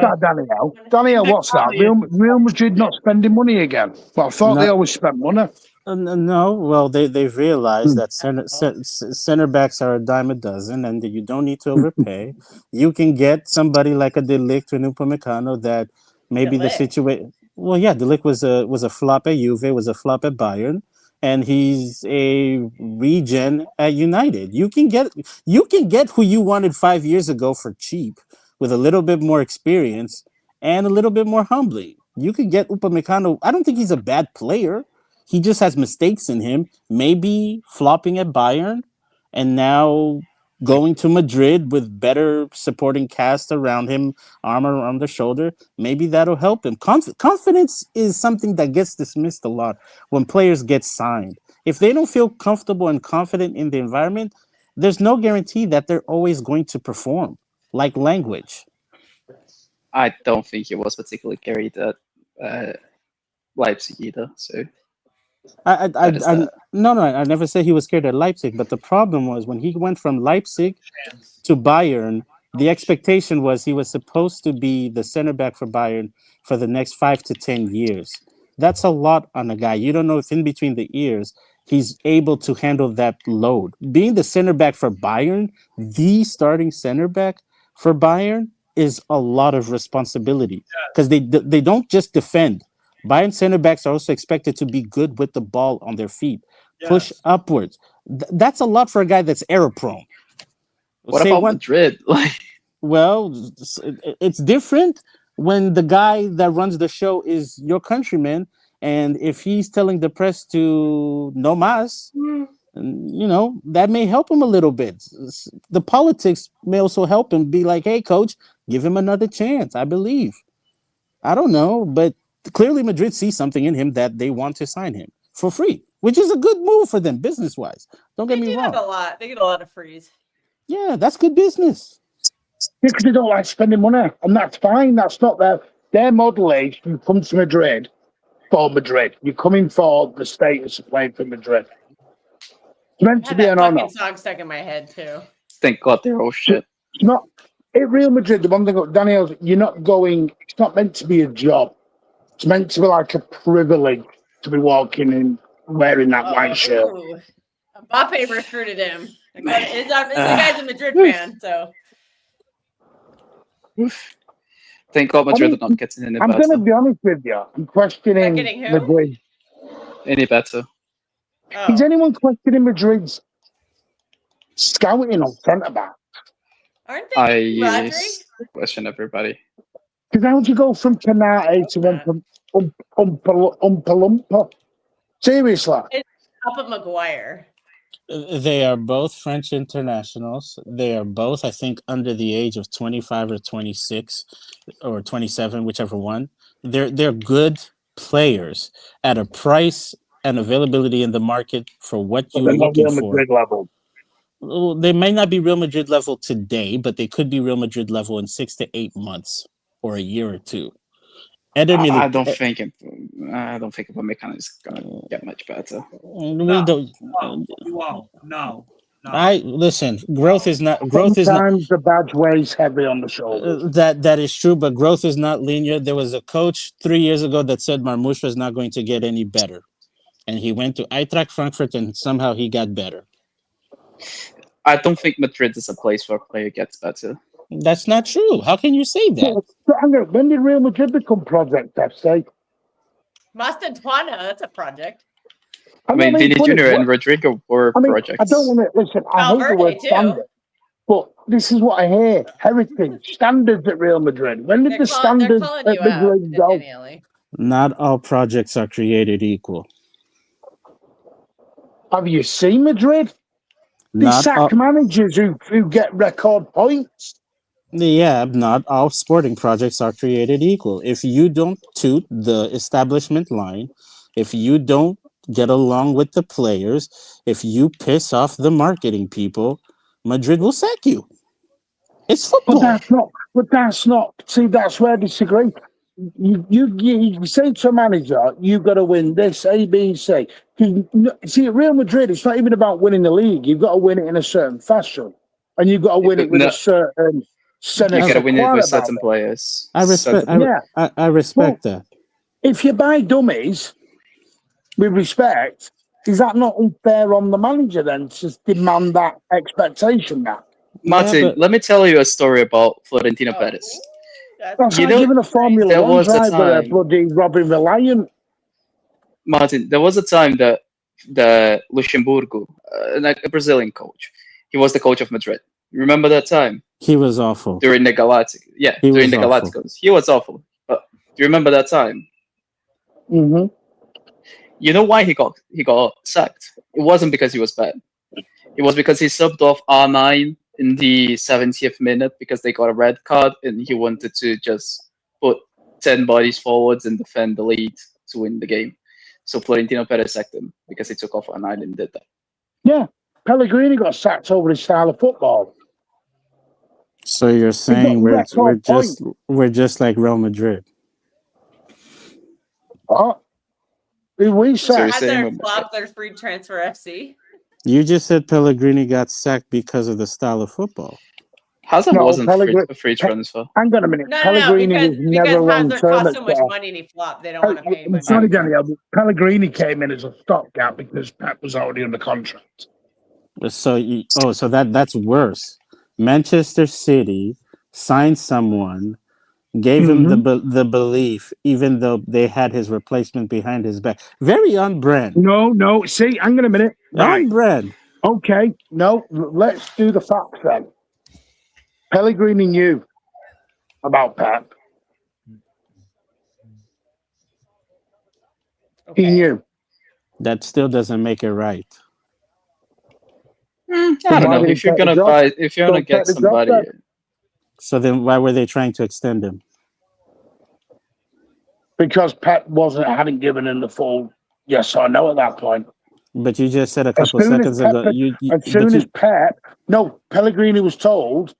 Speaker 6: that, Danielle? Danielle, what's that? Real Madrid not spending money again? Well, I thought they always spent money.
Speaker 10: No, well, they've realized that center backs are a dime a dozen, and that you don't need to overpay. You can get somebody like a De Ligt or an Upamecano that maybe the situation. Well, yeah, De Ligt was a flop at Juve, was a flop at Bayern, and he's a regen at United. You can get who you wanted 5 years ago for cheap with a little bit more experience and a little bit more humbly. You could get Upamecano. I don't think he's a bad player. He just has mistakes in him, maybe flopping at Bayern and now going to Madrid with better supporting cast around him, arm around the shoulder. Maybe that'll help him. Confidence is something that gets dismissed a lot when players get signed. If they don't feel comfortable and confident in the environment, there's no guarantee that they're always going to perform, like language.
Speaker 9: I don't think he was particularly carried at Leipzig either, so...
Speaker 10: I never said he was scared at Leipzig, but the problem was when he went from Leipzig to Bayern, the expectation was he was supposed to be the center back for Bayern for the next 5 to 10 years. That's a lot on a guy. You don't know if in between the ears he's able to handle that load. Being the center back for Bayern, the starting center back for Bayern, is a lot of responsibility because they don't just defend. Bayern center backs are also expected to be good with the ball on their feet, push upwards. That's a lot for a guy that's error prone.
Speaker 9: What about Madrid?
Speaker 10: Well, it's different when the guy that runs the show is your countryman, and if he's telling the press to no mas, that may help him a little bit. The politics may also help him be like, hey, coach, give him another chance. I believe. I don't know, but clearly Madrid sees something in him that they want to sign him for free, which is a good move for them business-wise. Don't get me wrong.
Speaker 4: They get a lot of frees.
Speaker 10: Yeah, that's good business.
Speaker 6: Because they don't like spending money, and that's fine. That's not their model is you come to Madrid for Madrid. You're coming for the status of playing for Madrid. It's meant to be an honor.
Speaker 4: Song stuck in my head too.
Speaker 9: Thank God they're all shit.
Speaker 6: It's not at Real Madrid. The one thing, Daniel, you're not going. It's not meant to be a job. It's meant to be like a privilege to be walking in wearing that white shirt.
Speaker 4: Mbappe recruited him. This guy's a Madrid fan, so.
Speaker 9: Thank God Madrid are not getting any better.
Speaker 6: I'm going to be honest with you. I'm questioning Madrid.
Speaker 9: Any better?
Speaker 6: Oh. Is anyone questioning Madrid's scouting on centre back?
Speaker 4: Aren't they?
Speaker 9: I question everybody.
Speaker 6: Because how would you go from Canate to Umpalumpa? Seriously.
Speaker 4: It's up at Maguire.
Speaker 10: They are both French internationals. They are both, I think, under the age of 25 or 26 or 27, whichever one. They're good players at a price and availability in the market for what you're looking for.
Speaker 6: Madrid level.
Speaker 10: They may not be Real Madrid level today, but they could be Real Madrid level in 6 to 8 months or a year or two.
Speaker 9: I don't think Upamecano is gonna get much better.
Speaker 10: No. Listen. Growth is not.
Speaker 6: Sometimes the badge weighs heavy on the shoulder.
Speaker 10: That is true, but growth is not linear. There was a coach 3 years ago that said Marmoush was not going to get any better, and he went to Eintracht Frankfurt and somehow he got better.
Speaker 9: I don't think Madrid is a place where a player gets better.
Speaker 10: That's not true. How can you say that?
Speaker 6: When did Real Madrid become Project FC?
Speaker 4: Mastantuana, that's a project.
Speaker 9: I mean, Vini Jr. and Rodrigo were projects.
Speaker 6: I don't want to listen. I hate the word standard, but this is what I hear: heritage standards at Real Madrid. When did the standards at Madrid go?
Speaker 10: Not all projects are created equal.
Speaker 6: Have you seen Madrid? They sack managers who get record points.
Speaker 10: Yeah, not all sporting projects are created equal. If you don't toot the establishment line, if you don't get along with the players, if you piss off the marketing people, Madrid will sack you. It's football.
Speaker 6: But that's not. See, that's where I disagree. You say to a manager, you've got to win this, A, B, and C. See, at Real Madrid, it's not even about winning the league. You've got to win it in a certain fashion, and you've got to win it with a certain.
Speaker 9: You got to win it with certain players.
Speaker 10: I respect that.
Speaker 6: If you buy dummies with respect, is that not unfair on the manager then to demand that expectation now?
Speaker 9: Martin, let me tell you a story about Florentino Perez.
Speaker 6: That's like giving a Formula One driver a bloody Robin Reliant.
Speaker 9: Martin, there was a time that the Luxemburgo, a Brazilian coach, he was the coach of Madrid. Remember that time?
Speaker 10: He was awful.
Speaker 9: During the Galactic. Yeah, during the Galacticos. He was awful. But do you remember that time?
Speaker 6: Mm-hmm.
Speaker 9: You know why he got sacked? It wasn't because he was bad. It was because he subbed off R9 in the 70th minute because they got a red card and he wanted to just put 10 bodies forwards and defend the lead to win the game. So Florentino Perez sacked him because he took off R9 and did that.
Speaker 6: Yeah, Pellegrini got sacked over his style of football.
Speaker 10: So you're saying we're just like Real Madrid?
Speaker 6: Oh, We said
Speaker 4: as their club, their free transfer FC.
Speaker 10: You just said Pellegrini got sacked because of the style of football.
Speaker 9: Hazard wasn't a free transfer.
Speaker 6: Hang on a minute.
Speaker 4: No,
Speaker 6: Pellegrini was never long
Speaker 4: Hazard
Speaker 6: term.
Speaker 4: cost so much money and he flopped. They don't want to pay him.
Speaker 6: I'm sorry, Daniel. Pellegrini came in as a stopgap because Pep was already under contract.
Speaker 10: So that's worse. Manchester City signed someone, gave him the belief, even though they had his replacement behind his back. Very on brand.
Speaker 6: No. See, hang on a minute.
Speaker 10: On brand.
Speaker 6: Okay. No, let's do the facts then. Pellegrini knew about Pep. Okay. He knew.
Speaker 10: That still doesn't make it right.
Speaker 9: I don't know. If you're gonna get somebody.
Speaker 10: So then, why were they trying to extend him?
Speaker 6: Because Pep hadn't given him the full yes or no at that point.
Speaker 10: But you just said a couple seconds ago.
Speaker 6: Pellegrini was told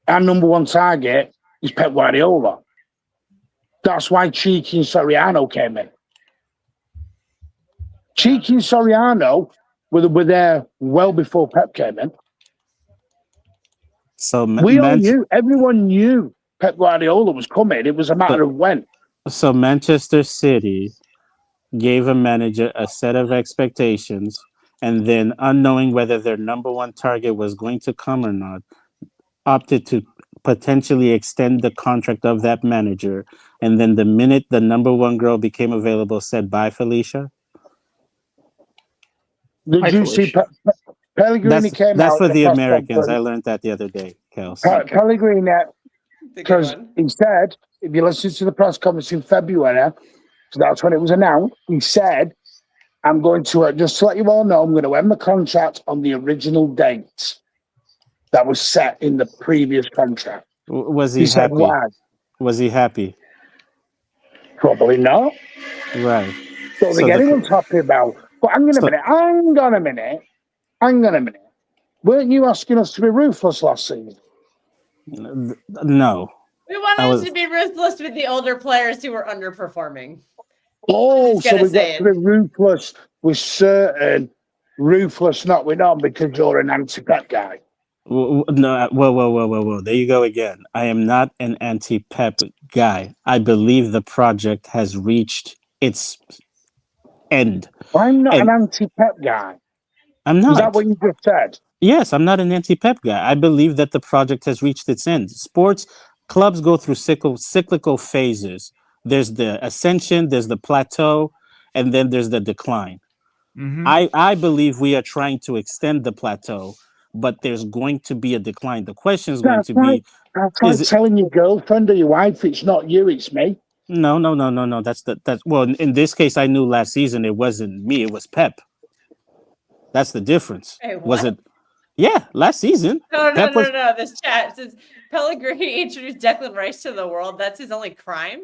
Speaker 6: our number one target is Pep Guardiola. That's why Cherki and Soriano came in. Cherki and Soriano were there well before Pep came in.
Speaker 10: So
Speaker 6: all knew. Everyone knew Pep Guardiola was coming. It was a matter of when.
Speaker 10: So Manchester City gave a manager a set of expectations, and then, unknowing whether their number one target was going to come or not, opted to potentially extend the contract of that manager. And then the minute the number one girl became available, said, "Bye, Felicia."
Speaker 6: Did you see Pellegrini came out?
Speaker 10: That's for the Americans. I learned that the other day, Kels.
Speaker 6: Pellegrini, because he said, if you listen to the press conference in February, so that's when it was announced, he said, I'm going to, just to let you all know, I'm going to end the contract on the original date that was set in the previous contract.
Speaker 10: Was he happy?
Speaker 6: Said, why?
Speaker 10: Was he happy?
Speaker 6: Probably not.
Speaker 10: Right.
Speaker 6: Don't think anyone's happy about. But hang on a minute. Weren't you asking us to be ruthless last season?
Speaker 10: No.
Speaker 4: We wanted to be ruthless with the older players who were underperforming.
Speaker 6: Oh, so we got to be ruthless with certain, ruthless not with none because you're an anti-Pep guy.
Speaker 10: No, whoa. There you go again. I am not an anti-Pep guy. I believe the project has reached its end.
Speaker 6: I'm not an anti-Pep guy.
Speaker 10: I'm not.
Speaker 6: Is that what you just said?
Speaker 10: Yes, I'm not an anti-Pep guy. I believe that the project has reached its end. Sports clubs go through cyclical phases. There's the ascension, there's the plateau, and then there's the decline. Mm-hmm. I believe we are trying to extend the plateau, but there's going to be a decline. The question is going to be...
Speaker 6: That's like telling your girlfriend or your wife, it's not you, it's me.
Speaker 10: No. Well, in this case, I knew last season it wasn't me, it was Pep. That's the difference.
Speaker 4: Hey, what?
Speaker 10: Was it? Yeah, last season.
Speaker 4: No. This chat says Pellegrini introduced Declan Rice to the world. That's his only crime.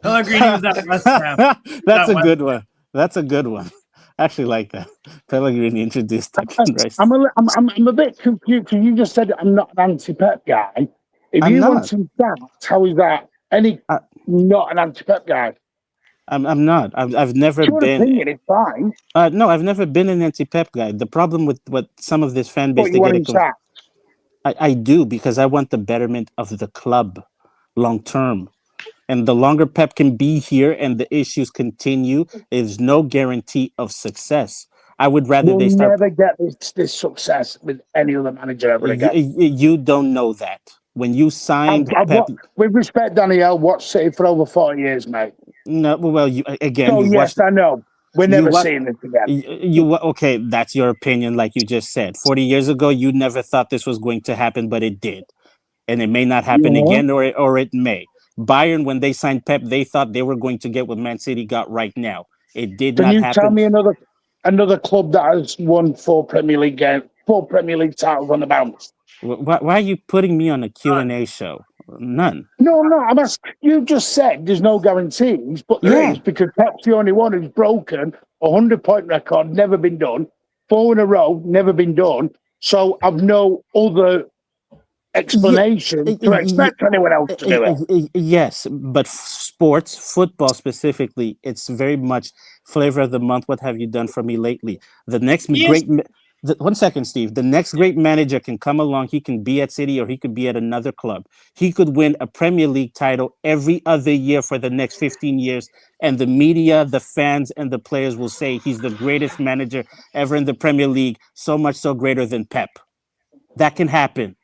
Speaker 5: Pellegrini was at West Ham.
Speaker 10: That's a good one. That's a good one. I actually like that. Pellegrini introduced Declan Rice.
Speaker 6: I'm a bit confused because you just said I'm not an anti-Pep guy. If you want to start, how is that? Not an anti-Pep guy.
Speaker 10: I'm not. I've never been.
Speaker 6: Opinion, it's fine.
Speaker 10: No, I've never been an anti-Pep guy. The problem with what some of this fan base, I do because I want the betterment of the club long term. And the longer Pep can be here and the issues continue, there's no guarantee of success. I would rather they start.
Speaker 6: Never get this success with any other manager ever again.
Speaker 10: You don't know that. When you signed Pep,
Speaker 6: with respect, Danielle, watched City for over 40 years, mate.
Speaker 10: No, well,
Speaker 6: I know. We're never seeing this again.
Speaker 10: Okay, that's your opinion, like you just said. 40 years ago, you never thought this was going to happen, but it did. And it may not happen again, or it may. Bayern, when they signed Pep, they thought they were going to get what Man City got right now. It did not happen. Can you
Speaker 6: tell me another club that has won 4 Premier League titles on the bounce?
Speaker 10: Why are you putting me on a Q&A show? None.
Speaker 6: No, I'm asking. You just said there's no guarantees, but there is because Pep's the only one who's broken a 100-point record, never been done. 4 in a row, never been done. So I've no other explanation to expect anyone else to do it.
Speaker 10: Yes, but sports, football specifically, it's very much flavor of the month. What have you done for me lately? The next great. 1 second, Steve. The next great manager can come along. He can be at City or he could be at another club. He could win a Premier League title every other year for the next 15 years. And the media, the fans, and the players will say he's the greatest manager ever in the Premier League, so much so greater than Pep. That can happen.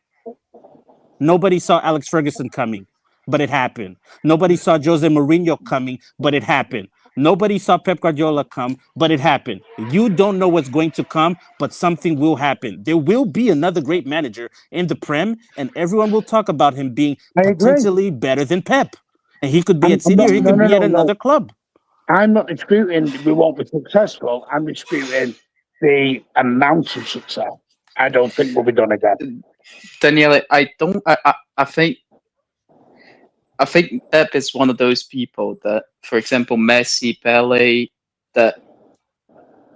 Speaker 10: Nobody saw Alex Ferguson coming, but it happened. Nobody saw Jose Mourinho coming, but it happened. Nobody saw Pep Guardiola come, but it happened. You don't know what's going to come, but something will happen. There will be another great manager in the Prem, and everyone will talk about him being potentially better than Pep. And he could be at City or he could be at another club.
Speaker 6: I'm not disputing we won't be successful. I'm disputing the amount of success. I don't think we'll be done again.
Speaker 9: Daniele, I think Pep is one of those people that, for example, Messi, Pele, that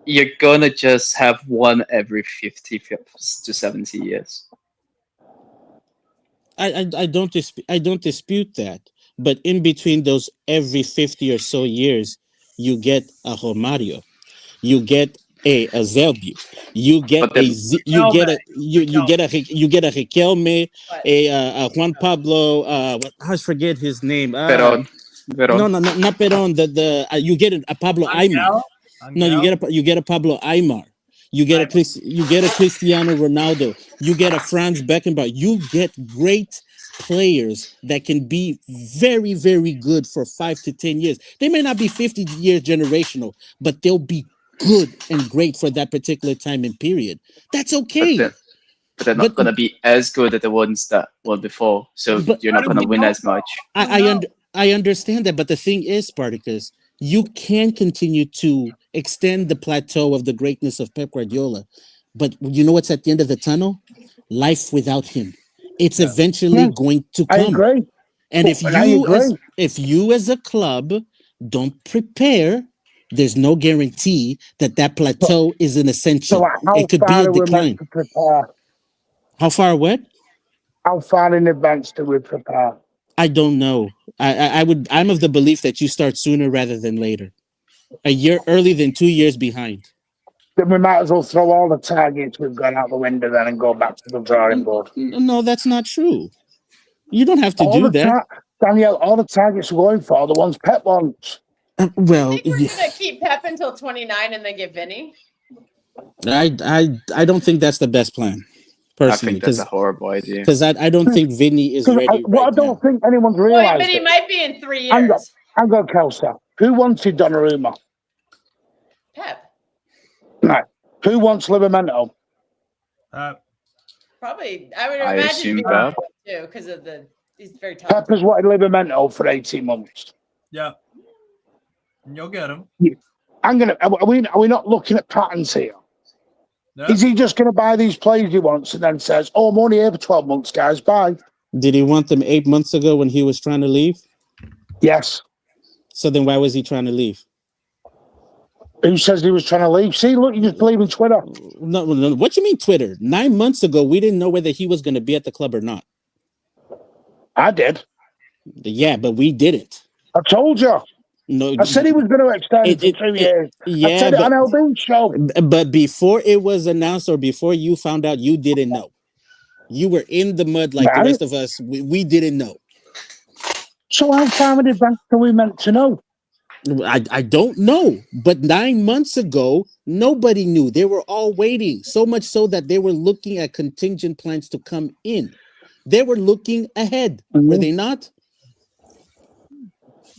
Speaker 9: you're gonna just have one every 50 to 70 years.
Speaker 10: I don't dispute that, but in between those every 50 or so years, you get a Romario, you get a Zelbi, you get a Riquelme, a Juan Pablo. I forget his name.
Speaker 9: Veron.
Speaker 10: No, not Peron. You get a Pablo Aimar. No, you get a Pablo Aimar. You get a Cristiano Ronaldo. You get a Franz Beckenbauer. You get great players that can be very, very good for 5 to 10 years. They may not be 50 years generational, but they'll be good and great for that particular time and period. That's okay.
Speaker 9: But they're not going to be as good as the ones that were before. So you're not going to win as much.
Speaker 10: I understand that, but the thing is, Spartacus, you can continue to extend the plateau of the greatness of Pep Guardiola, but you know what's at the end of the tunnel? Life without him. It's eventually going to come.
Speaker 6: I agree.
Speaker 10: And if you as a club don't prepare, there's no guarantee that plateau is an ascension.
Speaker 6: So
Speaker 10: it could be a decline. How far what?
Speaker 6: How far in advance do we prepare?
Speaker 10: I don't know. I'm of the belief that you start sooner rather than later. A year early than 2 years behind.
Speaker 6: Then we might as well throw all the targets we've got out the window then and go back to the drawing board.
Speaker 10: No, that's not true. You don't have to do that.
Speaker 6: Danielle, all the targets we're going for are the ones Pep wants.
Speaker 10: Well,
Speaker 4: I think we're going to keep Pep until 29 and then get Vinny.
Speaker 10: I don't think that's the best plan. Personally,
Speaker 9: I think that's a horrible idea.
Speaker 10: Because I don't think Vinny is ready.
Speaker 6: I don't think anyone's realized.
Speaker 4: Vinny might be in 3 years.
Speaker 6: Hang on, Kelsa. Who wanted Donnarumma?
Speaker 4: Pep.
Speaker 6: Right. Who wants Livramento?
Speaker 4: Probably. I would imagine
Speaker 9: Pep
Speaker 4: too, because of he's very tough.
Speaker 6: Pep has wanted Livramento for 18 months.
Speaker 5: Yeah. You'll get him.
Speaker 6: Are we not looking at patterns here?
Speaker 5: No.
Speaker 6: Is he just going to buy these players he wants and then says, "Oh, I'm only here for 12 months, guys. Bye."
Speaker 10: Did he want them 8 months ago when he was trying to leave?
Speaker 6: Yes.
Speaker 10: So then why was he trying to leave?
Speaker 6: Who says he was trying to leave? See, look, you just leaving Twitter.
Speaker 10: No. What you mean Twitter? 9 months ago, we didn't know whether he was going to be at the club or not.
Speaker 6: I did.
Speaker 10: Yeah, but we didn't.
Speaker 6: I told you.
Speaker 10: No,
Speaker 6: I said he was going to extend for 2 years.
Speaker 10: Yeah,
Speaker 6: I said it on LB's show.
Speaker 10: But before it was announced or before you found out, you didn't know. You were in the mud like the rest of us. We didn't know.
Speaker 6: So how far in advance are we meant to know?
Speaker 10: I don't know. But 9 months ago, nobody knew. They were all waiting. So much so that they were looking at contingent plans to come in. They were looking ahead. Were they not?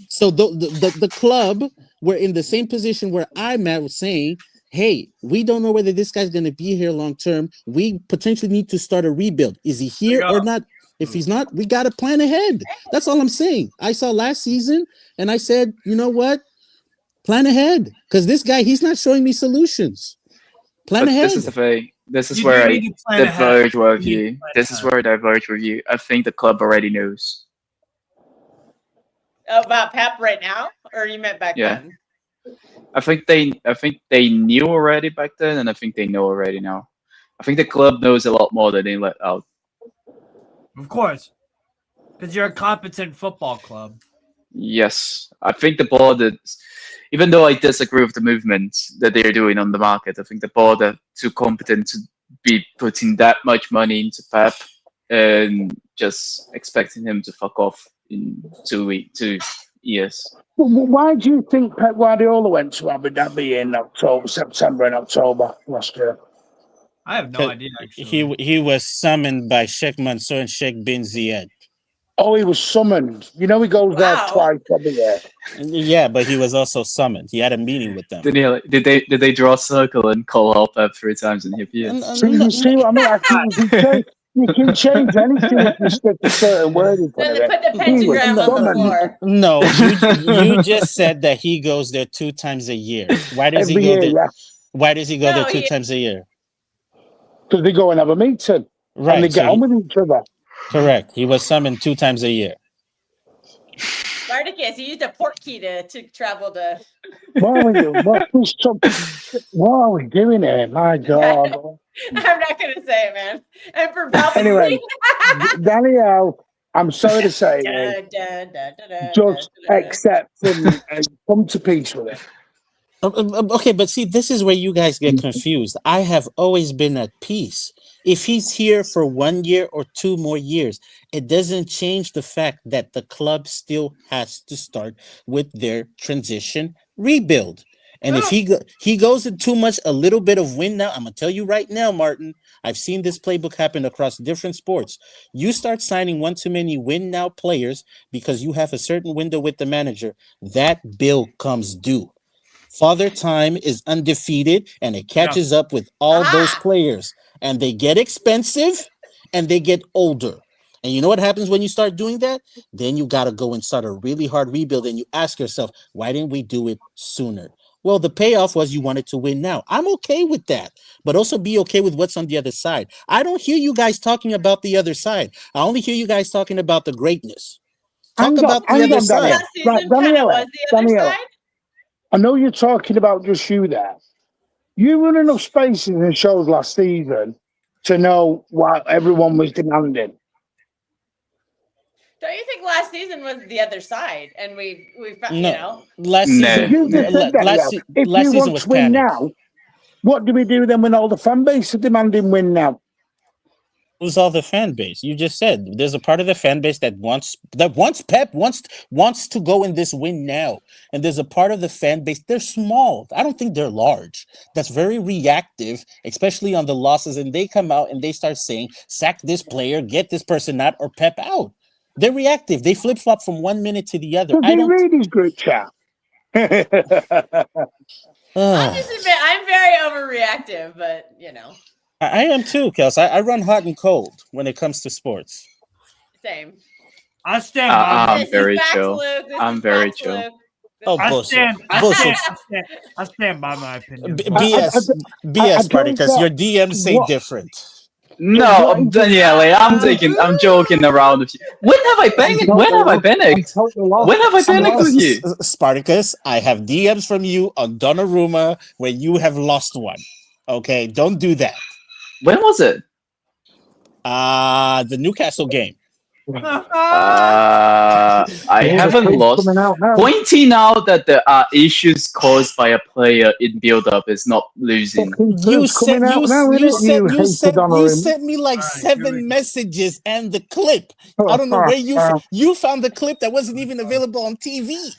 Speaker 10: So the club were in the same position where I'm at, saying, hey, we don't know whether this guy's going to be here long term. We potentially need to start a rebuild. Is he here or not? If he's not, we got to plan ahead. That's all I'm saying. I saw last season and I said, you know what? Plan ahead. Because this guy, he's not showing me solutions. Plan ahead.
Speaker 9: This is where I diverge with you. I think the club already knows.
Speaker 4: About Pep right now, or you meant back then?
Speaker 9: I think they knew already back then, and I think they know already now. I think the club knows a lot more than they let out.
Speaker 5: Of course. Because you're a competent football club.
Speaker 9: Yes. I think the board is, even though I disagree with the movement that they're doing on the market, I think the board are too competent to be putting that much money into Pep and just expecting him to fuck off in 2 years.
Speaker 6: Well, why do you think Pep Guardiola went to Abu Dhabi in September and October last year?
Speaker 5: I have no idea, actually.
Speaker 10: He was summoned by Sheikh Mansour and Sheikh bin Ziyad.
Speaker 6: Oh, he was summoned. You know, he goes there twice every year.
Speaker 10: Yeah, but he was also summoned. He had a meeting with them.
Speaker 9: Did they draw a circle and call out Pep 3 times and he appeared?
Speaker 6: You see what I mean? You can change anything if you stick a certain word in front of it.
Speaker 4: Put the pentagram on the floor.
Speaker 10: No, you just said that he goes there 2 times a year. Why does he go there? Yeah. Why does he go there 2 times a year?
Speaker 6: Because they go and have a meeting.
Speaker 10: Right.
Speaker 6: And they get on with each other.
Speaker 10: Correct. He was summoned 2 times a year.
Speaker 4: Spartacus, he used a port key to travel to.
Speaker 6: What are we doing here? My God.
Speaker 4: I'm not going to say it, man. And for Palpatine.
Speaker 6: Anyway, Danielle, I'm sorry to say, just accept and come to peace with it.
Speaker 10: Okay, but see, this is where you guys get confused. I have always been at peace. If he's here for 1 year or 2 more years, it doesn't change the fact that the club still has to start with their transition rebuild. And if he goes in too much, a little bit of win now, I'm going to tell you right now, Martin, I've seen this playbook happen across different sports. You start signing one too many win now players because you have a certain window with the manager, that bill comes due. Father Time is undefeated and it catches up with all those players and they get expensive and they get older. And you know what happens when you start doing that? Then you got to go and start a really hard rebuild and you ask yourself, why didn't we do it sooner? Well, the payoff was you wanted to win now. I'm okay with that, but also be okay with what's on the other side. I don't hear you guys talking about the other side. I only hear you guys talking about the greatness. Talk about the other side.
Speaker 6: Right, Daniela. I know you're talking about just you there. You run enough spaces in shows last season to know what everyone was demanding.
Speaker 4: Don't you think last season was the other side? And we
Speaker 10: no,
Speaker 4: you know.
Speaker 10: Last season,
Speaker 6: if
Speaker 10: last
Speaker 6: you
Speaker 10: season
Speaker 6: want
Speaker 10: was
Speaker 6: to win
Speaker 10: panic.
Speaker 6: now, what do we do then when all the fan base are demanding win now?
Speaker 10: Who's all the fan base? You just said there's a part of the fan base that wants Pep wants to go in this win now, and there's a part of the fan base, they're small. I don't think they're large. That's very reactive, especially on the losses, and they come out and they start saying sack this player, get this person out, or Pep out. They're reactive. They flip flop from 1 minute to the other.
Speaker 6: I don't read his group chat.
Speaker 4: I'm very overreactive, but you know.
Speaker 10: I am too, Kels. I run hot and cold when it comes to sports.
Speaker 4: Same.
Speaker 5: I stand.
Speaker 9: I'm very chill. I'm very chill.
Speaker 10: Oh, bullshit.
Speaker 5: I stand by my opinion.
Speaker 10: BS, buddy, because your DMs say different.
Speaker 9: No, Daniele, I'm joking around with you. When have I panicked? When have I panicked with you?
Speaker 10: Spartacus, I have DMs from you on Donnarumma where you have lost one. Okay, don't do that.
Speaker 9: When was it?
Speaker 10: The Newcastle game.
Speaker 9: I haven't lost. Pointing out that there are issues caused by a player in build-up is not losing.
Speaker 10: You sent me like 7 messages and the clip. I don't know where you found the clip that wasn't even available on TV.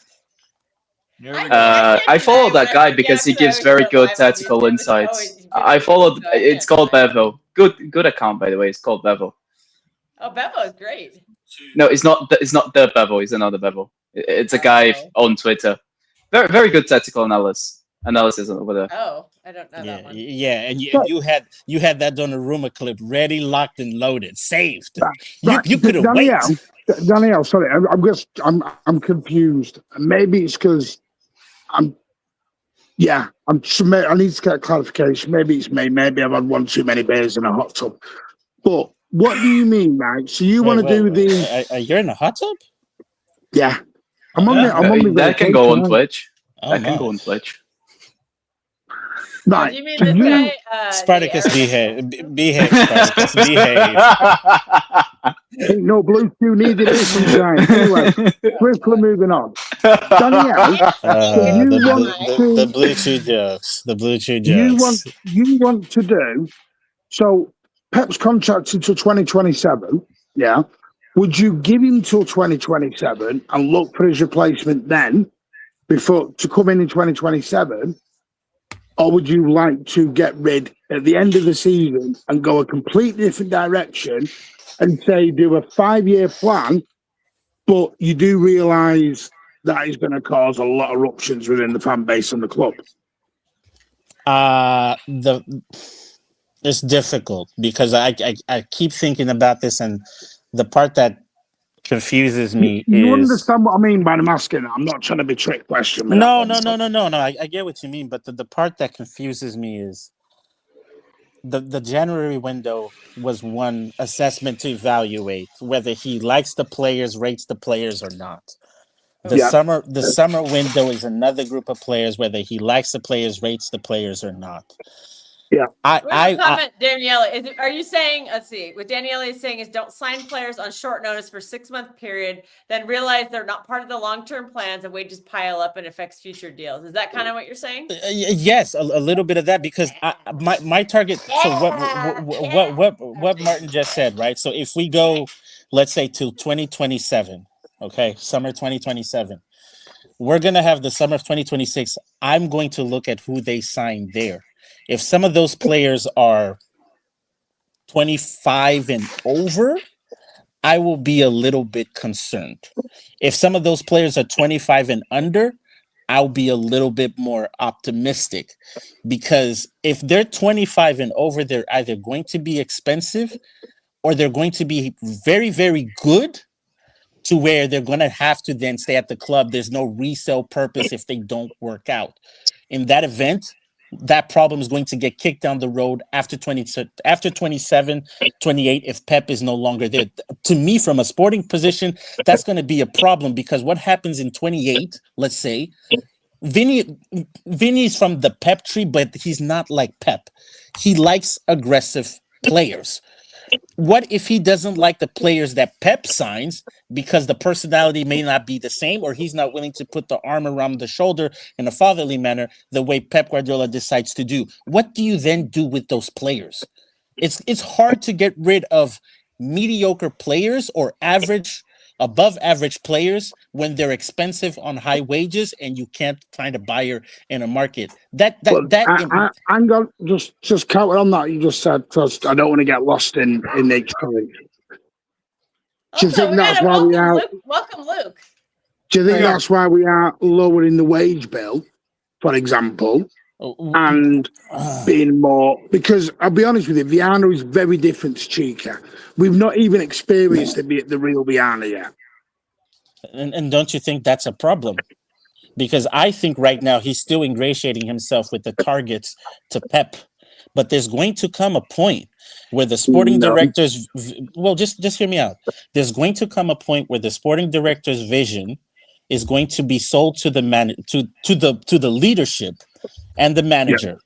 Speaker 9: I follow that guy because he gives very good tactical insights. I followed. It's called Bevo. Good account, by the way. It's called Bevo.
Speaker 4: Oh, Bevo is great.
Speaker 9: No, it's not. It's not the Bevo. It's another Bevo. It's a guy on Twitter. Very good tactical analysis over there.
Speaker 4: Oh, I don't know that one.
Speaker 10: Yeah, and you had that Donnarumma clip ready, locked, and loaded, saved. You could have waited.
Speaker 6: Danielle, sorry, I'm confused. Maybe it's because I need to get clarification. Maybe it's me. Maybe I've had one too many beers in a hot tub. But what do you mean, Mike? So you want to do the?
Speaker 10: You're in a hot tub?
Speaker 6: Yeah,
Speaker 9: that can go on Twitch. That can go on Twitch.
Speaker 6: Right.
Speaker 4: Do you mean this guy?
Speaker 10: Spartacus, behave. Spartacus, behave.
Speaker 6: Ain't no blue chew needed here, sunshine. Anyway, swiftly moving on. Danielle,
Speaker 10: the blue chew jokes. The blue chew jokes.
Speaker 6: You want to do so. Pep's contract until 2027. Yeah. Would you give him till 2027 and look for his replacement then, before to come in 2027? Or would you like to get rid at the end of the season and go a completely different direction and say do a 5-year plan, but you do realise that is going to cause a lot of eruptions within the fan base and the club?
Speaker 10: It's difficult because I keep thinking about this, and the part that confuses me
Speaker 6: you
Speaker 10: is...
Speaker 6: understand what I mean by the asking? I'm not trying to be trick question.
Speaker 10: No. I get what you mean, but the part that confuses me is the January window was one assessment to evaluate whether he likes the players, rates the players or not. The summer window is another group of players, whether he likes the players, rates the players or not.
Speaker 6: Yeah.
Speaker 4: Danielle, are you saying, let's see, what Danielle is saying is don't sign players on short notice for 6-month period, then realize they're not part of the long-term plans and wages pile up and affects future deals. Is that kind of what you're saying?
Speaker 10: Yes, a little bit of that, because my target. So what Martin just said, right? So if we go, let's say to 2027, okay, summer 2027, we're gonna have the summer of 2026. I'm going to look at who they signed there. If some of those players are 25 and over, I will be a little bit concerned. If some of those players are 25 and under, I'll be a little bit more optimistic, because if they're 25 and over, they're either going to be expensive or they're going to be very, very good to where they're going to have to then stay at the club. There's no resale purpose if they don't work out. In that event, that problem is going to get kicked down the road after 27, 28, if Pep is no longer there. To me, from a sporting position, that's going to be a problem, because what happens in 28, let's say, Vinny's from the Pep tree, but he's not like Pep. He likes aggressive players. What if he doesn't like the players that Pep signs because the personality may not be the same, or he's not willing to put the arm around the shoulder in a fatherly manner the way Pep Guardiola decides to do? What do you then do with those players? It's hard to get rid of mediocre players or above average players when they're expensive on high wages and you can't find a buyer in a market.
Speaker 6: I'm going just counter on that you just said, because I don't want to get lost in each point. Do you think that's why we are?
Speaker 4: Welcome, Luke.
Speaker 6: Do you think that's why we are lowering the wage bill, for example, and being more? Because I'll be honest with you, Viana is very different to Cherki. We've not even experienced the real Viana yet.
Speaker 10: And don't you think that's a problem? Because I think right now he's still ingratiating himself with the targets to Pep. But there's going to come a point where the sporting directors, well, just hear me out. There's going to come a point where the sporting director's vision is going to be sold to the to the leadership and the manager. Yeah.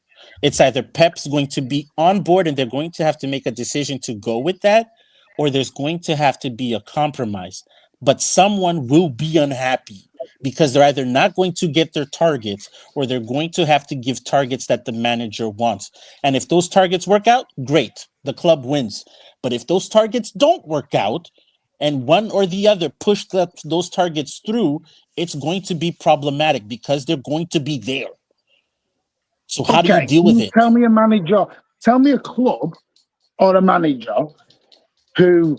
Speaker 10: It's either Pep's going to be on board and they're going to have to make a decision to go with that, or there's going to have to be a compromise. But someone will be unhappy because they're either not going to get their targets or they're going to have to give targets that the manager wants. And if those targets work out, great, the club wins. But if those targets don't work out and one or the other push those targets through, it's going to be problematic because they're going to be there. So how do you deal with it?
Speaker 6: Tell me a club or a manager who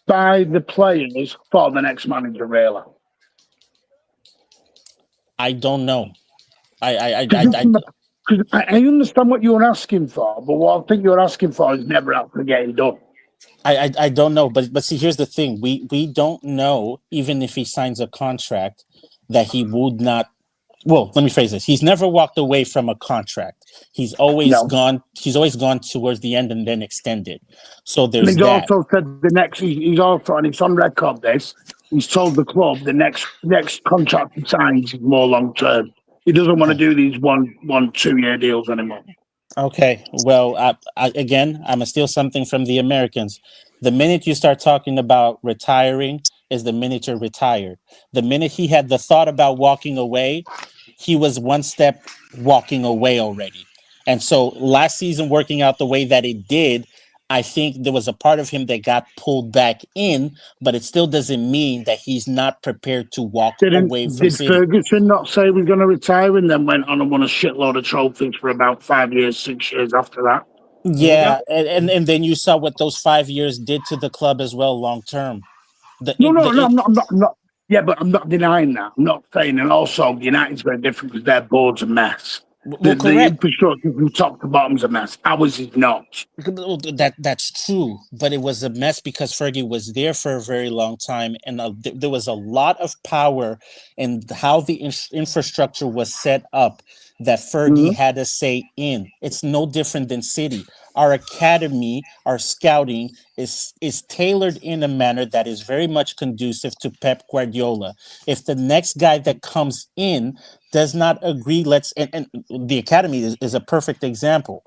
Speaker 6: buy the players for the next manager, really.
Speaker 10: I don't know. I
Speaker 6: understand what you're asking for, but what I think you're asking for is never actually getting done.
Speaker 10: I don't know, but see, here's the thing: we don't know, even if he signs a contract, that he would not. Well, let me phrase this: he's never walked away from a contract. He's always gone. He's always gone towards the end and then extended. So there's
Speaker 6: he's that. Also said the next. He's also, and it's on record. He's told the club the next contract he signs is more long term. He doesn't want to do these 1-2 year deals anymore.
Speaker 10: Okay. Well, again, I'm gonna steal something from the Americans. The minute you start talking about retiring is the minute you're retired. The minute he had the thought about walking away, he was one step walking away already. And so last season working out the way that it did, I think there was a part of him that got pulled back in, but it still doesn't mean that he's not prepared to walk away from
Speaker 6: Did
Speaker 10: City.
Speaker 6: Ferguson not say we're going to retire and then went on and won a shitload of trophies for about 5 years, 6 years after that?
Speaker 10: Yeah, and then you saw what those 5 years did to the club as well long term.
Speaker 6: I'm not. Yeah, but I'm not denying that. I'm not saying, and also United's very different because their board's a mess. The infrastructure from top to bottom's a mess. Ours is not.
Speaker 10: That's true, but it was a mess because Fergie was there for a very long time, and there was a lot of power in how the infrastructure was set up that Fergie had a say in. It's no different than City. Our academy, our scouting is tailored in a manner that is very much conducive to Pep Guardiola. If the next guy that comes in does not agree, and the academy is a perfect example,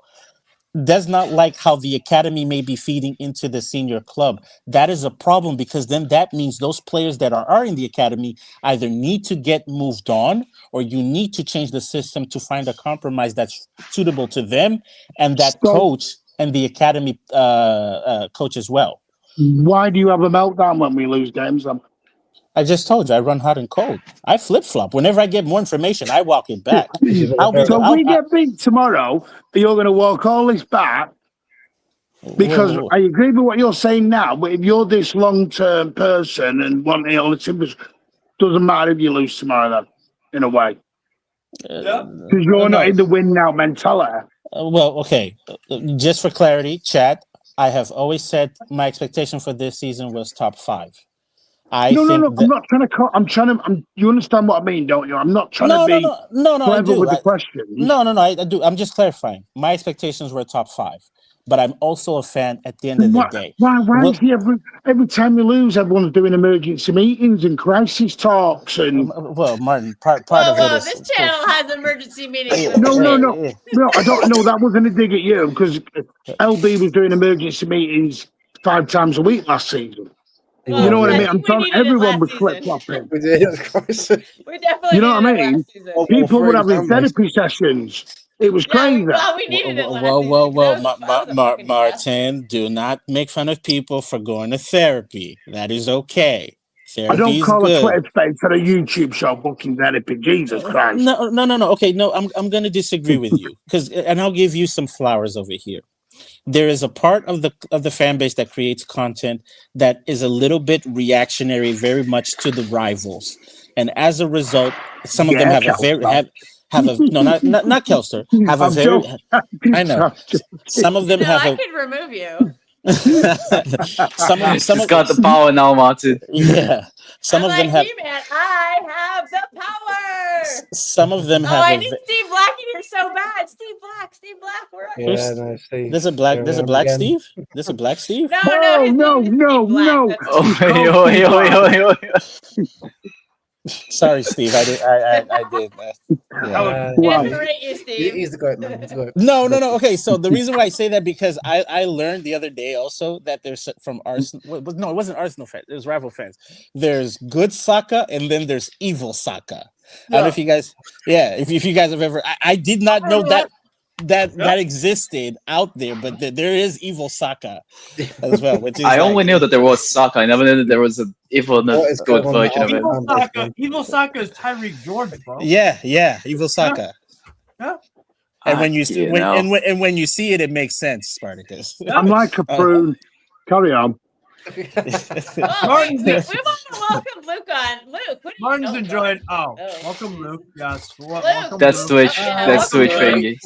Speaker 10: does not like how the academy may be feeding into the senior club, that is a problem, because then that means those players that are in the academy either need to get moved on, or you need to change the system to find a compromise that's suitable to them and that coach and the academy coach as well.
Speaker 6: Why do you have a meltdown when we lose games then?
Speaker 10: I just told you, I run hot and cold. I flip-flop. Whenever I get more information, I walk it back.
Speaker 6: So we get beat tomorrow, you're going to walk all this back? Because I agree with what you're saying now, but if you're this long-term person and wanting all the timbers, doesn't matter if you lose tomorrow then, in a way. Because you're not in the win-now mentality.
Speaker 10: Well, okay. Just for clarity, chat, I have always said my expectation for this season was top 5.
Speaker 6: No, I'm not trying to. You understand what I mean, don't you? I'm not trying to be clever with the question.
Speaker 10: No, I do. I'm just clarifying. My expectations were top 5, but I'm also a fan at the end of the day.
Speaker 6: Why is he every time we lose, everyone's doing emergency meetings and crisis talks and?
Speaker 10: Well, Martin, part of it is
Speaker 4: this channel has emergency meetings.
Speaker 6: No. I don't know. That wasn't a dig at you because LB was doing emergency meetings 5 times a week last season.
Speaker 4: Well,
Speaker 6: you know what I mean? I'm telling everyone was
Speaker 4: flip
Speaker 6: flopping.
Speaker 4: We definitely.
Speaker 6: You know what I mean? People were having therapy sessions. It was crazy.
Speaker 4: Well, we needed it
Speaker 10: Well, Martin, do not make fun of people for going to therapy. That is okay.
Speaker 6: I don't call a Twitter space at a YouTube show booking therapy. Jesus Christ.
Speaker 10: No. Okay, no, I'm going to disagree with you and I'll give you some flowers over here. There is a part of the fan base that creates content that is a little bit reactionary, very much to the rivals, and as a result, some of them have not Kelster have a very. I know some of them have.
Speaker 4: I could remove you.
Speaker 9: Some got the power now, Martin.
Speaker 10: Yeah, some of them have.
Speaker 4: Man, I have the power.
Speaker 10: Some of them have.
Speaker 4: I need Steve Black in here so bad. Steve Black, where are you?
Speaker 10: There's a black Steve. There's a black Steve.
Speaker 6: No.
Speaker 10: Sorry, Steve. I did.
Speaker 11: He's the goat, man.
Speaker 10: No. Okay, so the reason why I say that because I learned the other day also that there's from Arsenal. No, it wasn't Arsenal fans. It was rival fans. There's good Saka and then there's evil Saka. I don't know if you guys, if you guys have ever. I did not know that existed out there, but there is evil Saka as well. Which is
Speaker 9: I only knew that there was Saka. I never knew that there was an evil, good version of it.
Speaker 5: Evil Saka is Tyreek George, bro.
Speaker 10: Yeah, evil Saka.
Speaker 5: Yeah.
Speaker 10: And when you see when you see it, it makes sense, Spartacus.
Speaker 6: I'm like a prune. Carry on.
Speaker 4: We want to welcome Luke on. Luke, what
Speaker 5: Martin's enjoying. Welcome, Luke. Yes. Welcome,
Speaker 9: that's
Speaker 5: Luke.
Speaker 9: Twitch. That's Twitch thingy.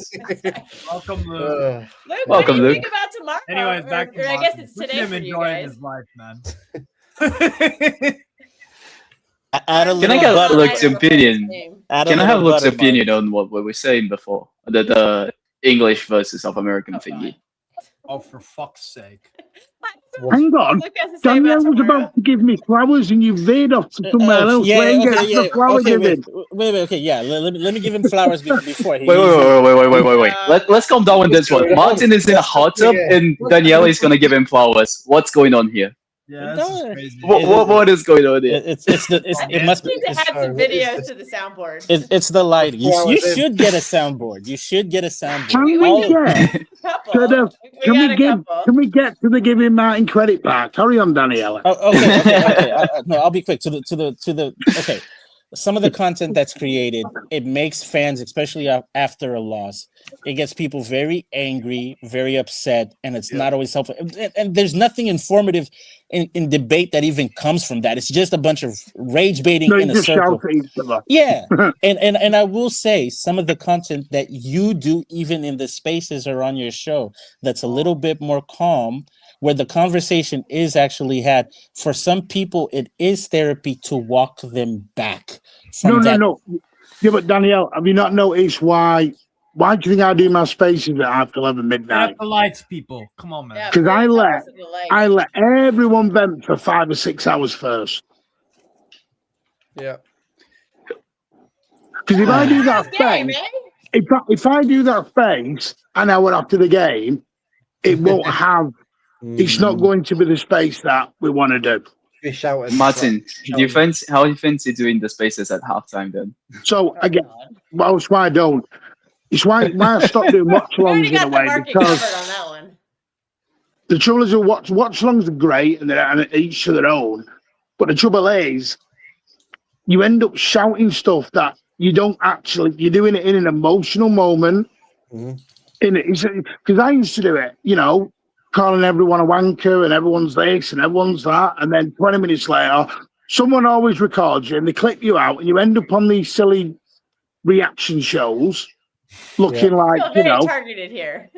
Speaker 5: Welcome, Luke.
Speaker 4: Luke,
Speaker 9: welcome,
Speaker 4: what do you
Speaker 9: Luke.
Speaker 4: think about tomorrow?
Speaker 5: Anyways, back to
Speaker 4: I guess it's today
Speaker 5: him
Speaker 4: for you
Speaker 5: enjoying
Speaker 4: guys.
Speaker 5: his life, man.
Speaker 9: Can I get Luke's opinion? Can I have Luke's opinion on what we were saying before? The English versus South American thingy.
Speaker 5: Oh, for fuck's sake.
Speaker 6: Hang on. Danielle was about to give me flowers and you veered off to somewhere else.
Speaker 10: Yeah,
Speaker 6: Where
Speaker 10: okay,
Speaker 6: the flower giving?
Speaker 10: wait, okay, yeah. Let me give him flowers before he.
Speaker 9: Wait. Let's calm down on this one. Martin is in a hot tub and Danielle is gonna give him flowers. What's going on here?
Speaker 5: Yeah, this is crazy.
Speaker 9: What is going on here?
Speaker 10: It must be.
Speaker 4: Add some videos to the soundboard.
Speaker 10: It's the lighting. You should get a soundboard. You should get a soundboard.
Speaker 6: Can we get to the giving Martin credit back? Hurry on, Daniela.
Speaker 10: Okay. No, I'll be quick. To the. Okay. Some of the content that's created, it makes fans, especially after a loss, it gets people very angry, very upset, and it's not always helpful. And there's nothing informative in debate that even comes from that. It's just a bunch of rage baiting in a circle. Yeah, and I will say some of the content that you do, even in the spaces or on your show, that's a little bit more calm, where the conversation is actually had. For some people, it is therapy to walk them back.
Speaker 6: No. Yeah, but Danielle, have you not noticed why? Why do you think I do my spaces at after 11 midnight?
Speaker 5: The lights, people. Come on, man.
Speaker 6: Because I let everyone vent for 5 or 6 hours first.
Speaker 11: Yeah.
Speaker 6: Because if I do that face, if I do that face an hour after the game, it won't have. It's not going to be the space that we want to do.
Speaker 9: Martin, how do you fancy doing the spaces at halftime then?
Speaker 6: So again, well, it's why I don't. It's why I stopped doing watch-alongs in a way, because the trouble is watch-alongs are great and each to their own, but the trouble is you end up shouting stuff that you don't actually. You're doing it in an emotional moment. Because I used to do it, calling everyone a wanker and everyone's this and everyone's that, and then 20 minutes later, someone always records you and they clip you out, and you end up on these silly reaction shows, looking like
Speaker 4: targeted here.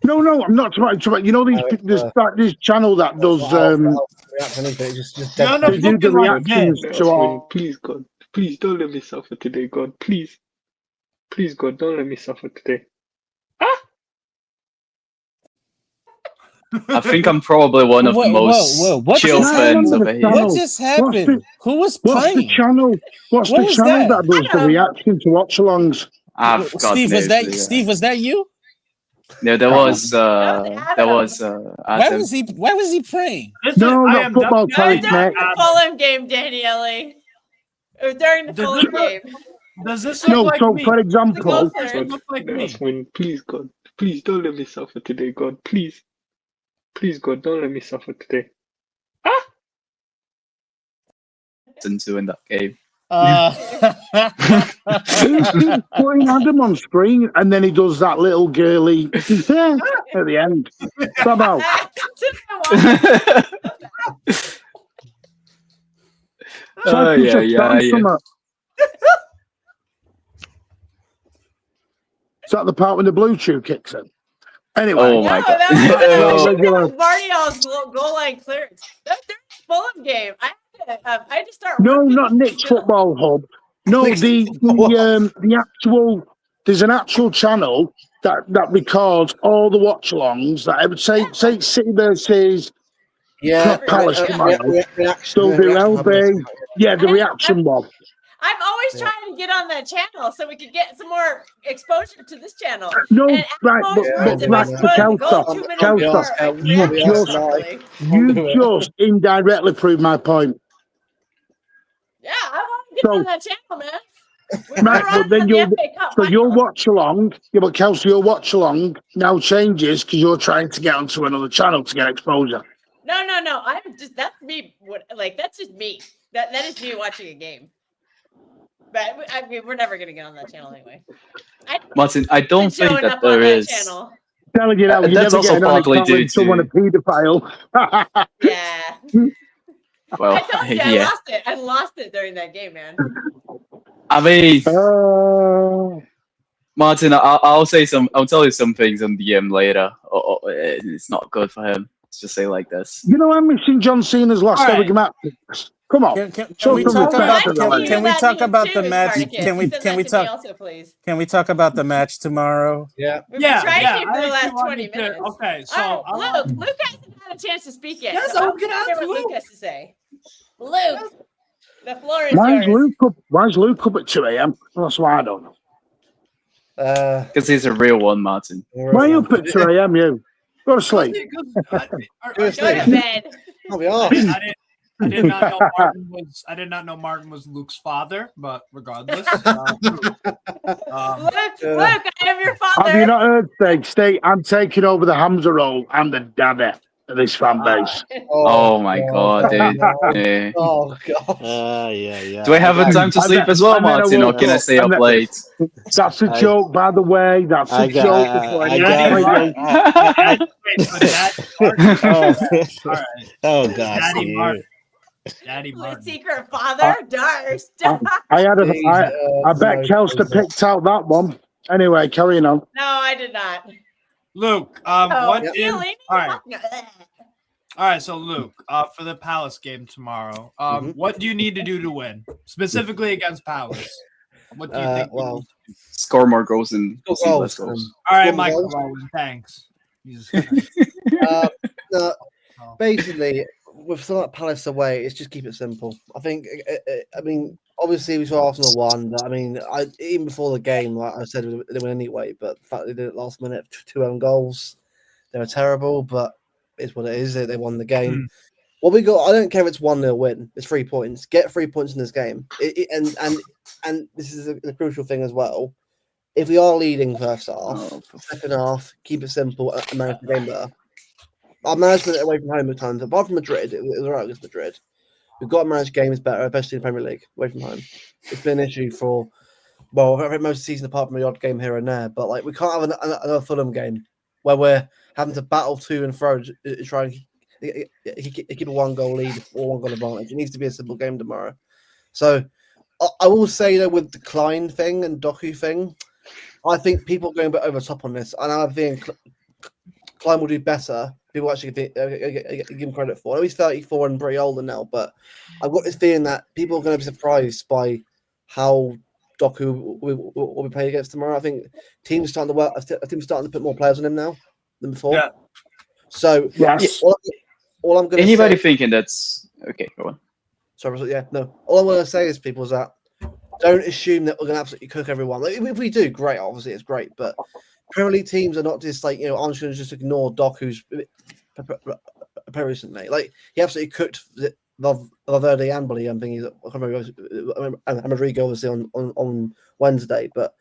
Speaker 6: No, I'm not talking about. This channel that does do the reactions to all.
Speaker 8: Please, God, please don't let me suffer today, God, please, God, don't let me suffer today.
Speaker 9: I think I'm probably one of the most chill fans over here.
Speaker 10: What just happened? Who was playing?
Speaker 6: What's the channel? What's the channel that does the reaction to watch-alongs?
Speaker 10: Steve, was that you?
Speaker 9: No, there was.
Speaker 10: Why was he praying?
Speaker 6: No, not football talent,
Speaker 4: During the Fulham game, Danielle. It was during the Fulham game.
Speaker 5: Does this look like me?
Speaker 6: For example,
Speaker 8: Please, God, please don't let me suffer today, God, please. Please, God, don't let me suffer today.
Speaker 9: Into in that game.
Speaker 6: He's putting Adam on screen, and then he does that little girly at the end. Somehow. Is that the part when the blue chew kicks in? Anyway,
Speaker 9: oh my God.
Speaker 4: That was Martial's goal line clearance. That's their Fulham game. I had to start.
Speaker 6: No, not Nick's Football Hub. No, the actual. There's an actual channel that records all the watch-alongs that I would say City versus Palace tomorrow. So the LB, the reaction one.
Speaker 4: I'm always trying to get on that channel so we could get some more exposure to this channel.
Speaker 6: No, right, but you just indirectly proved my point.
Speaker 4: Yeah, I want to get on that channel, man.
Speaker 6: Right, but then your watch along, but Kelsey, your watch along now changes because you're trying to get onto another channel to get exposure.
Speaker 4: No. That's me. That's just me. That is me watching a game. But I mean, we're never gonna get on that channel anyway.
Speaker 9: Martin, I don't think that there is.
Speaker 6: Telling you that you're
Speaker 9: that's
Speaker 6: never
Speaker 9: also partly due to
Speaker 6: someone a paedophile.
Speaker 4: Yeah.
Speaker 9: Well,
Speaker 4: I told you, I lost it during that game, man.
Speaker 9: I mean, Martin, I'll tell you some things on DM later. It's not good for him. Let's just say like this.
Speaker 6: I'm missing John Cena's last ever match. Come on.
Speaker 10: Can we talk about the match? Can we talk about the match tomorrow?
Speaker 4: We've been trying to for the last 20 minutes.
Speaker 5: Okay, so
Speaker 4: Luke hasn't had a a chance to speak yet.
Speaker 12: Yes,
Speaker 4: so
Speaker 12: I'm gonna
Speaker 4: hear
Speaker 12: ask
Speaker 4: what Luke
Speaker 12: Luke.
Speaker 4: has to say. Luke, the floor is
Speaker 6: Why is
Speaker 4: yours.
Speaker 6: Luke up at 2 a.m.? That's why I don't know.
Speaker 9: Because he's a real one, Martin.
Speaker 6: Why are you up at 2 a.m. You go to sleep.
Speaker 4: Go to bed.
Speaker 12: I'll be honest.
Speaker 5: I did not know Martin was. I did not know Martin was Luke's father, but regardless,
Speaker 4: Luke, I am your father.
Speaker 6: Have you not heard, Steve? I'm taking over the Hamza role. I'm the daddy of this fan base.
Speaker 9: Oh my god, dude. Yeah.
Speaker 12: Oh god.
Speaker 10: Yeah.
Speaker 9: Do I have a time to sleep as well, Martin, or can I stay up late?
Speaker 6: That's a joke, by the way. That's a joke.
Speaker 10: Oh god,
Speaker 5: Daddy Martin.
Speaker 4: Daddy Martin. Secret father, Darst.
Speaker 6: I bet Kelster picked out that one. Anyway, carrying on.
Speaker 4: No, I did not.
Speaker 5: Luke,
Speaker 4: Oh,
Speaker 5: all
Speaker 4: right.
Speaker 5: All right, so Luke, for the Palace game tomorrow, what do you need to do to win, specifically against Palace? What do you think?
Speaker 12: Well,
Speaker 9: score more goals and less goals.
Speaker 5: All right, Michael Owen, thanks. Jesus Christ.
Speaker 12: No, basically, with something like Palace away, it's just keep it simple. I think. I mean, obviously we saw Arsenal won, but I mean, even before the game, like I said, they win anyway. But the fact they did it last minute, 2 own goals, they were terrible. But it's what it is. They won the game. What we got, I don't care if it's 1-0 win. It's 3 points. Get 3 points in this game. And this is a crucial thing as well. If we are leading first half, second half, keep it simple and manage the game better. Our management away from home at times, apart from Madrid, it was all right against Madrid. We've got to manage games better, especially in the Premier League, away from home. It's been an issue for, well, most of the season apart from the odd game here and there. But like, we can't have another Fulham game where we're having to battle to and fro to try and keep a 1-goal lead or 1-goal advantage. It needs to be a simple game tomorrow. So I will say though, with the Klein thing and Doku thing, I think people are going a bit over the top on this, and I think Klein will do better. People actually give him credit for. I know he's 34 and pretty older now, but I've got this feeling that people are going to be surprised by how Doku will be played against tomorrow. I think teams starting to put more players on him now than before. Yeah. So
Speaker 6: yes.
Speaker 12: All I'm going to
Speaker 9: anybody thinking that's okay? Go on.
Speaker 12: Sorry, yeah, no. All I'm going to say is, people, is that don't assume that we're going to absolutely cook everyone. Like, if we do, great. Obviously, it's great, but Premier League teams are not just like, I'm just going to ignore Doku's recently. Like, he absolutely cooked Valverde and Bully. I'm thinking and Rodrigo obviously on Wednesday, but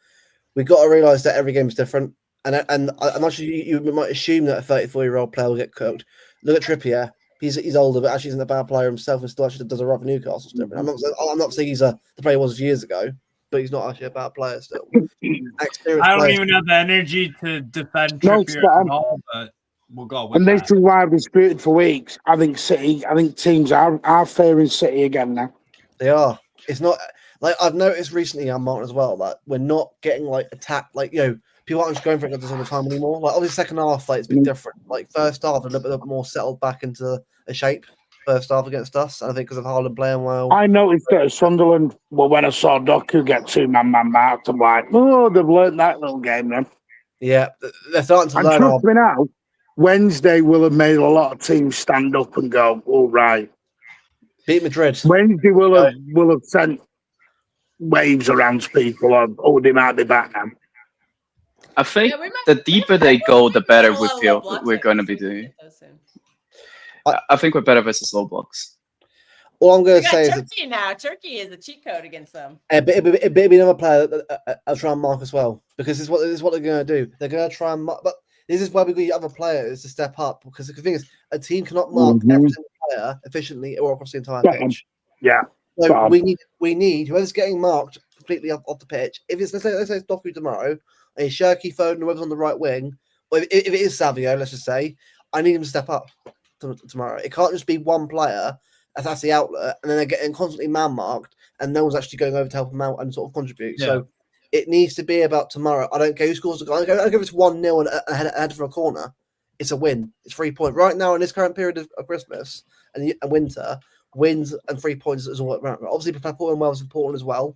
Speaker 12: we got to realise that every game is different. And I'm not sure you might assume that a 34-year-old player will get cooked. Look at Trippier. He's older, but actually isn't a bad player himself, and still actually does a rub for Newcastle. Still. I'm not saying he's the player he was years ago, but he's not actually a bad player still.
Speaker 5: I don't even have the energy to defend Trippier at all, but we'll go with
Speaker 6: and
Speaker 5: that.
Speaker 6: this is why I've disputed for weeks. I think teams are fairing City again now.
Speaker 12: They are. It's not like I've noticed recently, Martin, as well, that we're not getting like attacked. Like, people aren't just going for it all the time anymore. Like, obviously, second half, like, it's been different. Like, first half, a little bit more settled back into a shape. First half against us, and I think because of Haaland playing well.
Speaker 6: I noticed that at Sunderland, when I saw Doku get 2-man marked, I'm like, oh, they've learned that little game then.
Speaker 12: Yeah, they're starting to learn.
Speaker 6: And trust me now, Wednesday will have made a lot of teams stand up and go, all right.
Speaker 12: Beat Madrid.
Speaker 6: Wednesday will have sent waves around to people of, they might be back now.
Speaker 9: I think the deeper they go, the better we feel we're going to be doing. I think we're better versus low blocks.
Speaker 12: All I'm going to say is
Speaker 4: Cherki now. Cherki is a cheat code against them.
Speaker 12: It'd be another player that I'll try and mark as well, because this is what they're going to do. They're going to try and mark, but this is why we need other players to step up, because the thing is, a team cannot mark every single player efficiently or across the entire pitch.
Speaker 6: Yeah.
Speaker 12: So we need whoever's getting marked completely off the pitch. If it's let's say it's Doku tomorrow, and Cherki, Foden, whoever's on the right wing, or if it is Savio, let's just say, I need him to step up tomorrow. It can't just be one player, if that's the outlet, and then they're getting constantly man marked, and no one's actually going over to help them out and sort of contribute. Yeah. So it needs to be about tomorrow. I don't care who scores the goal. I don't care if it's 1-0 and ahead for a corner. It's a win. It's 3 points right now in this current period of Christmas and winter. Wins and 3 points is all around. Obviously, performing well is important as well,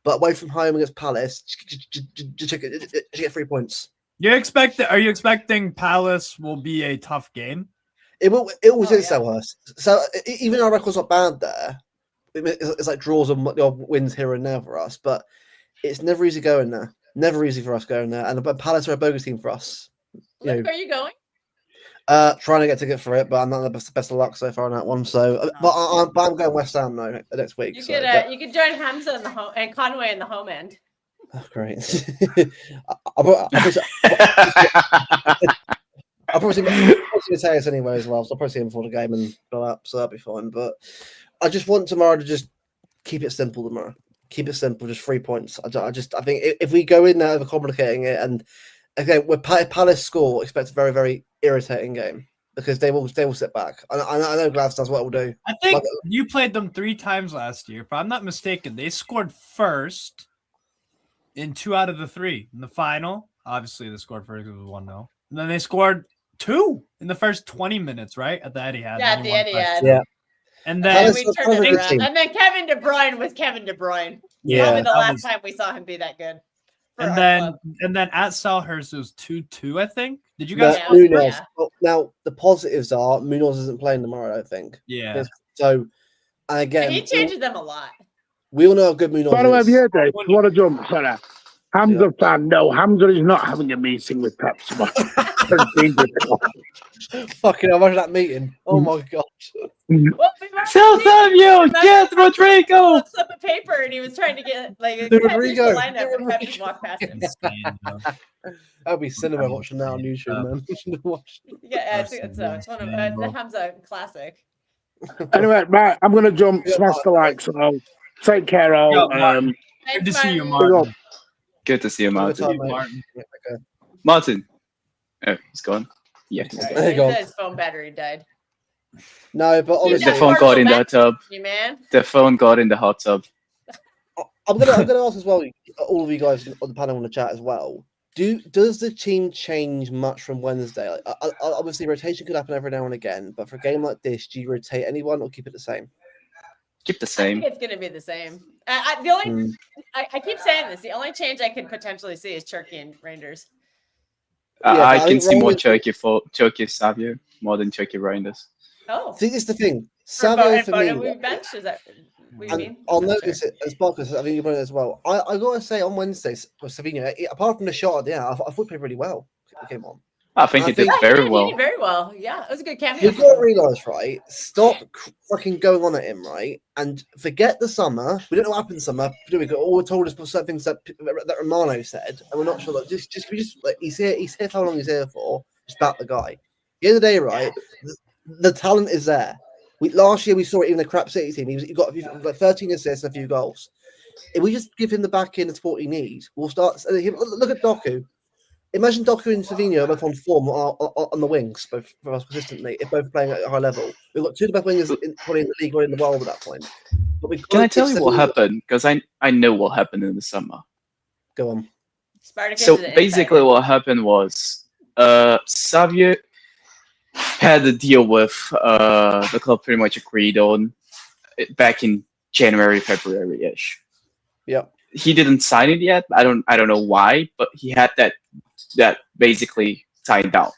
Speaker 12: but away from home against Palace, just get 3 points.
Speaker 5: Are you expecting Palace will be a tough game?
Speaker 12: It always is Selhurst. So even our record's not bad there. It's like draws and wins here and there for us, but it's never easy going there. Never easy for us going there. And Palace are a bogus team for us.
Speaker 4: Luke, are you going?
Speaker 12: Trying to get a ticket for it, but I'm not the best of luck so far on that one. So, but I'm going West Ham though next week.
Speaker 4: You could join Hamza in the home and Conway in the home end.
Speaker 12: Oh, great. I'll probably see Mateus anyway as well. So I'll probably see him before the game and go up, so that'll be fine. But I just want tomorrow to just keep it simple tomorrow. Keep it simple, just 3 points. I think if we go in there overcomplicating it, and again, with Palace score, expect a very, very irritating game because they will sit back. I know Gladstone's what we'll do.
Speaker 5: I think you played them 3 times last year. If I'm not mistaken, they scored first in 2 out of the 3 in the final. Obviously, they scored first because it was 1-0. And then they scored 2 in the first 20 minutes, right? At the Etihad.
Speaker 4: Yeah, at the Etihad.
Speaker 12: Yeah.
Speaker 4: And then we turned it around. And then Kevin De Bruyne was Kevin De Bruyne.
Speaker 12: Yeah.
Speaker 4: Probably the last time we saw him be that good.
Speaker 5: And then at Selhurst it was 2-2, I think. Did you guys?
Speaker 12: Munoz. Well, now the positives are Munoz isn't playing tomorrow, I think.
Speaker 5: Yeah.
Speaker 12: So, and again,
Speaker 4: he changes them a lot.
Speaker 12: We all know how good Munoz
Speaker 6: By the way,
Speaker 12: is.
Speaker 6: have you heard that? What a jump, sorry. Hamza fan, no, Hamza is not having a meeting with Pep tomorrow.
Speaker 12: Fucking, I imagine that meeting. Oh my god.
Speaker 9: Tell Samuel, get Rodrigo.
Speaker 4: He slip of paper and he was trying to get like
Speaker 12: Rodrigo.
Speaker 4: the lineup and Pep just walked past him.
Speaker 12: That'll be cinema watching that on YouTube, man.
Speaker 4: Yeah, I think it's one of the Hamza classic.
Speaker 6: Anyway, right, I'm gonna jump, smash the likes, so take care all.
Speaker 5: Good to see you, Martin.
Speaker 9: Good to see you, Martin.
Speaker 5: Martin.
Speaker 9: Martin. Oh, he's gone. Yeah.
Speaker 12: There you go.
Speaker 4: His phone battery died.
Speaker 12: No, but obviously
Speaker 9: the phone got in the hot tub.
Speaker 4: Man.
Speaker 9: The phone got in the hot tub.
Speaker 12: I'm gonna ask as well, all of you guys on the panel in the chat as well. Does the team change much from Wednesday? Like, obviously, rotation could happen every now and again, but for a game like this, do you rotate anyone or keep it the same?
Speaker 9: Keep the same.
Speaker 4: I think it's going to be the same. The only I keep saying this. The only change I could potentially see is Cherki and Rangers.
Speaker 9: I can see more Cherki Savio more than Cherki Rangers.
Speaker 4: Oh,
Speaker 12: see, this is the thing. Savio for me.
Speaker 4: We benched. Is that?
Speaker 12: I'll notice it as Marcus. I think you put it as well. I gotta say on Wednesday with Savinho, apart from the shot, I thought he played really well. He came on.
Speaker 9: I think he did very well.
Speaker 4: He did very well. Yeah, it was a good cameo.
Speaker 12: You've got to realise, right? Stop fucking going on at him, right? And forget the summer. We don't know what happened in summer. We got all told us certain things that Romano said, and we're not sure. Like, just like he's here. He's here for how long he's here for. Just about the guy. At the end of the day, right? The talent is there. Last year we saw it in the crap City team. He got like 13 assists and a few goals. If we just give him the back end and support he needs, we'll start. Look at Doku. Imagine Doku and Savinho both on form on the wings, both for us consistently, if both playing at a high level. We've got 2 of the best wingers probably in the league or in the world at that point. But
Speaker 9: can I tell you what happened? Because I know what happened in the summer.
Speaker 12: Go on.
Speaker 4: Spartacus
Speaker 9: so basically what happened was Savio had a deal with the club pretty much agreed on back in January, February-ish.
Speaker 12: Yeah.
Speaker 9: He didn't sign it yet. I don't know why, but he had that basically signed out.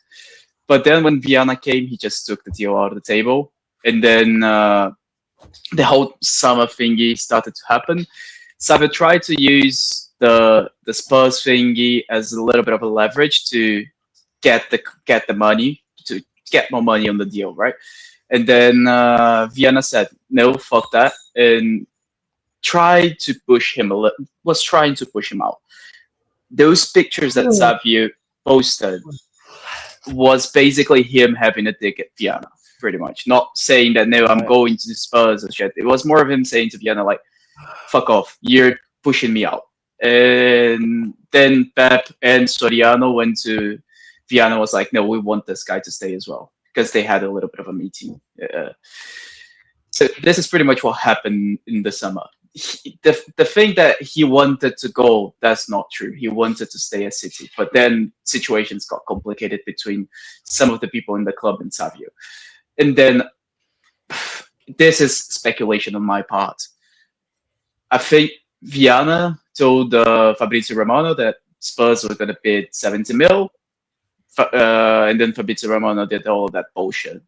Speaker 9: But then when Viana came, he just took the deal out of the table. And then the whole summer thingy started to happen. Savio tried to use the Spurs thingy as a little bit of a leverage to get the money, to get more money on the deal, right? And then Viana said, no, fuck that, and tried to push him was trying to push him out. Those pictures that Savio posted was basically him having a dig at Viana, pretty much. Not saying that, no, I'm going to Spurs and shit. It was more of him saying to Viana, like, fuck off, you're pushing me out. And then Pep and Soriano went to Viana, was like, no, we want this guy to stay as well, because they had a little bit of a meeting. So this is pretty much what happened in the summer. The thing that he wanted to go, that's not true. He wanted to stay at City, but then situations got complicated between some of the people in the club and Savio. And then this is speculation on my part. I think Viana told Fabrizio Romano that Spurs were going to bid 70 mil, and then Fabrizio Romano did all of that bullshit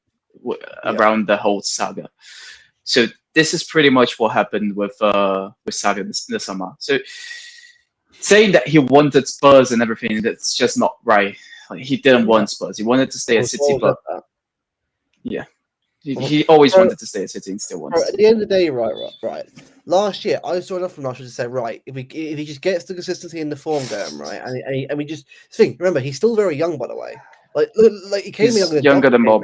Speaker 9: around the whole saga. So this is pretty much what happened with Saga this summer. So saying that he wanted Spurs and everything, that's just not right. Like, he didn't want Spurs. He wanted to stay at City, but yeah, he always wanted to stay at City and still wants.
Speaker 12: At the end of the day, right. Last year, I saw enough from last year to say, right, if he just gets the consistency in the form going, right, and we just think, remember, he's still very young, by the way. Like he came in
Speaker 9: younger than Bob.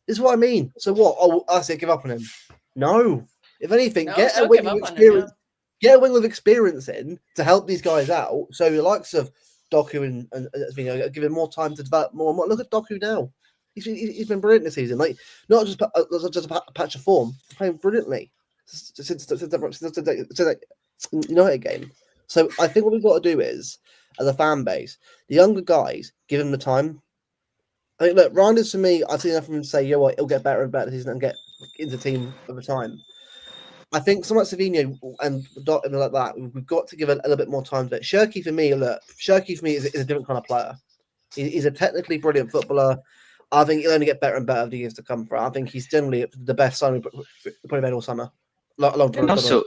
Speaker 12: This is what I mean. So what? Oh, I say give up on him. No. If anything, get a wing of experience. Get a wing of experience in to help these guys out. So the likes of Doku and give him more time to develop more. Look at Doku now. He's been brilliant this season. Like not just a patch of form, playing brilliantly since the United game. So I think what we've got to do is, as a fan base, the younger guys, give him the time. I think, look, Reinders for me, I've seen enough from him to say, you know what, he'll get better and better this season and get into the team over time. I think someone like Savinho and like that, we've got to give a little bit more time to it. Cherki for me is a different kind of player. He's a technically brilliant footballer. I think he'll only get better and better as the years to come. I think he's generally the best signing we probably made all summer.
Speaker 9: And also,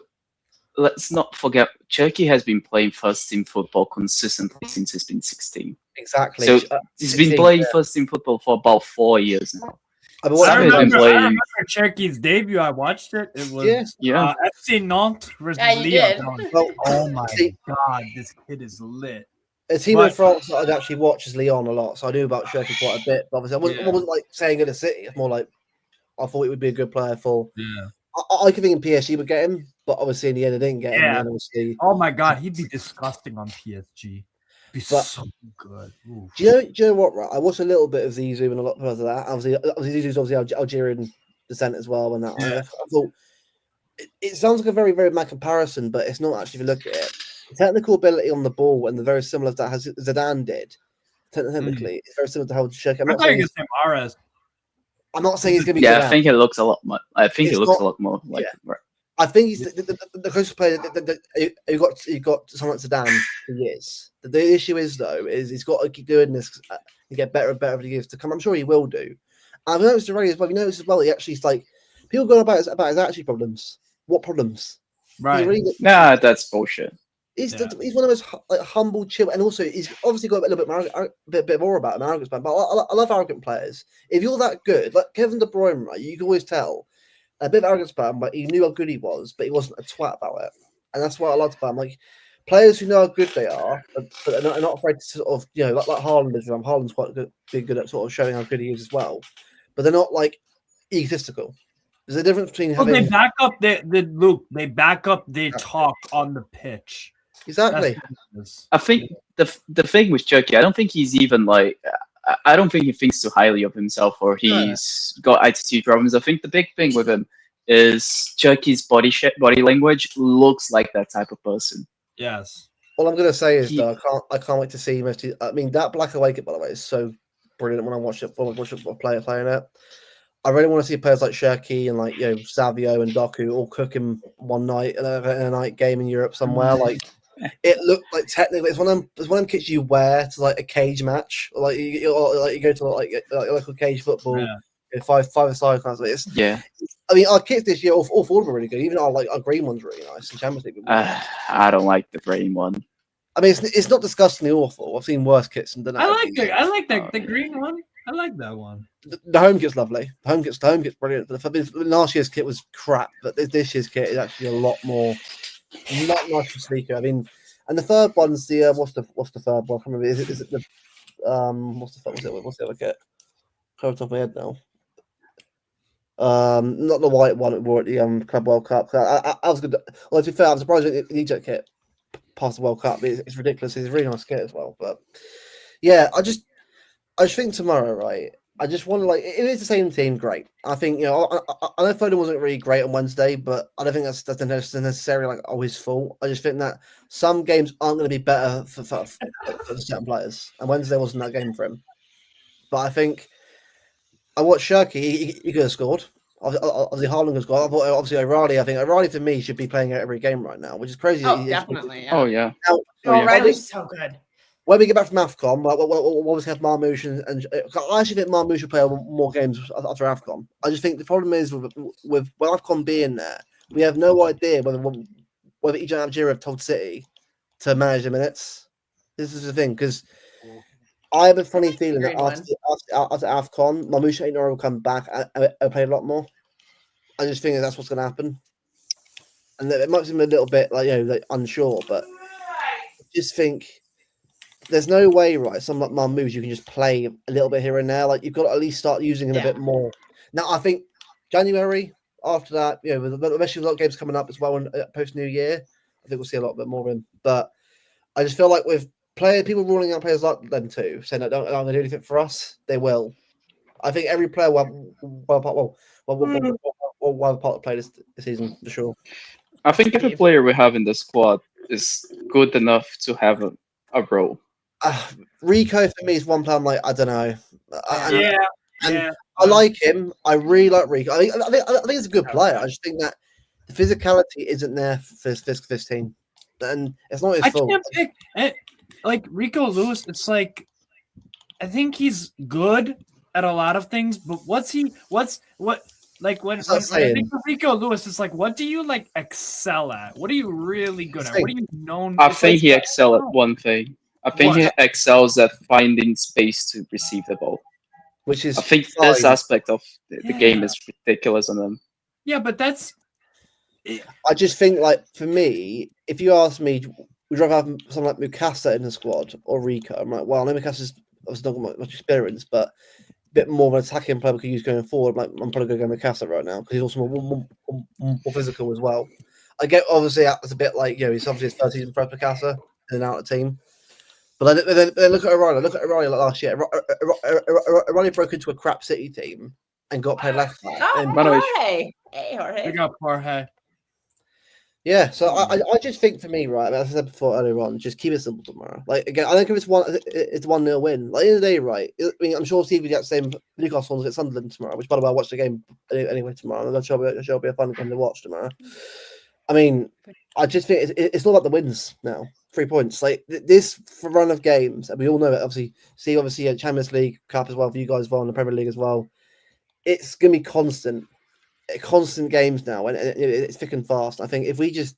Speaker 9: let's not forget, Cherki has been playing first team football consistently since he's been 16.
Speaker 12: Exactly.
Speaker 9: So he's been playing first team football for about 4 years now.
Speaker 5: I remember Cherki's debut. I watched it. It was FC Nantes versus Lyon. Oh my god, this kid is lit.
Speaker 12: A team in France that I'd actually watch is Lyon a lot, so I knew about Cherki quite a bit. But obviously, I wasn't like saying in a City. It's more like I thought it would be a good player for.
Speaker 5: Yeah.
Speaker 12: I could think in PSG would get him, but obviously in the end I didn't get him.
Speaker 5: Yeah.
Speaker 12: Obviously,
Speaker 5: oh my god, he'd be disgusting on PSG. Be so good. Oof.
Speaker 12: Do you know what? Right, I watched a little bit of Zizou and a lot of that. Obviously Zizou's obviously Algerian descent as well. And that I thought it sounds like a very, very mad comparison, but it's not actually. If you look at it, the technical ability on the ball and the very similar to that as Zidane did. Technically, it's very similar to how Cherki.
Speaker 5: I thought you were saying Mahrez.
Speaker 12: I'm not saying he's going to be.
Speaker 9: Yeah, I think it looks a lot more. I think it looks a lot more like.
Speaker 12: Yeah. I think he's the closest player you got someone like Zidane for years. The issue is though he's got to keep doing this and get better and better over the years to come. I'm sure he will do. I've noticed already as well. You noticed as well. He actually is like people going about his actually problems. What problems?
Speaker 5: Right.
Speaker 9: Nah, that's bullshit.
Speaker 12: He's one of those humble, chill, and also he's obviously got a little bit more about him, arrogance. But I love arrogant players. If you're that good, like Kevin De Bruyne, right, you can always tell a bit of arrogance about him, but he knew how good he was, but he wasn't a twat about it, and that's what I liked about him. Like players who know how good they are, but are not afraid to sort of like Haaland is. Haaland's quite good at sort of showing how good he is as well, but they're not like egotistical. There's a difference between having.
Speaker 5: They back up They back up their talk on the pitch.
Speaker 12: Exactly.
Speaker 9: I think the thing with Cherki, I don't think he's even like. I don't think he thinks too highly of himself or he's got attitude problems. I think the big thing with him is Cherki's body language looks like that type of person.
Speaker 5: Yes.
Speaker 12: All I'm gonna say is though, I can't wait to see him. I mean, that Black Away kit, by the way, is so brilliant when I watch it. When I watch a player playing it, I really want to see players like Cherki and Savio and Doku all cook him one night in a night game in Europe somewhere. Like it looked like technically it's one of them kits you wear to like a cage match, or like you go to like local cage football. Yeah. Five-a-side kind of thing.
Speaker 9: Yeah.
Speaker 12: I mean, our kits this year, all four of them are really good. Even our green one's really nice. And Champions League.
Speaker 9: I don't like the green one.
Speaker 12: I mean, it's not disgustingly awful. I've seen worse kits than that.
Speaker 5: I like the green one. I like that one.
Speaker 12: The home kit's lovely. The home kit's brilliant. Last year's kit was crap, but this year's kit is actually a lot more, not nice and sleeker. I mean, and the third one's the what's the third one? I can't remember. Is it the what's the other kit? Off the top of my head now. Not the white one at the Club World Cup. I was good. Well, to be fair, I'm surprised the Egypt kit passed the World Cup. It's ridiculous. It's a really nice kit as well. But yeah, I just think tomorrow, right? I just want to it is the same team. Great. I think I know Foden wasn't really great on Wednesday, but I don't think that's necessarily his fault. I just think that some games aren't going to be better for certain players, and Wednesday wasn't that game for him. But I think. I watched Cherki. He could have scored. Obviously, Haaland has scored. Obviously, O'Reilly. I think O'Reilly for me should be playing every game right now, which is crazy.
Speaker 4: Oh, definitely. Yeah.
Speaker 9: Oh yeah.
Speaker 4: O'Reilly's so good.
Speaker 12: when we get back from AFCON, we'll obviously have Marmouche and I actually think Marmouche will play more games after AFCON. I just think the problem is with AFCON being there, we have no idea whether each Algeria have told City to manage the minutes. This is the thing, because I have a funny feeling that after AFCON, Marmouche ain't will come back and play a lot more. I just think that's what's going to happen. And it might seem a little bit like unsure, but I just think there's no way, right? Some moves you can just play a little bit here and there. Like you've got to at least start using him a bit more. Now I think January after that, especially with a lot of games coming up as well, and post New Year, I think we'll see a lot bit more of him. But I just feel like with people ruling out players like them too, saying that don't do anything for us, they will. I think every player will part to play this season for sure.
Speaker 9: I think every player we have in the squad is good enough to have a role.
Speaker 12: Rico for me is one player I'm like, I don't know.
Speaker 5: Yeah.
Speaker 12: I like him. I really like Rico. I think he's a good player. I just think that the physicality isn't there for this team, and it's not his fault.
Speaker 5: I can't pick like Rico Lewis. It's like I think he's good at a lot of things, but when I think of Rico Lewis, it's like, what do you like excel at? What are you really good at? What are you known?
Speaker 9: I think he excels at one thing. I think he excels at finding space to receive the ball.
Speaker 12: Which is
Speaker 9: I think this aspect of the game is ridiculous on him.
Speaker 5: Yeah, but that's.
Speaker 12: I just think, like, for me, if you ask me, would you rather have someone like Mukasa in the squad or Rico? I'm like, well, I know Mukasa's obviously not got much experience, but a bit more of an attacking player we could use going forward. Like, I'm probably going to go Mukasa right now because he's also more physical as well. I get, obviously, that's a bit like, he's obviously his first season for Mukasa in and out of the team. But then look at O'Reilly. Look at O'Reilly like last year. O'Reilly broke into a crap City team and got played left back.
Speaker 4: Hey, Jorge.
Speaker 5: Big up, Jorge.
Speaker 12: Yeah, so I just think for me, right, as I said before earlier on, just keep it simple tomorrow. Like again, I don't care if it's 1-0 win. Like, at the end of the day, right? I mean, I'm sure Steve will get the same Newcastle ones at Sunderland tomorrow. Which, by the way, I watched the game anyway tomorrow. I'm sure it'll be a fun game to watch tomorrow. I mean, I just think it's all about the wins now. 3 points. Like this run of games, and we all know it. Obviously, Champions League Cup as well for you guys as well, and the Premier League as well. It's gonna be constant games now, and it's thick and fast. I think if we just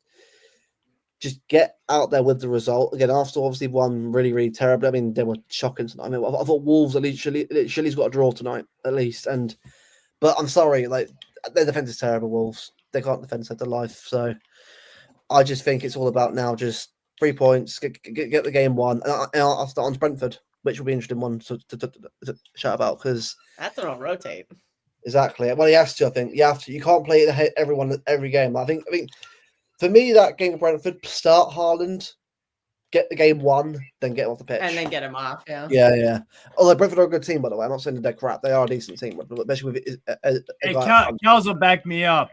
Speaker 12: get out there with the result again, Arsenal obviously won really, really terribly. I mean, they were shocking tonight. I mean, I thought Wolves at least Chilly's got a draw tonight at least, but I'm sorry, like their defense is terrible. Wolves, they can't defend set to life. So I just think it's all about now just 3 points, get the game won, and I'll start on Brentford, which will be an interesting one to chat about because
Speaker 4: that's gonna rotate.
Speaker 12: Exactly. Well, he has to. I think you have to. You can't play everyone every game. I think for me, that game of Brentford, start Haaland, get the game won, then get him off the pitch,
Speaker 4: and then get him off.
Speaker 12: Yeah. Although Brentford are a good team, by the way. I'm not saying they're crap. They are a decent team, especially with.
Speaker 5: Kels will back me up.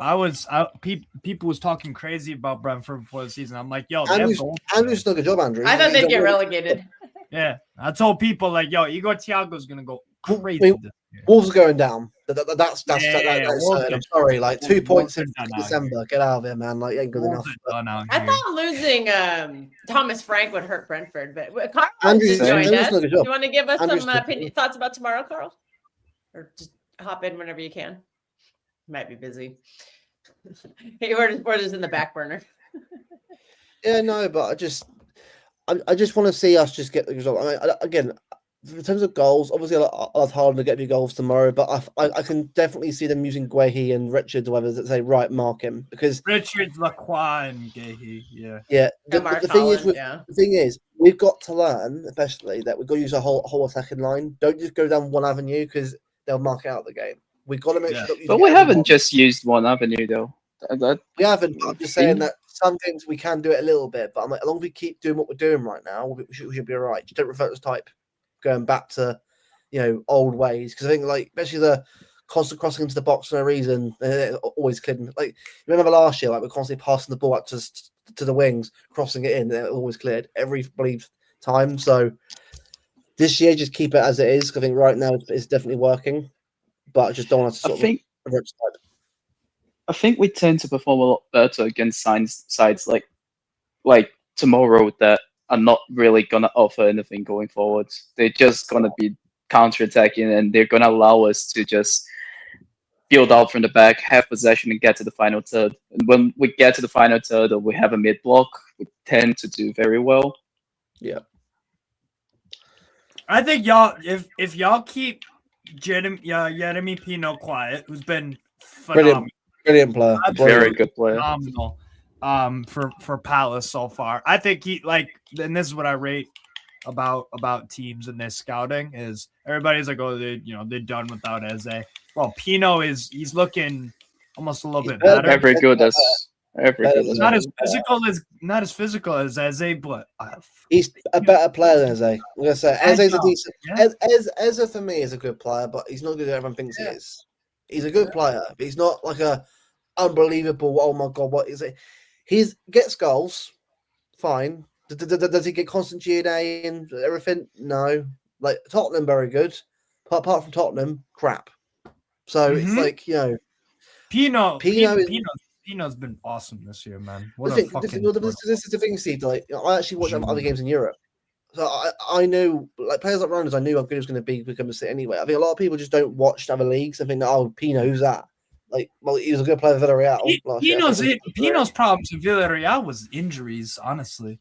Speaker 5: People was talking crazy about Brentford before the season. I'm like, yo,
Speaker 12: Andrew's done a good job, Andrew.
Speaker 4: I thought they'd get relegated.
Speaker 5: Yeah, I told people like, yo, Igor Thiago's gonna go crazy.
Speaker 12: Wolves are going down. That's I'm sorry, like 2 points in December. Get out of here, man. Like, ain't good enough.
Speaker 4: I thought losing Thomas Frank would hurt Brentford, but Carl
Speaker 12: Andrew's
Speaker 4: joined us.
Speaker 12: Do
Speaker 4: you want to give us some thoughts about tomorrow, Carl? Or just hop in whenever you can. Might be busy. We're just in the back burner.
Speaker 12: Yeah, no, but I just want to see us just get the result. I mean, again, in terms of goals, obviously I'll have Haaland to get a few goals tomorrow, but I can definitely see them using Guehi and Richards or whatever that say, right, mark him. Because
Speaker 5: Richards, Lacroix, and Guehi,
Speaker 12: Yeah. The thing is, we've got to learn, especially, that we've got to use a whole attacking line. Don't just go down one avenue because they'll mark it out the game. We've got to make sure that
Speaker 9: But we haven't just used one avenue, though.
Speaker 12: We haven't. I'm just saying that some things we can do it a little bit, but I'm like, as long as we keep doing what we're doing right now, we should be all right. Just don't revert to type. Going back to, old ways, because I think like especially the constant crossing into the box for no reason, always cleared. Like remember last year, like we're constantly passing the ball out to the wings, crossing it in, it always cleared every time. So this year, just keep it as it is. I think right now it's definitely working, but I just don't want to revert to type.
Speaker 9: I think we tend to perform a lot better against sides like tomorrow that are not really gonna offer anything going forward. They're just gonna be counter-attacking, and they're gonna allow us to just build out from the back, have possession, and get to the final third. And when we get to the final third, or we have a mid block, we tend to do very well.
Speaker 12: Yeah.
Speaker 5: I think y'all, if y'all keep Jeremy Pino quiet, who's been phenomenal,
Speaker 12: brilliant player,
Speaker 9: very good player,
Speaker 5: phenomenal, for Palace so far. I think and this is what I rate about teams in this scouting is everybody's like, oh, they're done without Eze. Well, Pino he's looking almost a little bit better.
Speaker 9: Very good as
Speaker 5: not as physical as Eze, but
Speaker 12: he's a better player than Eze. I'm gonna say Eze's a decent. Eze for me is a good player, but he's not good as everyone thinks he is. He's a good player, but he's not like a unbelievable. Oh my god, what is it? He gets goals, fine. Does he get constant G&A and everything? No. Like Tottenham, very good. Apart from Tottenham, crap. So it's like
Speaker 5: Pino's been awesome this year, man.
Speaker 12: This is the thing, Steve. Like I actually watched other games in Europe, so I knew like players like Ronaldo. I knew how good he was going to become a City anyway. I think a lot of people just don't watch other leagues. I think, oh, Pino, who's that? Like, well, he was a good player for Villarreal.
Speaker 5: Pino's problems with Villarreal was injuries, honestly.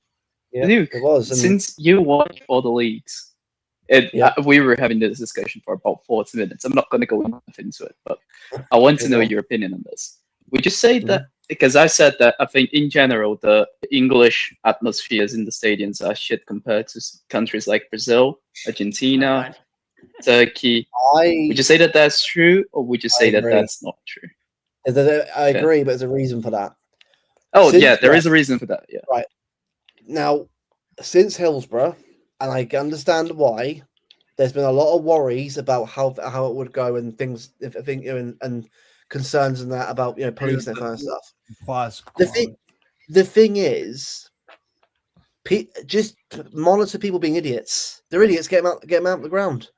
Speaker 12: Yeah,
Speaker 9: Luke,
Speaker 12: it was.
Speaker 9: Since you watch all the leagues, we were having this discussion for about 40 minutes. I'm not going to go into it, but I want to know your opinion on this. Would you say that, because I said that I think in general, the English atmospheres in the stadiums are shit compared to countries like Brazil, Argentina, Turkey. Would you say that that's true, or would you say that that's not true?
Speaker 12: I agree, but there's a reason for that.
Speaker 9: Oh, there is a reason for that. Yeah.
Speaker 12: Right. Now, since Hillsborough, and I understand why, there's been a lot of worries about how it would go and things, and concerns and that about police and that kind of stuff. The thing is, just monitor people being idiots. They're idiots. Get them out of the ground.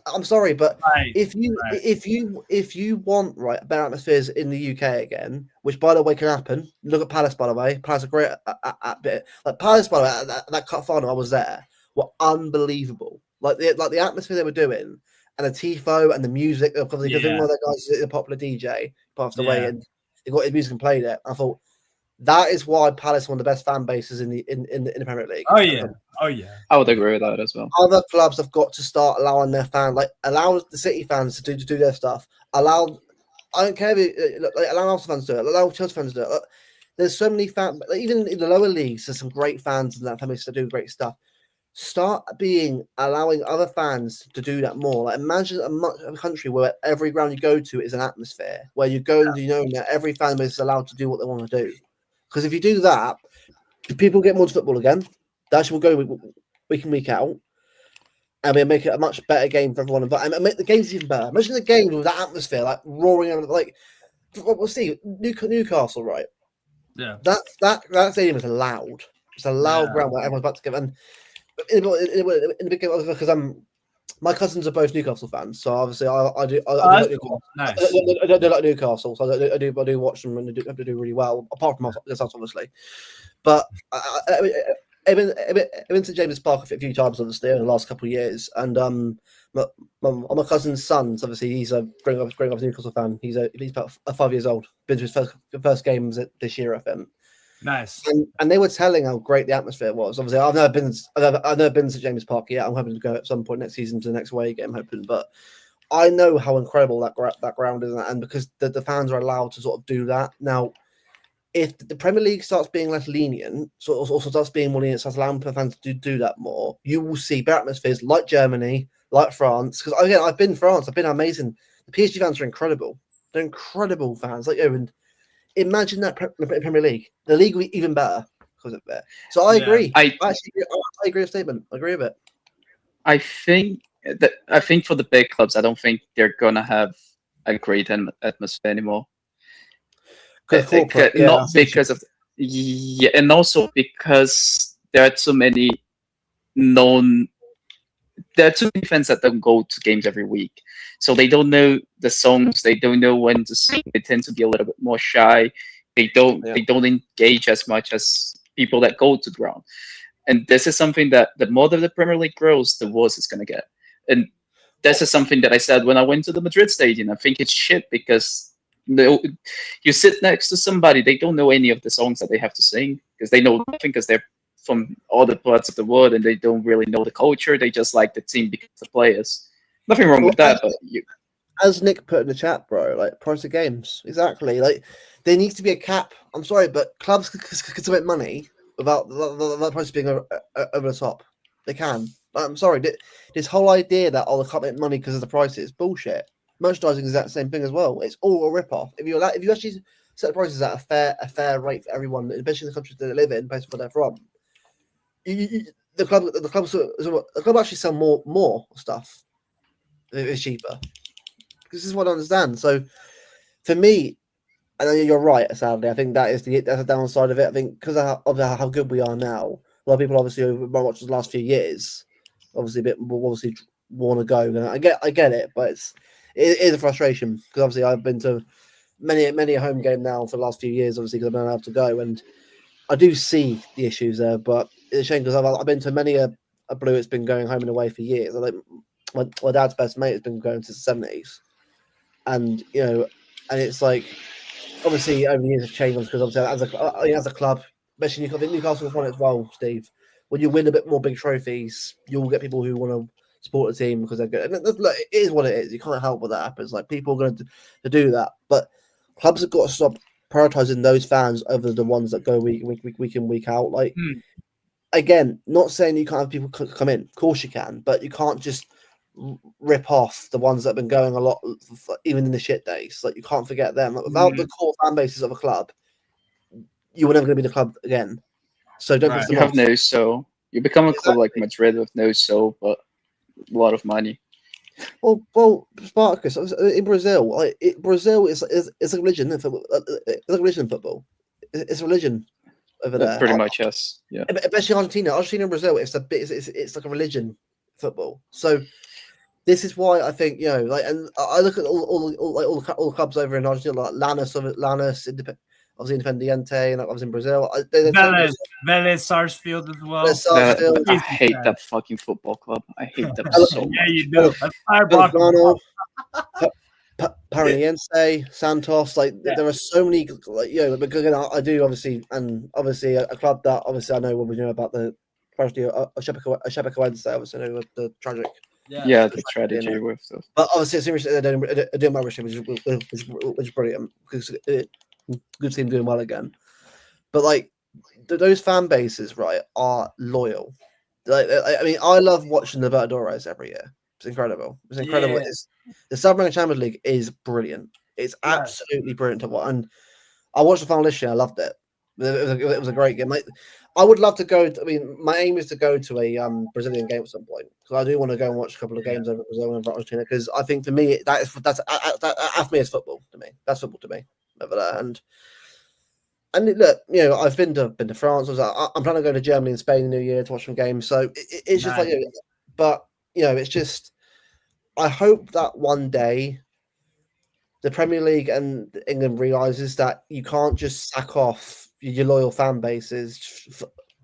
Speaker 12: I'm sorry, but if you want better atmospheres in the UK again, which by the way can happen. Look at Palace, by the way. Palace are great at bit. Like Palace, by the way, that cup final I was there, were unbelievable. Like the atmosphere they were doing, and the tifo and the music. Because one of that guy's a popular DJ passed away, and he got his music and played it. I thought that is why Palace are one of the best fan bases in the Premier League.
Speaker 5: Oh yeah.
Speaker 9: I would agree with that as well.
Speaker 12: Other clubs have got to start allowing their fans, allow the City fans to do their stuff. I don't care allow Arsenal fans to do it. Allow Chelsea fans to do it. There's so many fans, even in the lower leagues, there's some great fans and that families that do great stuff. Start allowing other fans to do that more. Like imagine a country where every ground you go to is an atmosphere where you go and that every fan base is allowed to do what they want to do. Because if you do that, people get more to football again. That will go week in, week out, and we'll make it a much better game for everyone. But make the games even better. Imagine the game with that atmosphere, like roaring, we'll see Newcastle, right?
Speaker 5: Yeah,
Speaker 12: that stadium is loud. It's a loud ground where everyone's about to give. And in the big game, because my cousins are both Newcastle fans, so obviously I do like Newcastle, so I do watch them and they do really well. Apart from us, obviously, but I've been to James Park a few times, obviously, in the last couple of years, and my cousin's sons, obviously, he's a growing up Newcastle fan. He's about 5 years old. Been to his first games this year, I think.
Speaker 5: Nice.
Speaker 12: And they were telling how great the atmosphere was. Obviously, I've never been to James Park yet. I'm hoping to go at some point next season to the next away game. I'm hoping, but I know how incredible that ground is, and because the fans are allowed to sort of do that now. If the Premier League starts being less lenient, also starts being more lenient, starts allowing fans to do that more, you will see better atmospheres like Germany, like France. Because again, I've been in France, I've been amazing. The PSG fans are incredible. They're incredible fans. And imagine that Premier League. The league will be even better because of that. So I agree. I agree with the statement. I agree with it.
Speaker 9: I think for the big clubs, I don't think they're gonna have a great atmosphere anymore. Not because of and also because there are too many fans that don't go to games every week, so they don't know the songs, they don't know when to sing, they tend to be a little bit more shy, they don't engage as much as people that go to ground. And this is something that the more that the Premier League grows, the worse it's going to get. And this is something that I said when I went to the Madrid stadium. I think it's shit because you sit next to somebody, they don't know any of the songs that they have to sing because they know nothing because they're from all the parts of the world and they don't really know the culture. They just like the team because of the players. Nothing wrong with that, but
Speaker 12: as Nick put in the chat, bro, like price of games, exactly. Like there needs to be a cap. I'm sorry, but clubs can spend money without the price being over the top. They can. I'm sorry. This whole idea that they can't make money because of the prices, bullshit. Merchandising is that same thing as well. It's all a rip-off. If you actually set the prices at a fair rate for everyone, especially in the countries that they live in, based on where they're from, the club actually sell more stuff. It's cheaper. This is what I understand. So, for me, and you're right. Sadly, I think that's the downside of it. I think because of how good we are now, a lot of people obviously who watched the last few years, obviously want to go. And I get it, but it is a frustration because obviously I've been to many a home game now for the last few years, obviously because I've been able to go, and I do see the issues there. But it's a shame because I've been to many a Blue that's been going home and away for years. Like my dad's best mate has been going since the 70s. And and it's like obviously over the years have changed because obviously as a club, especially Newcastle won as well, Steve. When you win a bit more big trophies, you'll get people who want to support the team because they're good. And it is what it is. You can't help what that happens. Like people are going to do that, but clubs have got to stop prioritizing those fans over the ones that go week in, week out. Like again, not saying you can't have people come in. Of course you can, but you can't just rip off the ones that have been going a lot, even in the shit days. Like you can't forget them. Like, without the core fan bases of a club, you were never going to be the club again. So don't piss them
Speaker 9: you
Speaker 12: off.
Speaker 9: have no soul. You become a club like Madrid with no soul, but a lot of money.
Speaker 12: Well, Spartacus in Brazil, Brazil is a religion. It's a religion in football. It's a religion over there.
Speaker 9: Pretty much, yes. Yeah.
Speaker 12: Especially Argentina and Brazil. It's like a religion football. So this is why I think and I look at all the clubs over in Argentina, like Lanús, obviously Independiente, and I was in Brazil.
Speaker 5: Vélez Sarsfield as well.
Speaker 9: I hate that fucking football club. I hate them so much.
Speaker 5: Yeah, you do.
Speaker 12: Paranaense, Santos, there are so many, because again, I do obviously a club that obviously I know what we know about the tragedy of Chapecoense, obviously I know the tragic.
Speaker 9: Yeah, the tragedy with stuff.
Speaker 12: But obviously, seriously, they're doing my wish, which is brilliant because good team doing well again. But those fan bases, right, are loyal. I mean, I love watching the Libertadores every year. It's incredible. It's incredible.
Speaker 5: Yeah.
Speaker 12: The South American Champions League is brilliant. It's absolutely brilliant to watch. And I watched the final this year. I loved it. It was a great game. I would love to go. I mean, my aim is to go to a Brazilian game at some point because I do want to go and watch a couple of games over Brazil and Argentina. Because I think for me, that's for me is football to me. That's football to me over there. And look, I've been to France. I'm planning to go to Germany and Spain in the New Year to watch some games. So it's just but it's just. I hope that one day the Premier League and England realizes that you can't just sack off your loyal fan bases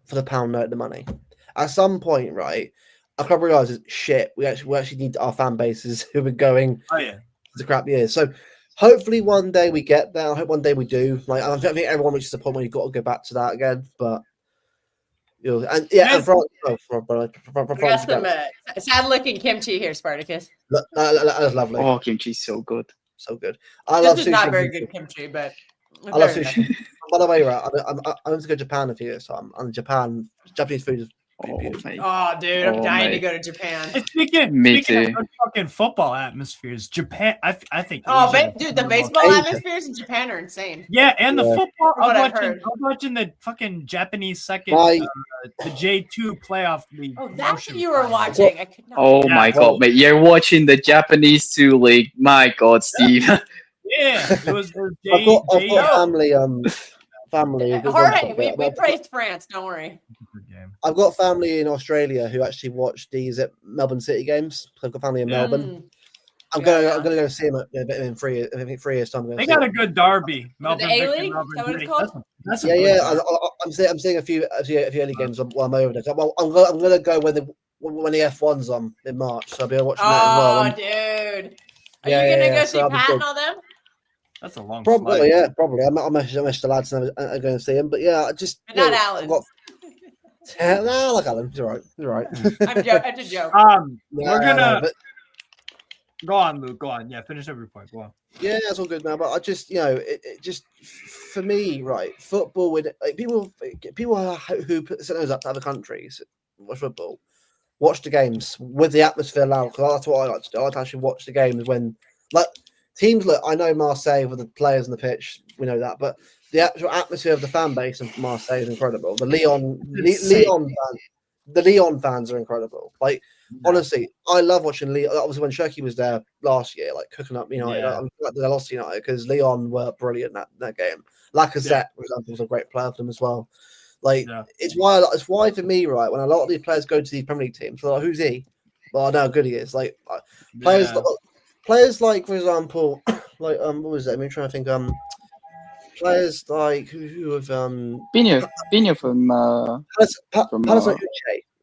Speaker 12: for the pound note of the money. At some point, right, a club realizes, shit, we actually need our fan bases who are going the crap years. So hopefully one day we get there. I hope one day we do. I think everyone reaches a point where you've got to go back to that again. But and
Speaker 4: France, some sad-looking kimchi here, Spartacus.
Speaker 12: That's lovely.
Speaker 9: Oh, kimchi's so good.
Speaker 12: So good.
Speaker 4: This is not very good kimchi, but
Speaker 12: I love sushi. By the way, right, I'm going to go to Japan in a few years time. And Japanese food is beautiful.
Speaker 4: Oh, dude, I'm dying to go to Japan.
Speaker 5: Speaking of fucking football atmospheres, Japan, I think.
Speaker 4: Oh, dude, the baseball atmospheres in Japan are insane.
Speaker 5: Yeah, and the football. I'm watching the fucking Japanese second, the J2 playoff league.
Speaker 4: Oh, that's what you were watching.
Speaker 9: My God, mate, you're watching the Japanese 2 league. My God, Steve.
Speaker 5: Yeah, it was
Speaker 12: I've got family.
Speaker 4: Jorge, we praised France. Don't worry.
Speaker 12: I've got family in Australia who actually watch these at Melbourne City games. I've got family in Melbourne. I'm gonna go see them in 3 years time.
Speaker 5: They got a good derby.
Speaker 4: Melbourne, the A-League? Is that what it's called?
Speaker 12: I'm seeing a few early games while I'm over there. Well, I'm gonna go when the F1's on in March, so I'll be watching that as well.
Speaker 4: Oh, dude, are you gonna go see Pat and all them?
Speaker 5: That's a long
Speaker 12: probably,
Speaker 5: flight.
Speaker 12: yeah, probably. I'm the lads and I'm going to see him, but yeah, I just
Speaker 4: not Alan.
Speaker 12: No, like Alan. He's all right. He's all right.
Speaker 4: It's a joke.
Speaker 5: We're gonna go on, Luke. Go on. Yeah, finish up your point. Go on.
Speaker 12: Yeah, that's all good now. But I just, it just for me, right? Football with people who send those up to other countries watch football, watch the games with the atmosphere loud. Because that's what I like to do. I like to actually watch the games when teams. Look, I know Marseille with the players on the pitch. We know that, but the actual atmosphere of the fan base of Marseille is incredible. The Lyon fans are incredible. Honestly, I love watching Lyon. Obviously, when Cherki was there last year, cooking up United, I'm glad they lost United because Lyon were brilliant that game. Lacazette, for example, was a great player for them as well. It's why for me, right, when a lot of these players go to these Premier League teams, they're like, who's he? Well, I know how good he is. Players like, for example, what was that? I'm trying to think. Players like who have
Speaker 9: Pino from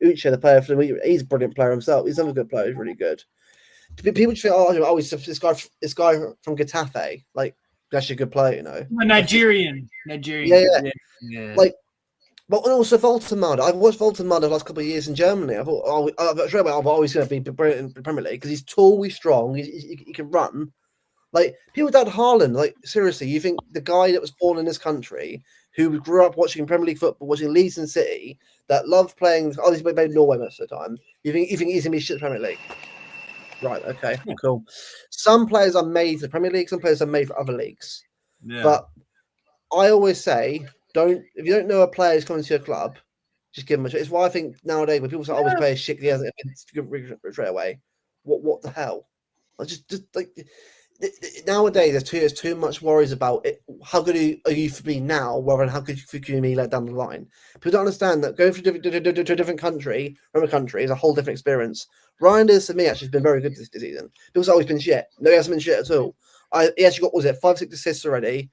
Speaker 12: Uche, the player for them. He's a brilliant player himself. He's another good player. He's really good. People just think, he's this guy from Getafe. Actually a good player,
Speaker 5: A Nigerian.
Speaker 12: Yeah. But also Voltemade. I've watched Voltemade the last couple of years in Germany. I thought, I'm always going to be brilliant in the Premier League because he's tall, he's strong, he can run. People doubt Haaland. Seriously, you think the guy that was born in this country, who grew up watching Premier League football, watching Leeds and City, that loved playing, he's played Norway most of the time. You think he's going to be shit Premier League? Right, okay, cool. Some players are made for the Premier League, some players are made for other leagues. Yeah. But I always say, if you don't know a player is coming to your club, just give him a shot. It's why I think nowadays when people say, "Oh, this player is shit," he hasn't straight away. What the hell? Nowadays, there's too much worries about it. How good are you for me now, rather than how good you can be let down the line. People don't understand that going to a different country, from a country, is a whole different experience. Ryan is, for me, actually has been very good this season. People's always been shit. No, he hasn't been shit at all. He actually got 5-6 assists already,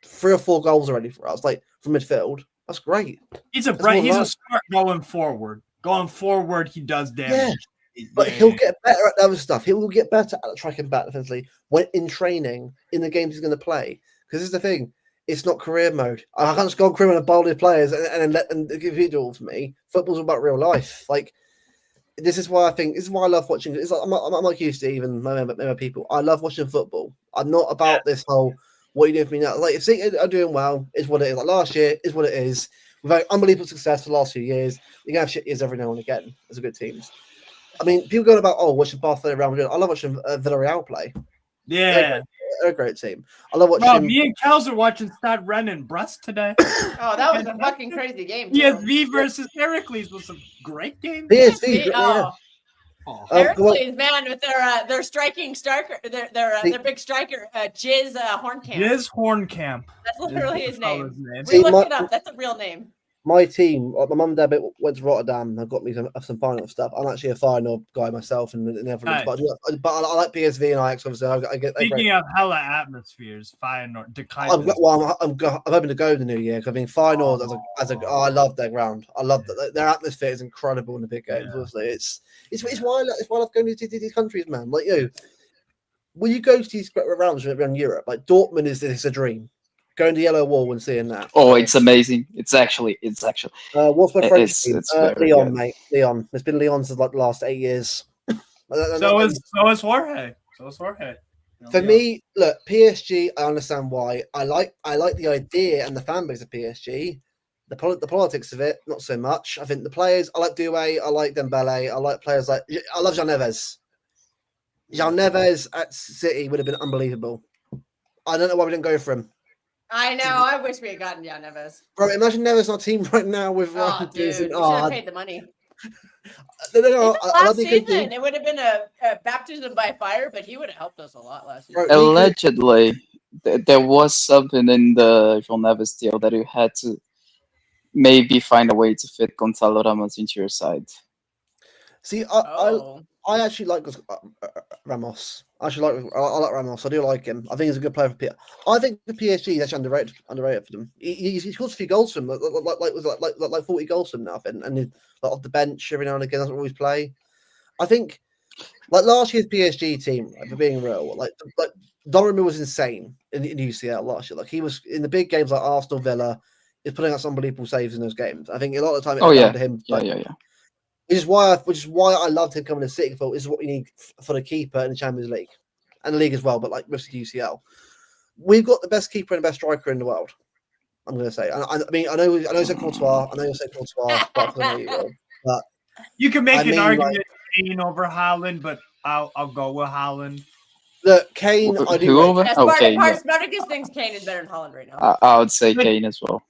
Speaker 12: 3 or 4 goals already for us, from midfield. That's great.
Speaker 5: He's a smart going forward. Going forward, he does damage.
Speaker 12: Yeah. But he'll get better at other stuff. He will get better at tracking back defensively when in training, in the games he's going to play. Because this is the thing, it's not career mode. I can't just go on career and bold players and let them give it all for me. Football's about real life. This is why I love watching. I'm like you, Steve, and many people. I love watching football. I'm not about this whole what are you doing for me now. If City are doing well, is what it is. Last year is what it is. We've had unbelievable success for the last few years. You're gonna have shit years every now and again as a good teams. I mean, people going about watching Barcelona, Real Madrid. I love watching Villarreal play.
Speaker 5: Yeah,
Speaker 12: they're a great team. I love watching.
Speaker 5: Me and Kels are watching Stade Rennes and Brest today.
Speaker 4: Oh, that was a fucking crazy game.
Speaker 5: PSV versus Heracles was a great game.
Speaker 12: PSV.
Speaker 4: Heracles, man, with their striking striker, their big striker, Jizz Hornkamp.
Speaker 5: Jizz Hornkamp.
Speaker 4: That's literally his name. Look it up. That's a real name.
Speaker 12: My team, my mum and dad went to Rotterdam and got me some final stuff. I'm actually a final guy myself in the Netherlands, but I like PSV and Ajax. Obviously,
Speaker 5: Speaking of hella atmospheres, Feyenoord.
Speaker 12: I'm hoping to go in the new year because Feyenoord I love their ground. I love that their atmosphere is incredible in the big games. Obviously, it's why I love going to these countries, man. When you go to these rounds around Europe, Dortmund is a dream. Going to Yellow Wall and seeing that.
Speaker 9: Oh, it's amazing. It's actually.
Speaker 12: What's my French team? Leon,
Speaker 9: good.
Speaker 12: Mate. Leon. It's been Leon since the last 8 years.
Speaker 5: So is Jorge.
Speaker 12: For me, look, PSG. I understand why. I like the idea and the fan base of PSG. The politics of it, not so much. I think the players. I like Doué. I like Dembele. I like players I love Jean Neves. Jean Neves at City would have been unbelievable. I don't know why we didn't go for him.
Speaker 4: I know. I wish we had gotten Jan Neves.
Speaker 12: Bro, imagine Neves on our team right now with.
Speaker 4: Oh, dude, we should have paid the money.
Speaker 12: No.
Speaker 4: Last season, it would have been a baptism by fire, but he would have helped us a lot last season.
Speaker 9: Allegedly, there was something in the Jean Neves deal that you had to maybe find a way to fit Gonzalo Ramos into your side.
Speaker 12: See, I actually like Ramos. I like Ramos. I do like him. I think he's a good player for PSG. I think the PSG is actually underrated for them. He scores a few goals for them, like 40 goals for them now, I think. And he's like off the bench every now and again. Doesn't always play. I think like last year's PSG team, for being real, like Donnarumma was insane in UCL last year. Like he was in the big games like Arsenal, Villa. He's putting out some unbelievable saves in those games. I think a lot of the time it's down to him. Which is why I loved him coming to City. For this is what we need for the keeper in the Champions League and the league as well. But like with the UCL, we've got the best keeper and the best striker in the world. I'm going to say. I mean, I know you said Courtois. I know you said Courtois. But
Speaker 5: you can make an argument Kane over Haaland, but I'll go with Haaland.
Speaker 12: Look, Kane. I do.
Speaker 4: Spartacus thinks Kane is better than Haaland right now.
Speaker 9: I would say Kane as well.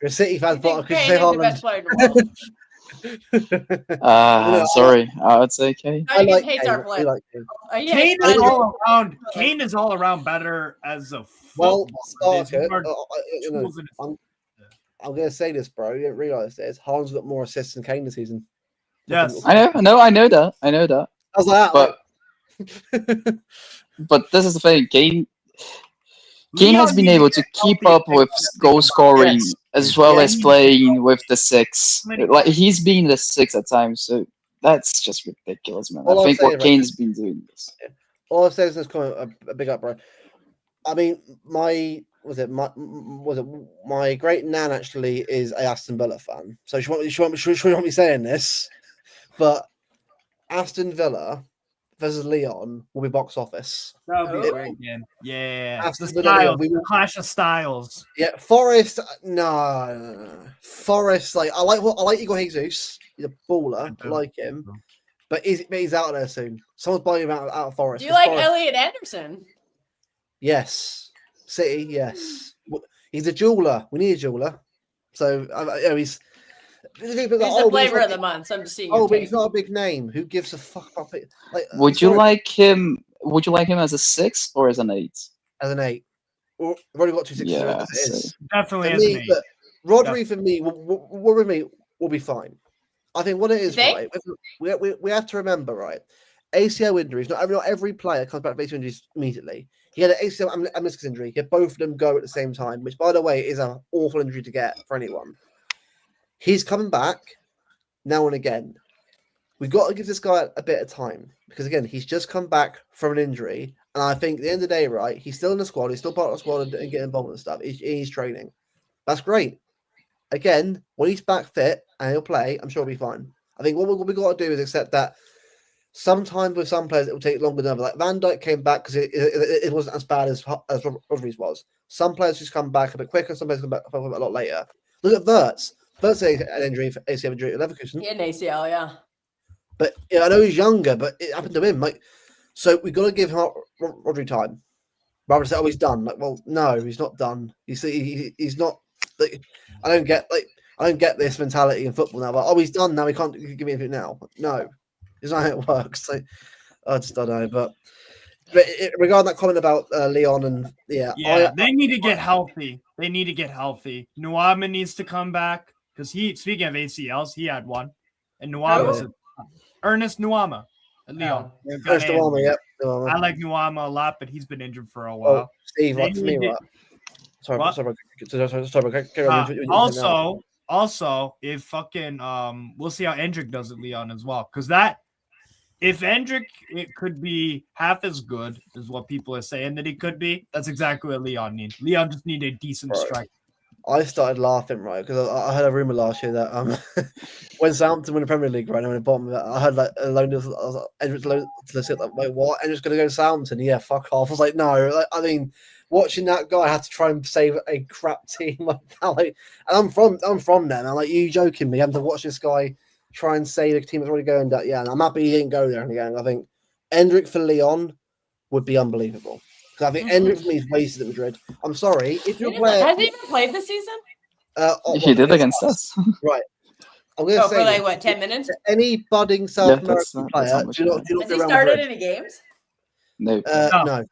Speaker 12: You're a City fan, but
Speaker 4: Kane is the best player in the world.
Speaker 9: Sorry, I would say Kane.
Speaker 4: I like hates our player.
Speaker 12: Like
Speaker 5: Kane is all around. Kane is all around better as a
Speaker 12: football. I'm going to say this, bro. You didn't realize this. Haaland's got more assists than Kane this season.
Speaker 9: Yes, I know that.
Speaker 12: How's that?
Speaker 9: But this is the thing. Kane has been able to keep up with goal scoring as well as playing with the 6. Like he's been the 6 at times, so that's just ridiculous, man. I think what Kane's been doing this.
Speaker 12: All I've said is this comment, a big up, bro. I mean, my great nan actually is a Aston Villa fan. So she won't be saying this, but Aston Villa versus Leon will be box office.
Speaker 5: That'll be great again. Yeah. The styles, clash of styles.
Speaker 12: Yeah, Forest. No. Forest. Like I like Igor Jesus. He's a baller. I like him, but he's out of there soon. Someone's buying him out of Forest.
Speaker 4: Do you like Elliot Anderson?
Speaker 12: Yes. City. Yes. He's a jeweler. We need a jeweler. So he's.
Speaker 4: He's the flavor of the month. So I'm just seeing.
Speaker 12: But he's not a big name. Who gives a fuck about it? Like,
Speaker 9: would you like him as a 6 or as an 8?
Speaker 12: As an 8. We've already got 2 6s.
Speaker 9: Yeah,
Speaker 12: as it is.
Speaker 5: Definitely as an 8.
Speaker 12: Rodri for me, will be fine. I think what it is, right? We have to remember, right? ACL injuries. Not every player comes back from ACL injuries immediately. He had an ACL and meniscus injury. He had both of them go at the same time, which, by the way, is an awful injury to get for anyone. He's coming back now and again. We've got to give this guy a bit of time because, again, he's just come back from an injury. And I think at the end of the day, right, he's still in the squad. He's still part of the squad and getting involved with stuff. He's training. That's great. Again, when he's back fit and he'll play, I'm sure he'll be fine. I think what we've got to do is accept that sometimes with some players, it will take longer than others. Like Van Dijk came back because it wasn't as bad as Rodri's was. Some players just come back a bit quicker. Some players come back a lot later. Look at Wirtz. First an injury for ACL injury at Leverkusen.
Speaker 4: He had an ACL, yeah.
Speaker 12: But I know he's younger, but it happened to him. Like, so we've got to give him Rodri time. Rather than say, "Oh, he's done." Like, well, no, he's not done. You see, he's not. Like, I don't get this mentality in football now. Like, oh, he's done now. He can't give me anything now. No, it's not how it works. Like, I just don't know. But regarding that comment about Leon and
Speaker 5: they need to get healthy. Nuama needs to come back. Because speaking of ACLs, he had one. And Nuama Ernest Nuama at Leon.
Speaker 12: Ernest Nuama, yep.
Speaker 5: I like Nuama a lot, but he's been injured for a while.
Speaker 12: Steve, what's me?
Speaker 5: Also, if fucking we'll see how Endrick does at Leon as well. Because if Endrick it could be half as good as what people are saying that he could be, that's exactly what Leon needs. Leon just needs a decent striker.
Speaker 12: I started laughing, right, because I heard a rumor last year that when Southampton win the Premier League, right, and in the bottom of it, I heard like a loan to the like, wait, what? And just going to go to Southampton? Yeah, fuck off. I was like, no. Like, I mean, watching that guy had to try and save a crap team like that. Like, and I'm from there. And I'm like, you joking me? Having to watch this guy try and save a team that's already going down. Yeah, and I'm happy he didn't go there. And again, I think Endrick for Leon would be unbelievable. Because I think Endrick for me is wasted at Madrid. I'm sorry. If you're playing,
Speaker 4: has he even played this season?
Speaker 9: He did against us.
Speaker 12: Right. I'm going to say
Speaker 4: for like what, 10 minutes?
Speaker 12: Any budding South American player, do not
Speaker 4: has he started any games?
Speaker 9: No.
Speaker 12: No.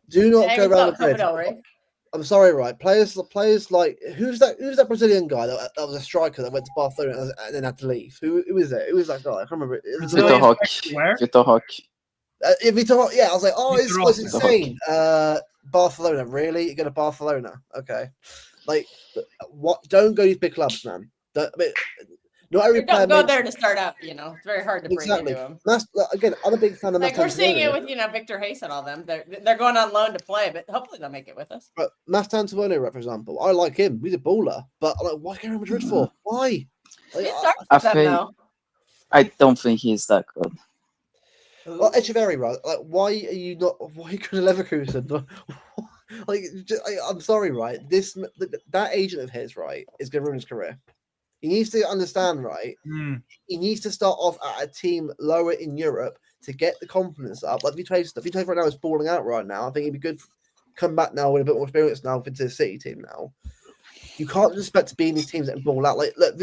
Speaker 12: Do not go around Madrid. I'm sorry, right? Players like who's that Brazilian guy that was a striker that went to Barcelona and then had to leave? Who is it? Who was that guy? I can't remember.
Speaker 9: Vitor Roque.
Speaker 12: If we talk, I was like, oh, it's insane. Barcelona, really? You're going to Barcelona? Okay. Like, what? Don't go to these big clubs, man. Not every player
Speaker 4: go there to start up. It's very hard to break into them.
Speaker 12: That's again. I'm a big fan of.
Speaker 4: Like we're seeing it with Victor Hayes and all them. They're going on loan to play, but hopefully they'll make it with us.
Speaker 12: But Mastantuono, for example, I like him. He's a baller. But like, why go to Madrid for? Why? Like,
Speaker 9: I don't think he's that good.
Speaker 12: Well, Echeverri, right? Like, why are you not? Why are you going to Leverkusen? Like, I'm sorry, right? That agent of his, right, is going to ruin his career. He needs to understand, right? He needs to start off at a team lower in Europe to get the confidence up. Like Vito's right now is balling out right now. I think he'd be good. Come back now with a bit more experience now into the City team now. You can't expect to be in these teams that ball out. Like, look,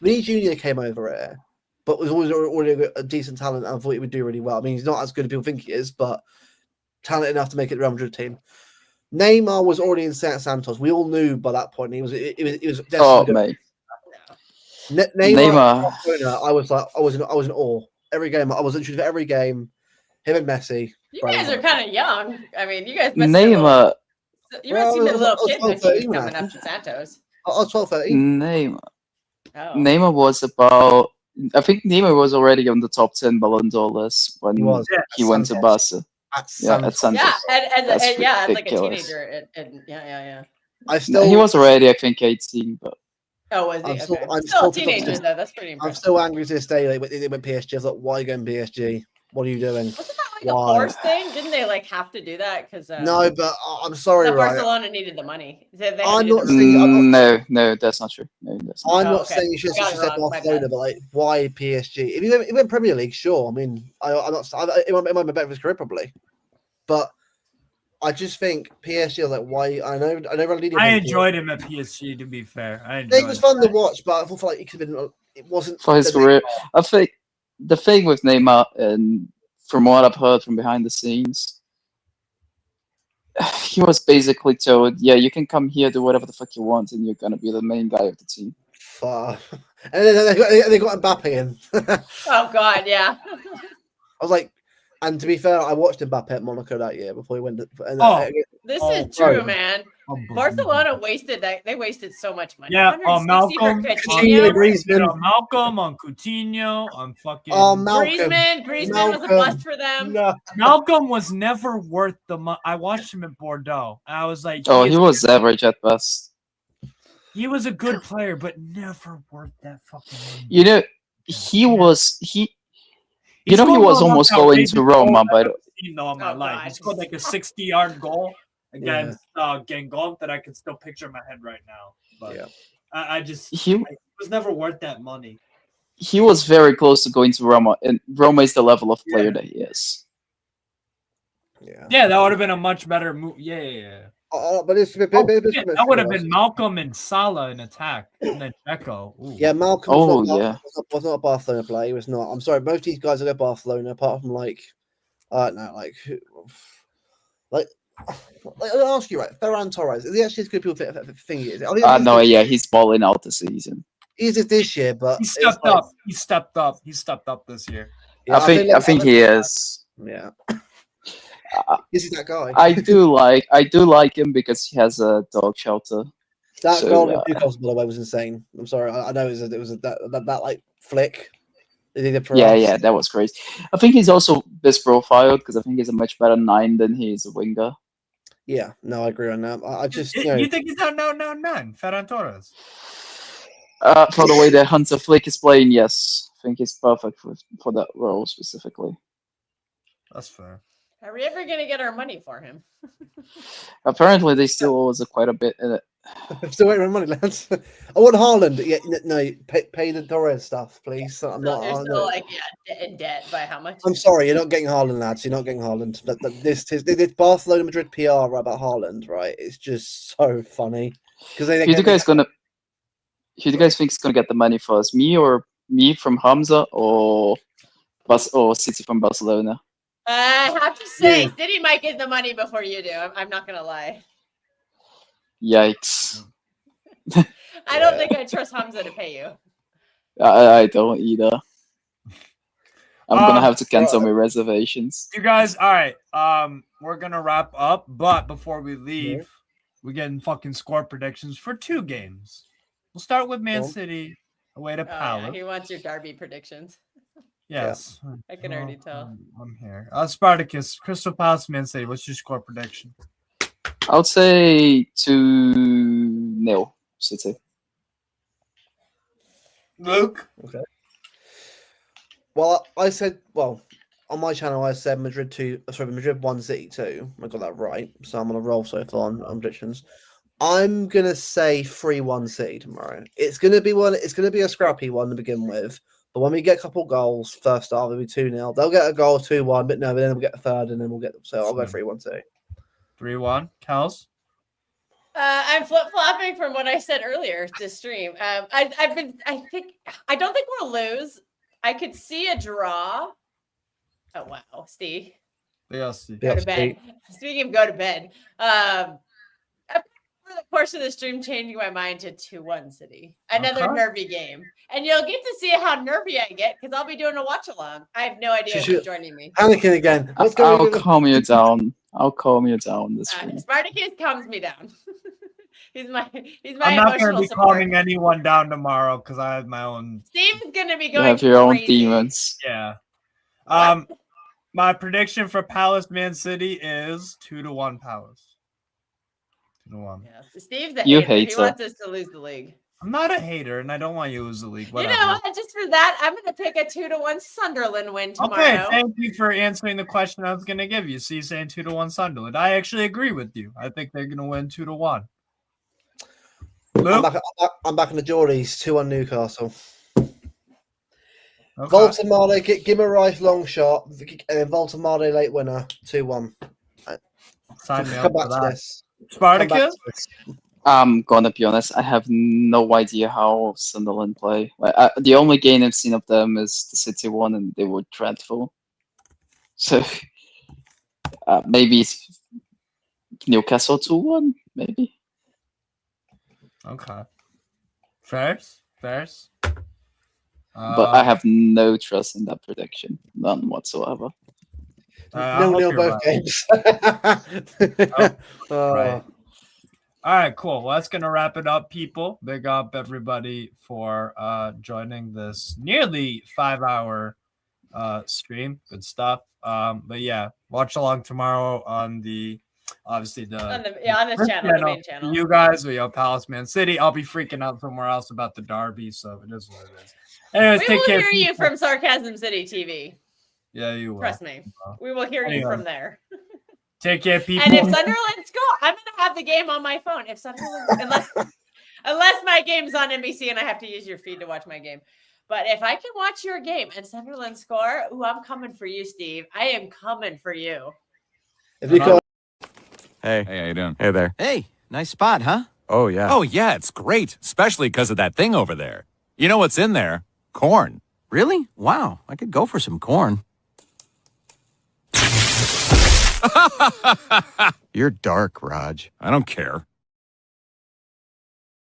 Speaker 12: Vinny Jr. came over here, but was always already a decent talent. And I thought he would do really well. I mean, he's not as good as people think he is, but talented enough to make it the Real Madrid team. Neymar was already in Santos. We all knew by that point he was.
Speaker 9: Oh, mate.
Speaker 12: Neymar. I was in awe. Every game, I was interested in every game. Him and Messi.
Speaker 4: You guys are kind of young. I mean, you guys.
Speaker 9: Neymar.
Speaker 4: You must seem a little kid when she was coming up to Santos.
Speaker 12: I was 12, 13.
Speaker 9: Neymar was about. I think Neymar was already on the top 10 Ballon d'Or list when he went to Barca. At Santos.
Speaker 4: As like a teenager.
Speaker 9: He was already, I think, 18, but.
Speaker 4: Oh, was he? I'm still a teenager, though. That's pretty impressive.
Speaker 12: I'm still angry to this day. Like, they went PSG. I was like, why are you going PSG? What are you doing?
Speaker 4: Wasn't that like a forced thing? Didn't they have to do that? Because
Speaker 12: no, but I'm sorry, right?
Speaker 4: Barcelona needed the money.
Speaker 12: I'm not saying
Speaker 9: no, that's not true. No, that's not
Speaker 12: I'm not saying you should have said Barcelona, but like, why PSG? If you went Premier League, sure. I mean, I'm not. It might be better for his career, probably, but. I just think PSG is like why I know
Speaker 5: I enjoyed him at PSG. To be fair,
Speaker 12: it was fun to watch, but I felt like it could have been. It wasn't
Speaker 9: for his career. I think the thing with Neymar, and from what I've heard from behind the scenes, he was basically told, "Yeah, you can come here, do whatever the fuck you want, and you're gonna be the main guy of the team."
Speaker 12: And then they got Mbappe in.
Speaker 4: Oh God, yeah.
Speaker 12: I was like. And to be fair, I watched Mbappe at Monaco that year before he went.
Speaker 4: This is true, man. Barcelona wasted that. They wasted so much money.
Speaker 5: Yeah, Malcolm,
Speaker 12: Griezmann,
Speaker 5: Malcolm on Coutinho, on fucking.
Speaker 4: Griezmann was a bust for them.
Speaker 5: No. Malcolm was never worth the money. I watched him at Bordeaux, and I was like,
Speaker 9: he was average at best.
Speaker 5: He was a good player, but never worth that fucking money.
Speaker 9: You know, he was. You know, he was almost going to Roma, but
Speaker 5: in my life, he scored like a 60-yard goal against Guingamp that I can still picture in my head right now. But he was never worth that money.
Speaker 9: He was very close to going to Roma, and Roma is the level of player that he is.
Speaker 5: Yeah, that would have been a much better move. Yeah.
Speaker 12: But
Speaker 5: that would have been Malcolm and Salah in attack, and then Checo.
Speaker 12: Yeah, Malcolm. Was not a Barcelona player. He was not. I'm sorry. Most of these guys are at Barcelona, apart from I'll ask you, right? Ferran Torres. Is he actually as good people think he is?
Speaker 9: No, he's balling out this season.
Speaker 12: He's it this year, but
Speaker 5: he stepped up. He stepped up. He stepped up this year.
Speaker 9: Yeah, I think he is.
Speaker 12: Yeah. Is he that guy?
Speaker 9: I do like him because he has a dog shelter.
Speaker 12: That goal in Newcastle, by the way, was insane. I'm sorry, I know it was that like flick.
Speaker 9: Yeah, that was crazy. I think he's also misprofiled because I think he's a much better 9 than he is a winger.
Speaker 12: Yeah, no, I agree on that. I just
Speaker 5: you think he's not 9, Ferran Torres?
Speaker 9: For the way that Hunter Flick is playing, yes, I think he's perfect for that role specifically.
Speaker 5: That's fair.
Speaker 4: Are we ever going to get our money for him?
Speaker 9: Apparently, they still owe us quite a bit in it.
Speaker 12: I'm still waiting for money, lads. I want Haaland. Yeah, no, pay the Torres stuff, please. I'm not.
Speaker 4: You're still in debt by how much?
Speaker 12: I'm sorry, you're not getting Haaland, lads. You're not getting Haaland. But this Barcelona Madrid PR about Haaland, right? It's just so funny because who do you guys
Speaker 9: think is gonna get the money first? Me from Hamza or City from Barcelona?
Speaker 4: I have to say, City might get the money before you do. I'm not gonna lie.
Speaker 9: Yikes!
Speaker 4: I don't think I trust Hamza to pay you.
Speaker 9: I don't either. I'm gonna have to cancel my reservations.
Speaker 5: You guys, all right. We're gonna wrap up, but before we leave, we're getting fucking score predictions for 2 games. We'll start with Man City away to Palace.
Speaker 4: Yeah, he wants your Derby predictions.
Speaker 5: Yes,
Speaker 4: I can already tell.
Speaker 5: I'm here. Spartacus, Crystal Palace, Man City. What's your score prediction?
Speaker 9: I would say 2-0 City.
Speaker 5: Luke.
Speaker 12: Okay. Well, I said, on my channel, I said Madrid 1, City 2. I got that right. So I'm on a roll so far on predictions. I'm gonna say 3-1 City tomorrow. It's gonna be a scrappy one to begin with. But when we get a couple goals, first half, it'll be 2-0. They'll get a goal, 2-1, but then we'll get a third, and then we'll get. So I'll go 3-1 City.
Speaker 5: 3-1. Kels.
Speaker 4: I'm flip-flopping from what I said earlier this stream. I don't think we'll lose. I could see a draw. Oh wow, Steve.
Speaker 5: Yes.
Speaker 4: Go to bed. Speaking of go to bed, over the course of the stream, changing my mind to 2-1 City. Another nervy game, and you'll get to see how nervy I get because I'll be doing a watch along. I have no idea who's joining me.
Speaker 12: Panicking again.
Speaker 9: I'll calm you down. I'll calm you down this week.
Speaker 4: Spartacus calms me down. he's my
Speaker 5: I'm not
Speaker 4: going
Speaker 5: to be calming anyone down tomorrow because I have my own.
Speaker 4: Steve's going to be
Speaker 9: You
Speaker 4: going.
Speaker 9: have your own
Speaker 4: crazy.
Speaker 9: demons.
Speaker 5: Yeah. My prediction for Palace Man City is 2-1 Palace. 2-1.
Speaker 4: Yeah. Steve's the
Speaker 9: You
Speaker 4: hater. He
Speaker 9: hater.
Speaker 4: wants us to lose the league.
Speaker 5: I'm not a hater, and I don't want you to lose the league. Whatever.
Speaker 4: You know what? Just for that, I'm going to pick a 2-1 Sunderland win tomorrow.
Speaker 5: Okay, thank you for answering the question I was going to give you. So you're saying 2-1 Sunderland. I actually agree with you. I think they're going to win 2-1.
Speaker 12: I'm back in the Geordies, 2-1 Newcastle.
Speaker 5: Okay.
Speaker 12: Voltamade, Gimarais long shot, and Voltamade late winner, 2-1.
Speaker 5: Sign me up
Speaker 12: Come
Speaker 5: for
Speaker 12: back to
Speaker 5: that.
Speaker 12: this.
Speaker 5: Spartacus?
Speaker 9: I'm gonna be honest, I have no idea how Sunderland play. The only game I've seen of them is the City one, and they were dreadful. So maybe it's Newcastle 2-1, maybe.
Speaker 5: Okay. Fairs?
Speaker 9: But I have no trust in that prediction, none whatsoever.
Speaker 12: No, both games.
Speaker 5: Right. All right, cool. Well, that's gonna wrap it up, people. Big up everybody for joining this nearly 5-hour stream. Good stuff. But yeah, watch along tomorrow on the
Speaker 4: on this channel, the main channel.
Speaker 5: You guys, we have Palace Man City. I'll be freaking out somewhere else about the derby, so it is what it is. Anyways,
Speaker 4: We
Speaker 5: take
Speaker 4: will
Speaker 5: care.
Speaker 4: hear you from Sarcasm City TV.
Speaker 5: Yeah, you will.
Speaker 4: Trust me. We will hear you from there.
Speaker 5: Take care, people.
Speaker 4: And if Sunderland's go, I'm gonna have the game on my phone. If Sunderland, unless my game's on NBC and I have to use your feed to watch my game. But if I can watch your game and Sunderland score, I'm coming for you, Steve. I am coming for you.
Speaker 1: Hey,
Speaker 2: how you doing?
Speaker 1: Hey there.
Speaker 3: Hey, nice spot, huh?
Speaker 1: Oh yeah.
Speaker 2: Oh yeah, it's great, especially because of that thing over there. You know what's in there? Corn.
Speaker 3: Really? Wow, I could go for some corn.
Speaker 1: You're dark, Raj.
Speaker 2: I don't care.